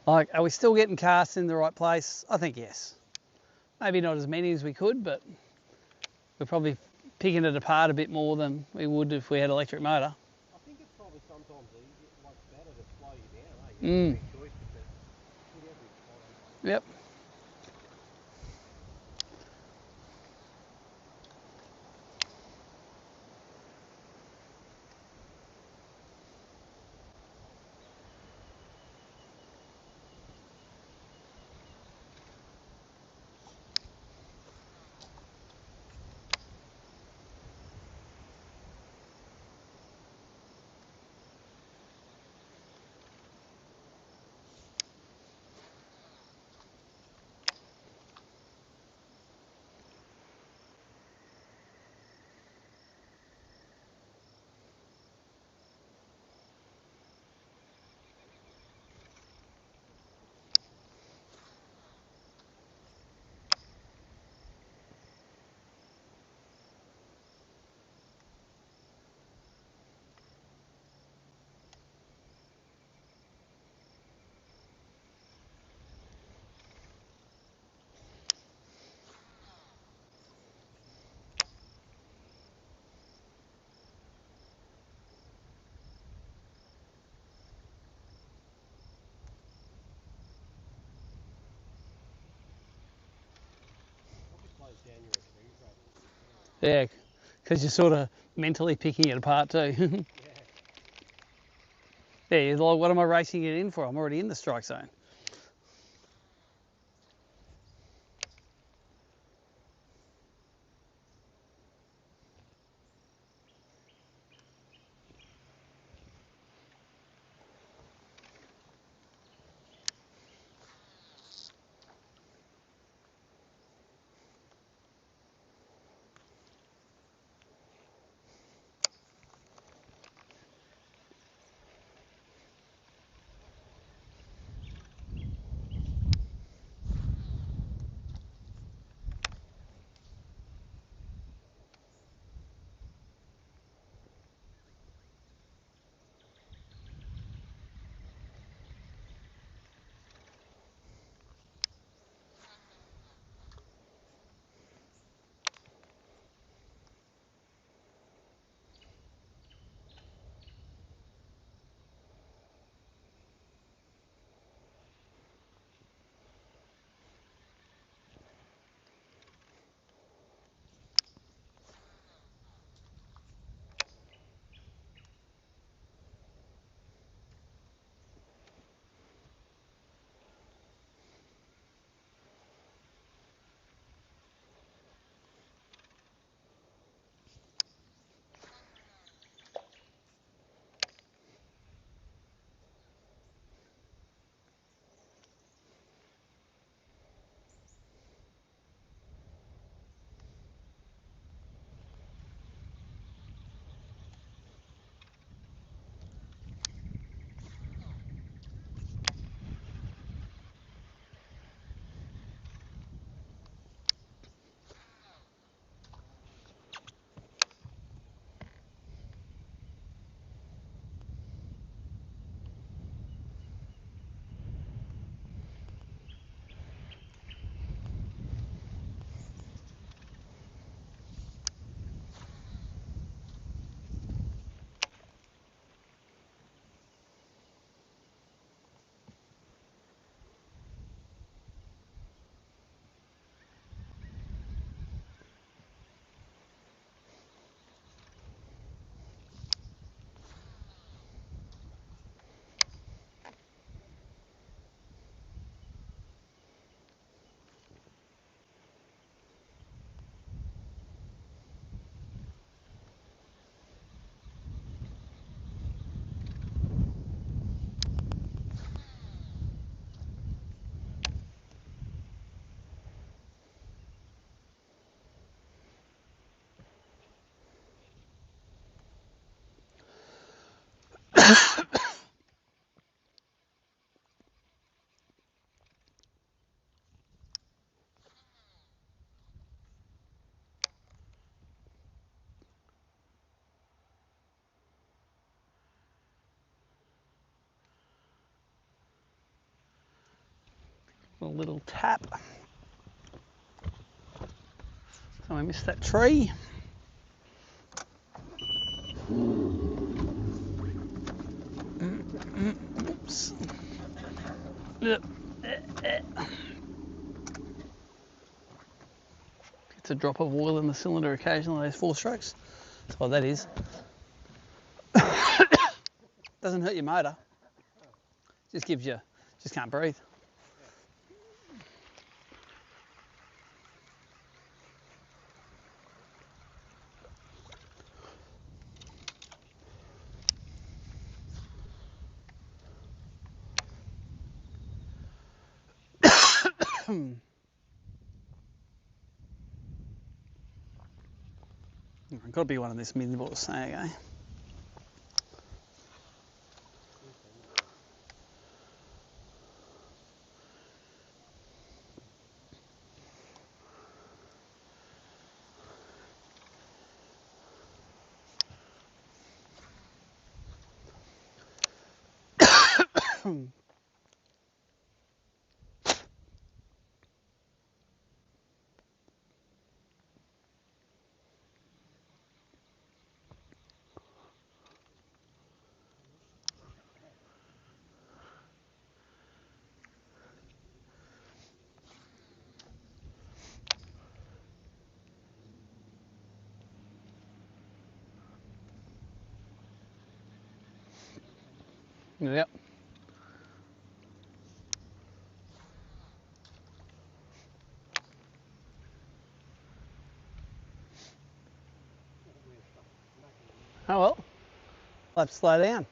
A: Like, are we still getting casts in the right place? I think yes. Maybe not as many as we could, but we're probably picking it apart a bit more than we would if we had electric motor.
B: I think it's probably sometimes easier, like better to slow you down, eh? You have to make choice because hit every spot on.
A: Yep. Yeah, because you're sort of mentally picking it apart too. Yeah, you're like, what am I racing it in for? I'm already in the strike zone. A little tap. So I missed that tree. Oops. It's a drop of oil in the cylinder occasionally, those 4 strokes. That's what that is. Doesn't hurt your motor. Just gives you, just can't breathe. Got to be one of this mid-ball snag, eh? Yep. Oh well, I'll have to slow down.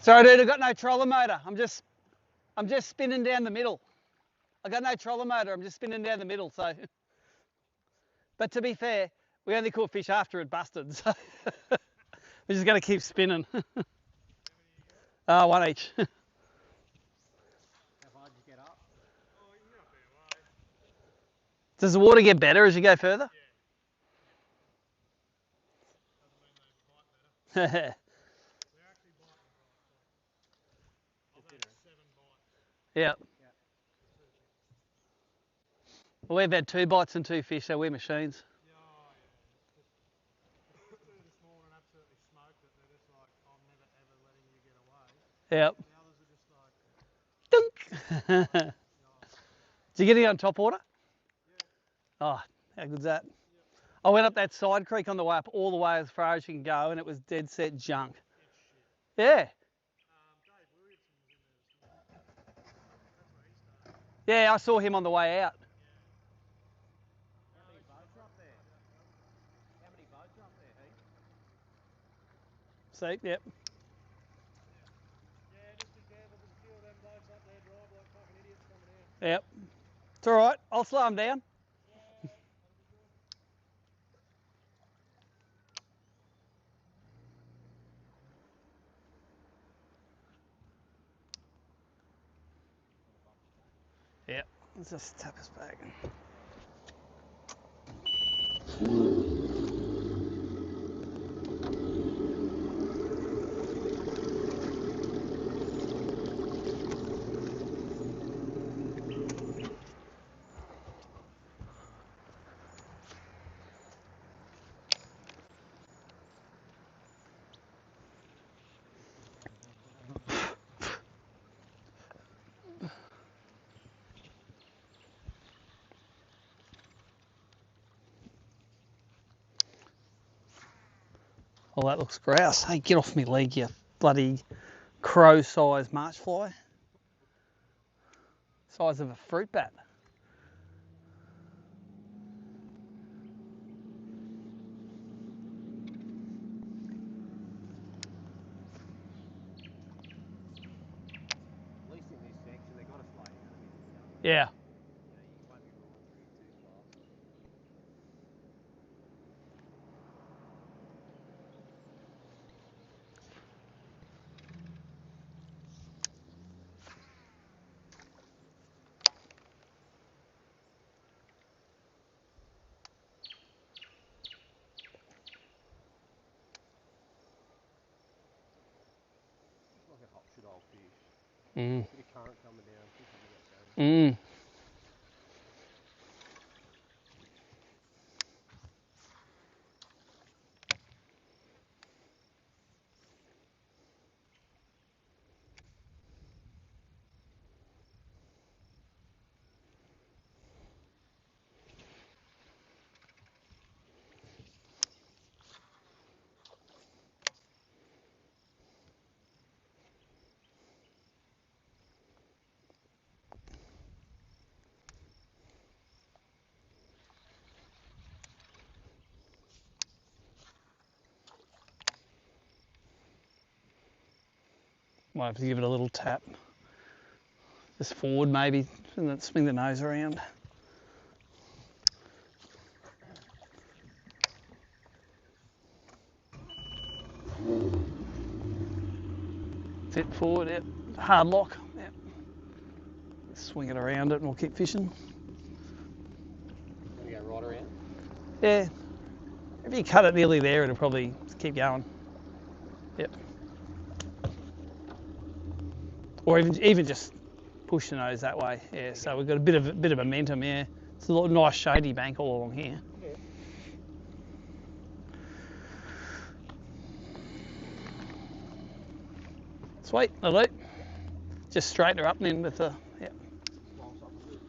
A: Sorry dude, I've got no trolling motor. I'm just spinning down the middle. I got no trolling motor, I'm just spinning down the middle, so. But to be fair, we only caught fish after it busted, so we're just gonna keep spinning. 1 each.
B: How far did you get up?
D: Oh, you're not very low.
A: Does the water get better as you go further?
D: Doesn't mean they bite better. They're actually biting right. I've had 7 bites.
A: Yeah. Well, we've had 2 bites and 2 fish, so we're machines.
D: Yeah, oh, yeah. The first 2 this morning absolutely smoked it. They're just like, I'm never ever letting you get away.
A: Yep.
D: The others are just like,
A: Dunk. Did you get any on top water?
D: yeah.
A: Oh, how good's that?
D: Yep.
A: I went up that side creek on the way up all the way as far as you can go, and it was dead set junk.
D: It's shit.
A: Yeah.
D: Dave Williamson was in there this morning. That's where he started.
A: Yeah, I saw him on the way out.
B: How many boats are up there? How many boats are up there, Heath?
A: See, yep.
D: Yeah, just be careful. There's a few of them blokes up there drive like fucking idiots coming out.
A: Yep. It's all right. I'll slow him down.
D: Yeah, that'll be good.
A: Yep. Let's just tap us back. Oh, that looks grouse. Hey, get off me leg, you bloody crow-sized march fly. Size of a fruit bat. Yeah.
B: You won't be rolling through too fast. It's like a hot shit old fish.
A: Mm.
B: Bit of current coming down, fish will get going.
A: Mm. Might have to give it a little tap. Just forward maybe, and then swing the nose around. That's it, forward, yep. Hard lock, yep. Swing it around it and we'll keep fishing.
B: Gonna go right around?
A: Yeah. If you cut it nearly there, it'll probably keep going. Yep. Or even just push the nose that way. Yeah. So we've got a bit of momentum. Yeah. It's a nice shady bank all along here.
B: Yeah.
A: Sweet, lovely. Just straighten her up then with the. Yeah.
B: Slice up a bit.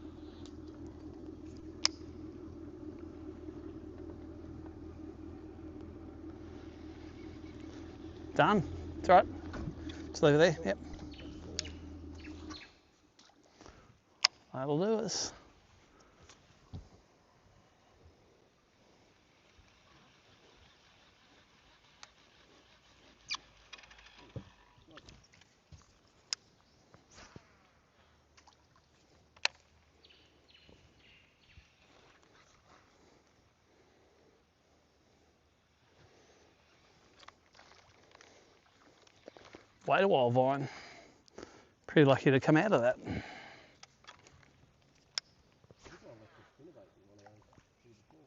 A: Done. It's all right. Just leave it there. Yep. That'll do us. Wait a while, Vine. Pretty lucky to come out of that.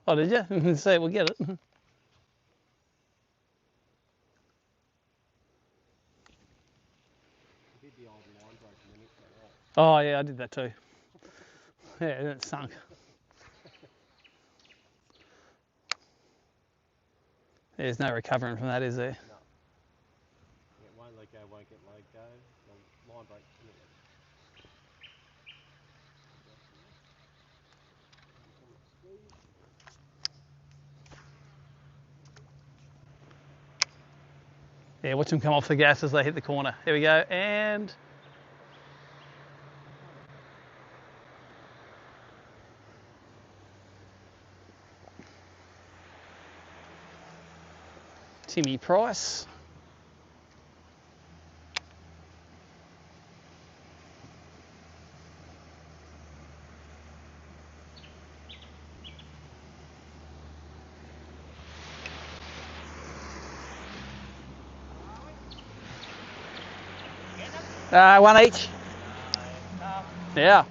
A: Oh, did you? So we'll get it. Oh yeah, I did that too. Yeah, and it sunk. There's no recovering from that, is there?
B: No. It won't let go, won't get let go. The line break imminent.
A: Yeah, watch them come off the gas as they hit the corner. Here we go, and Timmy Price. One each. Yeah.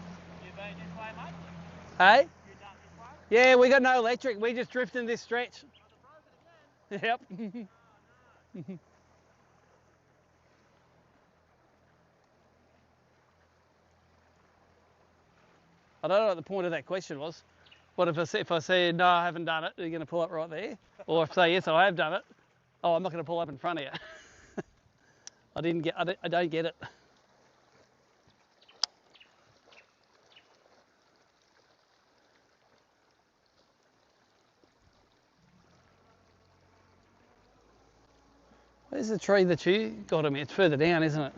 A: Hey? Yeah, we got no electric. We just drifting this stretch. Yep. I don't know what the point of that question was. What if I said no, I haven't done it? Are you going to pull up right there? Or if I say yes, I have done it. Oh, I'm not going to pull up in front of you. I don't get it. Where's the tree that you got to me? It's further down, isn't it?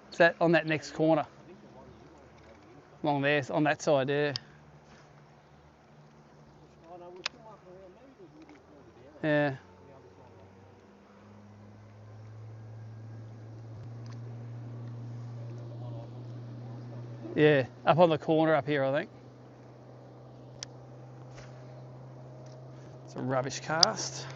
A: It's that on that next corner. Along there, on that side there.
B: Oh no, we're still marking around. Maybe there's a little bit further down.
A: Yeah.
B: The other side of that hill. And then the one I looked at last time,
A: Yeah, up on the corner up here, I think. It's a rubbish cast.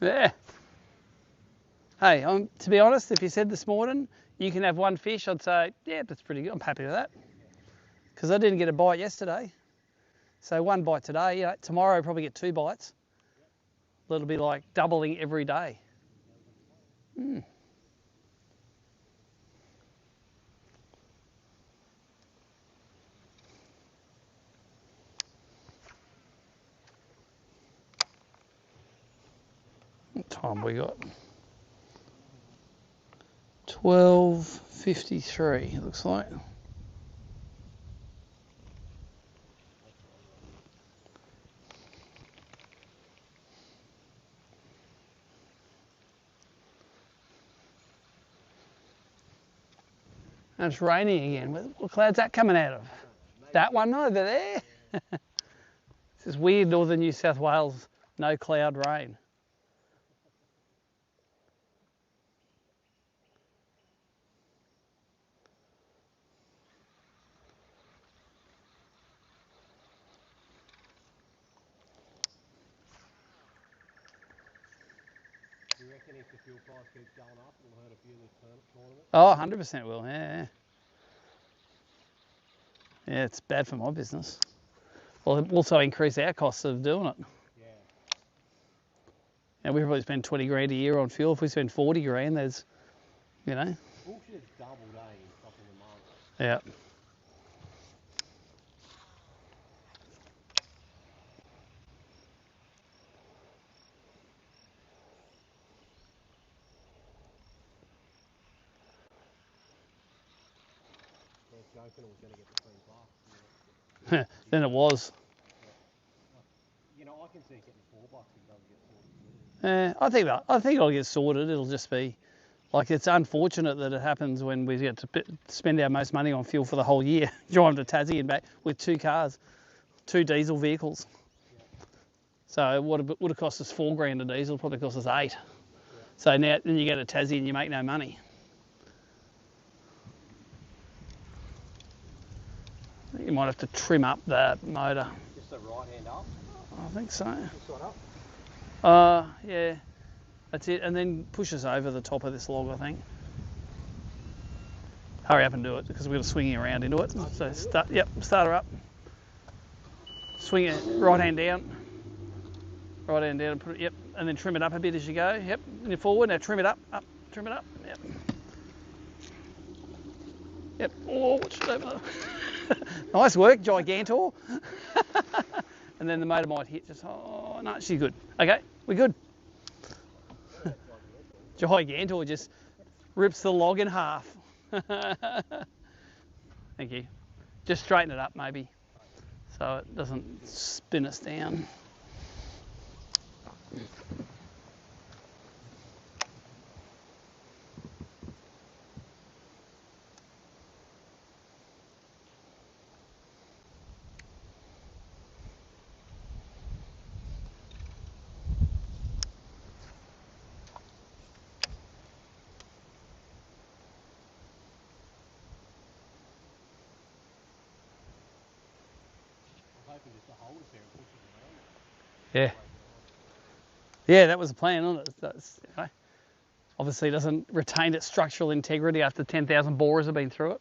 A: Yeah. Hey, to be honest, if you said this morning you can have one fish, I'd say, yeah, that's pretty good. I'm happy with that. Because I didn't get a bite yesterday. So one bite today, tomorrow I'll probably get 2 bites. It'll be like doubling every day. Mm. What time we got? 12:53, it looks like. And it's raining again. What cloud's that coming out of? That one over there? This is weird northern New South Wales, no cloud rain.
B: Do you reckon if the fuel price keeps going up, it'll hurt a few of the tournaments?
A: Oh, 100% will, yeah. Yeah, it's bad for my business. Well, it also increase our costs of doing it.
B: Yeah.
A: And we probably spend 20 grand a year on fuel. If we spend 40 grand, there's, you know.
B: Bullshit's doubled, in fucking a month.
A: Yeah.
B: I was joking it was going to get to $3.
A: Then it was.
B: Yeah. I can see it getting $4 if it doesn't get sorted.
A: I think it'll get sorted. It'll just be like, it's unfortunate that it happens when we get to spend our most money on fuel for the whole year, driving to Tassie and back with 2 cars, 2 diesel vehicles.
B: Yeah.
A: So what would have cost us 4 grand a diesel, probably cost us 8. Yeah. So now then you go to Tassie and you make no money. I think you might have to trim up that motor.
B: Just the right hand up?
A: I think so.
B: This one up?
A: Yeah. That's it, and then push us over the top of this log, I think. Hurry up and do it, because we're going to swing you around into it. So start her up. Swing it, right hand down. Right hand down, put it, yep, and then trim it up a bit as you go. Yep, and you're forward, now trim it up, trim it up, yep. Yep, oh, watch it over there. Nice work, Gigantor. And then the motor might hit, oh, no, she's good. Okay, we're good. Gigantor just rips the log in half. Thank you. Just straighten it up maybe, so it doesn't spin us down.
B: Just to hold us there and push us around.
A: Yeah. Yeah, that was the plan, wasn't it? That's, obviously doesn't retain its structural integrity after 10,000 borers have been through it.